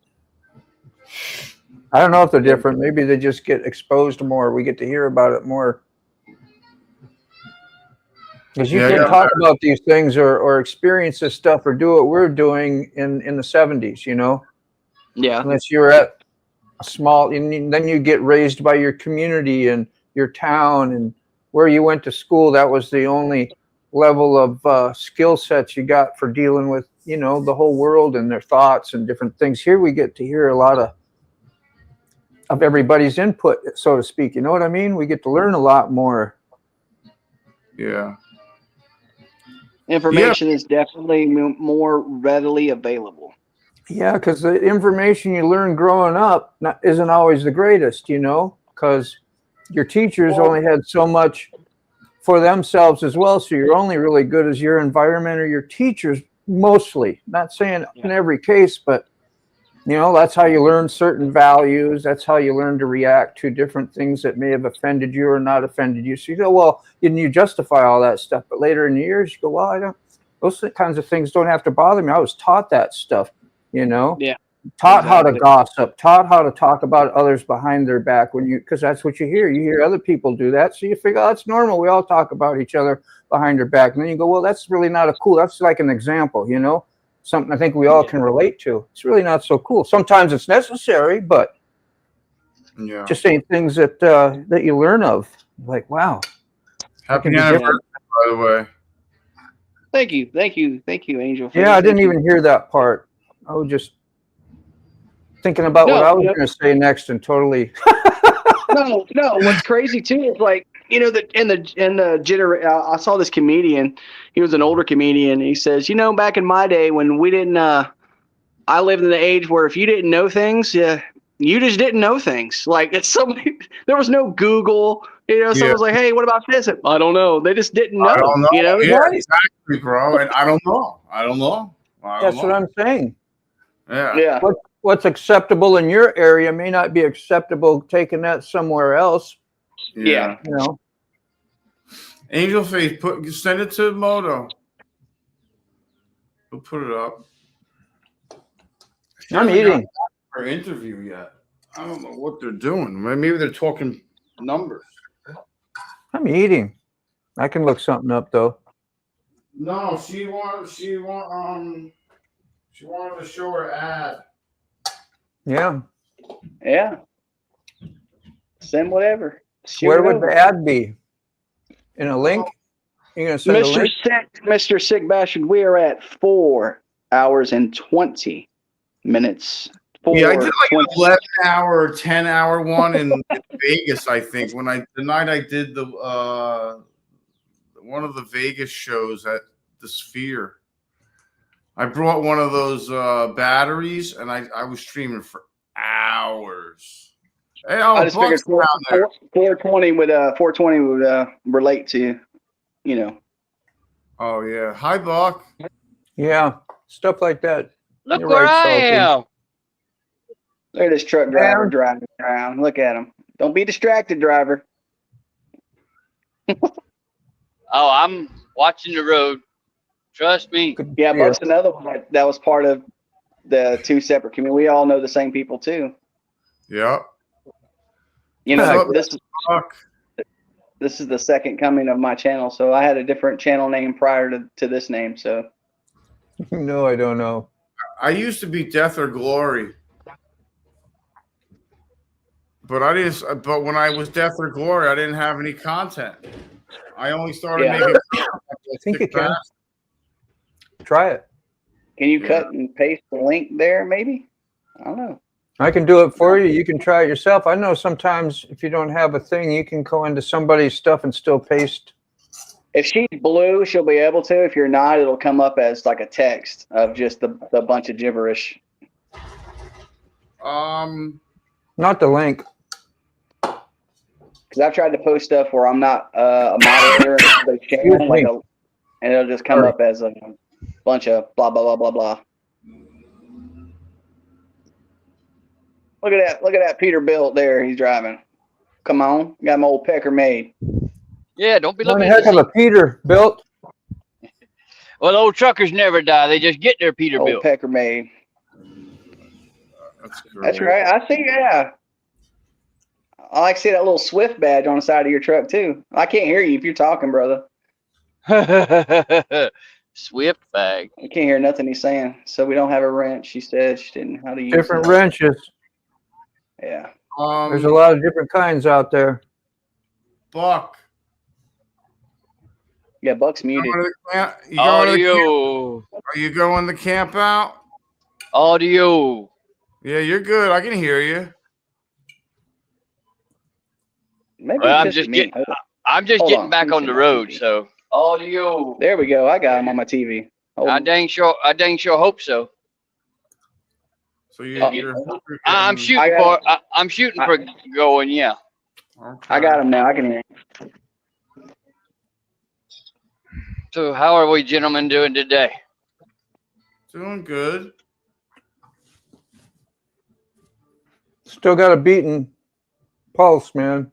I don't know if they're different. Maybe they just get exposed more. We get to hear about it more. Because you can't talk about these things or experience this stuff or do what we're doing in the 70s, Yeah. Unless you're at a small, and then you get raised by your community and your town and where you went to school. That was the only level of skill sets you got for dealing with, the whole world and their thoughts and different things. Here we get to hear a lot of everybody's input, so to speak. You know what I mean? We get to learn a lot more. Yeah. Information is definitely more readily available. Yeah, because the information you learn growing up isn't always the greatest, because your teachers only had so much for themselves as well. So you're only really good as your environment or your teachers, mostly. Not saying in every case, but that's how you learn certain values. That's how you learn to react to different things that may have offended you or not offended you. So you go, well, you justify all that stuff. But later in the years, you go, well, Those kinds of things don't have to bother me. I was taught that stuff, you know. Yeah. Taught how to Exactly. gossip, taught how to talk about others behind their back because that's what you hear. You hear other people do that. So you figure, oh, that's normal. We all talk about each other behind their back. And then you go, well, that's really not cool. That's like an example, you know, something I think we all can relate to. It's really not so cool. Sometimes it's necessary, but just ain't things that that you learn of. Like, wow. Happy anniversary, by the way. Thank you, Angel. Yeah, I didn't even hear that part. I was just thinking about what I was going to say next, and totally. No. What's crazy too is like, you know, that in the I saw this comedian. He was an older comedian. And he says, you know, back in my day when we didn't, I lived in the age where if you didn't know things, you just didn't know things. Like it's somebody. There was no Google. You know, someone's like, hey, what about this? I don't know. They just didn't know. I don't know. You know, Yeah, exactly, bro. And I don't know. That's what I'm saying. Yeah. What's acceptable in your area may not be acceptable taking that somewhere else. Yeah. You know. Angel Face, send it to Moto. We'll put it up. I'm eating. Our interview yet? I don't know what they're doing. Maybe they're talking numbers. I'm eating. I can look something up though. No, she wanted to show her ad. Yeah. Yeah. Send whatever. Where would the ad be? In a link? You're gonna send a link? Mr. Sick Bastard, we are at 4 hours and 20 minutes. Yeah, I did like an 11-hour or 10-hour one in Vegas, I think. The night I did the one of the Vegas shows at the Sphere. I brought one of those batteries, and I was streaming for hours. Hey, I just figured 420 would relate to, you know. Oh yeah, hi Buck. Yeah, stuff like that. Look where I am. Look at this truck driver driving around. Look at him. Don't be distracted, driver. Oh, I'm watching the road. Trust me. Yeah, Buck's another one that was part of the two separate communities. We all know the same people too. Yeah. You know, this is the second coming of my channel, so I had a different channel name prior to this name. So. No, I don't know. I used to be Death or Glory. But But when I was Death or Glory, I didn't have any content. I only started making. I think you can. Try it. Can you cut and paste the link there? Maybe. I don't know. I can do it for you. You can try it yourself. I know sometimes if you don't have a thing, you can go into somebody's stuff and still paste. If she's blue, she'll be able to. If you're not, it'll come up as like a text of just the bunch of gibberish. Not the link. Because I've tried to post stuff where I'm not a moderator and it'll just come up as a bunch of blah blah blah blah blah. Look at that Peterbilt there. He's driving. Come on, got my old Pecker made. Yeah, don't be One looking heck of a Peterbilt. Well, old truckers never die. They just get their Peterbilt. Old Pecker made. That's great. That's right. I see. Yeah. I like to see that little Swift badge on the side of your truck too. I can't hear you if you're talking, brother. Swift bag. I can't hear nothing he's saying. So we don't have a wrench. She said she didn't know how to use Different it. wrenches. Yeah. There's a lot of different kinds out there. Buck. Yeah, Buck's muted. Audio. Are you going to camp out? Audio. Yeah, you're good. I can hear you. Maybe well, I'm just getting back on the road, so audio. There we go. I got him on my TV. I dang sure hope so. So I'm shooting for going, yeah. Okay. I got him now. I can hear him. So how are we gentlemen doing today? Doing good. Still got a beating pulse, man.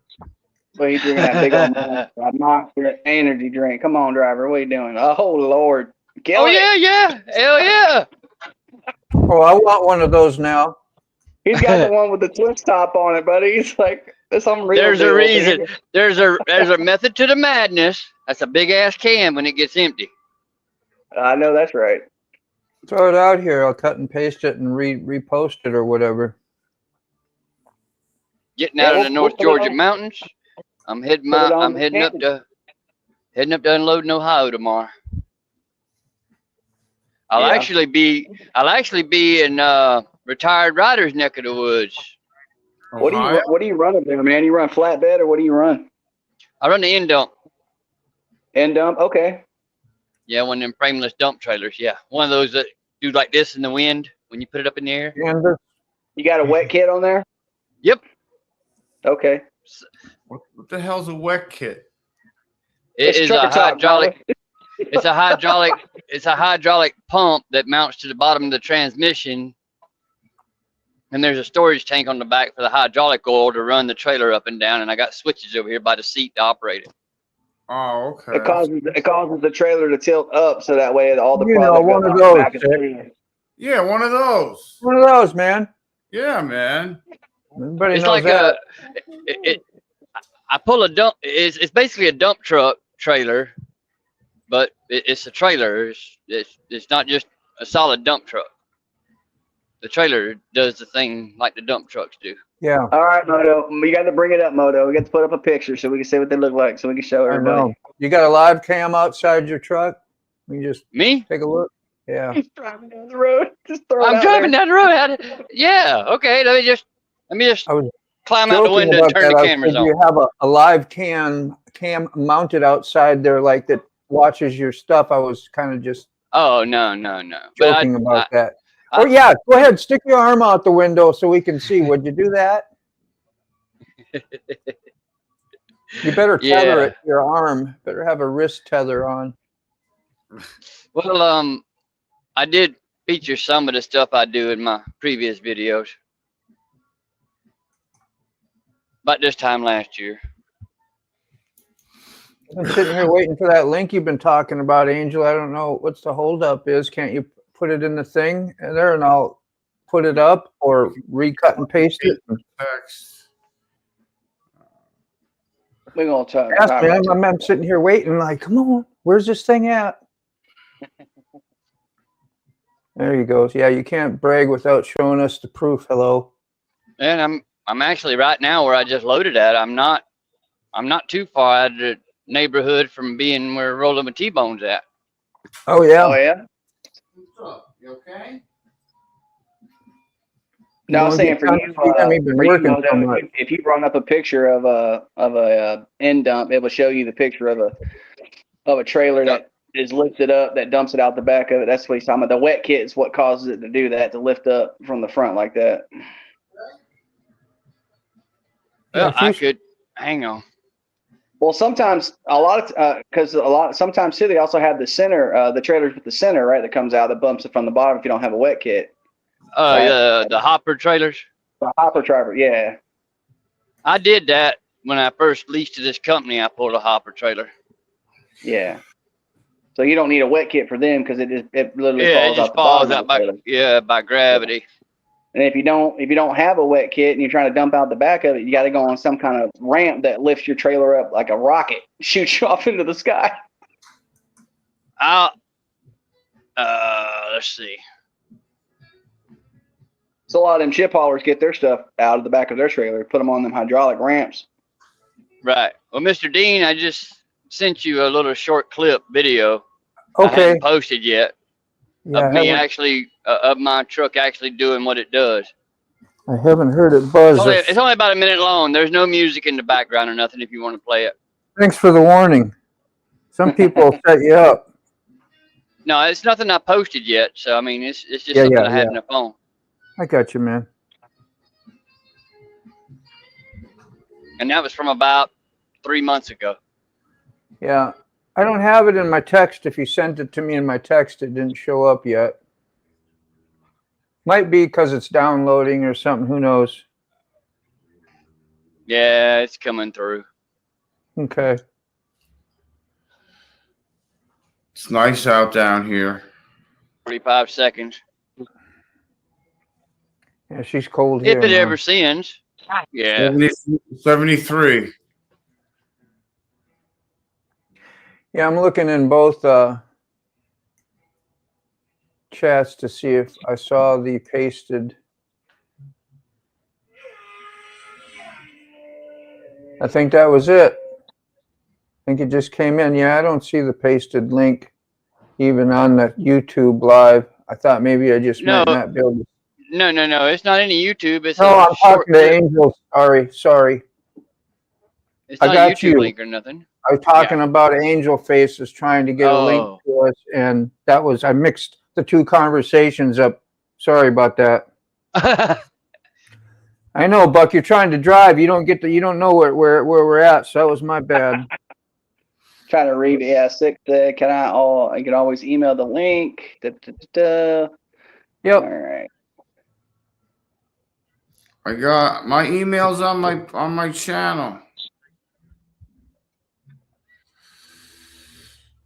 Well, he's drinking that big old monster energy drink. Come on, driver. What are you doing? Oh, Lord. Oh yeah, hell yeah. Oh, I want one of those now. He's got the one with the twist top on it, buddy. He's like, it's unreal. There's a reason. There's a method to the madness. That's a big ass can when it gets empty. I know that's right. Throw it out here. I'll cut and paste it and repost it or whatever. Getting out of the North Georgia mountains. I'm heading up to unload in Ohio tomorrow. I'll actually be in retired rider's neck of the woods. What do you run up there, man? You run flatbed or what do you run? I run the end dump. End dump, okay. Yeah, one of them frameless dump trailers. Yeah, one of those that do like this in the wind when you put it up in the air. You got a wet kit on there? Yep. Okay. What the hell's a wet kit? It is a hydraulic. It's a hydraulic. It's a hydraulic pump that mounts to the bottom of the transmission, and there's a storage tank on the back for the hydraulic oil to run the trailer up and down. And I got switches over here by the seat to operate it. Oh, okay. It causes the trailer to tilt up so that way all the product one of those. Yeah, one of those. One of those, man. Yeah, man. Everybody It's knows like that. I pull a dump. It's basically a dump truck trailer, but it's a trailer. It's not just a solid dump truck. The trailer does the thing like the dump trucks do. Yeah. All right, Moto. You got to bring it up, Moto. We got to put up a picture so we can see what they look like, so we can show I everybody. know. You got a live cam outside your truck? You just Me? take a look. Yeah. He's driving down the road. Just throw it I'm out driving there. down the road. Yeah. Okay. Let me just I was climb out the joking window about and turn that. the I cameras said, on. you have a live cam mounted outside there, like that watches your stuff. I was kind of just Oh no. joking about that. Oh yeah, go ahead, stick your arm out the window so we can see. Would you do that? You better tether it to your arm. Better have a wrist tether on. Well, I did feature some of the stuff I do in my previous videos. About this time last year. I'm sitting here waiting for that link you've been talking about, Angel. I don't know what's the holdup is. Can't you put it in the thing there and I'll put it up or recut and paste it? Text. We're going to talk. Yes, man, I'm sitting here waiting like, come on, where's this thing at? There you go. Yeah, you can't brag without showing us the proof. Hello. And I'm actually right now where I just loaded at. I'm not too far out of the neighborhood from being where Rollin with T-Bone's at. Oh yeah. Oh yeah. What's up? You okay? No, I was saying for you, Moto, if you brought up a picture of a end dump, it will show you the picture of a trailer that is lifted up that dumps it out the back of it. That's what he's talking about. The wet kit is what causes it to do that, to lift up from the front like that. Well, I could hang on. Well, sometimes sometimes too they also have the center, the trailers with the center, right, that comes out that bumps it from the bottom if you don't have a wet kit. The hopper trailers. The hopper trailer, yeah. I did that when I first leased to this company. I pulled a hopper trailer. Yeah. So you don't need a wet kit for them because it literally falls out by gravity. And if you don't have a wet kit and you're trying to dump out the back of it, you got to go on some kind of ramp that lifts your trailer up like a rocket, shoots you off into the sky. Let's see. So a lot of them chip haulers get their stuff out of the back of their trailer, put them on them hydraulic ramps. Right. Well, Mr. Dean, I just sent you a little short clip video. Okay. I haven't posted yet. Yeah, Of me actually, of my truck actually doing what it does. I haven't heard it buzz. It's only about a minute long. There's no music in the background or nothing if you want to play it. Thanks for the warning. Some people set you up. No, it's nothing I posted yet. So, I mean, it's just something I had in the phone. I got you, man. And that was from about 3 months ago. Yeah. I don't have it in my text. If you sent it to me in my text, it didn't show up yet. Might be because it's downloading or something. Who knows? Yeah, it's coming through. Okay. It's nice out down here. 45 seconds. Yeah, she's cold here. If it ever sends. Yeah. 73. Yeah, I'm looking in both chats to see if I saw the pasted. I think that was it. I think it just came in. Yeah, I don't see the pasted link even on the YouTube live. I thought maybe I just might not be able to. No. It's not any YouTube. It's No, a I'm short talking to clip. Angel. Sorry. It's I not got a YouTube you. link or nothing. I was talking about Angel Faces trying to get a link to us, and that was, I mixed the two conversations up. Sorry about that. I know, Buck. You're trying to drive. You don't know where we're at. So that was my bad. Trying to read. Yeah, I can always email the link. Yep. All right. I got my emails on my channel.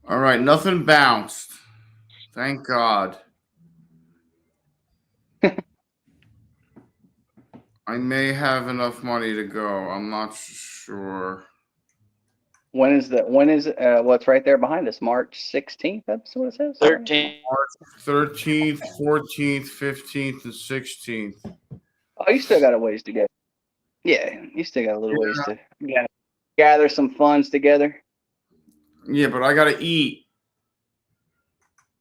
All right, nothing bounced. Thank God. I may have enough money to go. I'm not sure. When is what's right there behind us? March 16th. That's what it says. 13th. March 13th, 14th, 15th, and 16th. Oh, you still got a ways to go. Yeah, you still got a little ways to gather some funds together. Yeah, but I gotta eat.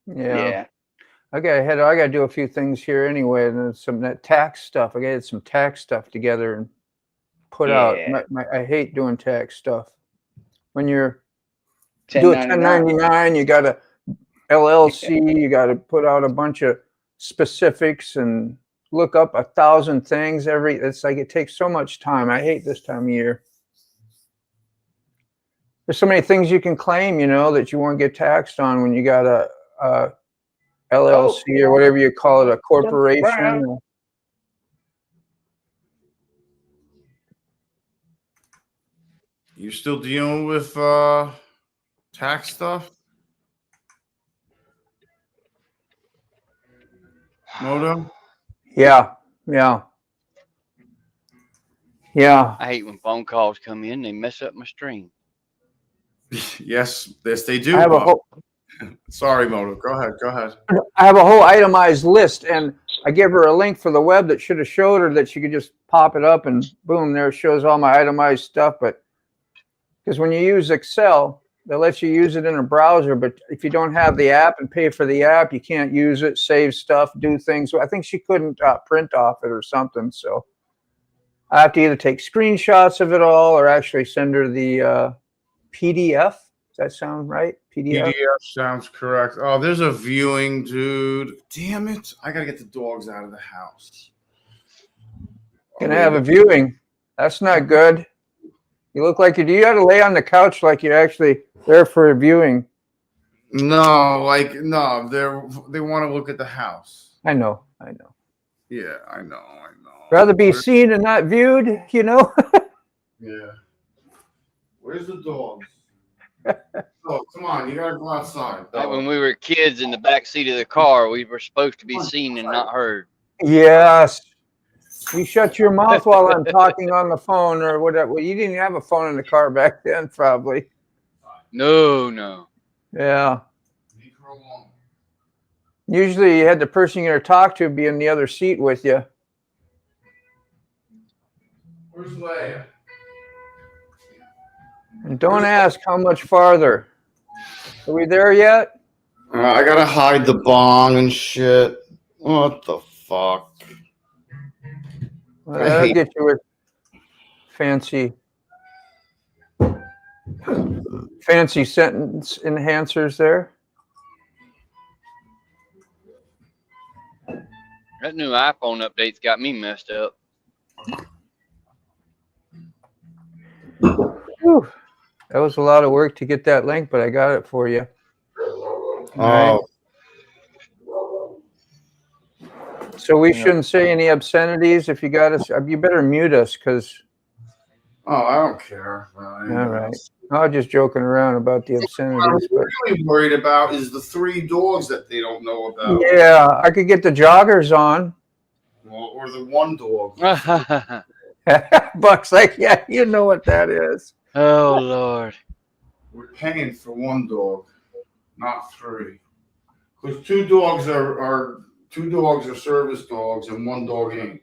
Yeah. I gotta do a few things here anyway, and then some that tax stuff. I gotta get some tax stuff together and put out. I hate doing tax stuff. When you're do a 1099, you got a LLC, you got to put out a bunch of specifics and look up 1,000 things it's like it takes so much time. I hate this time of year. There's so many things you can claim, that you won't get taxed on when you got a LLC or whatever you call it, a corporation. You still dealing with tax stuff? Moto? Yeah. I hate when phone calls come in. They mess up my stream. Yes, they do. I have a whole, Sorry, Moto. Go ahead. I have a whole itemized list, and I give her a link for the web that should have showed her that she could just pop it up and boom, there it shows all my itemized stuff. But because when you use Excel, they let you use it in a browser, but if you don't have the app and pay for the app, you can't use it, save stuff, do things. So I think she couldn't print off it or something. So I have to either take screenshots of it all or actually send her the PDF. Does that sound right? PDF sounds correct. Oh, there's a viewing, dude. Damn it. I got to get the dogs out of the house. Gonna have a viewing. That's not good. You look like you got to lay on the couch like you're actually there for a viewing. No, they want to look at the house. I know. Yeah, I know. Rather be seen and not viewed, Yeah. Where's the dogs? Oh, come on, you gotta go outside. Like when we were kids in the back seat of the car, we were supposed to be seen and not heard. Yes. You shut your mouth while I'm talking on the phone or whatever. Well, you didn't have a phone in the car back then, probably. No. Yeah. Usually you had the person you're going to talk to be in the other seat with you. Where's Leia? And don't ask how much farther. Are we there yet? I gotta hide the bong and shit. What the fuck? Well, that'll get you with fancy sentence enhancers there. That new iPhone update's got me messed up. Whew. That was a lot of work to get that link, but I got it for you. Oh. So we shouldn't say any obscenities. If you got us, you better mute us because. Oh, I don't care. All right. I was just joking around about the What obscenities. I'm But really worried about is the 3 dogs that they don't know about. yeah, I could get the joggers on. Well, or the 1 dog. Buck's like, yeah, you know what that is. Oh Lord. We're paying for 1 dog, not 3. Because 2 dogs are 2 dogs are service dogs and 1 dog ain't.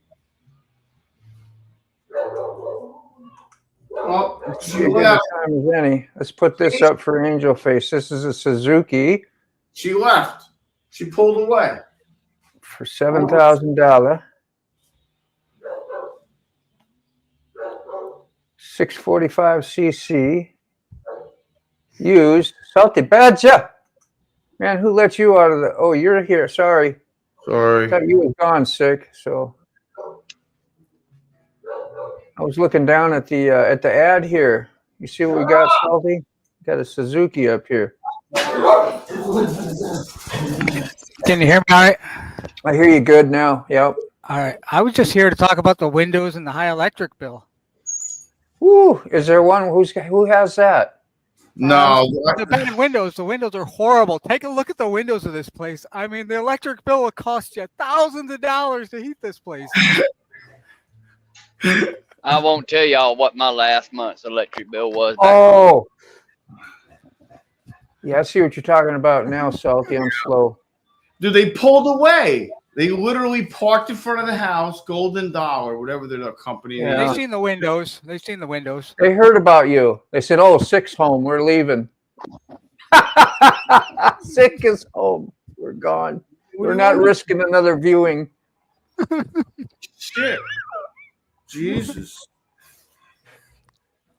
Well, she Good left. time as any. Let's put this up for Angel Face. This is a Suzuki She left. She pulled away. for $7,000. 645cc. Used. Salty Badger. Man, who let you out of the... Oh, you're here. Sorry. Sorry. I thought you was gone sick, so... I was looking down at the ad here. You see what we got, Salty? Got a Suzuki up here. Can you hear me all right? I hear you good now. Yep. All right. I was just here to talk about the windows and the high electric bill. Woo! Is there one who has that? No. The bad windows. The windows are horrible. Take a look at the windows of this place. I mean, the electric bill will cost you thousands of dollars to heat this place. I won't tell y'all what my last month's electric bill was. Oh. Yeah, I see what you're talking about now, Salty. I'm slow. Dude, they pulled away. They literally parked in front of the house, Golden Dollar, whatever their company is. They've seen the windows. They've seen the windows. They heard about you. They said, "Oh, Sick's home. We're leaving." Sick is home. We're gone. We're not risking another viewing. Shit. Jesus.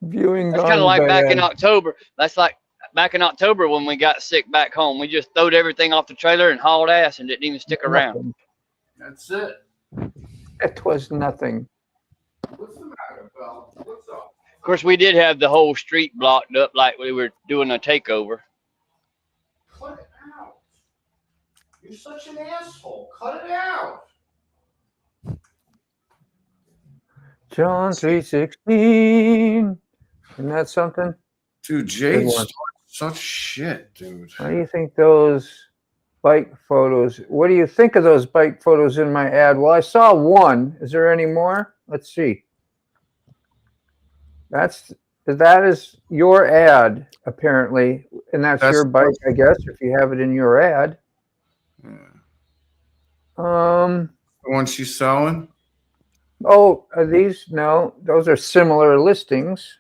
Viewing That's gone kind of like back bad. in October. That's like back in October when we got sick back home. We just throwed everything off the trailer and hauled ass and didn't even stick around. That's it. It was nothing. What's the matter, Bell? What's up? Of course, we did have the whole street blocked up like we were doing a takeover. Cut it out. You're such an asshole. Cut it out. John 3:16. Isn't that something? Dude, Jade's such shit, dude. What do you think those bike photos? What do you think of those bike photos in my ad? Well, I saw one. Is there any more? Let's see. That is your ad, apparently, and that's your bike, I guess, if you have it in your ad. Yeah. The one she's selling? Oh, are these? No, those are similar listings.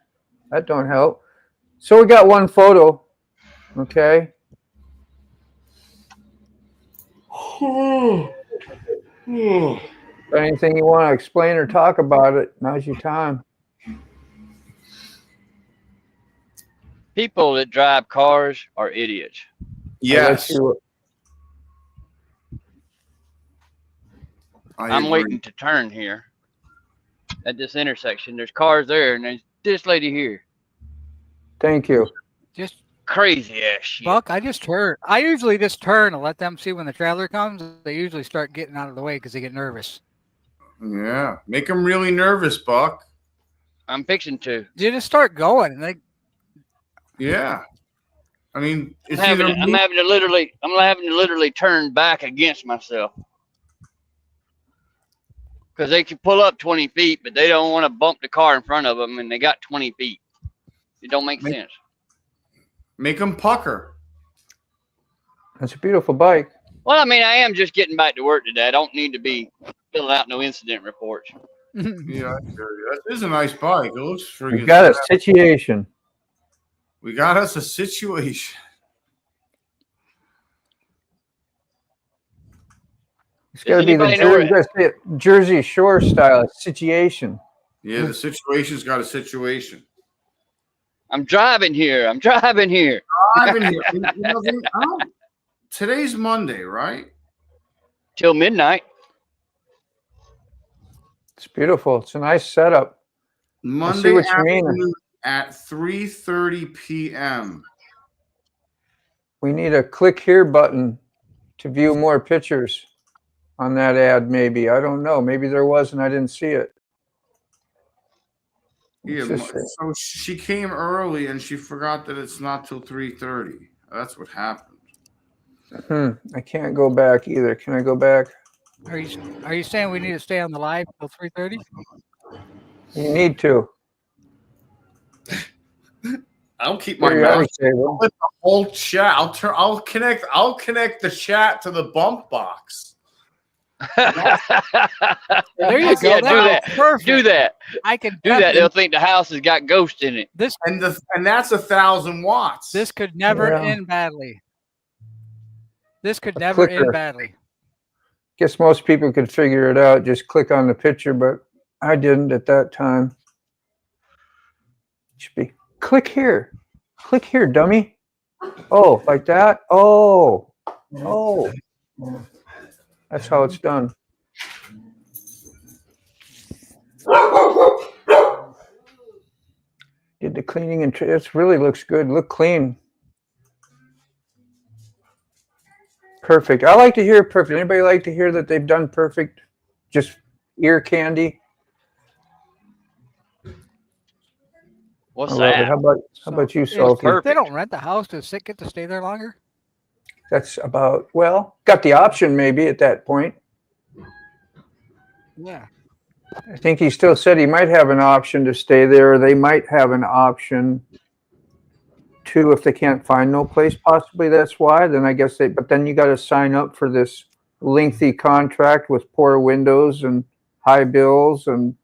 That don't help. So we got one photo. Okay. Anything you want to explain or talk about it, now's your time. People that drive cars are idiots. Yes. I'm waiting to turn here at this intersection. There's cars there, and there's this lady here. Thank you. Just crazy ass shit. Buck, I usually just turn and let them see when the trailer comes. They usually start getting out of the way because they get nervous. Yeah, make them really nervous, Buck. I'm fixing to. You just start going, and yeah. I mean, I'm having to literally turn back against myself. Because they can pull up 20 feet, but they don't want to bump the car in front of them, and they got 20 feet. It don't make sense. Make them pucker. That's a beautiful bike. Well, I mean, I am just getting back to work today. I don't need to be filling out no incident reports. Yeah, I hear you. That is a nice bike. It looks freaking. We got a situation. We got us a situation. It's got to be the Jersey Shore style situation. Yeah, the situation's got a situation. I'm driving here. Driving here. Today's Monday, right? Till midnight. It's beautiful. It's a nice setup. Monday afternoon at 3:30 p.m. We need a click here button to view more pictures on that ad, maybe. I don't know. Maybe there was and I didn't see it. Yeah, Just- so she came early and she forgot that it's not till 3:30. That's what happened. I can't go back either. Can I go back? Are you saying we need to stay on the live till 3:30? You need to. I'll keep my Here, you mouth already say shut. The whole chat. I'll connect the chat to the bump box. There you go. Yeah, do that. Perfect. Do that. I can do that. They'll think the house has got ghosts in it. And that's 1,000 watts. This could never end badly. This could never end badly. Guess most people could figure it out. Just click on the picture, but I didn't at that time. It should be click here. Click here, dummy. Oh, like that? Oh. Oh. That's how it's done. Did the cleaning and it really looks good. Look clean. Perfect. I like to hear perfect. Anybody like to hear that they've done perfect? Just ear candy. What's that? How about you, Sophie? If they don't rent the house, does Sick get to stay there longer? That's about, well, got the option maybe at that point. Yeah. I think he still said he might have an option to stay there, or they might have an option to, if they can't find no place, possibly that's why. Then I guess but then you got to sign up for this lengthy contract with poor windows and high bills and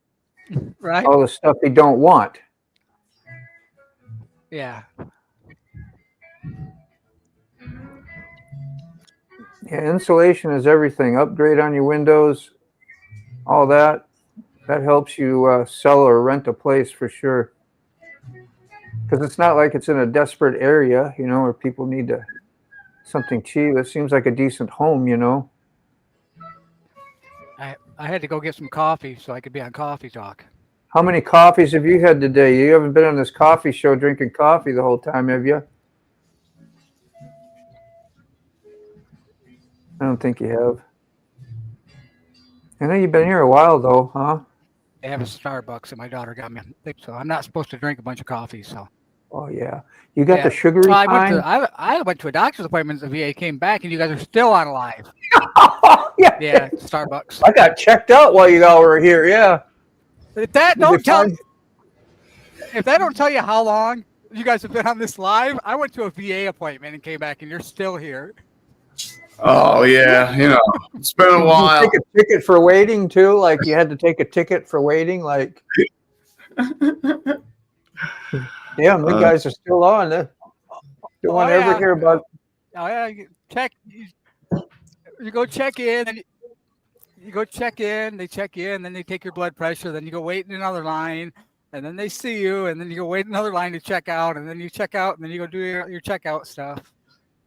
all the stuff they don't want. Yeah. Yeah, insulation is everything. Upgrade on your windows, all that. That helps you sell or rent a place for sure. Because it's not like it's in a desperate area, you know, where people need something cheap. It seems like a decent home, you know. I had to go get some coffee so I could be on Coffee Talk. How many coffees have you had today? You haven't been on this coffee show drinking coffee the whole time, have you? I don't think you have. I know you've been here a while, though, huh? They have a Starbucks that my daughter got me, so I'm not supposed to drink a bunch of coffee. So. Oh yeah, you got the sugary well, kind. I went to a doctor's appointment at the VA, came back, and you guys are still on live. Yeah, Starbucks. I got checked out while you all were here. Yeah. If that don't tell you how long you guys have been on this live, I went to a VA appointment and came back, and you're still here. Oh yeah, you know, it's been a while. Did you take a ticket for waiting too? Like you had to take a ticket for waiting, like. Yeah, the guys are still on. Don't want to ever hear about. Oh yeah, you go check in, and you go check in. They check in, then they take your blood pressure. Then you go wait in another line, and then they see you, and then you go wait in another line to check out, and then you check out, and then you go do your checkout stuff.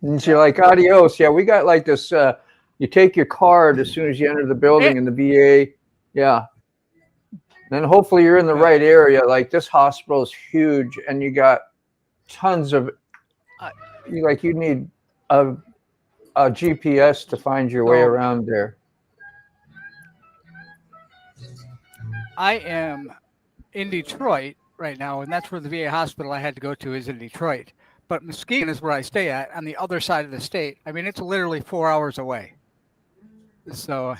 And you're like, adios. Yeah, we got like this. You take your card as soon as you enter the building in the VA. Yeah. Then hopefully you're in the right area. Like this hospital is huge, and you got tons of. You need a GPS to find your way around there. I am in Detroit right now, and that's where the VA hospital I had to go to is in Detroit. But Muskegon is where I stay at on the other side of the state. I mean, it's literally 4 hours away. So,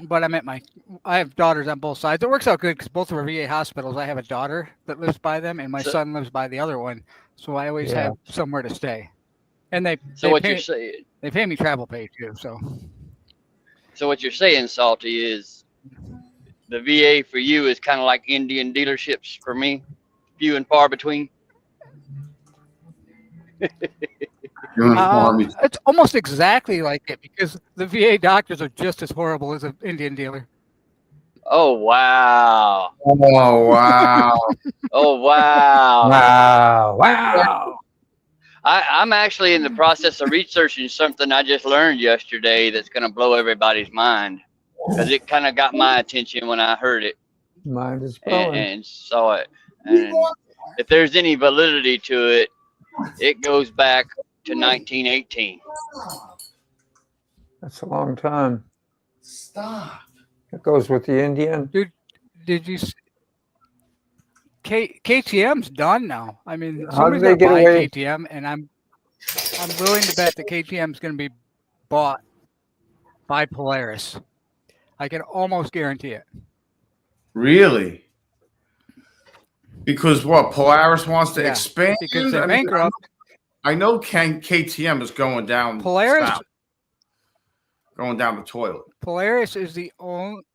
but I have daughters on both sides. It works out good because both of our VA hospitals, I have a daughter that lives by them, and my son lives by the other one. So I always have somewhere to stay. And they pay me travel pay too. So what you're saying, Salty, is the VA for you is kind of like Indian dealerships for me, few and far between. It's almost exactly like it because the VA doctors are just as horrible as an Indian dealer. Oh wow! Oh wow! Oh wow! Wow! I'm actually in the process of researching something I just learned yesterday that's going to blow everybody's mind because it kind of got my attention when I heard it and saw it. And if there's any validity to it, it goes back to 1918. That's a long time. Stop. It goes with the Indian. Dude, Did you? KTM's done now. I mean, How somebody's did they gonna get buy away? KTM, and I'm willing to bet that KTM's gonna be bought by Polaris. I can almost guarantee it. Really? Because what? Polaris wants to Yeah, expand? because they're I mean, bankrupt. I know KTM is going down Polaris, south, going down the toilet. Polaris is the only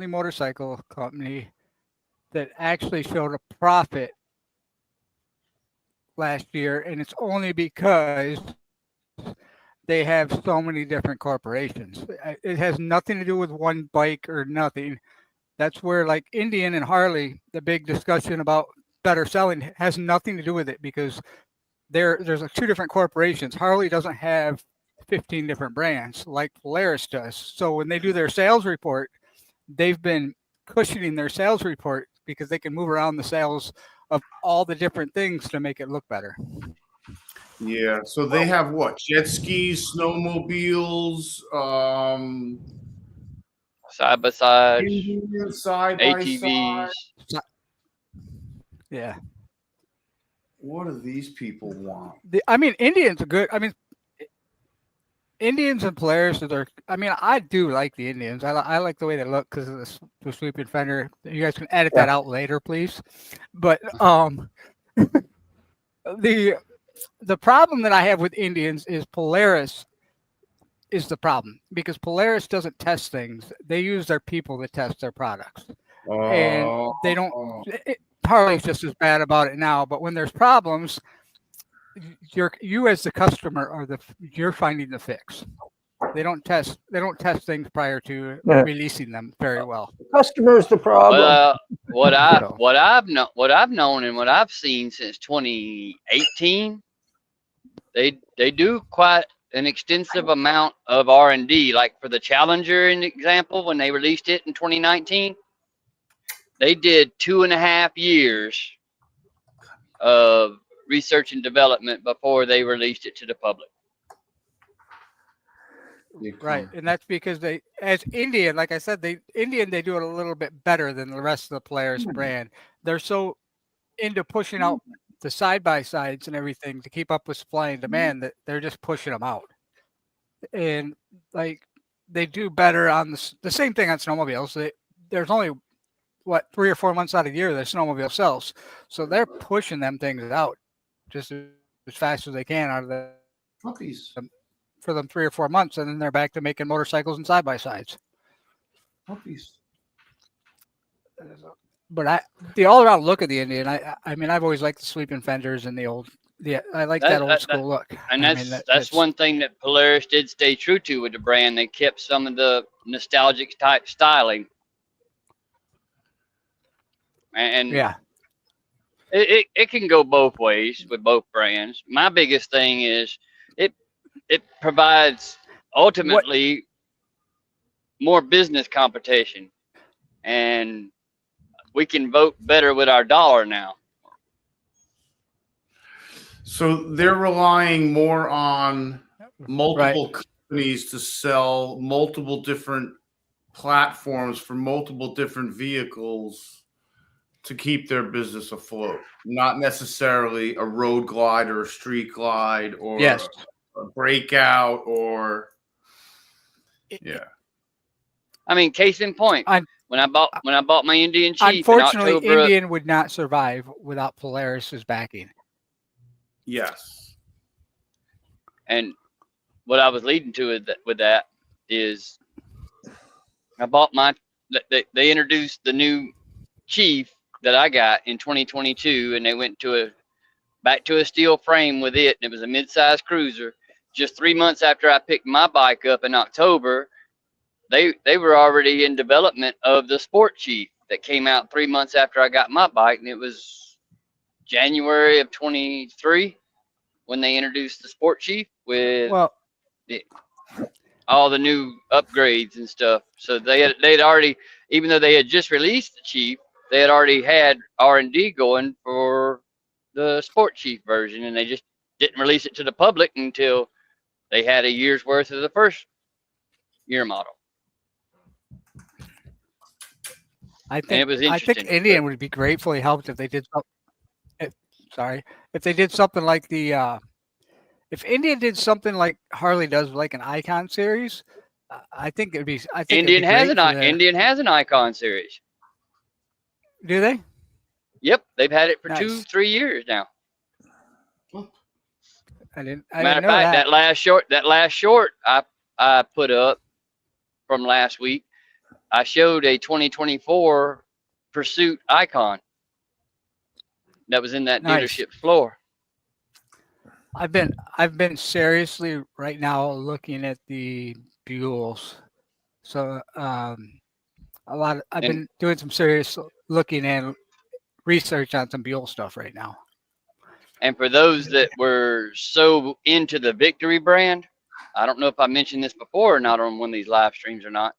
motorcycle company that actually showed a profit last year, and it's only because they have so many different corporations. It has nothing to do with one bike or nothing. That's where, like Indian and Harley, the big discussion about better selling has nothing to do with it, because there's like two different corporations. Harley doesn't have 15 different brands like Polaris does. So when they do their sales report, they've been cushioning their sales report because they can move around the sales of all the different things to make it look better. Yeah. So they have what? Jet skis, snowmobiles, Side by side, side by ATVs. side. Yeah. What do these people want? I mean, Indians are good. I mean, Indians and Polaris are. I mean, I do like the Indians. I like the way they look because of the sweeping fender. You guys can edit that out later, please. But the problem that I have with Indians is Polaris is the problem, because Polaris doesn't test things. They use their people to test their products, and they don't. Harley's just as bad about it now, but when there's problems, you as the customer you're finding the fix. They don't test things prior to releasing them very well. Customer's the problem. Well, what I've known and what I've seen since 2018, they do quite an extensive amount of R&D. Like for the Challenger, in example, when they released it in 2019, they did 2.5 years of research and development before they released it to the public. Right, and that's because they, as Indian, like I said, they do it a little bit better than the rest of the Polaris brand. They're so into pushing out the side-by-sides and everything to keep up with supply and demand that they're just pushing them out. And like they do better on the same thing on snowmobiles. There's only 3 or 4 months out of the year that snowmobile sells, so they're pushing them things out just as fast as they can out of the puppies for them 3 or 4 months, and then they're back to making motorcycles and side-by-sides. Puppies. But the all-around look of the Indian, I mean, I've always liked the sweeping fenders and I like that old school look. And that's one thing that Polaris did stay true to with the brand. They kept some of the nostalgic type styling. And yeah, it can go both ways with both brands. My biggest thing is it provides ultimately more business competition, and we can vote better with our dollar now. So they're relying more on multiple companies to sell multiple different platforms for multiple different vehicles to keep their business afloat, not necessarily a road glide or a street glide or a breakout or I mean, case in point, when I bought my Indian Chief, unfortunately, in October, Indian would not survive without Polaris's backing. Yes. And what I was leading to with that is I bought they introduced the new Chief that I got in 2022, and they went back to a steel frame with it, and it was a mid-size cruiser. Just 3 months after I picked my bike up in October, they were already in development of the Sport Chief that came out 3 months after I got my bike, and it was January of 23 when they introduced the Sport Chief with all the new upgrades and stuff. So they'd already, even though they had just released the Chief, they had already had R&D going for the Sport Chief version, and they just didn't release it to the public until they had a year's worth of the first year model. I and it think was I think interesting. Indian would be gratefully helped if they did sorry, if they did something like if Indian did something like Harley does, like an Icon series. I think it'd be. I think it'd be great for the. Indian has an Icon series. Do they? Yep, they've had it for Nice. 2-3 years now. I didn't Matter of know fact, that. that last short I put up from last week, I showed a 2024 Pursuit Icon that was in that Nice. dealership floor. I've been seriously right now looking at the Buells. So I've been doing some serious looking and research on some Buell stuff right now. And for those that were so into the Victory brand, I don't know if I mentioned this before or not on one of these live streams or not,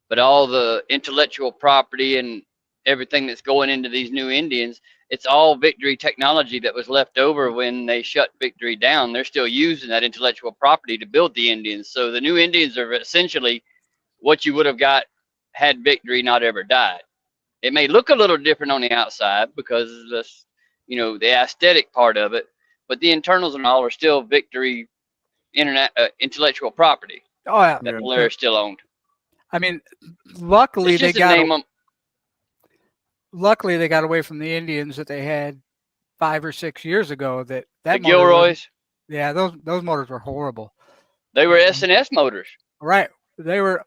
but all the intellectual property and everything that's going into these new Indians, it's all Victory technology that was left over when they shut Victory down. They're still using that intellectual property to build the Indians. So the new Indians are essentially what you would have got had Victory not ever died. It may look a little different on the outside because of this, the aesthetic part of it, but the internals and all are still Victory intellectual property. Oh yeah, that Polaris still owned. I mean, luckily It's they just got to name them. luckily they got away from the Indians that they had 5 or 6 years ago. That The motor was- Gilroys, yeah, those motors were horrible. they were S&S motors. Right, they were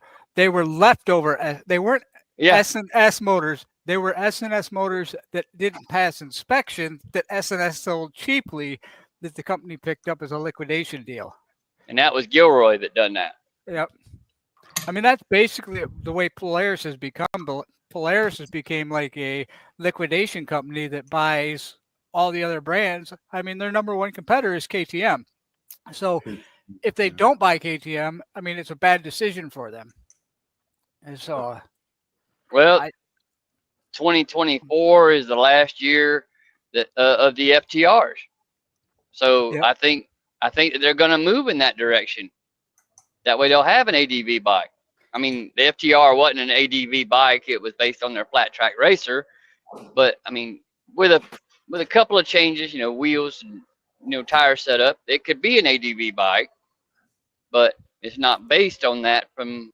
leftover. They weren't Yeah. S&S motors. They were S&S motors that didn't pass inspection. That S&S sold cheaply. That the company picked up as a liquidation deal. And that was Gilroy that done that. Yep. I mean, that's basically the way Polaris has become. Polaris has became like a liquidation company that buys all the other brands. I mean, their number one competitor is KTM. So if they don't buy KTM, I mean, it's a bad decision for them. And so, Well, 2024 is the last year that of the FTRs. So Yep. I think that they're going to move in that direction. That way they'll have an ADV bike. I mean, the FTR wasn't an ADV bike; it was based on their flat track racer. But I mean, with a couple of changes, wheels, and, tire setup, it could be an ADV bike, but it's not based on that from,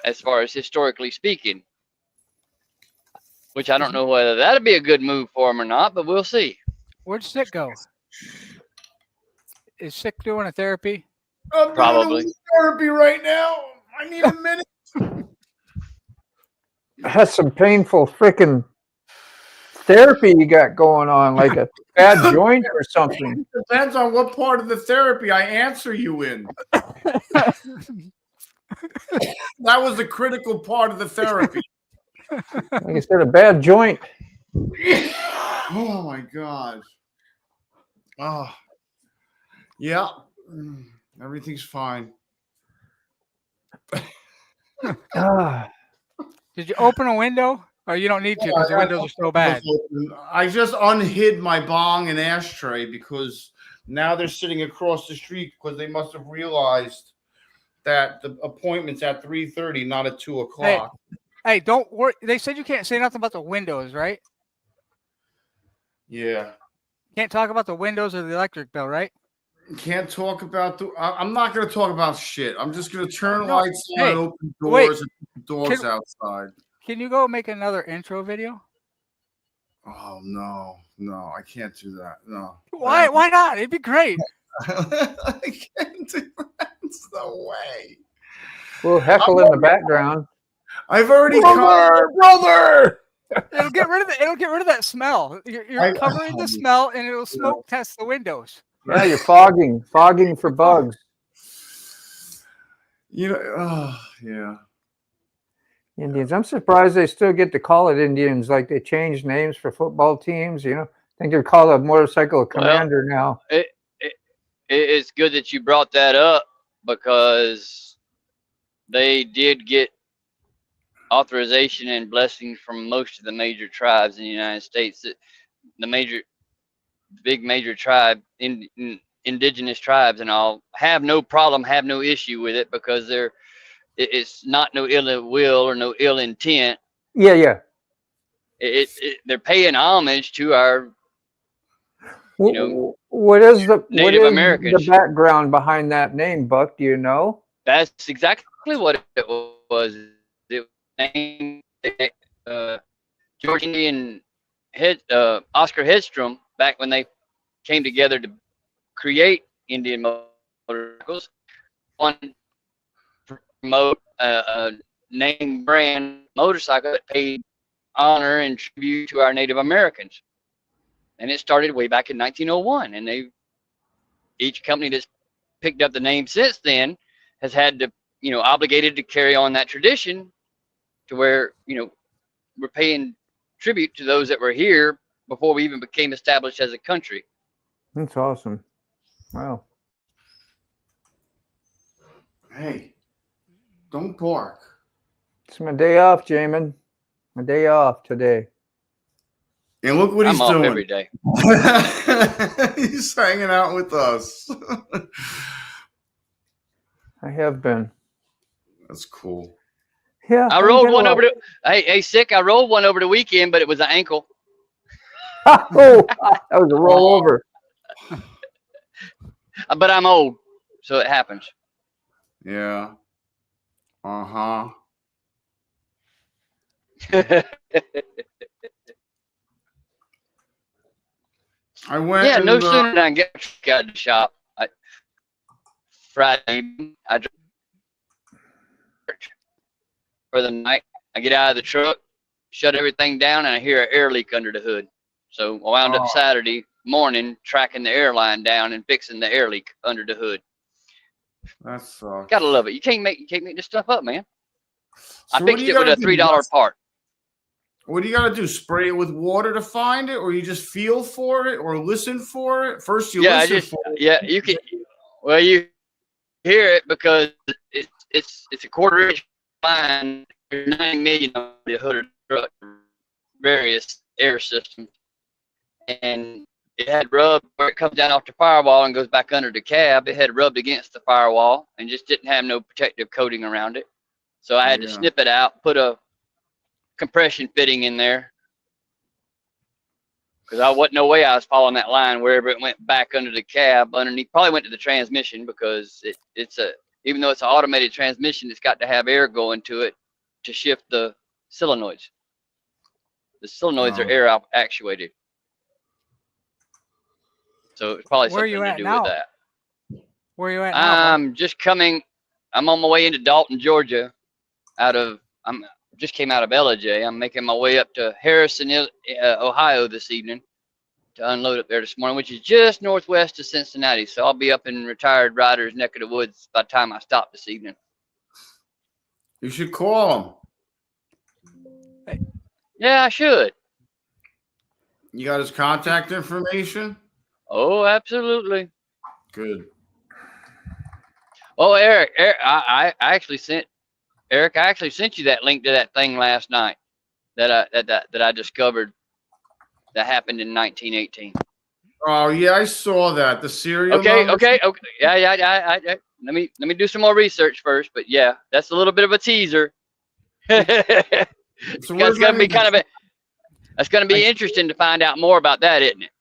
as far as historically speaking. Which I don't know whether that'd be a good move for them or not, but we'll see. where'd Sick go? Is Sick doing a therapy? I'm Probably. doing therapy right now. I need a minute. That's some painful freaking therapy you got going on, like a bad joint or something. Depends on what part of the therapy I answer you in. That was the critical part of the therapy. Like I said, a bad joint. Oh my God. Oh, yeah. Everything's fine. Did you open a window? Or you don't need to because the windows are so bad. I just unhid my bong and ashtray because now they're sitting across the street because they must have realized that the appointment's at 3:30, not at 2 o'clock. Hey, don't worry. They said you can't say nothing about the windows, right? Yeah. Can't talk about the windows or the electric bill, right? Can't talk about I'm not going to talk about shit. I'm just going to turn lights on, Hey, open wait. doors, and put the dogs outside. Can you go make another intro video? Oh no, I can't do that. No. Why? Why not? It'd be great. I can't do that. It's no way. We'll heckle in the background. I've already brother. It'll get rid of that smell. You're covering the smell, and it'll smoke test the windows. Yeah, you're fogging for bugs. Oh yeah. Indians. I'm surprised they still get to call it Indians. Like they changed names for football teams. I think they're called a motorcycle commander now. It's good that you brought that up because they did get authorization and blessings from most of the major tribes in the United States. The big major tribe, indigenous tribes and all, have no problem, have no issue with it because it's not no ill will or no ill intent. Yeah. They're paying homage to our, you know, what is Native Americans. The background behind that name, Buck? Do you know? That's exactly what it was. It was named George Indian Oscar Hedstrom back when they came together to create Indian motorcycles. One promote a name brand motorcycle that paid honor and tribute to our Native Americans. And it started way back in 1901. And each company that's picked up the name since then has had to, you know, obligated to carry on that tradition to where, you know, we're paying tribute to those that were here before we even became established as a country. That's awesome. Wow. Hey, don't bark. It's my day off, Jamin. My day off today. And look what he's I'm off doing every day. He's hanging out with us. I have been. That's cool. Yeah. I rolled one over hey, sick. I rolled one over the weekend, but it was an ankle. Oh, that was a rollover. But I'm old, so it happens. Yeah. Uh-huh. I went. Yeah, no sooner than I get out of the shop. Friday evening, I drove for the night. I get out of the truck, shut everything down, and I hear an air leak under the hood. So I wound up Saturday morning tracking the airline down and fixing the air leak under the hood. That sucks. Gotta love it. You can't make this stuff up, man. So I fixed it with a $3 part. What do you gotta do? Spray it with water to find it, or you just feel for it, or listen for it? First, you listen for it. Yeah, you can. Well, you hear it because it's a quarter-inch line. There's 90 million on the hood of the truck, various air systems, and it had rubbed where it comes down off the firewall and goes back under the cab. It had rubbed against the firewall and just didn't have no protective coating around it. So I had to snip it out, put a compression fitting in there, because I wasn't no way I was following that line wherever it went back under the cab underneath. Probably went to the transmission, because even though it's an automated transmission, it's got to have air going to it to shift the solenoids. The solenoids are air actuated. So it's probably something to do with that. Where are you at now? I'm on my way into Dalton, Georgia. Just came out of LJ. I'm making my way up to Harrison, Ohio this evening to unload up there this morning, which is just northwest of Cincinnati. So I'll be up in retired riders' neck of the woods by the time I stop this evening. You should call him. Yeah, I should. You got his contact information? Oh, absolutely. Good. Oh, Eric, I actually sent you that link to that thing last night that I discovered that happened in 1918. Oh yeah, I saw that. The serial. Okay. Yeah. Let me do some more research first, but yeah, that's a little bit of a teaser. It's gonna be interesting to find out more about that, isn't it?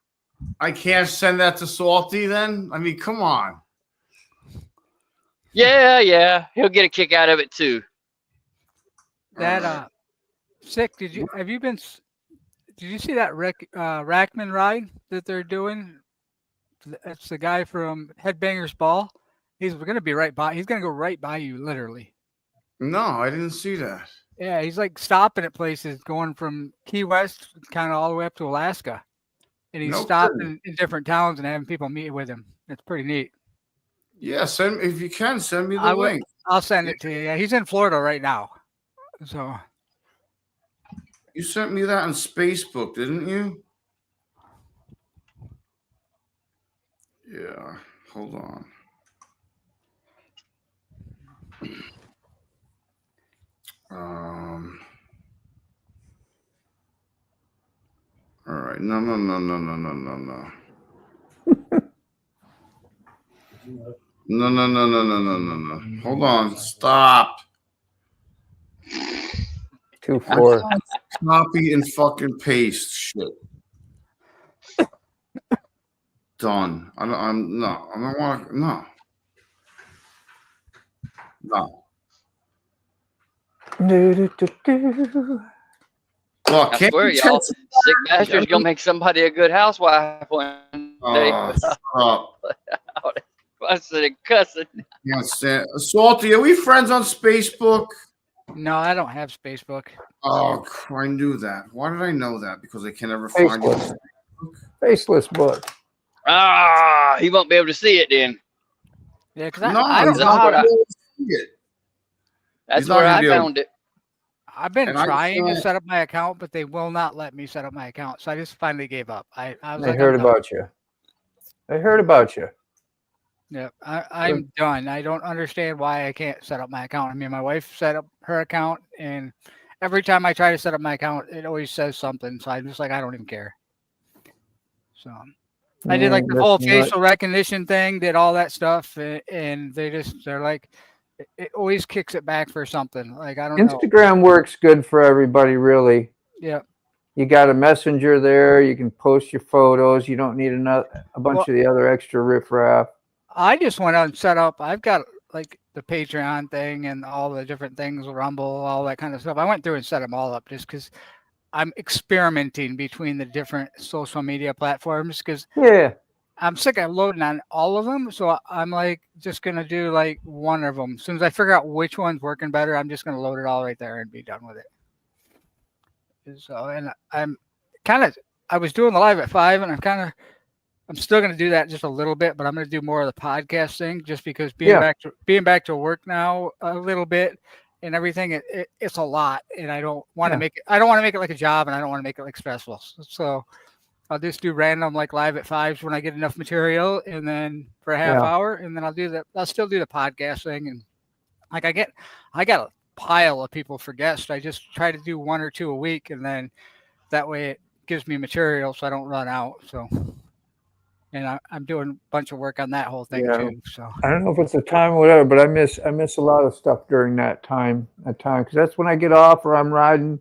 I can't send that to Salty then? I mean, come on. Yeah. He'll get a kick out of it too. That sick. Did you see that Rackman ride that they're doing? It's the guy from Headbangers Ball. He's gonna be right by. He's gonna go right by you, literally. No, I didn't see that. Yeah, he's like stopping at places, going from Key West kind of all the way up to Alaska, and he's stopping in different towns and having people meet with him. It's pretty neat. Yeah, if you can, send me the link. I'll send it to you. Yeah, he's in Florida right now. So you sent me that on Facebook, didn't you? Yeah, hold on. All right. No. No. Hold on. Stop. 2-4. Copy and fucking paste shit. Done. I don't want no. Look, I swear, y'all, Sick Bastard's gonna make somebody a good housewife one day. Shut up. Cussing and cussing. Salty, are we friends on Facebook? No, I don't have Facebook. Oh, I knew that. Why did I know that? Because I can never find you. Faceless book. Ah, he won't be able to see it then. Yeah, because I don't know how to. That's where I found it. I've been trying to set up my account, but they will not let me set up my account. So I just finally gave up. I heard about you. I heard about you. Yeah, I'm done. I don't understand why I can't set up my account. I mean, my wife set up her account, and every time I try to set up my account, it always says something. So I'm just like, I don't even care. So I did like the whole facial recognition thing, did all that stuff, and they're like, it always kicks it back for something. Like, I don't know. Instagram works good for everybody, really. Yeah. You got a messenger there. You can post your photos. You don't need a bunch of the other extra riffraff. I just went out and set up. I've got like the Patreon thing and all the different things, Rumble, all that kind of stuff. I went through and set them all up just because I'm experimenting between the different social media platforms because I'm sick of loading on all of them. So I'm like just going to do like one of them. As soon as I figure out which one's working better, I'm just going to load it all right there and be done with it. So, and I was doing the live at 5 and I'm still going to do that just a little bit, but I'm going to do more of the podcast thing just because being back to work now a little bit and everything, it's a lot, and I don't want to make it. I don't want to make it like a job, and I don't want to make it like stressful. So I'll just do random like live at 5s when I get enough material, and then for a half hour, and then I'll do that. I'll still do the podcast thing, and like I got a pile of people for guests. I just try to do 1 or 2 a week, and then that way it gives me material so I don't run out. So. And I'm doing a bunch of work on that whole thing too. So I don't know if it's the time or whatever, but I miss a lot of stuff during that time. Because that's when I get off, or I'm riding,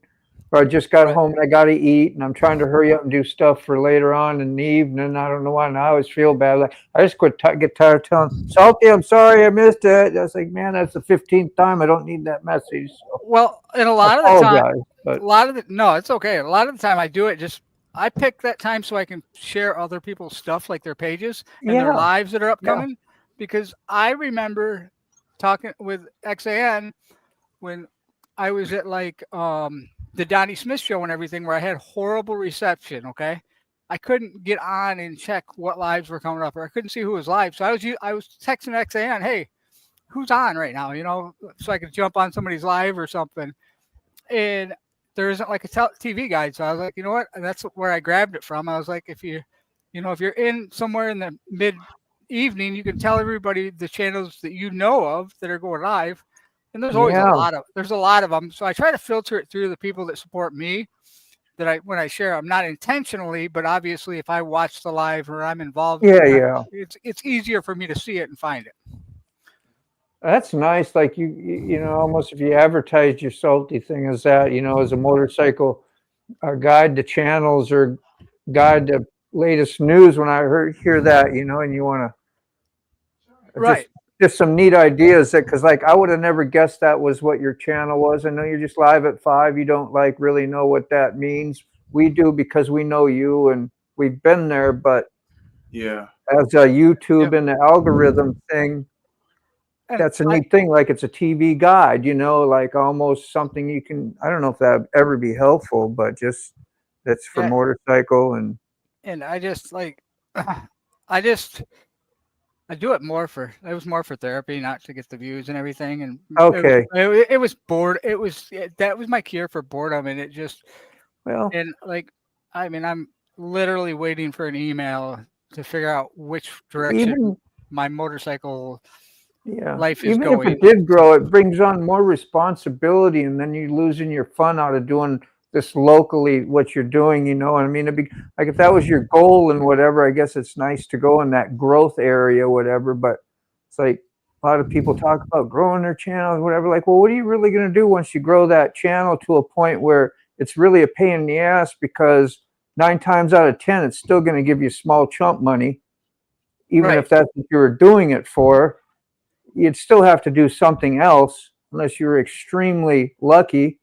or I just got home and I got to eat, and I'm trying to hurry up and do stuff for later on in the evening. I don't know why, and I always feel bad. Like I just get tired of telling Salty, I'm sorry I missed it. I was like, man, that's the 15th time. I don't need that message. So well, and a lot of the time, no, it's okay. A lot of the time I do it just. I pick that time so I can share other people's stuff, like their pages and their lives that are upcoming. Because I remember talking with XAN when I was at like the Donnie Smith show and everything, where I had horrible reception. Okay, I couldn't get on and check what lives were coming up, or I couldn't see who was live. So I was texting XAN, hey, who's on right now? You know, so I could jump on somebody's live or something. And there isn't like a TV guide. So I was like, you know what? And that's where I grabbed it from. I was like, if you're in somewhere in the mid evening, you can tell everybody the channels that you know of that are going live. And there's always there's a lot of them. So I try to filter it through the people that support me that when I share, I'm not intentionally, but obviously if I watch the live or I'm involved, it's easier for me to see it and find it. That's nice. Like you know, almost if you advertised your Salty thing as that, you know, as a motorcycle guide to channels or guide to latest news. When I hear that, you know, and you want to just some neat ideas because like I would have never guessed that was what your channel was. I know you're just live at 5. You don't like really know what that means. We do because we know you and we've been there. But as a YouTube and the algorithm thing. That's a neat thing. Like it's a TV guide, you know, like almost something you can, I don't know if that would ever be helpful, but just that's for motorcycle. And I just like, I do it more for therapy, not to get the views and everything. And it was bored. That was my cure for boredom. And it just, and like, I mean, I'm literally waiting for an email to figure out which direction my motorcycle life is going. Even if it did grow, it brings on more responsibility, and then you're losing your fun out of doing this locally, what you're doing, you know. I mean, it'd be like if that was your goal and whatever, I guess it's nice to go in that growth area, whatever. But it's like, lot of people talk about growing their channels, whatever. Like, well, what are you really going to do once you grow that channel to a point where it's really a pain in the ass? Because 9 times out of 10, it's still going to give you small chump money, even if that's what you were doing it for. You'd still have to do something else unless you're extremely lucky.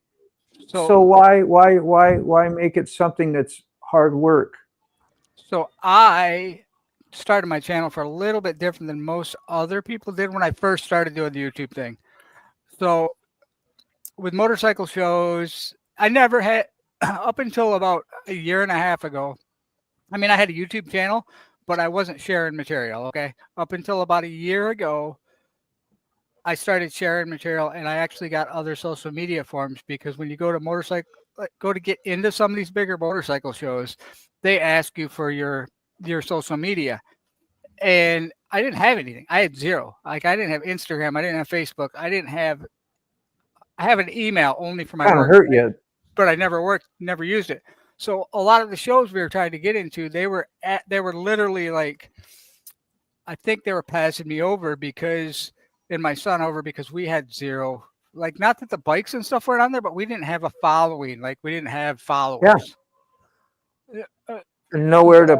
So why make it something that's hard work? So I started my channel for a little bit different than most other people did when I first started doing the YouTube thing. So with motorcycle shows, I never had, up until about a year and a half ago, I mean, I had a YouTube channel, but I wasn't sharing material, okay? Up until about a year ago, I started sharing material, and I actually got other social media forms, because when you go to get into some of these bigger motorcycle shows, they ask you for your social media. And I didn't have anything. I had zero. Like, I didn't have Instagram. I didn't have Facebook. I have an email only for my Kind of work. hurt you. But I never used it. So a lot of the shows we were trying to get into, they were literally like, I think they were passing me over and my son over, because we had zero. Like, not that the bikes and stuff weren't on there, but we didn't have a following. Like, we didn't have followers. Yeah. Nowhere to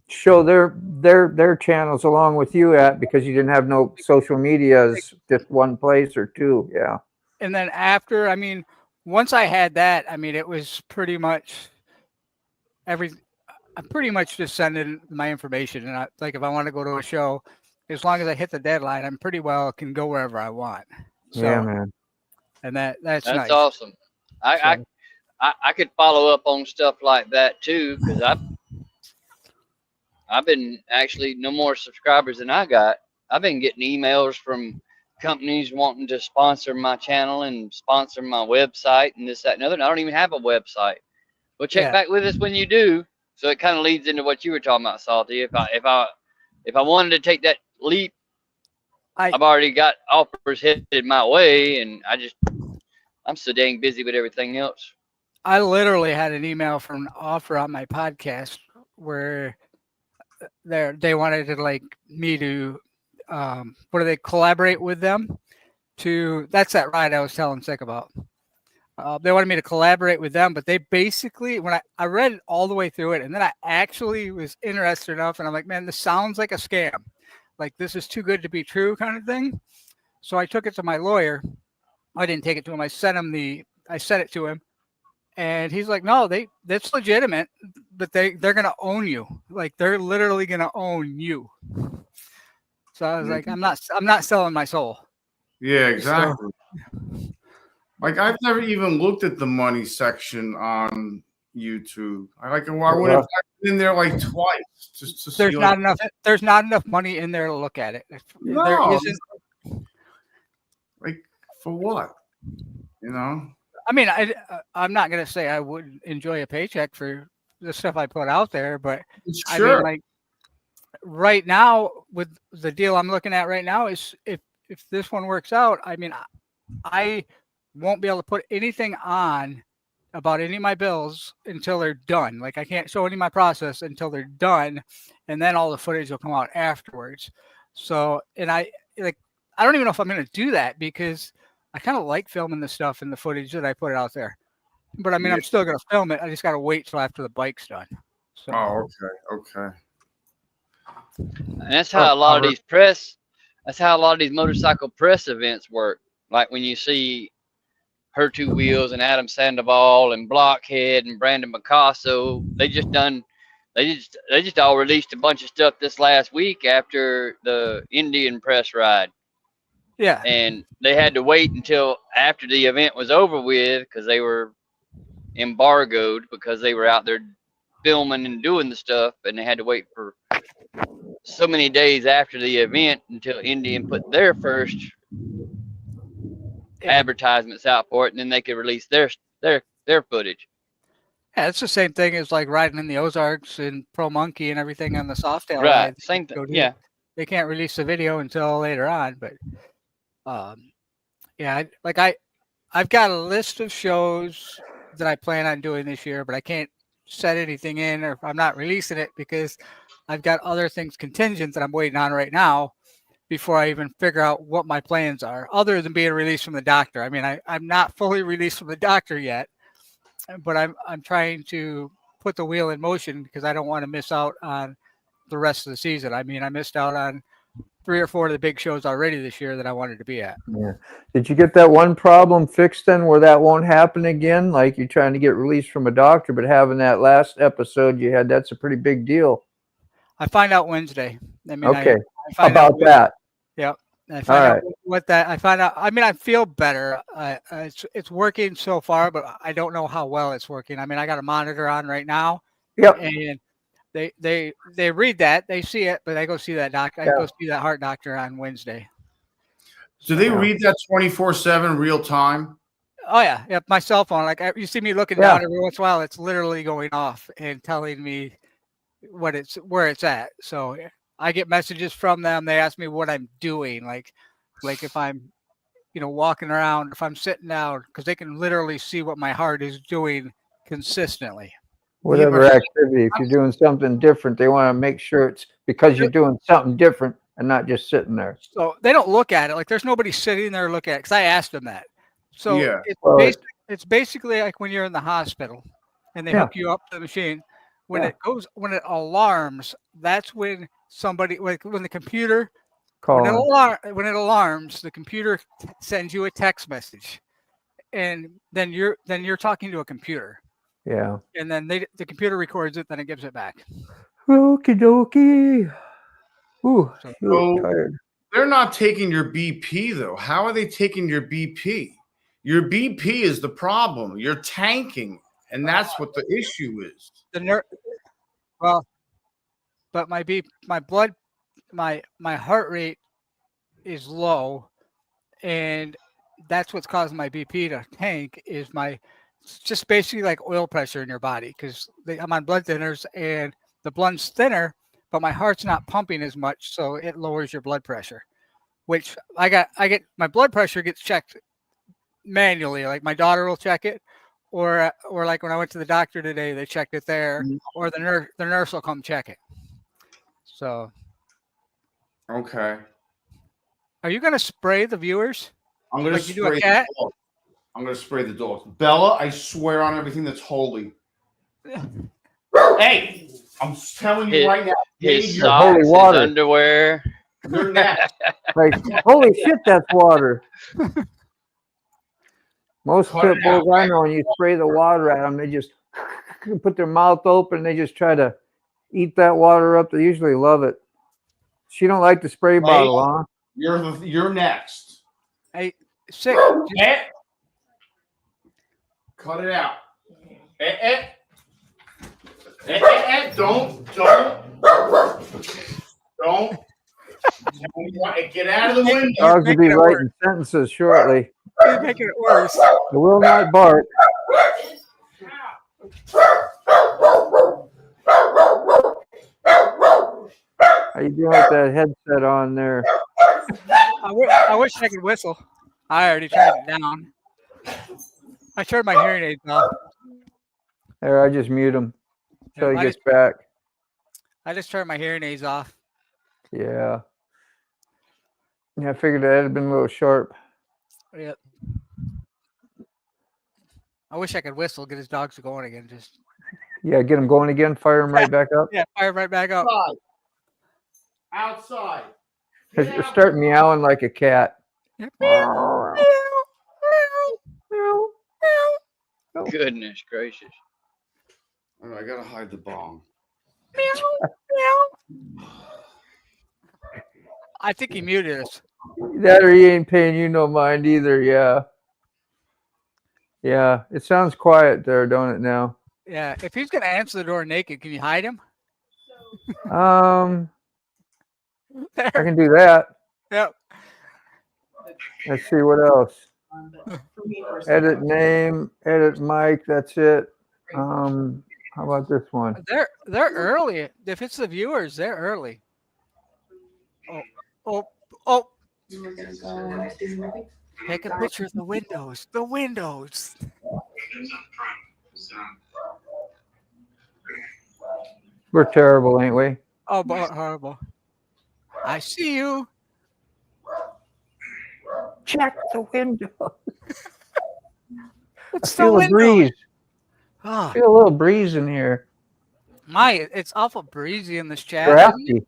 show their channels along with you at, because you didn't have no social medias, just one place or two. Yeah. And then after, I mean, once I had that, I mean, it was pretty much I pretty much just sending my information. And like, if I want to go to a show, as long as I hit the deadline, I'm pretty well can go wherever I want. So, yeah, man. And that's nice. Awesome. I could follow up on stuff like that too, because I've been actually no more subscribers than I got. I've been getting emails from companies wanting to sponsor my channel and sponsor my website and this, that, and other. And I don't even have a website. Well, check back with us when you do. So it kind of leads into what you were talking about, Salty. If I wanted to take that leap, I've already got offers headed my way, and I'm so dang busy with everything else. I literally had an email from an offer on my podcast where they wanted to, like, me to collaborate with them that's that ride I was telling Sick about. They wanted me to collaborate with them, but they basically, when I read it all the way through it, and then I actually was interested enough, and I'm like, man, this sounds like a scam. Like, this is too good to be true kind of thing. So I took it to my lawyer. I didn't take it to him. I sent it to him, and he's like, no, that's legitimate, but they're going to own you. Like, they're literally going to own you. So I was like, I'm not selling my soul. Yeah, exactly. Like, I've never even looked at the money section on YouTube. I went in there like twice just to see. There's not enough money in there to look at it. No. There isn't. Like, for what? You know? I mean, I'm not gonna say I wouldn't enjoy a paycheck for the stuff I put out there, but sure. I mean, like, right now, with the deal I'm looking at right now, is if this one works out, I mean, I won't be able to put anything on about any of my bills until they're done. Like, I can't show any of my process until they're done, and then all the footage will come out afterwards. So, and I don't even know if I'm going to do that, because I kind of like filming the stuff and the footage that I put out there. But I mean, I'm still going to film it. I just got to wait till after the bike's done. So. Oh, okay. And that's how a lot of these motorcycle press events work. Like, when you see Her Two Wheels and Adam Sandoval and Blockhead and Brandon Picasso, they just all released a bunch of stuff this last week after the Indian press ride. Yeah. And they had to wait until after the event was over with, because they were embargoed, because they were out there filming and doing the stuff, and they had to wait for so many days after the event until Indian put their first advertisements out for it, and then they could release their footage. Yeah, it's the same thing as like riding in the Ozarks and Pro Monkey and everything on the Softail. Right, same thing. Yeah, they can't release the video until later on, but I've got a list of shows that I plan on doing this year, but I can't set anything in, or I'm not releasing it because I've got other things contingent that I'm waiting on right now. before I even figure out what my plans are, other than being released from the doctor. I mean, I'm not fully released from the doctor yet, but I'm trying to put the wheel in motion because I don't want to miss out on the rest of the season. I mean, I missed out on 3 or 4 of the big shows already this year that I wanted to be at. Yeah. Did you get that one problem fixed then where that won't happen again? Like you're trying to get released from a doctor, but having that last episode you had, that's a pretty big deal. I find out Wednesday. I mean, okay. I find about out that. Yep. I find All out right. what that. I find out. I mean, I feel better. It's working so far, but I don't know how well it's working. I mean, I got a monitor on right now. Yep. And they read that, they see it, but I go see that doctor. I go see that heart doctor on Wednesday. Do they read that 24/7 real time? Oh yeah, yep. My cell phone, like you see me looking down every once in a while, it's literally going off and telling me where it's at. So I get messages from them. They ask me what I'm doing, like if I'm, walking around, if I'm sitting down, because they can literally see what my heart is doing consistently. Whatever activity, if you're doing something different, they want to make sure it's because you're doing something different and not just sitting there. So they don't look at it. Like there's nobody sitting there looking at it because I asked them that. So Yeah. it's basically like when you're in the hospital and they hook you up to the machine. When it alarms, that's when when the computer when it alarms, the computer sends you a text message, and then you're talking to a computer. Yeah. And then the computer records it, then it gives it back. Okie dokie. Ooh, So tired. they're not taking your BP though. How are they taking your BP? Your BP is the problem. You're tanking, and that's what the issue is. Well, but my heart rate is low, and that's what's causing my BP to tank. It's just basically like oil pressure in your body because I'm on blood thinners and the blood's thinner, but my heart's not pumping as much, so it lowers your blood pressure. Which I get my blood pressure gets checked manually. Like my daughter will check it, or like when I went to the doctor today, they checked it there, or the nurse will come check it. So, okay. Are you gonna spray the viewers? I'm gonna spray the dog. I'm gonna spray the dog. Bella, I swear on everything that's holy. Hey, I'm telling you right now. His socks, his underwear. You're next. Like, holy shit, that's water. Most pit bulls I know, when you spray the water at them, they just put their mouth open. They just try to eat that water up. They usually love it. She don't like the spray bottle, huh? You're next. Hey, sick. Cut it out. Don't. Get out of the window. Dogs will be writing sentences shortly. He's making it worse. They will not bark. How you doing with that headset on there? I wish I could whistle. I already turned it down. I turned my hearing aids off. There, I just mute him until he gets back. I just turned my hearing aids off. Yeah. Yeah, I figured that had been a little sharp. Yep. I wish I could whistle, get his dogs going again. Yeah, get him going again. Fire him right back up. Yeah, fire him right back up. Outside. You're starting meowing like a cat. Goodness gracious. All right, I gotta hide the bong. I think he muted us. That or he ain't paying you no mind either. Yeah. Yeah, it sounds quiet there, don't it now? Yeah, if he's gonna answer the door naked, can you hide him? I can do that. Yep. Let's see what else. Edit name, edit mic. That's it. How about this one? They're early. If it's the viewers, they're early. Oh! Take a picture of the windows. The windows. We're terrible, ain't we? Oh, but horrible. I see you. check the window. What's I feel the a breeze. Ah, I feel a little breeze in here. it's awful breezy in this chat. Isn't it? Drafty.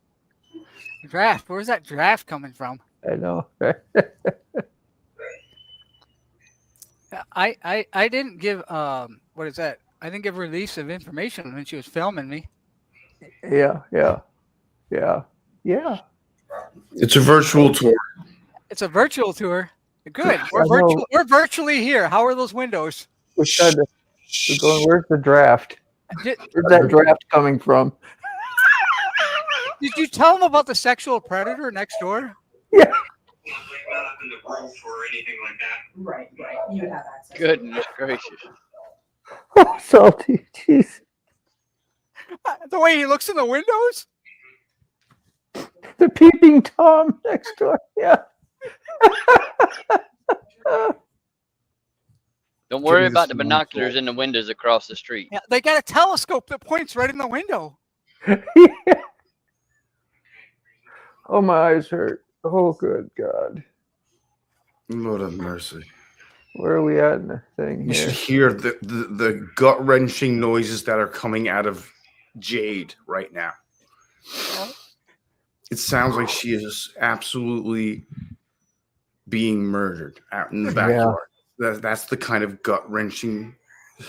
Draft. Where's that draft coming from? I know. I didn't give what is that? I didn't give release of information when she was filming me. Yeah. It's a virtual tour. It's a virtual tour. Good. We're virtually here. How are those windows? We're going, where's the draft? Where's that draft coming from? Did you tell them about the sexual predator next door? Yeah. Not up in the roof or anything like that. Right. You have access. Goodness gracious. Oh, salty. Jeez. The way he looks in the windows? The peeping Tom next door. Yeah. Don't worry about the binoculars in the windows across the street. Yeah, they got a telescope that points right in the window. Yeah. Oh, my eyes hurt. Oh, good God. Lord have mercy. Where are we at in the thing You here? should hear the gut-wrenching noises that are coming out of Jade right now. It sounds like she is absolutely being murdered out in the backyard. That's the kind of gut-wrenching,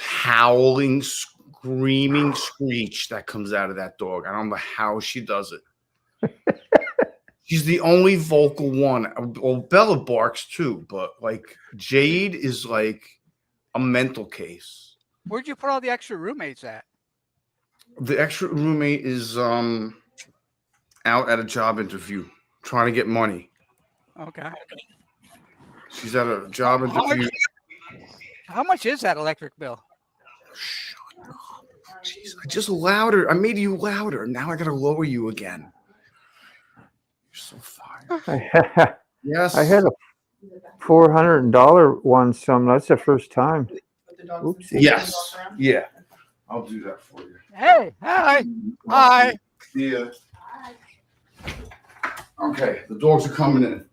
howling, screaming screech that comes out of that dog. I don't know how she does it. She's the only vocal one. Well, Bella barks too, but like Jade is like a mental case. Where'd you put all the extra roommates at? The extra roommate is out at a job interview, trying to get money. Okay. She's at a job interview. How much is that electric bill? Shut up. Jeez, just louder. I made you louder. Now I gotta lower you again. You're so fine. Yes. I had a $400 one some. That's the first time. Oopsie. Yes. Yeah. I'll do that for you. Hey, hi. Hi. Yeah. Okay, the dogs are coming in.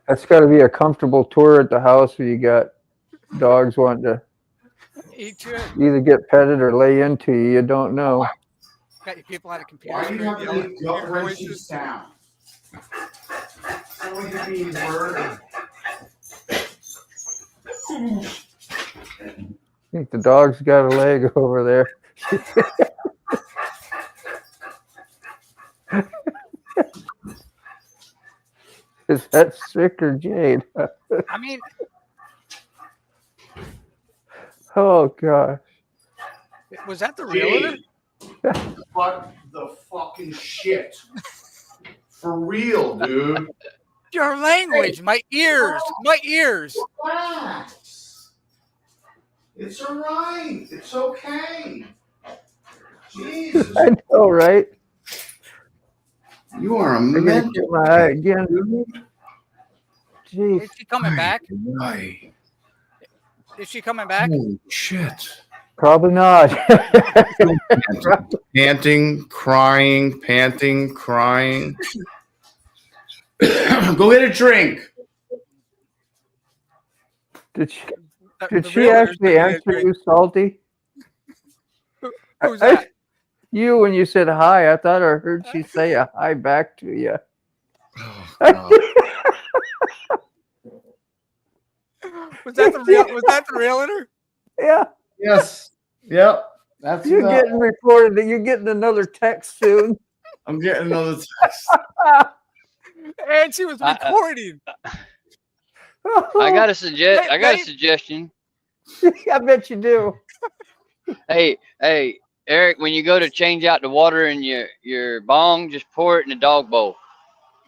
That's got to be a comfortable tour at the house where you got dogs wanting to either get petted or lay into you. You don't know. Got your people on a computer. Why do you have to make gut-wrenching sound? Somebody being murdered. I think the dog's got a leg over there. Is that Sick or Jade? I mean, oh gosh. Was that the realtor? What the fucking shit? For real, dude. Your language, my ears. Relax. It's all right. It's okay. Jesus. I know, right? You are a I'm gonna mental get my eye again. Jeez. Is she coming back? guy. Is she coming back? Holy shit. Probably not. Panting, crying, panting, crying. Go get a drink. Did she The she realtor's actually gonna get a answer drink. you, Salty? Who's that? You, when you said hi, I thought I heard she say a hi back to you. Oh, God. Was that the realtor? Yeah. Yes. Yep. That's You're getting reported that you're getting another text soon. I'm getting another text. And she was recording. I got a suggestion. I bet you do. Hey, Eric, when you go to change out the water in your bong, just pour it in the dog bowl.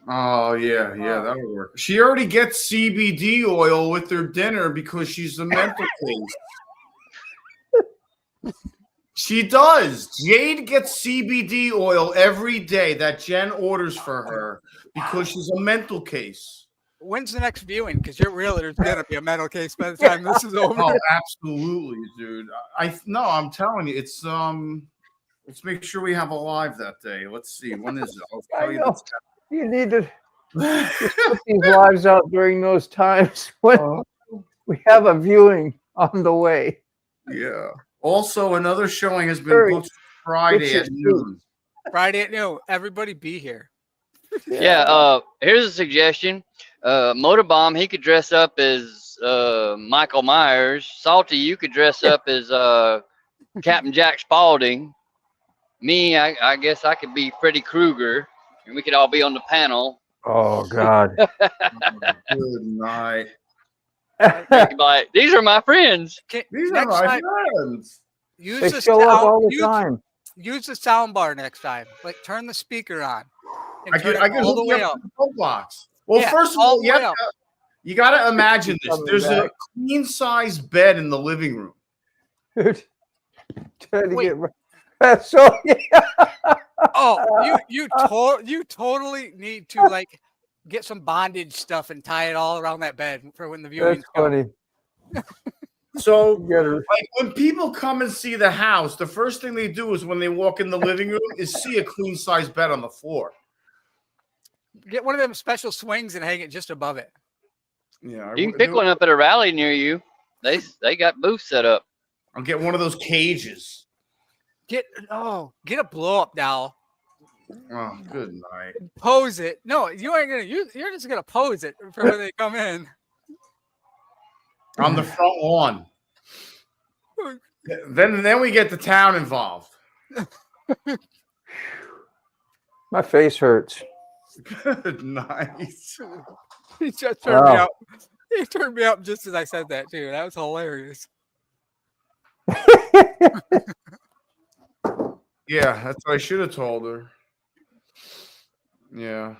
Oh, yeah, that would work. She already gets CBD oil with her dinner because she's a mental case. She does. Jade gets CBD oil every day that Jen orders for her because she's a mental case. When's the next viewing? Because your realtor's gonna be a mental case by the time this is over. Oh, absolutely, dude. I'm telling you, it's let's make sure we have a live that day. Let's see. When is it? I'll tell you the You need to just put these lives out during those times when we have a viewing on the way. Yeah. Also, another showing has been booked Friday at noon. Friday at noon. Everybody be here. Yeah. Here's a suggestion. Motorbomb, he could dress up as Michael Myers. Salty, you could dress up as Captain Jack Spaulding. Me, I guess I could be Freddy Krueger, and we could all be on the panel. Oh God. Good night. Like, these are my friends. These are my friends. They show up all the time. Use the sound bar next time. Like turn the speaker on. I can all the hook way you up up. to the box. Well, Yeah, first of all all, the way up. you got to imagine this. Coming There's back. a queen size bed in the living room. Dude, trying to get right. So yeah. Oh, you totally need to like get some bondage stuff and tie it all around that bed for when the viewing's That's funny. So, like when people come and see the house, the first thing they do is when they walk in the living room is see a queen size bed on the floor. Get one of them special swings and hang it just above it. Yeah, You can pick one up at a rally near you. They got booths set up. I'll get one of those cages. Get a blow up doll. Oh, good night. Pose it. No, you ain't gonna. You're just gonna pose it for when they come in. On the front lawn. Then we get the town involved. My face hurts. Good nice. He just turned me up. He turned me up just as I said that too. That was hilarious. Yeah, that's what I should have told her. Yeah.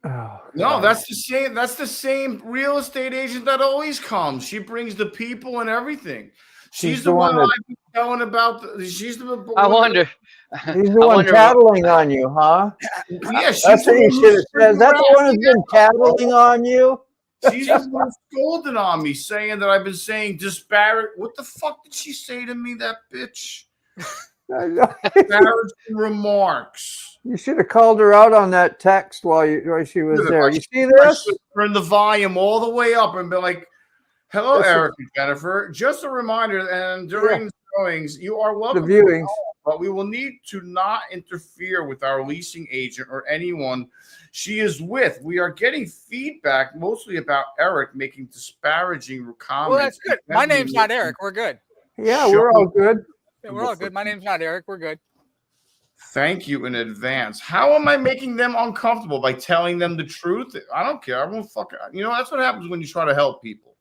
Oh, No, that's the same. That's the same real estate agent that always comes. She brings the people and everything. She's the one I've been telling about. She's the. I wonder. He's the one tattling on you, huh? Yeah, that's what you should have said. Is that the one who's been tattling on you? She's the one scolding on me, saying that I've been saying disparate. What the fuck did she say to me, that bitch? Disparaging remarks. You should have called her out on that text while she was there. You see this? Turn the volume all the way up and be like, "Hello, Eric and Jennifer. Just a reminder, and during showings, you are welcome. The viewings, but we will need to not interfere with our leasing agent or anyone she is with. We are getting feedback mostly about Eric making disparaging comments." Well, that's good. My name's not Eric. We're good. Yeah, we're all good. Yeah, we're all good. My name's not Eric. We're good. Thank you in advance. How am I making them uncomfortable? By telling them the truth? I don't care. I won't fucking. You know, that's what happens when you try to help people.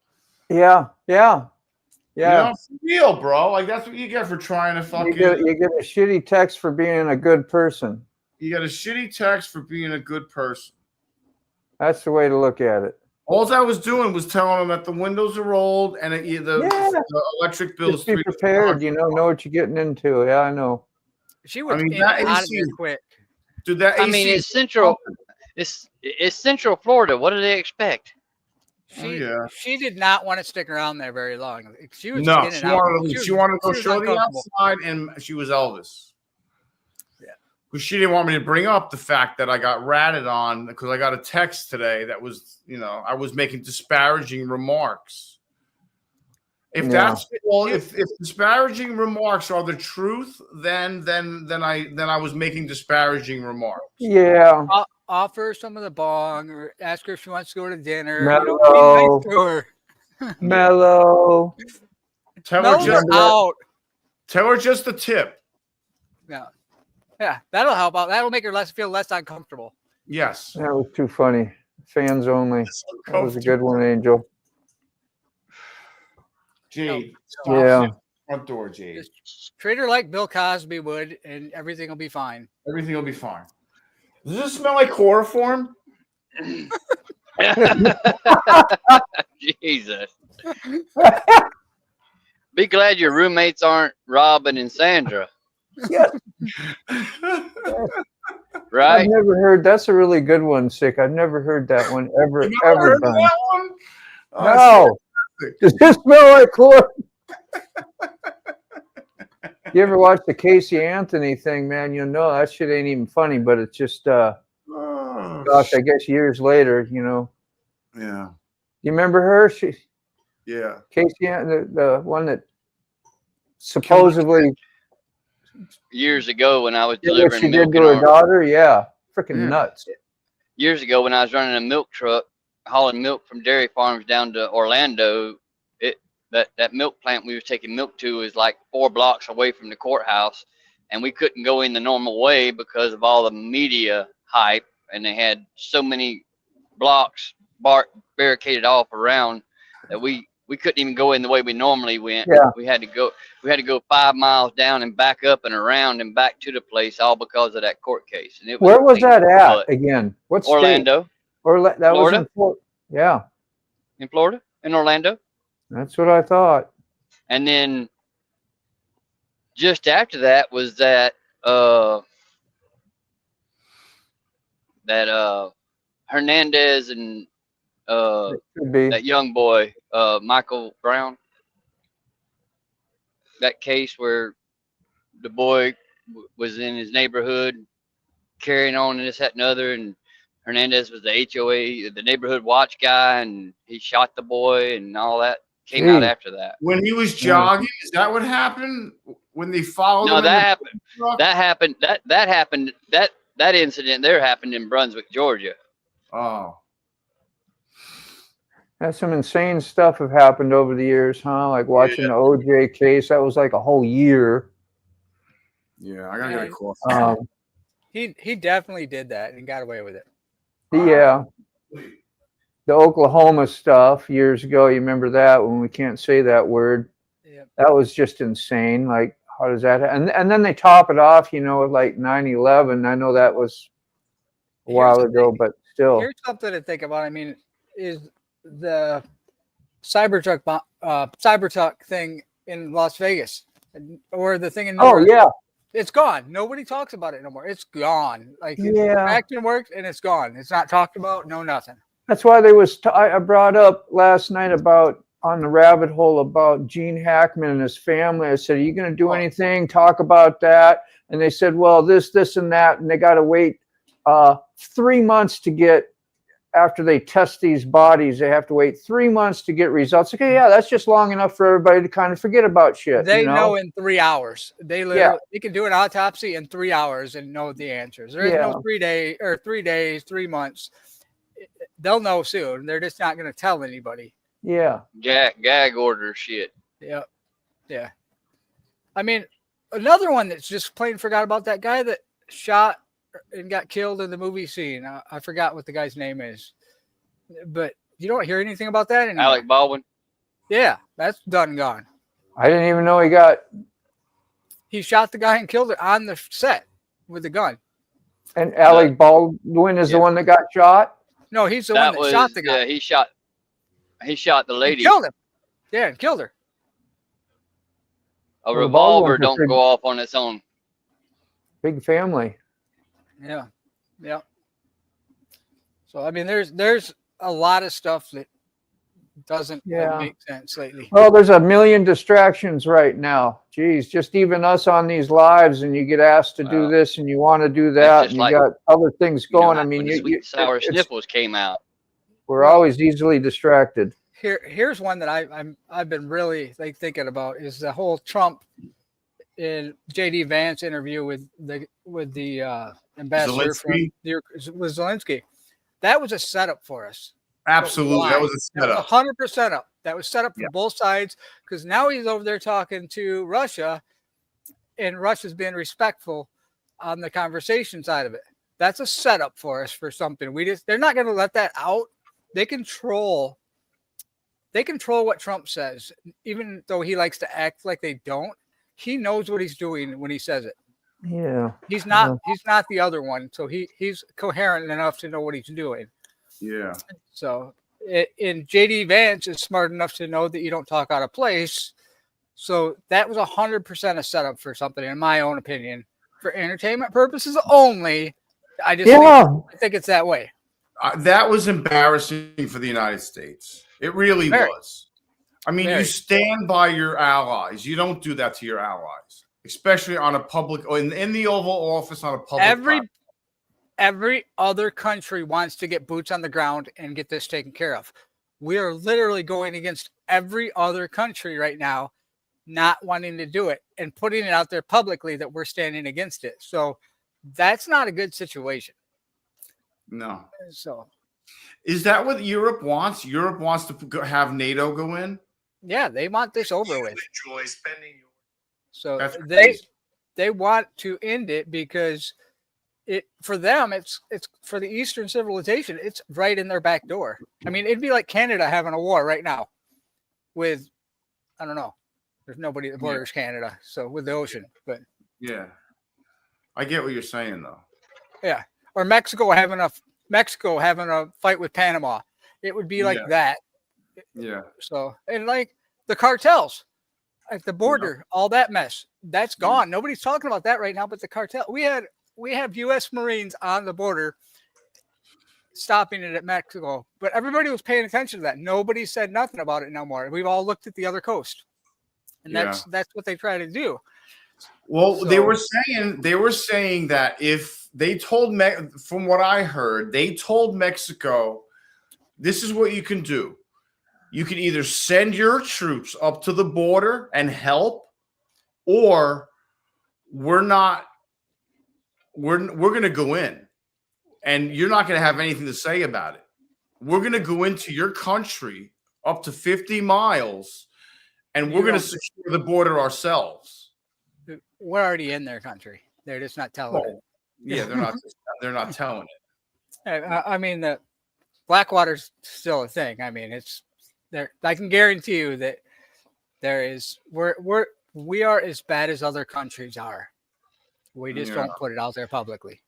Yeah. You know, for real, bro. Like that's what you get for trying to fucking. You get a shitty text for being a good person. You get a shitty text for being a good person. That's the way to look at it. All I was doing was telling them that the windows are old and the electric bill is Just be prepared. Know what you're getting into. Yeah, I know. She was out of here quick. Dude, that I mean, it's central. It's Central Florida. What do they expect? She did not want to stick around there very long. She was she wanted to go show the outside, and she was Elvis. Yeah, because she didn't want me to bring up the fact that I got ratted on because I got a text today that was, I was making disparaging remarks. If if disparaging remarks are the truth, then I was making disparaging remarks. Yeah. Offer some of the bong or ask her if she wants to go to dinner. Mellow. Be nice to her. Mellow. Tell her just a tip. Yeah, that'll help out. That'll make her feel less uncomfortable. Yes. That was too funny. Fans only. That was a good one, Angel. Jade. Yeah. Front door, Jade. Just treat her like Bill Cosby would, and everything will be fine. Everything will be fine. Does this smell like chloroform? Jesus. Be glad your roommates aren't Robin and Sandra. Yeah. Right? I've never heard. That's a really good one, Sick. I've never heard that one ever heard done. that one? Oh, No. Does this smell like chlorine? You ever watch the Casey Anthony thing, man? You'll know that shit ain't even funny, but it's just, gosh, I guess years later, you know. Yeah. You remember her? Yeah. Casey Anthony, the one that supposedly Years ago when I was did what delivering she milk did in to her our daughter? Yeah. Freaking nuts. years ago when I was running a milk truck, hauling milk from dairy farms down to Orlando, that milk plant we was taking milk to is like 4 blocks away from the courthouse, and we couldn't go in the normal way because of all the media hype, and they had so many blocks barricaded off around that we couldn't even go in the way we normally went. Yeah. We had to go 5 miles down and back up and around and back to the place, all because of that court case. And it was Where was that at butt. again? What Orlando. state? That was Florida. in Florida. Yeah. In Florida, in Orlando. That's what I thought. And then just after that was that Hernandez and that young boy, Michael Brown. That case where the boy was in his neighborhood carrying on and this, that, and other, and Hernandez was the HOA, the neighborhood watch guy, and he shot the boy and all that came out after that. When he was jogging, is that what happened? When they followed him? No, that happened. That incident there happened in Brunswick, Georgia. Oh. That's some insane stuff have happened over the years, huh? Like watching the OJ case. That was like a whole year. Yeah, I gotta get a call. He definitely did that and got away with it. Yeah. The Oklahoma stuff years ago, you remember that when we can't say that word? Yep. That was just insane. Like, how does that and then they top it off, you know, with like 9/11. I know that was a while ago, but still. Here's something to think about. I mean, is the Cybertruck thing in Las Vegas or the thing in Newark. Oh yeah. It's gone. Nobody talks about it no more. It's gone. Like action works and it's gone. It's not talked about. No nothing. That's why there was. I brought up last night about on the rabbit hole about Gene Hackman and his family. I said, "Are you going to do anything? Talk about that?" And they said, "Well, this, and that," and they got to wait 3 months to get. After they test these bodies, they have to wait 3 months to get results. Okay, yeah, that's just long enough for everybody to kind of forget about shit. They know in 3 hours. They literally they can do an autopsy in 3 hours and know the answers. There is no 3 days, 3 months. They'll know soon. They're just not going to tell anybody. Yeah. Gag order shit. Yeah. Yeah. I mean, another one that's just plain forgot about, that guy that shot and got killed in the movie scene. I forgot what the guy's name is, but you don't hear anything about that anymore. Alec Baldwin. Yeah, that's done and gone. I didn't even know he shot the guy and killed it on the set with the gun. And Alec Baldwin is the one that got shot? No, he's the one that shot the guy. Yeah, he shot the lady. He killed him. Yeah, and killed her. A revolver don't go off on its own. Big family. Yeah. Yeah. So I mean, there's a lot of stuff that doesn't make sense lately. Well, there's a million distractions right now. Geez, just even us on these lives, and you get asked to do this, and you want to do that, and you got other things going. I mean, Sweet Sour Sniffles came out. We're always easily distracted. Here's one that I've been really thinking about is the whole Trump in JD Vance interview with the ambassador with Zelensky. That was a setup for us. Absolutely, that was a setup. 100% up. That was set up for both sides, because now he's over there talking to Russia, and Russia's being respectful on the conversation side of it. That's a setup for us for something. They're not going to let that out. They control what Trump says, even though he likes to act like they don't. He knows what he's doing when he says it. Yeah. He's not the other one. So he's coherent enough to know what he's doing. Yeah. So and JD Vance is smart enough to know that you don't talk out of place. So that was 100% a setup for something, in my own opinion, for entertainment purposes only. I just I think it's that way. That was embarrassing for the United States. It really was. I mean, you stand by your allies. You don't do that to your allies, especially on a public in the Oval Office on a public. Every other country wants to get boots on the ground and get this taken care of. We are literally going against every other country right now, not wanting to do it and putting it out there publicly that we're standing against it. So that's not a good situation. No. So is that what Europe wants? Europe wants to have NATO go in? Yeah, they want this over with. Enjoy spending. So they want to end it because for them it's for the Eastern civilization. It's right in their back door. I mean, it'd be like Canada having a war right now with, I don't know. There's nobody that borders Canada, so with the ocean. But yeah, I get what you're saying though. Yeah, or Mexico having a fight with Panama. It would be like that. Yeah. So, and like the cartels at the border, all that mess, that's gone. Nobody's talking about that right now, but the cartel, we have U.S. Marines on the border stopping it at Mexico, but everybody was paying attention to that. Nobody said nothing about it no more. We've all looked at the other coast, and that's what they try to do. Well, they were saying that if they told from what I heard, they told Mexico, this is what you can do. You can either send your troops up to the border and help, or we're going to go in, and you're not going to have anything to say about it. We're going to go into your country up to 50 miles, and we're going to secure the border ourselves. We're already in their country. They're just not telling it. Yeah, they're not telling it. I mean, the Blackwater's still a thing. I mean, it's there. I can guarantee you that we are as bad as other countries are. We just don't put it out there publicly.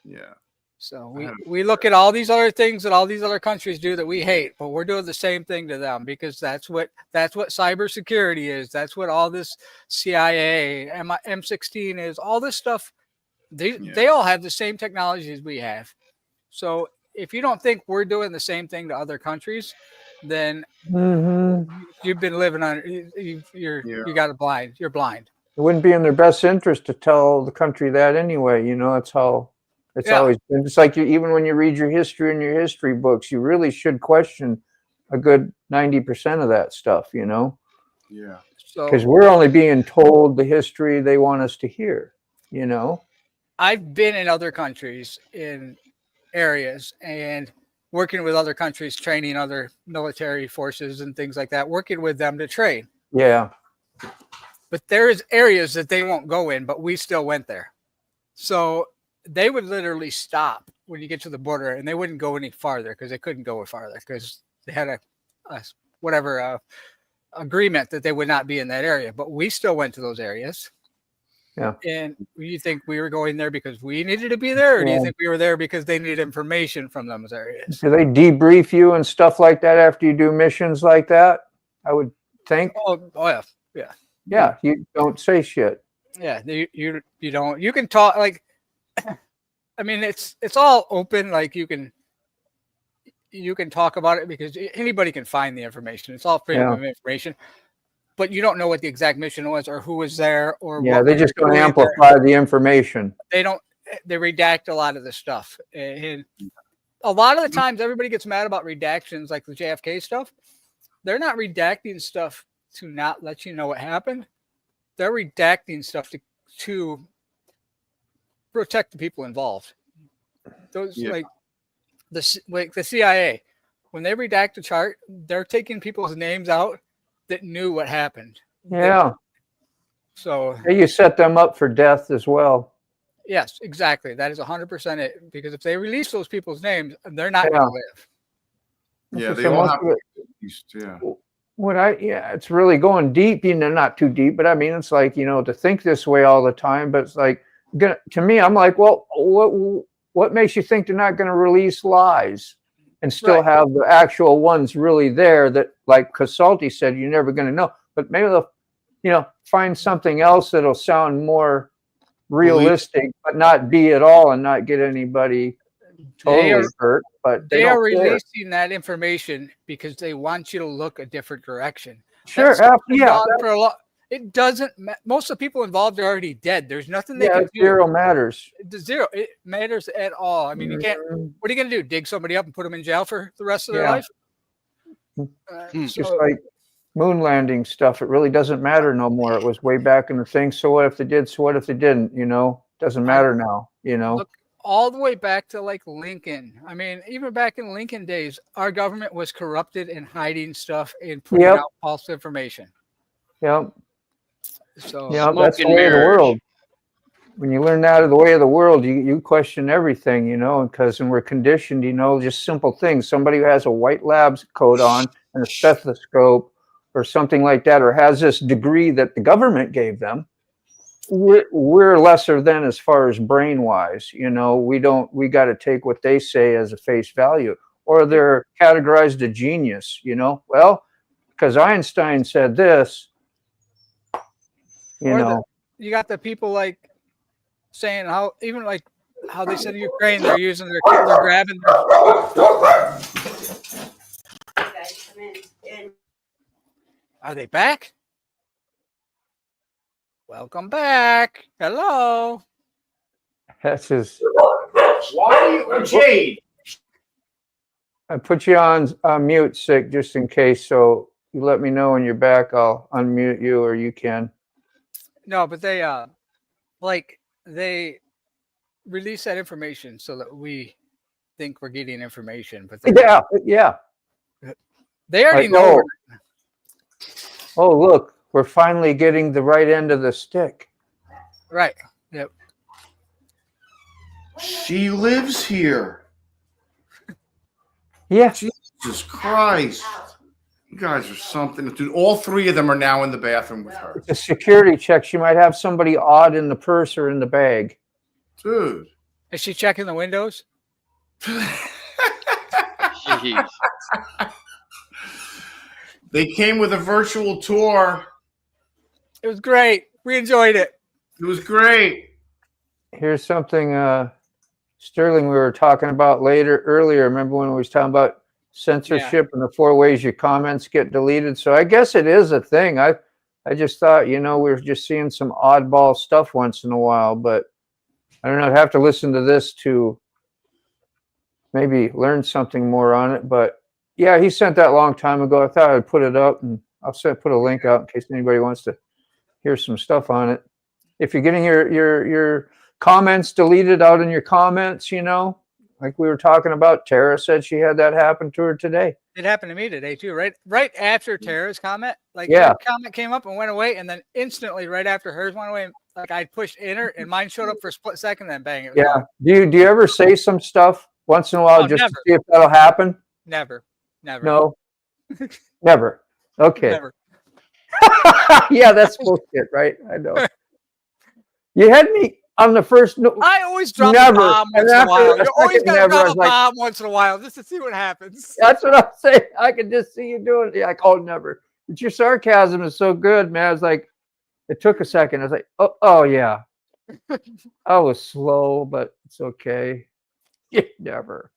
Yeah. So we look at all these other things that all these other countries do that we hate, but we're doing the same thing to them because that's what cybersecurity is. That's what all this CIA, M16 is. All this stuff, they all have the same technology as we have. So if you don't think we're doing the same thing to other countries, then you've been living on you got a blind. You're blind. It wouldn't be in their best interest to tell the country that anyway. You know, that's how it's always been. It's like even when you read your history in your history books, you really should question a good 90% of that stuff, you know? Yeah. Because we're only being told the history they want us to hear, you know? I've been in other countries in areas and working with other countries, training other military forces and things like that, working with them to train. Yeah. But there's areas that they won't go in, but we still went there. So they would literally stop when you get to the border and they wouldn't go any farther because they couldn't go farther because they had a agreement that they would not be in that area. But we still went to those areas. Yeah. And you think we were going there because we needed to be there, or do you think we were there because they needed information from those areas? Do they debrief you and stuff like that after you do missions like that? I would think. Oh yeah. Yeah. Yeah, you don't say shit. Yeah, you don't. You can talk like. I mean, it's all open. Like you can talk about it because anybody can find the information. It's all freedom of information. But you don't know what the exact mission was or who was there or what they just don't amplify the information. They redact a lot of the stuff. And a lot of the times everybody gets mad about redactions like the JFK stuff. They're not redacting stuff to not let you know what happened. They're redacting stuff to protect the people involved. Those like the CIA, when they redact a chart, they're taking people's names out that knew what happened. Yeah. So you set them up for death as well. Yes, exactly. That is 100% it. Because if they release those people's names, they're not going to live. Yeah, they all have it's really going deep, you know, not too deep, but I mean, it's like, you know, to think this way all the time, but it's like, to me, I'm like, well, what makes you think they're not going to release lies and still have the actual ones really there that, like Casalti said, you're never going to know, but maybe they'll, you know, find something else that'll sound more realistic, but not be at all and not get anybody totally hurt. But they don't are care. releasing that information because they want you to look a different direction. Sure, yeah. For a lot, it doesn't. Most of the people involved are already dead. There's nothing they can do. Zero matters. Zero. It matters at all. I mean, you can't. What are you going to do? Dig somebody up and put them in jail for the rest of their life? Just like moon landing stuff, it really doesn't matter no more. It was way back in the thing. So what if they did? So what if they didn't? You know, doesn't matter now. You know, look all the way back to like Lincoln. I mean, even back in Lincoln days, our government was corrupted and hiding stuff and putting out false information. Yep. So that's the way of the world. When you learn that of the way of the world, you question everything, you know, because we're conditioned, you know, just simple things. Somebody who has a white lab's coat on and a stethoscope or something like that, or has this degree that the government gave them, we're lesser than as far as brain wise, you know. We got to take what they say as a face value, or they're categorized a genius, you know. Well, because Einstein said this, you know. You got the people like saying how they said in Ukraine they're using they're grabbing Are they back? Welcome back. Hello. That's his. Why are you, Jade? I put you on mute, Sick, just in case. So you let me know when you're back. I'll unmute you, or you can. No, but they they release that information so that we think we're getting information, but yeah. They already know. Oh, look, we're finally getting the right end of the stick. Right. Yep. She lives here. Yeah. Jesus Christ. You guys are something. Dude, all three of them are now in the bathroom with her. It's a security check. She might have somebody odd in the purse or in the bag. Dude. Is she checking the windows? Jeez. They came with a virtual tour. It was great. We enjoyed it. It was great. Here's something, Sterling, we were talking about earlier. Remember when we was talking about censorship and the 4 ways your comments get deleted? So I guess it is a thing. I just thought, you know, we were just seeing some oddball stuff once in a while, but I don't know. I'd have to listen to this to maybe learn something more on it. But yeah, he sent that a long time ago. I thought I'd put it up, and I'll put a link out in case anybody wants to hear some stuff on it. If you're getting your comments deleted out in your comments, you know, like we were talking about, Tara said she had that happen to her today. It happened to me today too, right after Tara's comment. Like her comment came up and went away, and then instantly right after hers went away, like I pushed enter and mine showed up for a split second, then bang, it was gone. Do you ever say some stuff once in a while just never. to see if that'll happen? Never. No. Never. Okay. Never. Yeah, that's bullshit, right? I know. You had me on the first. I always drop a bomb once in a while. You always got to drop a bomb once in a while just to see what happens. That's what I'm saying. I can just see you doing it. Like, oh, never. But your sarcasm is so good, man. I was like, it took a second. I was like, oh yeah. I was slow, but it's okay. Never.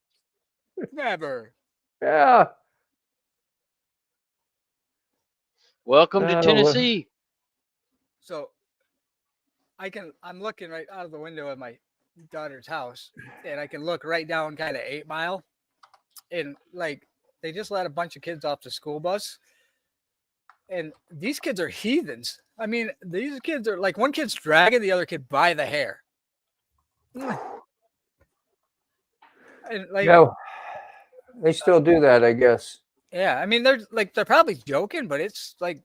Never. Yeah. Welcome to Tennessee. So I'm looking right out of the window of my daughter's house, and I can look right down kind of 8 Mile, and like they just let a bunch of kids off the school bus, and these kids are heathens. I mean, these kids are like, one kid's dragging the other kid by the hair. And like, no, they still do that, I guess. Yeah, I mean, they're probably joking, but it's like,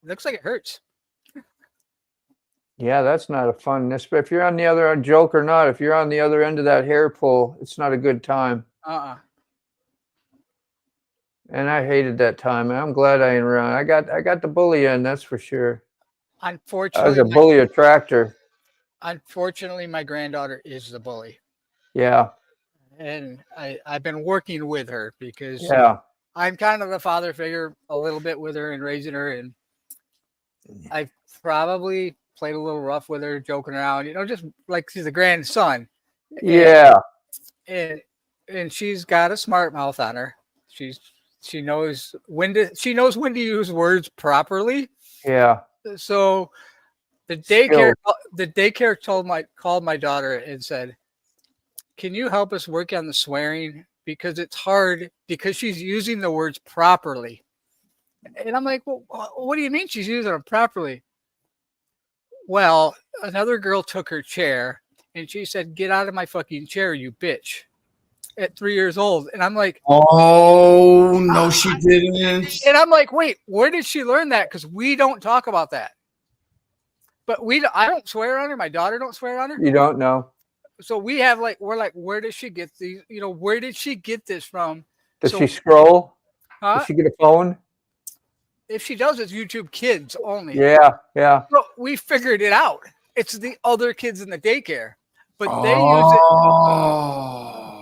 looks like it hurts. Yeah, that's not a fun. If you're on the other joke or not, if you're on the other end of that hair pull, it's not a good time. And I hated that time. I'm glad I ain't around. I got the bully in, that's for sure. Unfortunately, I was a bully attractor. Unfortunately, my granddaughter is the bully. Yeah. And I've been working with her because I'm kind of the father figure a little bit with her and raising her. And I've probably played a little rough with her, joking around, just like she's a grandson. Yeah. And she's got a smart mouth on her. She knows when to use words properly. Yeah. So the daycare called my daughter and said, "Can you help us work on the swearing, because it's hard because she's using the words properly." And I'm like, "Well, what do you mean she's using them properly?" Well, another girl took her chair and she said, "Get out of my fucking chair, you bitch," at 3 years old. And I'm like, oh, no, she didn't. And I'm like, wait, where did she learn that? Because we don't talk about that. But I don't swear on her. My daughter don't swear on her. You don't know. So we're like, where does she get these? Where did she get this from? Does she scroll? Huh? Does she get a phone? If she does, it's YouTube Kids only. Yeah. So we figured it out. It's the other kids in the daycare, but they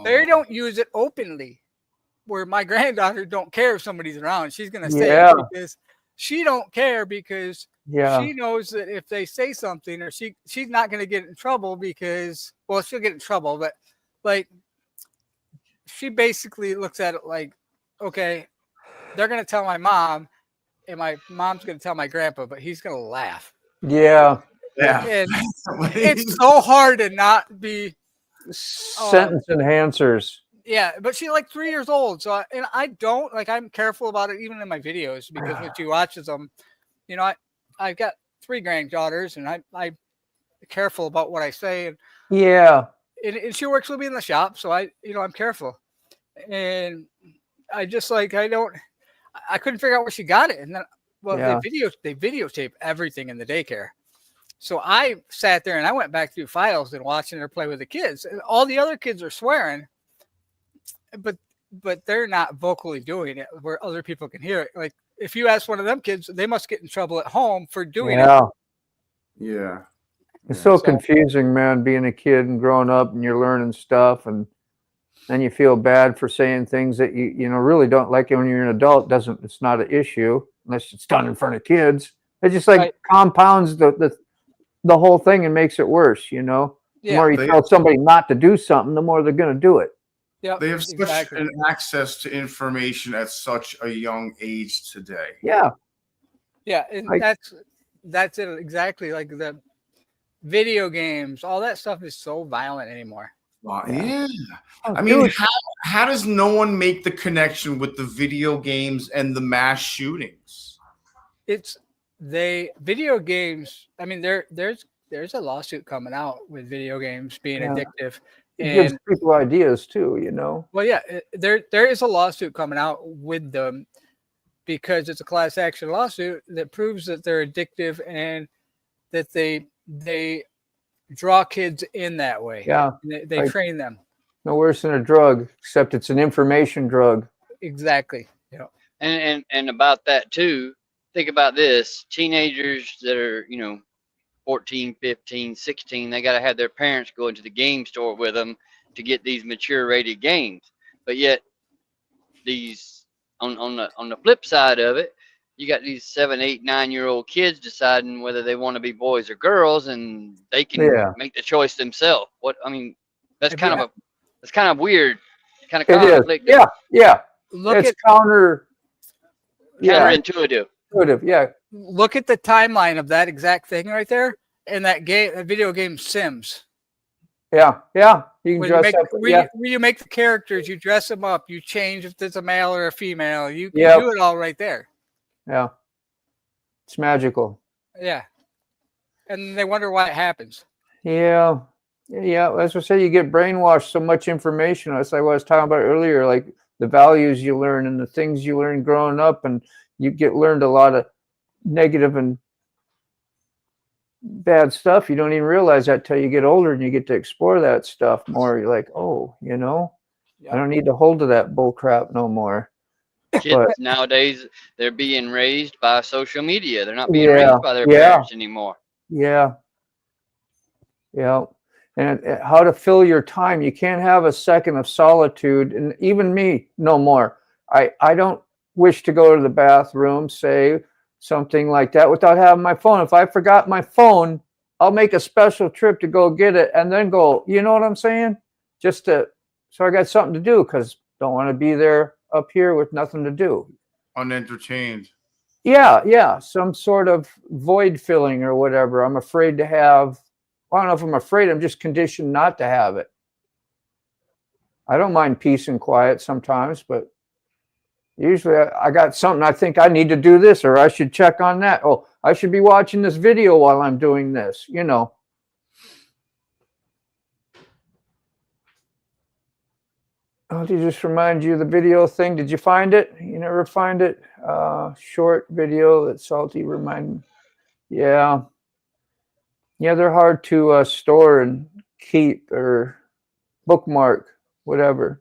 They don't use it openly. Where my granddaughter don't care if somebody's around. She's gonna say it because she don't care, because she knows that if they say something, or she's not gonna get in trouble, because she'll get in trouble, but like she basically looks at it like, okay, they're gonna tell my mom, and my mom's gonna tell my grandpa, but he's gonna laugh. Yeah. And it's so hard to not be sentence enhancers. Yeah, but she's like 3 years old. So, I'm careful about it even in my videos, because when she watches them, I've got 3 granddaughters, and I'm careful about what I say. And and she works with me in the shop, so I'm careful. And I just I couldn't figure out where she got it. And then, they videotape everything in the daycare. So I sat there and I went back through files and watching her play with the kids. And all the other kids are swearing, but they're not vocally doing it where other people can hear it. Like if you ask one of them kids, they must get in trouble at home for doing it. Yeah. It's so confusing, man, being a kid and growing up, and you're learning stuff, and then you feel bad for saying things that you really don't like. When you're an adult, it's not an issue unless it's done in front of kids. It just compounds the whole thing and makes it worse, The more you tell somebody not to do something, the more they're going to do it. Yep, they have such an access to information at such a young age today. Yeah. Yeah, and that's it exactly. Like the video games, all that stuff is so violent anymore. Yeah. I mean, how does no one make the connection with the video games and the mass shootings? Video games. I mean, there's a lawsuit coming out with video games being addictive. It gives people ideas too, Well, yeah, there is a lawsuit coming out with them, because it's a class action lawsuit that proves that they're addictive and that they draw kids in that way. Yeah, they train them. No worse than a drug, except it's an information drug. Exactly. Yeah. And about that too. Think about this: teenagers that are 14, 15, 16, they got to have their parents go into the game store with them to get these mature rated games. But yet these on the flip side of it, you got these 7, 8, 9-year-old kids deciding whether they want to be boys or girls, and they can make the choice themselves. That's kind of weird, kind of conflict. Yeah. It's counterintuitive. Yeah. Look at the timeline of that exact thing right there, and that video game Sims. Yeah. You can dress up. Where you make the characters, you dress them up, you change if there's a male or a female. You can do it all right there. Yeah. It's magical. Yeah. And they wonder why it happens. Yeah. As I say, you get brainwashed so much information. That's like what I was talking about earlier, like the values you learn and the things you learn growing up, and you learned a lot of negative and bad stuff. You don't even realize that till you get older and you get to explore that stuff more. You're like, I don't need to hold to that bull crap no more. Kids nowadays, they're being raised by social media. They're not being raised by their parents anymore. Yeah. And how to fill your time. You can't have a second of solitude. And even me, no more. I don't wish to go to the bathroom, say something like that, without having my phone. If I forgot my phone, I'll make a special trip to go get it and then go, you know what I'm saying? So I got something to do because don't want to be there up here with nothing to do. Unentertained. Yeah. Some sort of void filling or whatever. I'm afraid to have. I don't know if I'm afraid. I'm just conditioned not to have it. I don't mind peace and quiet sometimes, but usually I got something I think I need to do this or I should check on that. Oh, I should be watching this video while I'm doing this, you know. I'll just remind you of the video thing. Did you find it? You never find it? Short video that Salty reminded me. Yeah. Yeah, they're hard to store and keep or bookmark, whatever.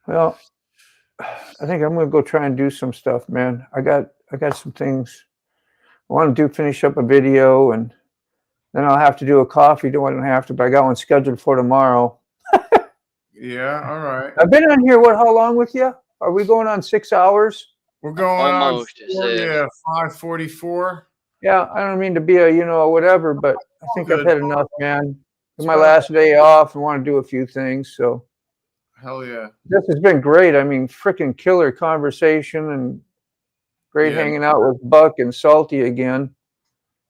Well, I think I'm gonna go try and do some stuff, man. I got some things I want to do. Finish up a video, and then I'll have to do a coffee. I don't have to, but I got one scheduled for tomorrow. Yeah, all right. I've been on here. How long with you? Are we going on 6 hours? We're going almost. on 5:44. Yeah, I don't mean to be a whatever, but I think I've had enough, man. It's my fine. last day off. I want to do a few things, so. Hell yeah. This has been great. I mean, freaking killer conversation and great hanging out with Buck and Salty again.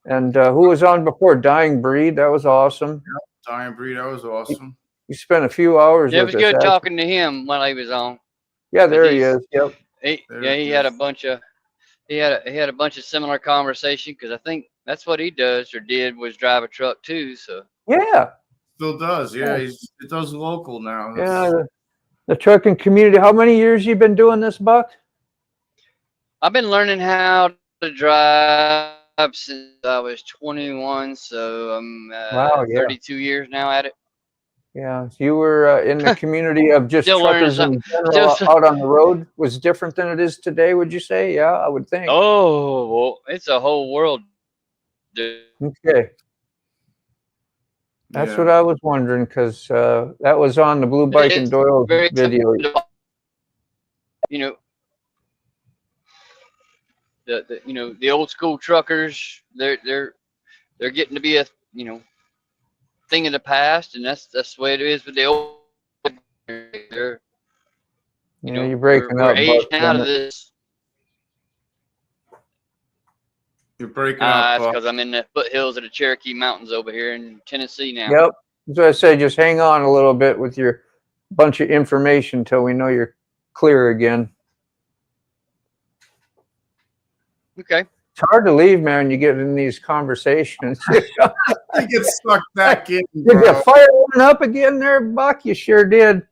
And who was on before? Dying Breed. That was awesome. Yep. Dying Breed. That was awesome. You spent a few hours It with was us. good talking to him while he was on. Yeah, there he is. Yep. He had a bunch of he had a bunch of similar conversation because I think that's what he does or did was drive a truck too. So yeah, still does. Yeah, it does local now. Yeah, the trucking community. How many years you been doing this, Buck? I've been learning how to drive since I was 21, so I'm 32 years now at it. Yeah, you were in the community of just Still truckers in general out on the road. Was different than it is today, would you say? Yeah, I would think. Oh, well, it's a whole world, dude. Okay. That's what I was wondering because that was on the Blue Bike and Doyle video. You know, the old school truckers, they're getting to be a thing of the past, and that's the way it is with the old. You're breaking up. We're aging out of this. You're breaking up. It's because I'm in the foothills of the Cherokee Mountains over here in Tennessee now. Yep. That's what I say. Just hang on a little bit with your bunch of information until we know you're clear again. Okay. It's hard to leave, man. You get in these conversations. You get sucked back in. Did you fire one up again there, Buck? You sure did.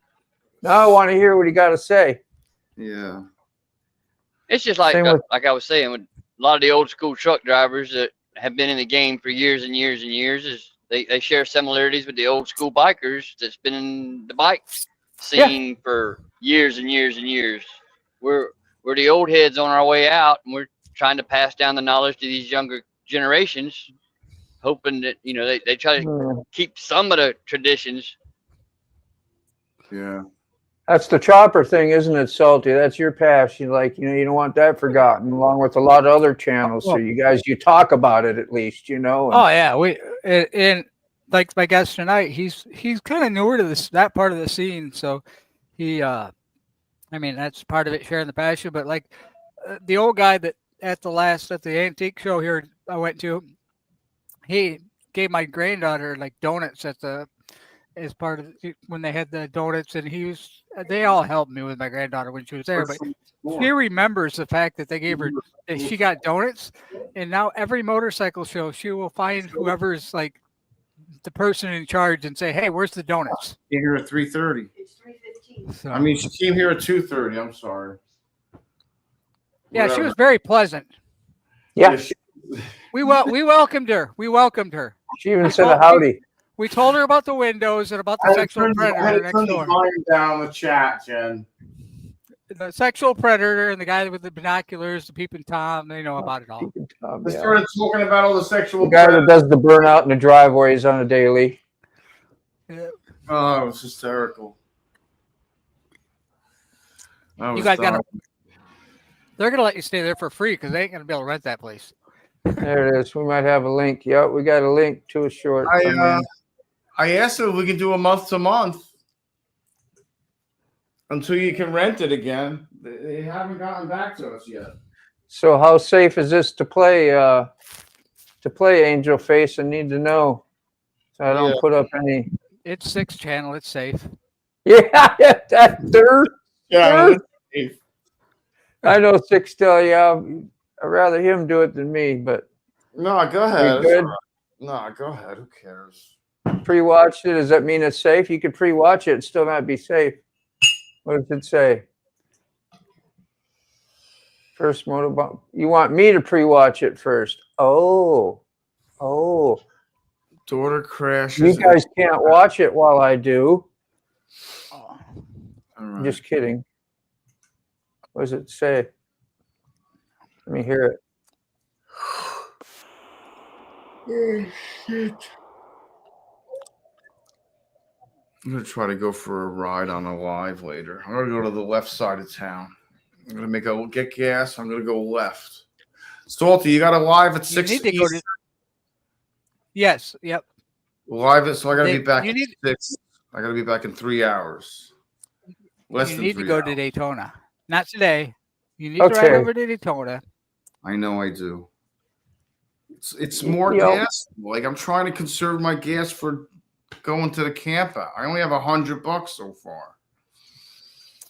Now I want to hear what you got to say. Yeah. It's just like like I was saying, with a lot of the old school truck drivers that have been in the game for years and years and years, is they share similarities with the old school bikers that's been in the bike scene for years and years and years. We're the old heads on our way out, and we're trying to pass down the knowledge to these younger generations, hoping that they try to keep some of the traditions. Yeah. That's the chopper thing, isn't it, Salty? That's your passion. You don't want that forgotten, along with a lot of other channels. So you talk about it at least, Oh yeah, and like my guest tonight, he's kind of newer to that part of the scene, so he, I mean that's part of it, sharing the passion. But like the old guy that at the antique show here I went to, he gave my granddaughter like donuts as part of when they had the donuts, and they all helped me with my granddaughter when she was there, but she remembers the fact that they gave her that she got donuts, and now every motorcycle show she will find whoever's like the person in charge and say, hey, where's the donuts? Came here at 3:30. It's 3:15. I mean, she came here at 2:30. I'm sorry. Yeah, she was very pleasant. Yeah. We welcomed her. She even said a howdy. We told her about the windows and about the sexual predator next door. Down the chat, Jen. The sexual predator and the guy with the binoculars, the peeping Tom, they know about it all. We started talking about all the sexual. The guy that does the burnout in the driveways on a daily. Yeah. Oh, it was hysterical. You guys got to. They're gonna let you stay there for free because they ain't gonna be able to rent that place. There it is. We might have a link. Yep, we got a link to a short. I asked them if we can do a month to month until you can rent it again. They haven't gotten back to us yet. So how safe is this to play? Angel Face? I need to know, so I don't put up any. It's 6-channel. It's safe. Yeah, that's third. Yeah, safe. I know 6 still. Yeah, I'd rather him do it than me. But no, go ahead. Good? No, go ahead. Who cares? Pre-watched it. Does that mean it's safe? You could pre-watch it and still not be safe. What does it say? First motorbomb. You want me to pre-watch it first? Oh. Daughter crashes. You guys can't watch it while I do. All right. Just kidding. What does it say? Let me hear it. Oh, shit. I'm going to try to go for a ride on a live later. I'm going to go to the left side of town. I'm going to get gas. I'm going to go left. Salty, you got a live at 6 East? Yes. Yep. Live, so I got to be back at 6. I got to be back in 3 hours. You need to go to Daytona. Not today. You need to ride over to Daytona. I know I do. It's more gas. Like, I'm trying to conserve my gas for going to the camp out. I only have $100 so far.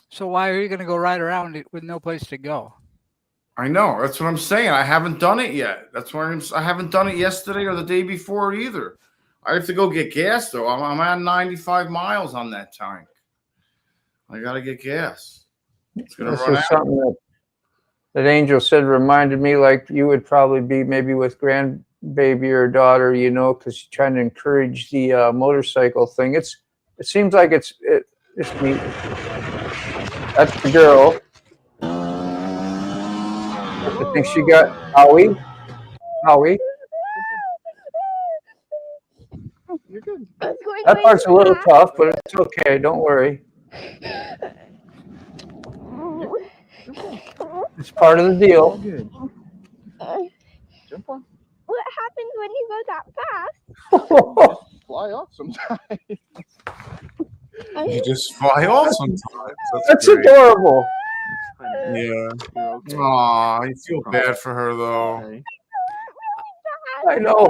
So why are you going to go ride around it with no place to go? I know. That's what I'm saying. I haven't done it yet. That's why I haven't done it yesterday or the day before either. I have to go get gas, though. I'm at 95 miles on that tank. I got to get gas. It's going to run out. Something that Angel said reminded me, like you would probably be maybe with grandbaby or daughter, you know, because you're trying to encourage the motorcycle thing. It seems like it's neat. That's the girl. I think she got Howie. You're good. That part's a little tough, but it's okay. Don't worry. It's part of the deal. Jump on. What happens when you go that fast? Fly off sometimes. You just fly off sometimes. That's adorable. Yeah. Aw, you feel bad for her, though. I know.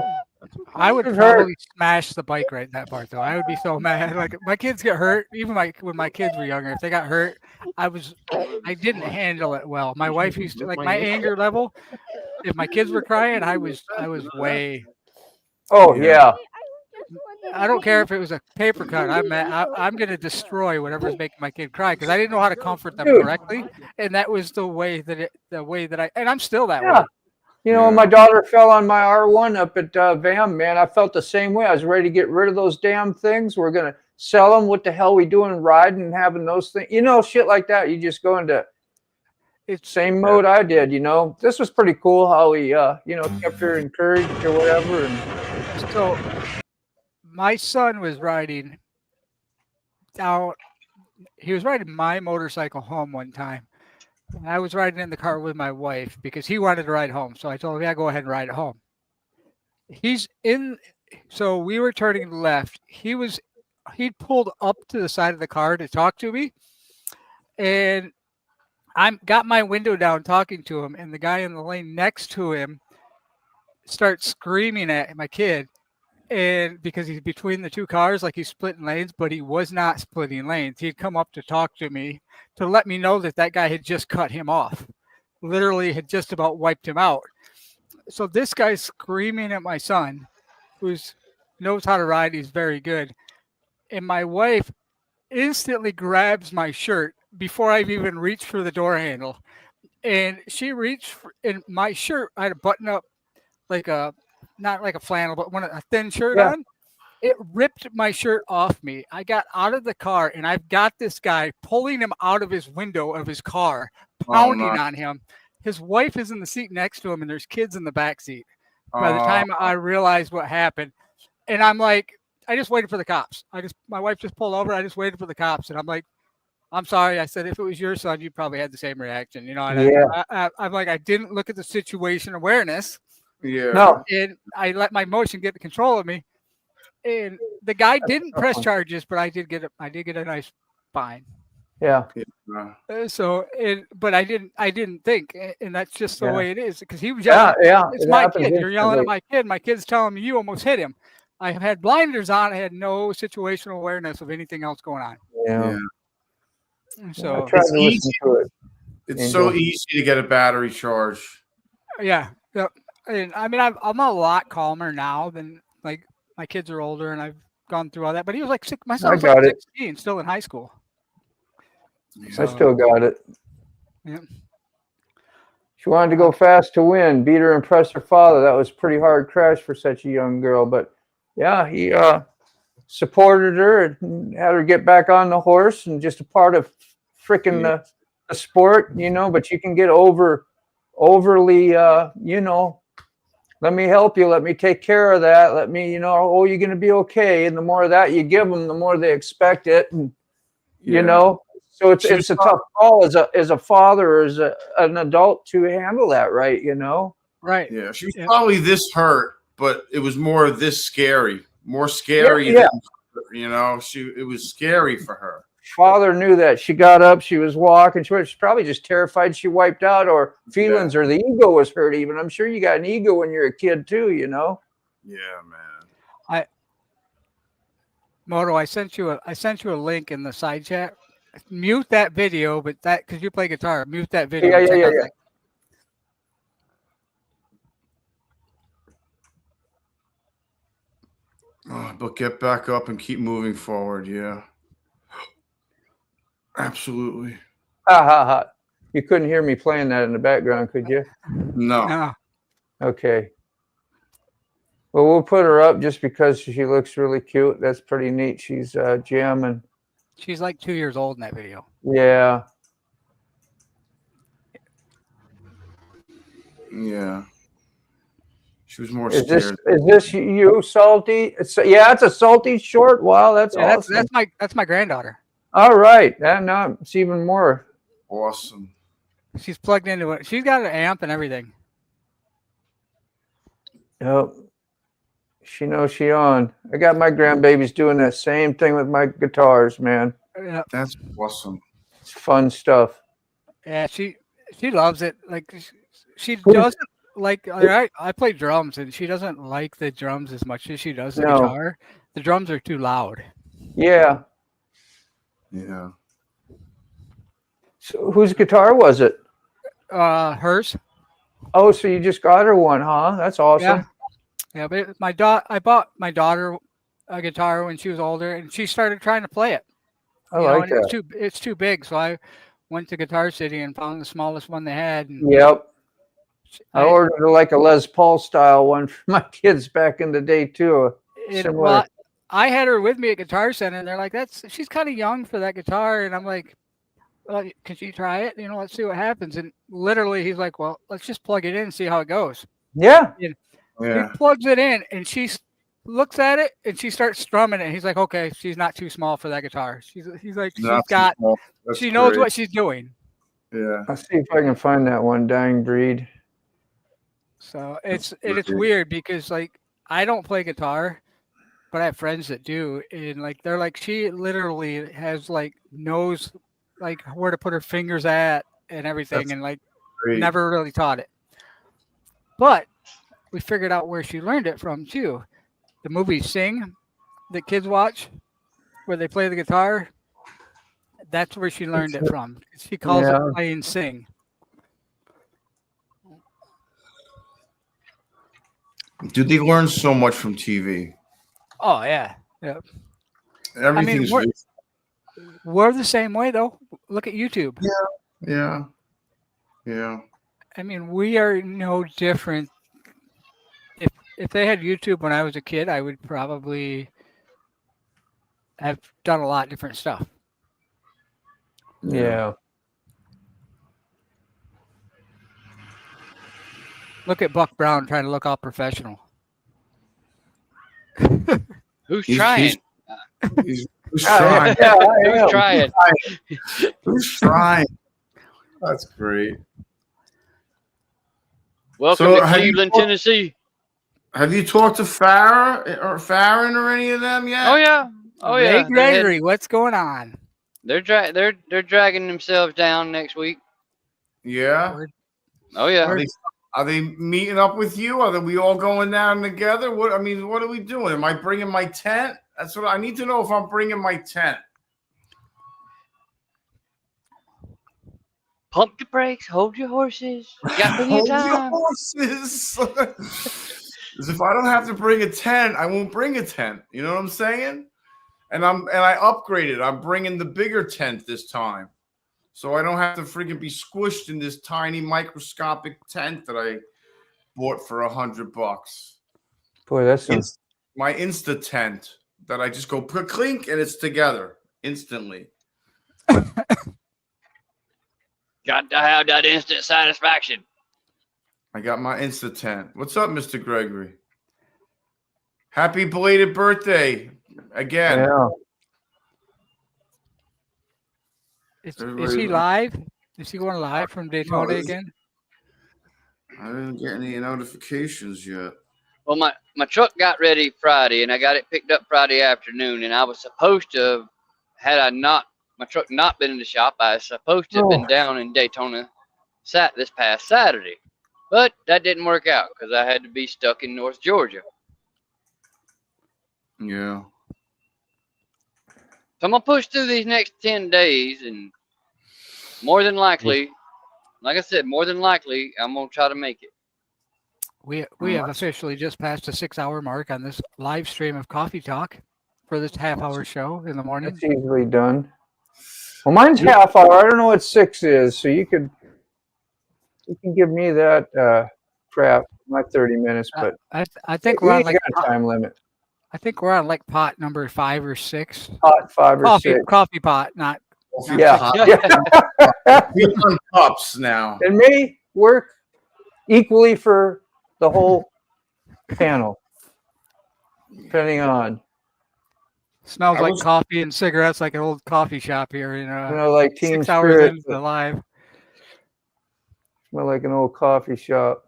I would probably smash the bike right in that part, though. I would be so mad. Like, my kids get hurt. Even when my kids were younger, if they got hurt, I didn't handle it well. My wife used to, like, my anger level. If my kids were crying, I was way. Oh yeah. I don't care if it was a paper cut. I'm gonna destroy whatever's making my kid cry because I didn't know how to comfort them correctly, and that was the way that and I'm still that way. You know, when my daughter fell on my R1 up at VAM, man, I felt the same way. I was ready to get rid of those damn things. We're gonna sell them. What the hell we doing riding and having those things? You know, shit like that. You just go into same mode I did. You know, this was pretty cool how he, kept her encouraged or whatever. And so my son was riding out. He was riding my motorcycle home one time. I was riding in the car with my wife because he wanted to ride home. So I told him, yeah, go ahead and ride it home. So we were turning left. He'd pulled up to the side of the car to talk to me. And I got my window down talking to him. And the guy in the lane next to him starts screaming at my kid. And because he's between the two cars, like he's splitting lanes, but he was not splitting lanes. He'd come up to talk to me to let me know that guy had just cut him off, literally had just about wiped him out. So this guy's screaming at my son, who knows how to ride. He's very good. And my wife instantly grabs my shirt before I've even reached for the door handle. And she reached in my shirt. I had a button up not like a flannel, but a thin shirt on. It ripped my shirt off me. I got out of the car, and I've got this guy pulling him out of his window of his car, pounding on him. His wife is in the seat next to him, and there's kids in the back seat. By the time I realized what happened, and I'm like, I just waited for the cops. My wife just pulled over. I just waited for the cops, and I'm like, I'm sorry. I said if it was your son, you probably had the same reaction. You know, and I'm like, I didn't look at the situation awareness. Yeah. No. And I let my emotion get the control of me. And the guy didn't press charges, but I did get a nice fine. Yeah. But I didn't think, and that's just the way it is. Because he was Yeah, yelling. yeah. It's it my happens kid. You're yelling at instantly. my kid. My kid's telling me you almost hit him. I had blinders on. I had no situational awareness of anything else going on. Yeah. So I tried It's to listen to it. It's so easy to get a battery charge. Yeah. And I mean, I'm a lot calmer now than like my kids are older, and I've gone through all that. But he was like six. My son was like 16, still in high school. I still got it. Yeah. She wanted to go fast to win, beat her, impress her father. That was a pretty hard crash for such a young girl. But yeah, he supported her and had her get back on the horse, and just a part of freaking the sport, you know. But you can get overly, you know, let me help you, let me take care of that, let me, you know, oh, you're going to be okay. And the more of that you give them, the more they expect it. And, you know, so it's a tough call as a father, as an adult to handle that, right? You know? Right. Yeah. She was probably this hurt, but it was more this scary, more scary than, you know, it was scary for her. Father knew that. She got up, she was walking, she was probably just terrified she wiped out, or feelings, or the ego was hurt even. I'm sure you got an ego when you're a kid too, you know? Yeah, man. Moto, I sent you a link in the side chat. Mute that video, but that because you play guitar, mute that video. Yeah. But get back up and keep moving forward. Yeah. Absolutely. Ha ha ha. You couldn't hear me playing that in the background, could you? No. Okay. Well, we'll put her up just because she looks really cute. That's pretty neat. She's jamming. She's like 2 years old in that video. Yeah. Yeah. She was more scared. Is this you, Salty? It's a Salty short. Wow, that's awesome. That's my granddaughter. All right. Now it's even more awesome. She's plugged into it. She's got an amp and everything. Yep. She knows she on. I got my grandbabies doing that same thing with my guitars, man. Yeah. That's awesome. It's fun stuff. Yeah, she loves it. Like she doesn't like. I play drums, and she doesn't like the drums as much as she does the guitar. The drums are too loud. Yeah. Yeah. So whose guitar was it? Hers. Oh, so you just got her one, huh? That's awesome. Yeah, but I bought my daughter a guitar when she was older, and she started trying to play it. I like that. It's too big, so I went to Guitar City and found the smallest one they had. And yep. I ordered like a Les Paul style one for my kids back in the day too. Well, I had her with me at Guitar Center, and they're like, she's kind of young for that guitar. And I'm like, well, can she try it? You know, let's see what happens. And literally, he's like, well, let's just plug it in and see how it goes. Yeah. And he plugs it in, and she looks at it, and she starts strumming it. He's like, okay, she's not too small for that guitar. He's like, she knows what she's doing. Yeah. I'll see if I can find that one dying breed. So it's weird because like I don't play guitar, but I have friends that do, and like they're like she literally has like knows like where to put her fingers at and everything, and like never really taught it. But we figured out where she learned it from too. The movie Sing that kids watch, where they play the guitar. That's where she learned it from. She calls it playing Sing. Dude, they learn so much from TV. Oh yeah. Everything's. We're the same way though. Look at YouTube. Yeah. I mean, we are no different. If they had YouTube when I was a kid, I would probably have done a lot of different stuff. Yeah. Look at Buck Brown trying to look all professional. Who's trying? Who's trying? Yeah, I Who's am. trying? Who's trying? That's great. Welcome So to Cleveland, Tennessee. Have you talked to Farron or any of them yet? Oh yeah. Oh Ray yeah. Gregory, what's going on? They're dragging themselves down next week. Yeah. Oh yeah. Are they meeting up with you? Are we all going down together? What are we doing? Am I bringing my tent? That's what I need to know, if I'm bringing my tent. Pump the brakes. Hold your horses. You got plenty of time. Horses. Because if I don't have to bring a tent, I won't bring a tent. You know what I'm saying? And I upgraded. I'm bringing the bigger tent this time, so I don't have to freaking be squished in this tiny microscopic tent that I bought for $100. Boy, that's my Insta tent that I just go clink and it's together instantly. Got to have that instant satisfaction. I got my Insta tent. What's up, Mr. Gregory? Happy belated birthday again. Yeah. Is he live? Is he going live from Daytona again? I didn't get any notifications yet. Well, my truck got ready Friday, and I got it picked up Friday afternoon, and I was supposed to, my truck not been in the shop, I was supposed to have been down in Daytona this past Saturday. But that didn't work out because I had to be stuck in North Georgia. Yeah. So I'm going to push through these next 10 days, and more than likely, like I said, more than likely, I'm going to try to make it. We have officially just passed the 6-hour mark on this live stream of Coffee Talk for this half-hour show in the morning. That's easily done. Well, mine's half hour. I don't know what 6 is, so you can give me that crap. My 30 minutes, but I think we're on like a time limit. I think we're on like pot number 5 or 6. Pot 5 or 6. Coffee pot, not. Yeah. We're on cups now. It may work equally for the whole panel, depending on. Smells like coffee and cigarettes, like an old coffee shop here. You know, like Team 6 hours Spirit. into the live. Smell like an old coffee shop.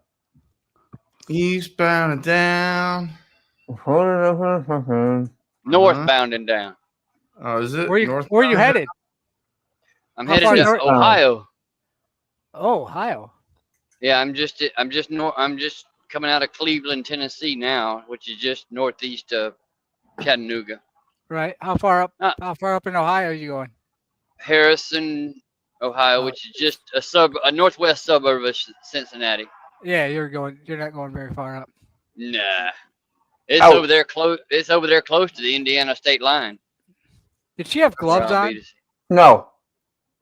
Eastbound and down. Northbound and down. Oh, is it? Where are you headed? I'm headed to Ohio. Oh, Ohio. Yeah, I'm just coming out of Cleveland, Tennessee now, which is just northeast of Chattanooga. Right. How far up? How far up in Ohio are you going? Harrison, Ohio, which is just a northwest suburb of Cincinnati. Yeah, you're not going very far up. Nah. It's over there close. It's over there close to the Indiana state line. Did she have gloves on? No.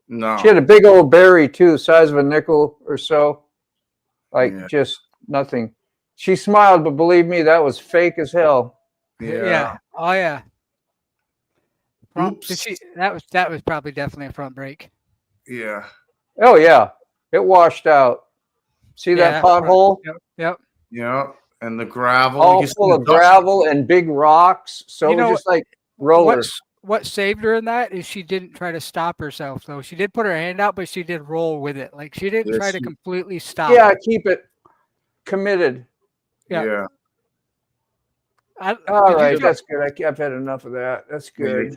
She had a big old berry too, the size of a nickel or so. Just nothing. She smiled, but believe me, that was fake as hell. Yeah. Oh yeah. Oops. That was probably definitely a front brake. Yeah. Oh yeah. It washed out. See that pothole? Yep. Yep. And the gravel. All full of gravel and big rocks. So just like rollers. What saved her in that is she didn't try to stop herself, though. She did put her hand out, but she did roll with it. Like she didn't try to completely stop. Yeah, keep it committed. Yeah. All right, that's good. I've had enough of that. That's good.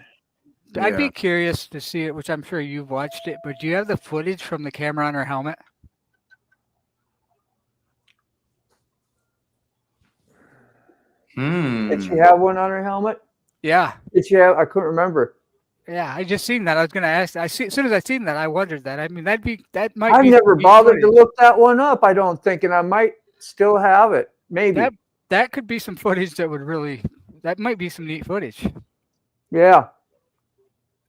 I'd be curious to see it, which I'm sure you've watched it, but do you have the footage from the camera on her helmet? Did she have one on her helmet? Yeah. Did she have? I couldn't remember. Yeah, I just seen that. I was going to ask. As soon as I seen that, I wondered that. I mean, that might. I've never bothered to look that one up. I don't think, and I might still have it. Maybe that could be some footage that would really. That might be some neat footage. Yeah.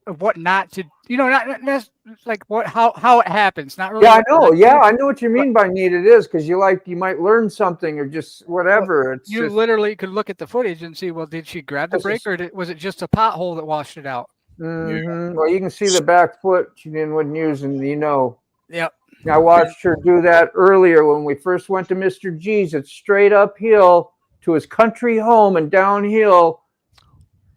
Of what not to, not like how it happens. Not really. Yeah, I know. Yeah, I know what you mean by neat. It is because you might learn something or just whatever. Well, you literally could look at the footage and see. Well, did she grab the brake or was it just a pothole that washed it out? Mm-hmm. Well, you can see the back foot she wasn't using. Yep. I watched her do that earlier when we first went to Mr. G's. It's straight uphill to his country home and downhill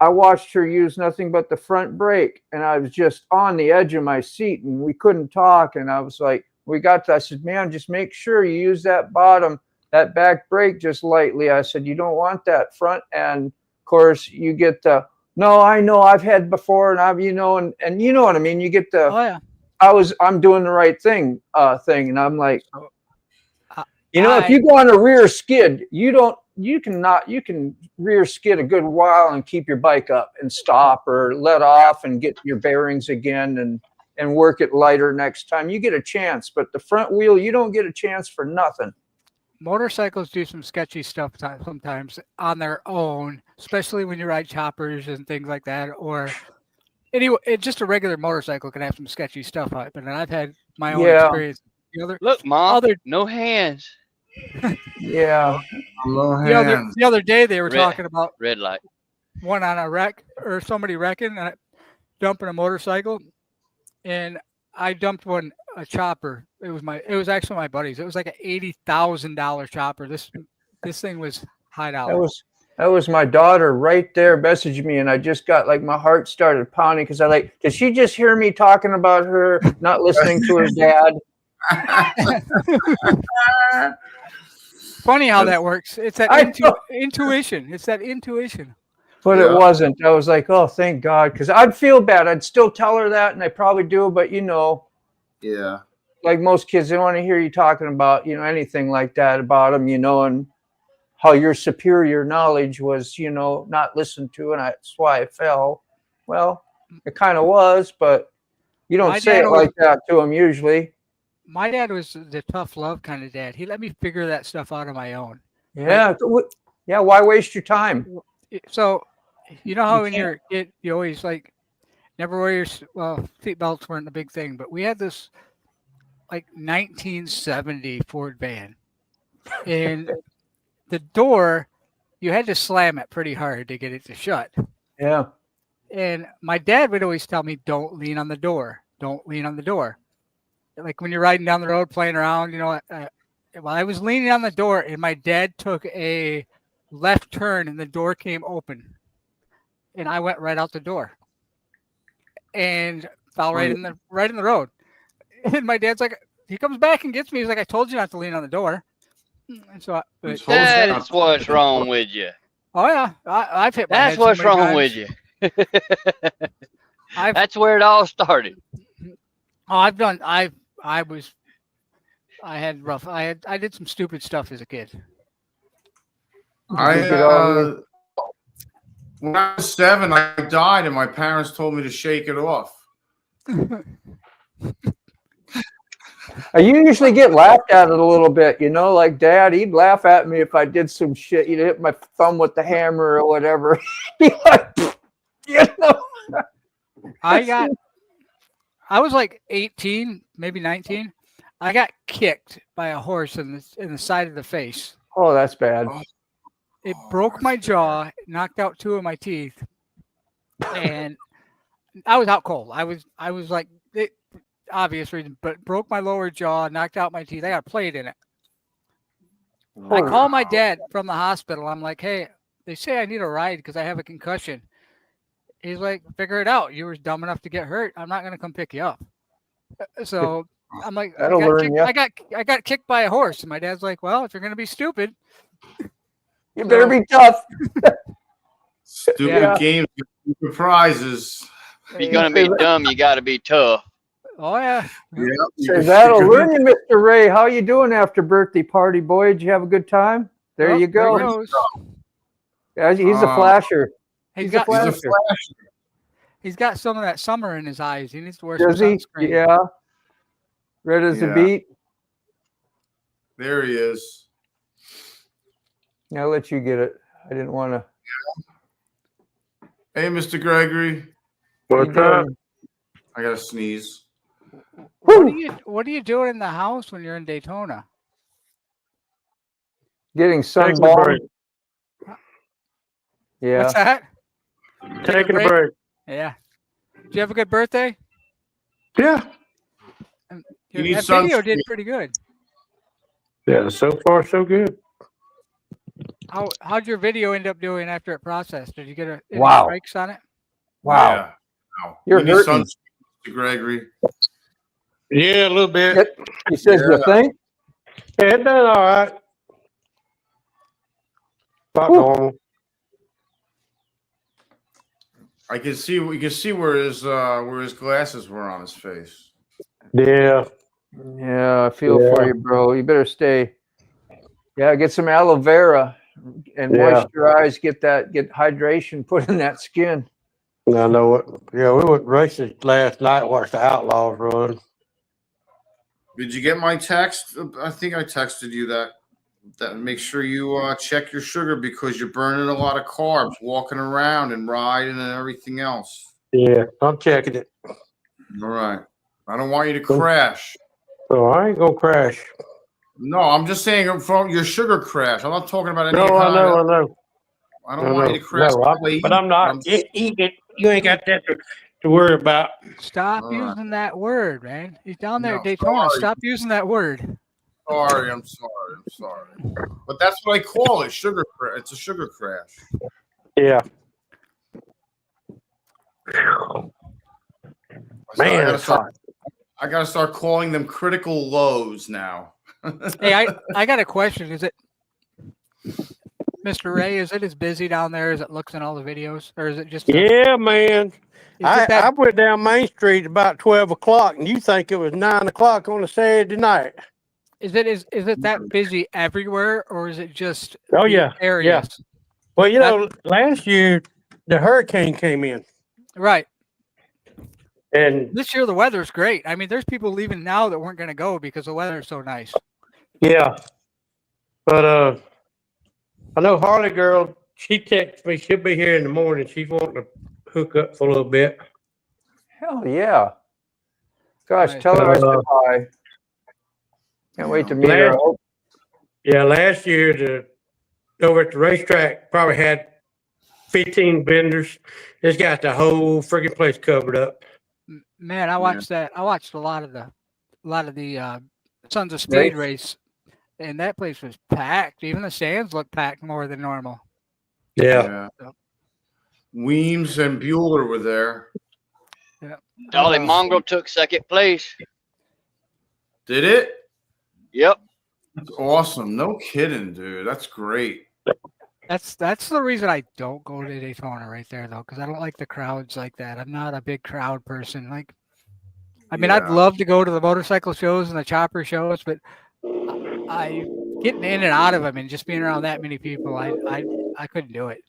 I watched her use nothing but the front brake, and I was just on the edge of my seat, and we couldn't talk. And I was like, I said, man, just make sure you use that back brake just lightly. I said, you don't want that front. And of course, you get the, no, I know I've had before, and and you know what I mean. You get the, Oh yeah. I'm doing the right thing, and I'm like, if you go on a rear skid, you can rear skid a good while and keep your bike up and stop or let off and get your bearings again and work it lighter next time. You get a chance, but the front wheel, you don't get a chance for nothing. Motorcycles do some sketchy stuff sometimes on their own, especially when you ride choppers and things like that. Or anyway, just a regular motorcycle can have some sketchy stuff on it. But I've had my own experience. Look, Mom, no hands. Yeah. The other day they were talking about red light. One on a wreck or somebody wrecking and dumping a motorcycle, and I dumped a chopper. It was actually my buddy's. It was like an $80,000 chopper. This thing was high dollar. That was my daughter right there messaging me, and I just got like my heart started pounding because did she just hear me talking about her not listening to her dad? Funny how that works. It's that intuition. It's that intuition. But it wasn't. I was like, oh, thank God, because I'd feel bad. I'd still tell her that, and I probably do, but yeah, like most kids, they want to hear you talking about anything like that about them, and how your superior knowledge was, not listened to, and that's why I fell. Well, it kind of was, but you don't say it like that to them usually. My dad was the tough love kind of dad. He let me figure that stuff out on my own. Yeah. Yeah. Why waste your time? So, how when you're a kid, you always never wear your, seat belts weren't a big thing, but we had this 1970 Ford van, and the door, you had to slam it pretty hard to get it to shut. Yeah. And my dad would always tell me, don't lean on the door. Don't lean on the door. Like when you're riding down the road playing around, while I was leaning on the door and my dad took a left turn and the door came open and I went right out the door and fell right in the road. And my dad's like, he comes back and gets me. He's like, I told you not to lean on the door. And so that's what's wrong with you. Oh yeah. I've hit my That's head what's so many wrong times. with you. That's where it all started. Oh, I did some stupid stuff as a kid. When I was 7, I died, and my parents told me to shake it off. You usually get laughed at it a little bit, like Dad, he'd laugh at me if I did some shit. He'd hit my thumb with the hammer or whatever. I was like 18, maybe 19. I got kicked by a horse in the side of the face. Oh, that's bad. It broke my jaw, knocked out 2 of my teeth, and I was out cold. I was like, obvious reason, but broke my lower jaw, knocked out my teeth. I got a plate in it. I called my dad from the hospital. I'm like, hey, they say I need a ride because I have a concussion. He's like, figure it out. You were dumb enough to get hurt. I'm not going to come pick you up. So I'm like, I got kicked by a horse. And my dad's like, well, if you're going to be stupid, you better be tough. Stupid games, stupid prizes. If you're going to be dumb, you got to be tough. Oh, yeah. Says that'll learn you, Mr. Ray. How you doing after birthday party, boy? Did you have a good time? There you go. Yeah, he's a flasher. He's got some of that summer in his eyes. He needs to wear some sunscreen. Yeah. Red as a beet. There he is. I'll let you get it. I didn't want to. Hey, Mr. Gregory. What's up? I gotta sneeze. What are you doing in the house when you're in Daytona? Getting sunburned. Yeah. What's that? Taking a break. Yeah. Did you have a good birthday? Yeah. That video did pretty good. Yeah, so far so good. How'd your video end up doing after it processed? Did you get any Wow. strikes on it? Wow. Yeah. Wow. You're You need hurting. sunscreen, Gregory. Yeah, a little bit. He says you Yeah. think? Yeah, it done all right. About normal. I can see. We can see where his glasses were on his face. Yeah. Yeah, I feel for you, bro. You better stay. Yeah, get some aloe vera and Yeah. moisturize. Get hydration put in that skin. I know it. Yeah, we went racing last night. Watched the Outlaws run. Did you get my text? I think I texted you that. That make sure you check your sugar because you're burning a lot of carbs walking around and riding and everything else. Yeah, I'm checking it. All right. I don't want you to crash. So I ain't gonna crash. No, I'm just saying from your sugar crash. I'm not talking about any. No, I know. I don't want you to crash. But I'm not eating. You ain't got that to worry about. Stop using that word, man. He's down there at Daytona. Sorry. Stop using that word. I'm sorry. But that's what I call it, sugar crash. It's a sugar crash. Yeah. Man, I gotta start calling them critical lows now. Hey, I got a question. Is it Mr. Ray? Is it as busy down there as it looks in all the videos, or is it just? Yeah, man. I went down Main Street about 12 o'clock, and you think it was 9 o'clock on a Saturday night. Is it that busy everywhere, or is it just? Oh yeah, areas? Yeah. Well, you know, last year the hurricane came in. Right. And this year the weather's great. I mean, there's people leaving now that weren't going to go because the weather's so nice. Yeah. But I know Harley girl, she texted me, she'll be here in the morning. She's wanting to hook up for a little bit. Hell yeah. Gosh, tell her I said hi. Can't wait to meet her. Yeah, last year over at the racetrack probably had 15 vendors. It's got the whole freaking place covered up. Man, I watched that. I watched a lot of the Sons of Speed race, and that place was packed. Even the stands looked packed more than normal. Yeah. Weems and Bueller were there. Yeah. Dolly Mongrel took second place. Did it? Yep. That's awesome. No kidding, dude. That's great. That's the reason I don't go to Daytona right there, though, because I don't like the crowds like that. I'm not a big crowd person. Like, I mean, I'd love to go to the motorcycle shows and the chopper shows, but I getting in and out of them and just being around that many people, I couldn't do it.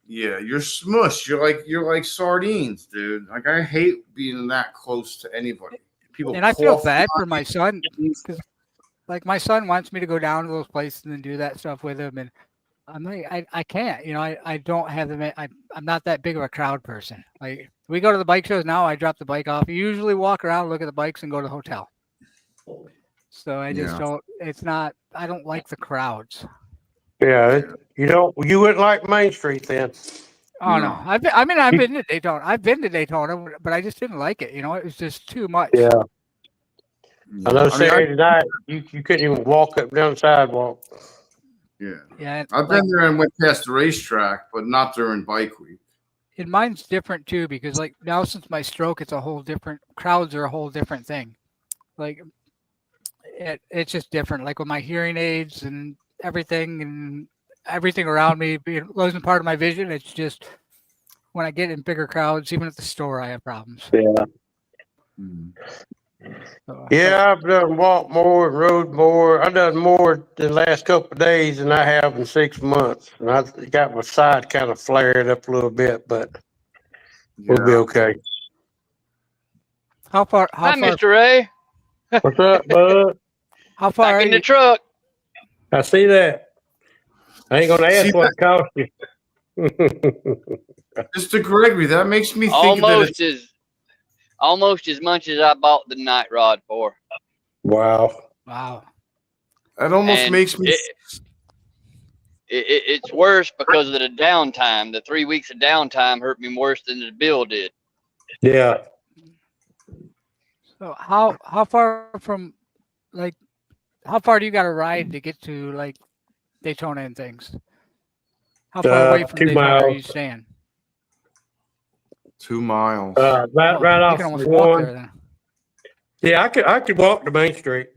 Yeah, you're smush. You're like sardines, dude. Like I hate being that close to anybody. People and I feel bad for my son because, like, my son wants me to go down to those places and do that stuff with him, and I'm like, I can't. You know, I don't have them. I'm not that big of a crowd person. Like, we go to the bike shows now. I drop the bike off. You usually walk around, look at the bikes, and go to the hotel. So I just don't. It's not. I don't like the crowds. Yeah, you wouldn't like Main Street then. Oh no, I've been to Daytona. I've been to Daytona, but I just didn't like it. You know, it was just too much. Yeah. I know Saturday night you couldn't even walk up down the sidewalk. Yeah. I've been there and went past the racetrack, but not during bike week. And mine's different too, because like now since my stroke, it's a whole different crowds are a whole different thing. Like it's just different. Like with my hearing aids and everything around me losing part of my vision, it's just when I get in bigger crowds, even at the store, I have problems. Yeah. Yeah, I've done walked more and rode more. I've done more the last couple of days than I have in 6 months. And I got my side kind of flared up a little bit, but we'll be okay. How far? Hi, Mr. Ray. What's up, bud? How far Back are in the you? truck. I see that. I ain't gonna ask what it cost you. Mr. Gregory, that makes me think almost as much as I bought the night rod for. Wow. That almost makes me. It's worse because of the downtime. The 3 weeks of downtime hurt me worse than the bill did. Yeah. So how far from how far do you got to ride to get to like Daytona and things? How far away from 2 Daytona are you miles. staying? 2 miles. Right Oh, right you off can almost walk one. there then. Yeah, I could walk to Main Street.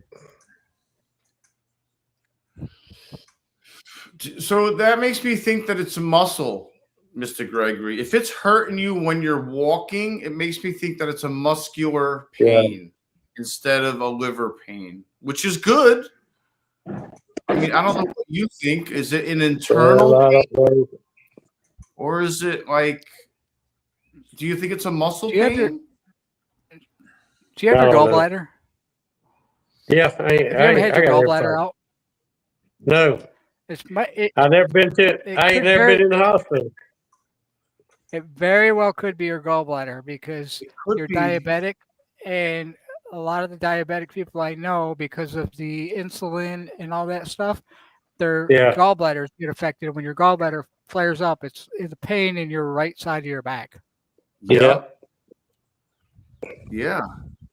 So that makes me think that it's a muscle, Mr. Gregory. If it's hurting you when you're walking, it makes me think that it's a muscular pain instead of a liver pain, which is good. I mean, I don't know what you think. Is it an internal pain? Or is it like, do you think it's a muscle pain? Do you have your gallbladder? Yeah, Have you ever had your gallbladder out? No. I've never been to. I ain't never been in the hospital. It very well could be your gallbladder because you're diabetic, and a lot of the diabetic people I know, because of the insulin and all that stuff, their gallbladders get affected. When your gallbladder flares up, it's a pain in your right side of your back. Yeah.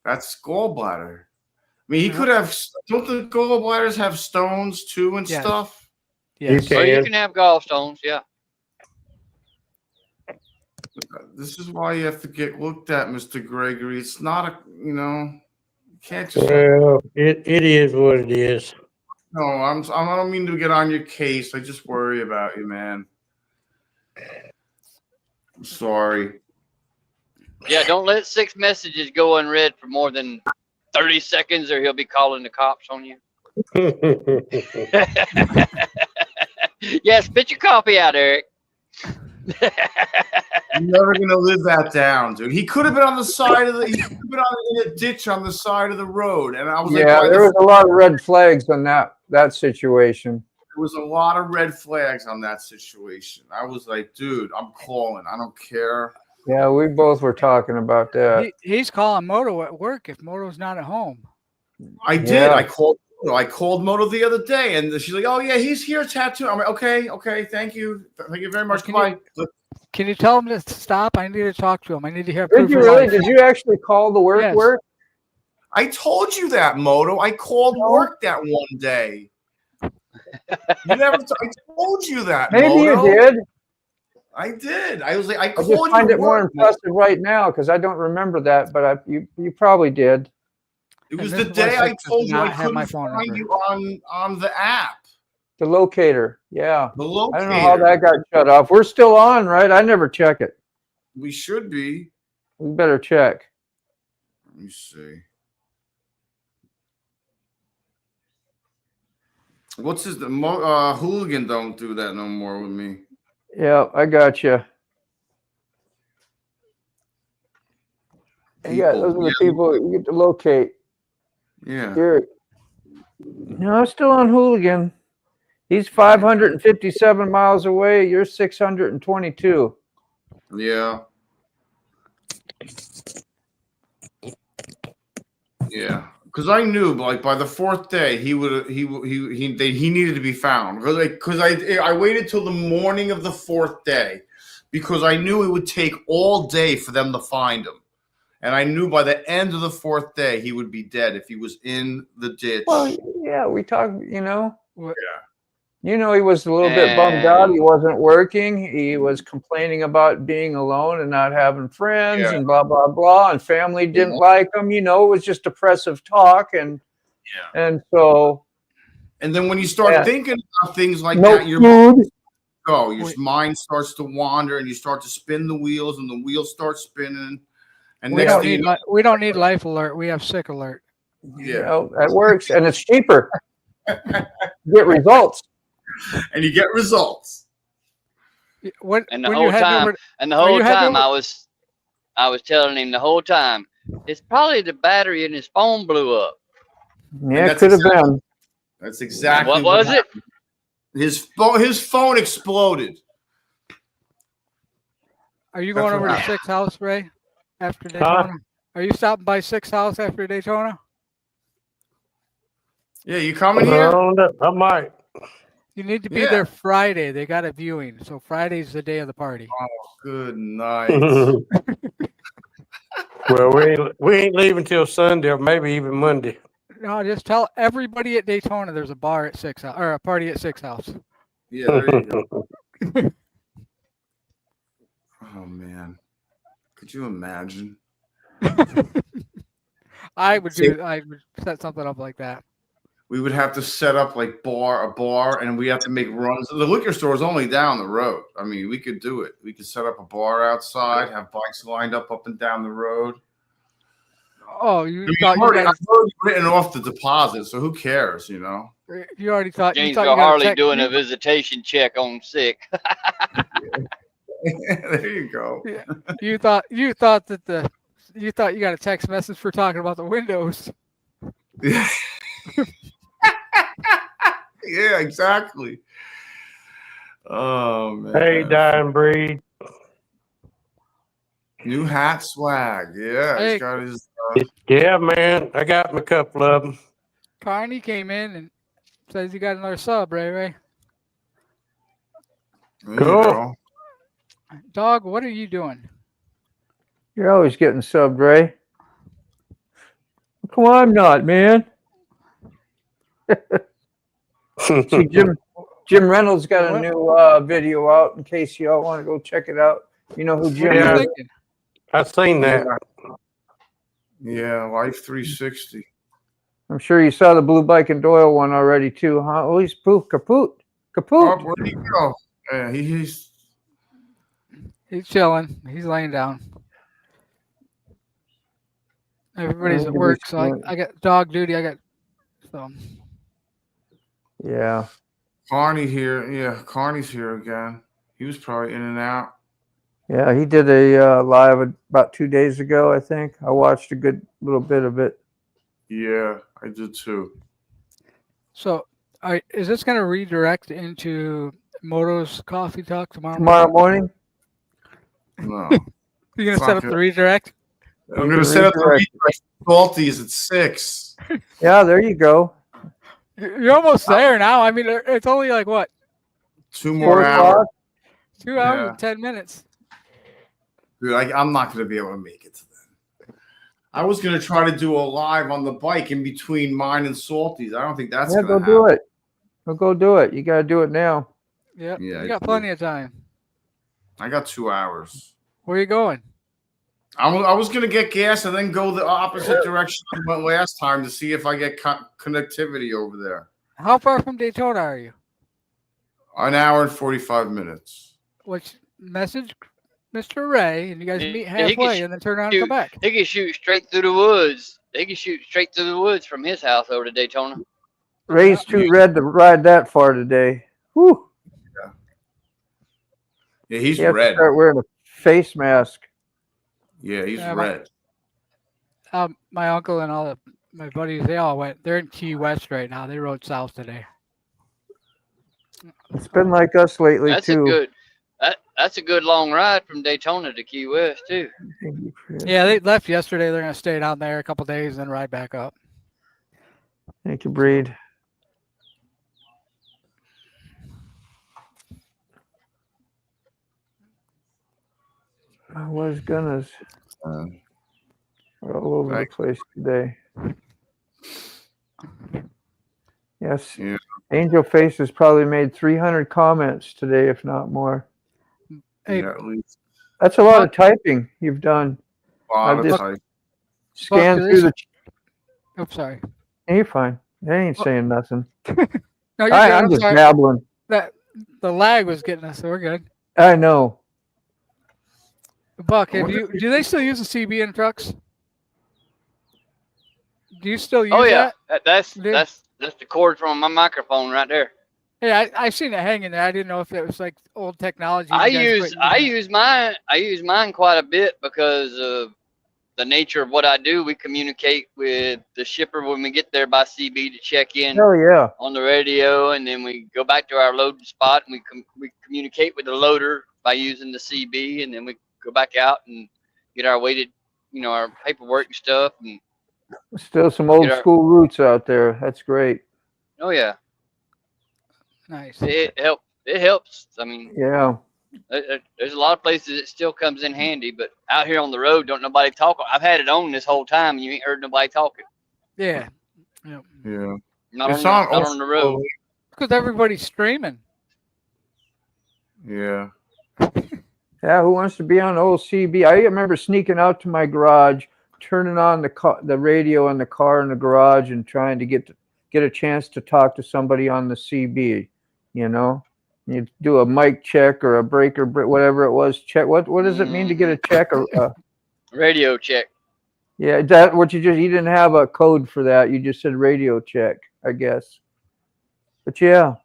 That's gallbladder. I mean, he could have. Don't the gallbladders have stones too and stuff? Yes. Or you can have gallstones, yeah. This is why you have to get looked at, Mr. Gregory. It's not a, you can't just. Well, it is what it is. No, I don't mean to get on your case. I just worry about you, man. I'm sorry. Yeah, don't let 6 messages go unread for more than 30 seconds or he'll be calling the cops on you. Yeah, spit your coffee out, Eric. I'm never gonna live that down, dude. He could have been on the side of the. He could have been in a ditch on the side of the road, and I was like, there was a lot of red flags on that situation. There was a lot of red flags on that situation. I was like, dude, I'm calling. I don't care. Yeah, we both were talking about that. He's calling Moto at work if Moto's not at home. I did. Yeah. I called Moto the other day, and she's like, "Oh yeah, he's here tattooing." I'm like, "Okay, thank you very much." Goodbye. Can you tell him to stop? I need to talk to him. I need to hear. Did you really? Did you actually call the work? I told you that, Moto. I called work that one day. You never. I told you that. Maybe Moto. you did. I did. I was like, I just called find you. it more impressive right now because I don't remember that, but you probably did. It was the day I told you I couldn't find you on the app. The locator, yeah. The locator. I don't know how that got shut off. We're still on, right? I never check it. We should be. We better check. Let me see. What's his hooligan? Don't do that no more with me. Yeah, I got you. Yeah, those are the people you get to locate. Yeah. Here. No, still on hooligan. He's 557 miles away. You're 622. Yeah. Yeah. Because I knew, like, by the 4th day, he needed to be found. Because I waited till the morning of the 4th day because I knew it would take all day for them to find him. And I knew by the end of the 4th day he would be dead if he was in the ditch. Well, yeah, we talked, Yeah. He was a little bit bummed out. He wasn't working. He was complaining about being alone and not having friends and blah, blah, blah. And family didn't like him. It was just depressive talk. And so. And then when you start thinking about things like no that, your mind starts to wander and you start to spin the wheels and the wheels start spinning. And we don't need life alert. We have sick alert. Yeah, that works, and it's cheaper. Get results, and you get results. And the whole time, I was telling him the whole time, it's probably the battery in his phone blew up. Yeah, it could have been. That's exactly what was it. His phone exploded. Are you going over to Six House, Ray? After Daytona? Are you stopping by Six House after Daytona? Yeah, you coming here? I might. You need to be there Friday. They got a viewing. So Friday's the day of the party. Oh, good night. Well, we ain't leaving till Sunday or maybe even Monday. No, just tell everybody at Daytona there's a bar at Six House or a party at Six House. Yeah, there you go. Oh man, could you imagine? I would set something up like that. We would have to set up like a bar, and we have to make runs. The liquor store is only down the road. I mean, we could do it. We could set up a bar outside, have bikes lined up and down the road. Oh, I've already written off the deposit, so who cares, you know? You already thought. Gainesville Harley doing a visitation check on sick. There you go. Yeah. You thought you got a text message for talking about the windows. Yeah. Yeah, exactly. Oh man. Hey, Dying Breed. New hat swag. Yeah, Hey. he's got his. Yeah, man. I got me a couple of them. Carney came in and says you got another sub, Ray. Cool. Dog, what are you doing? You're always getting subbed, Ray. Come on, I'm not, man. See, Jim Reynolds got a new video out in case y'all want to go check it out. You know who Jim is? I've seen that. Yeah, Life 360. I'm sure you saw the Blue Bike and Doyle one already too, huh? Oh, he's kaput. Oh, where'd he go? Yeah, he's chilling. He's laying down. Everybody's at work, so I got dog duty. Yeah. Carney here. Yeah, Carney's here again. He was probably in and out. Yeah, he did a live about 2 days ago, I think. I watched a good little bit of it. Yeah, I did too. So, is this going to redirect into Moto's coffee talk tomorrow? Tomorrow morning? No. You're going to set up the redirect? I'm going to set up the redirect. Salties at 6. Yeah, there you go. You're almost there now. I mean, it's only like what? 2 more hours. 2 hours and 10 minutes. Dude, I'm not going to be able to make it to then. I was going to try to do a live on the bike in between mine and Salty's. I don't think that's going to happen. Do it. Go do it. You got to do it now. Yep. Yeah, you got plenty of time. I got 2 hours. Where are you going? I was going to get gas and then go the opposite direction I went last time to see if I get connectivity over there. How far from Daytona are you? 1 hour and 45 minutes. Which message Mr. Ray, and you guys meet halfway and then turn around and come back. He can shoot straight through the woods. They can shoot straight through the woods from his house over to Daytona. Ray's too red to ride that far today. Whew. Yeah, he's red. red. Start wearing a face mask. Yeah, he's red. My uncle and all my buddies, they all went. They're in Key West right now. They rode south today. It's been like us lately too. That's a good long ride from Daytona to Key West too. Yeah, they left yesterday. They're gonna stay down there a couple days and then ride back up. Thank you, Breed. I was gonna all over the place today. Yes. Yeah. Angel Face has probably made 300 comments today, if not more. Hey, yeah, at least. That's a lot of typing you've done. A lot of typing. Scan through the. Oops, sorry. You're fine. They ain't saying nothing. No, I'm just babbling. The lag was getting us, so we're good. I know. Buck, do they still use the CB in trucks? Do you still use that? That's the cord from my microphone right there. Yeah, I seen it hanging there. I didn't know if it was like old technology. I use mine quite a bit because of the nature of what I do. We communicate with the shipper when we get there by CB to check in on the radio, and then we go back to our loading spot and we communicate with the loader by using the CB, and then we go back out and get our weighted, our paperwork and stuff. And still some old school roots out there. That's great. Oh yeah. Nice. It helps. I mean, yeah. There's a lot of places it still comes in handy, but out here on the road, don't nobody talk. I've had it on this whole time, and you ain't heard nobody talking. Yeah. Yeah. Not on the road. Because everybody's streaming. Yeah. Yeah, who wants to be on old CB? I remember sneaking out to my garage, turning on the radio in the car in the garage, and trying to get a chance to talk to somebody on the CB. You know, you do a mic check or a breaker, whatever it was. Check what does it mean to get a check? Radio check. Yeah, that what you didn't have a code for that. You just said radio check, I guess. But yeah,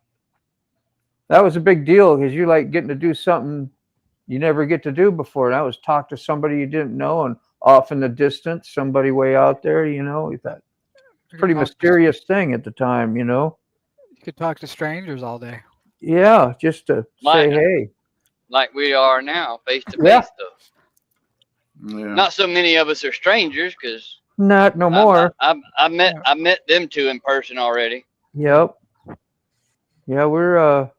that was a big deal because you like getting to do something you never get to do before. And that was talk to somebody you didn't know and off in the distance, somebody way out there, you know. That pretty mysterious thing at the time, you know. You could talk to strangers all day. Yeah, just to say hey. Like we are now, face to face stuff. Yeah. Not so many of us are strangers because not no more. I met them two in person already. Yep. Yeah, we're a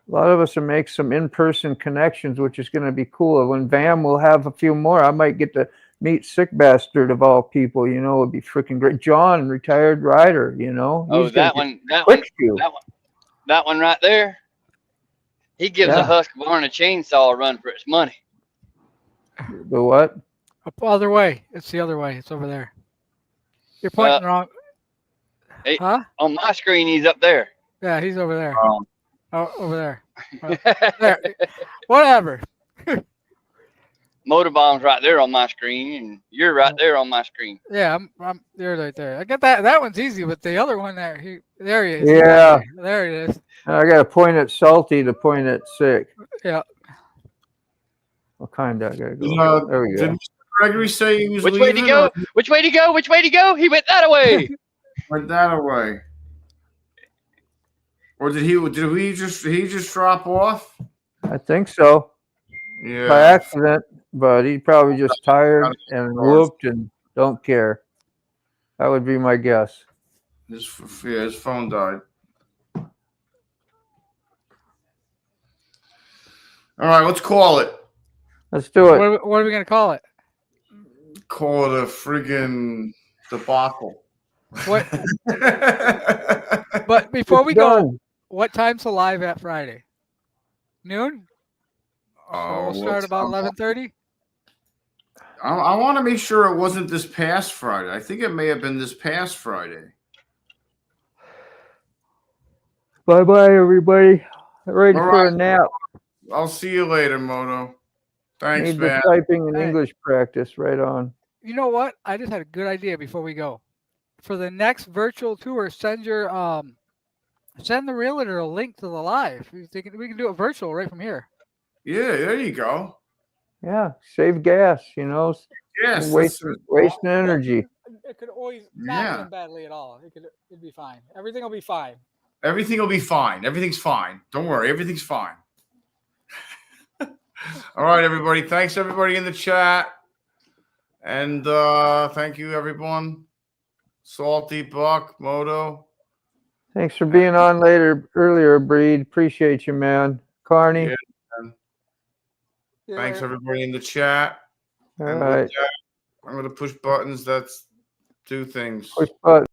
lot of us will make some in-person connections, which is going to be cool. When VAM will have a few more, I might get to meet Sick Bastard of all people. You know, it'd be freaking great. John, retired rider. You know. Oh, that one right there. He gives a Husqvarna chainsaw a run for its money. The what? Up the other way. It's the other way. It's over there. You're pointing wrong. Hey, on my screen, he's up there. Yeah, he's over there. Oh, over there. There. Whatever. Motorbomb's right there on my screen, and you're right there on my screen. Yeah, I'm there, right there. I got that. That one's easy, but the other one there, there he is. Yeah. There it is. I got to point at Salty to point at Sick. Yeah. What kind I got to go? There we go. Did Mr. Gregory say he was Which way to go? Which way to go? Which way to go? He went that way. Went that away. Or did he just drop off? I think so. Yeah. By accident, but he probably just tired and whooped and don't care. That would be my guess. His phone died. All right, let's call it. Let's do it. What are we going to call it? Call it a friggin' debacle. What? But before we go, what time's the live at Friday? Noon? So we'll start about 11:30. I want to make sure it wasn't this past Friday. I think it may have been this past Friday. Bye-bye, everybody. Ready for a nap. I'll see you later, Moto. Thanks, Need man. the typing and English practice. Right on. You know what? I just had a good idea before we go. For the next virtual tour, send the realtor a link to the live. We can do it virtual right from here. Yeah, there you go. Yeah, save gas. You know. Yes. Wasting energy. It could always not end badly at all. It'd be fine. Everything will be fine. Everything will be fine. Everything's fine. Don't worry. Everything's fine. All right, everybody. Thanks, everybody in the chat. And thank you, everyone. Salty, Buck, Moto. Thanks for being on earlier, Breed. Appreciate you, man. Carney. Yeah, thanks, everybody in the chat. All right. I'm going to push buttons. That's two things. Push buttons.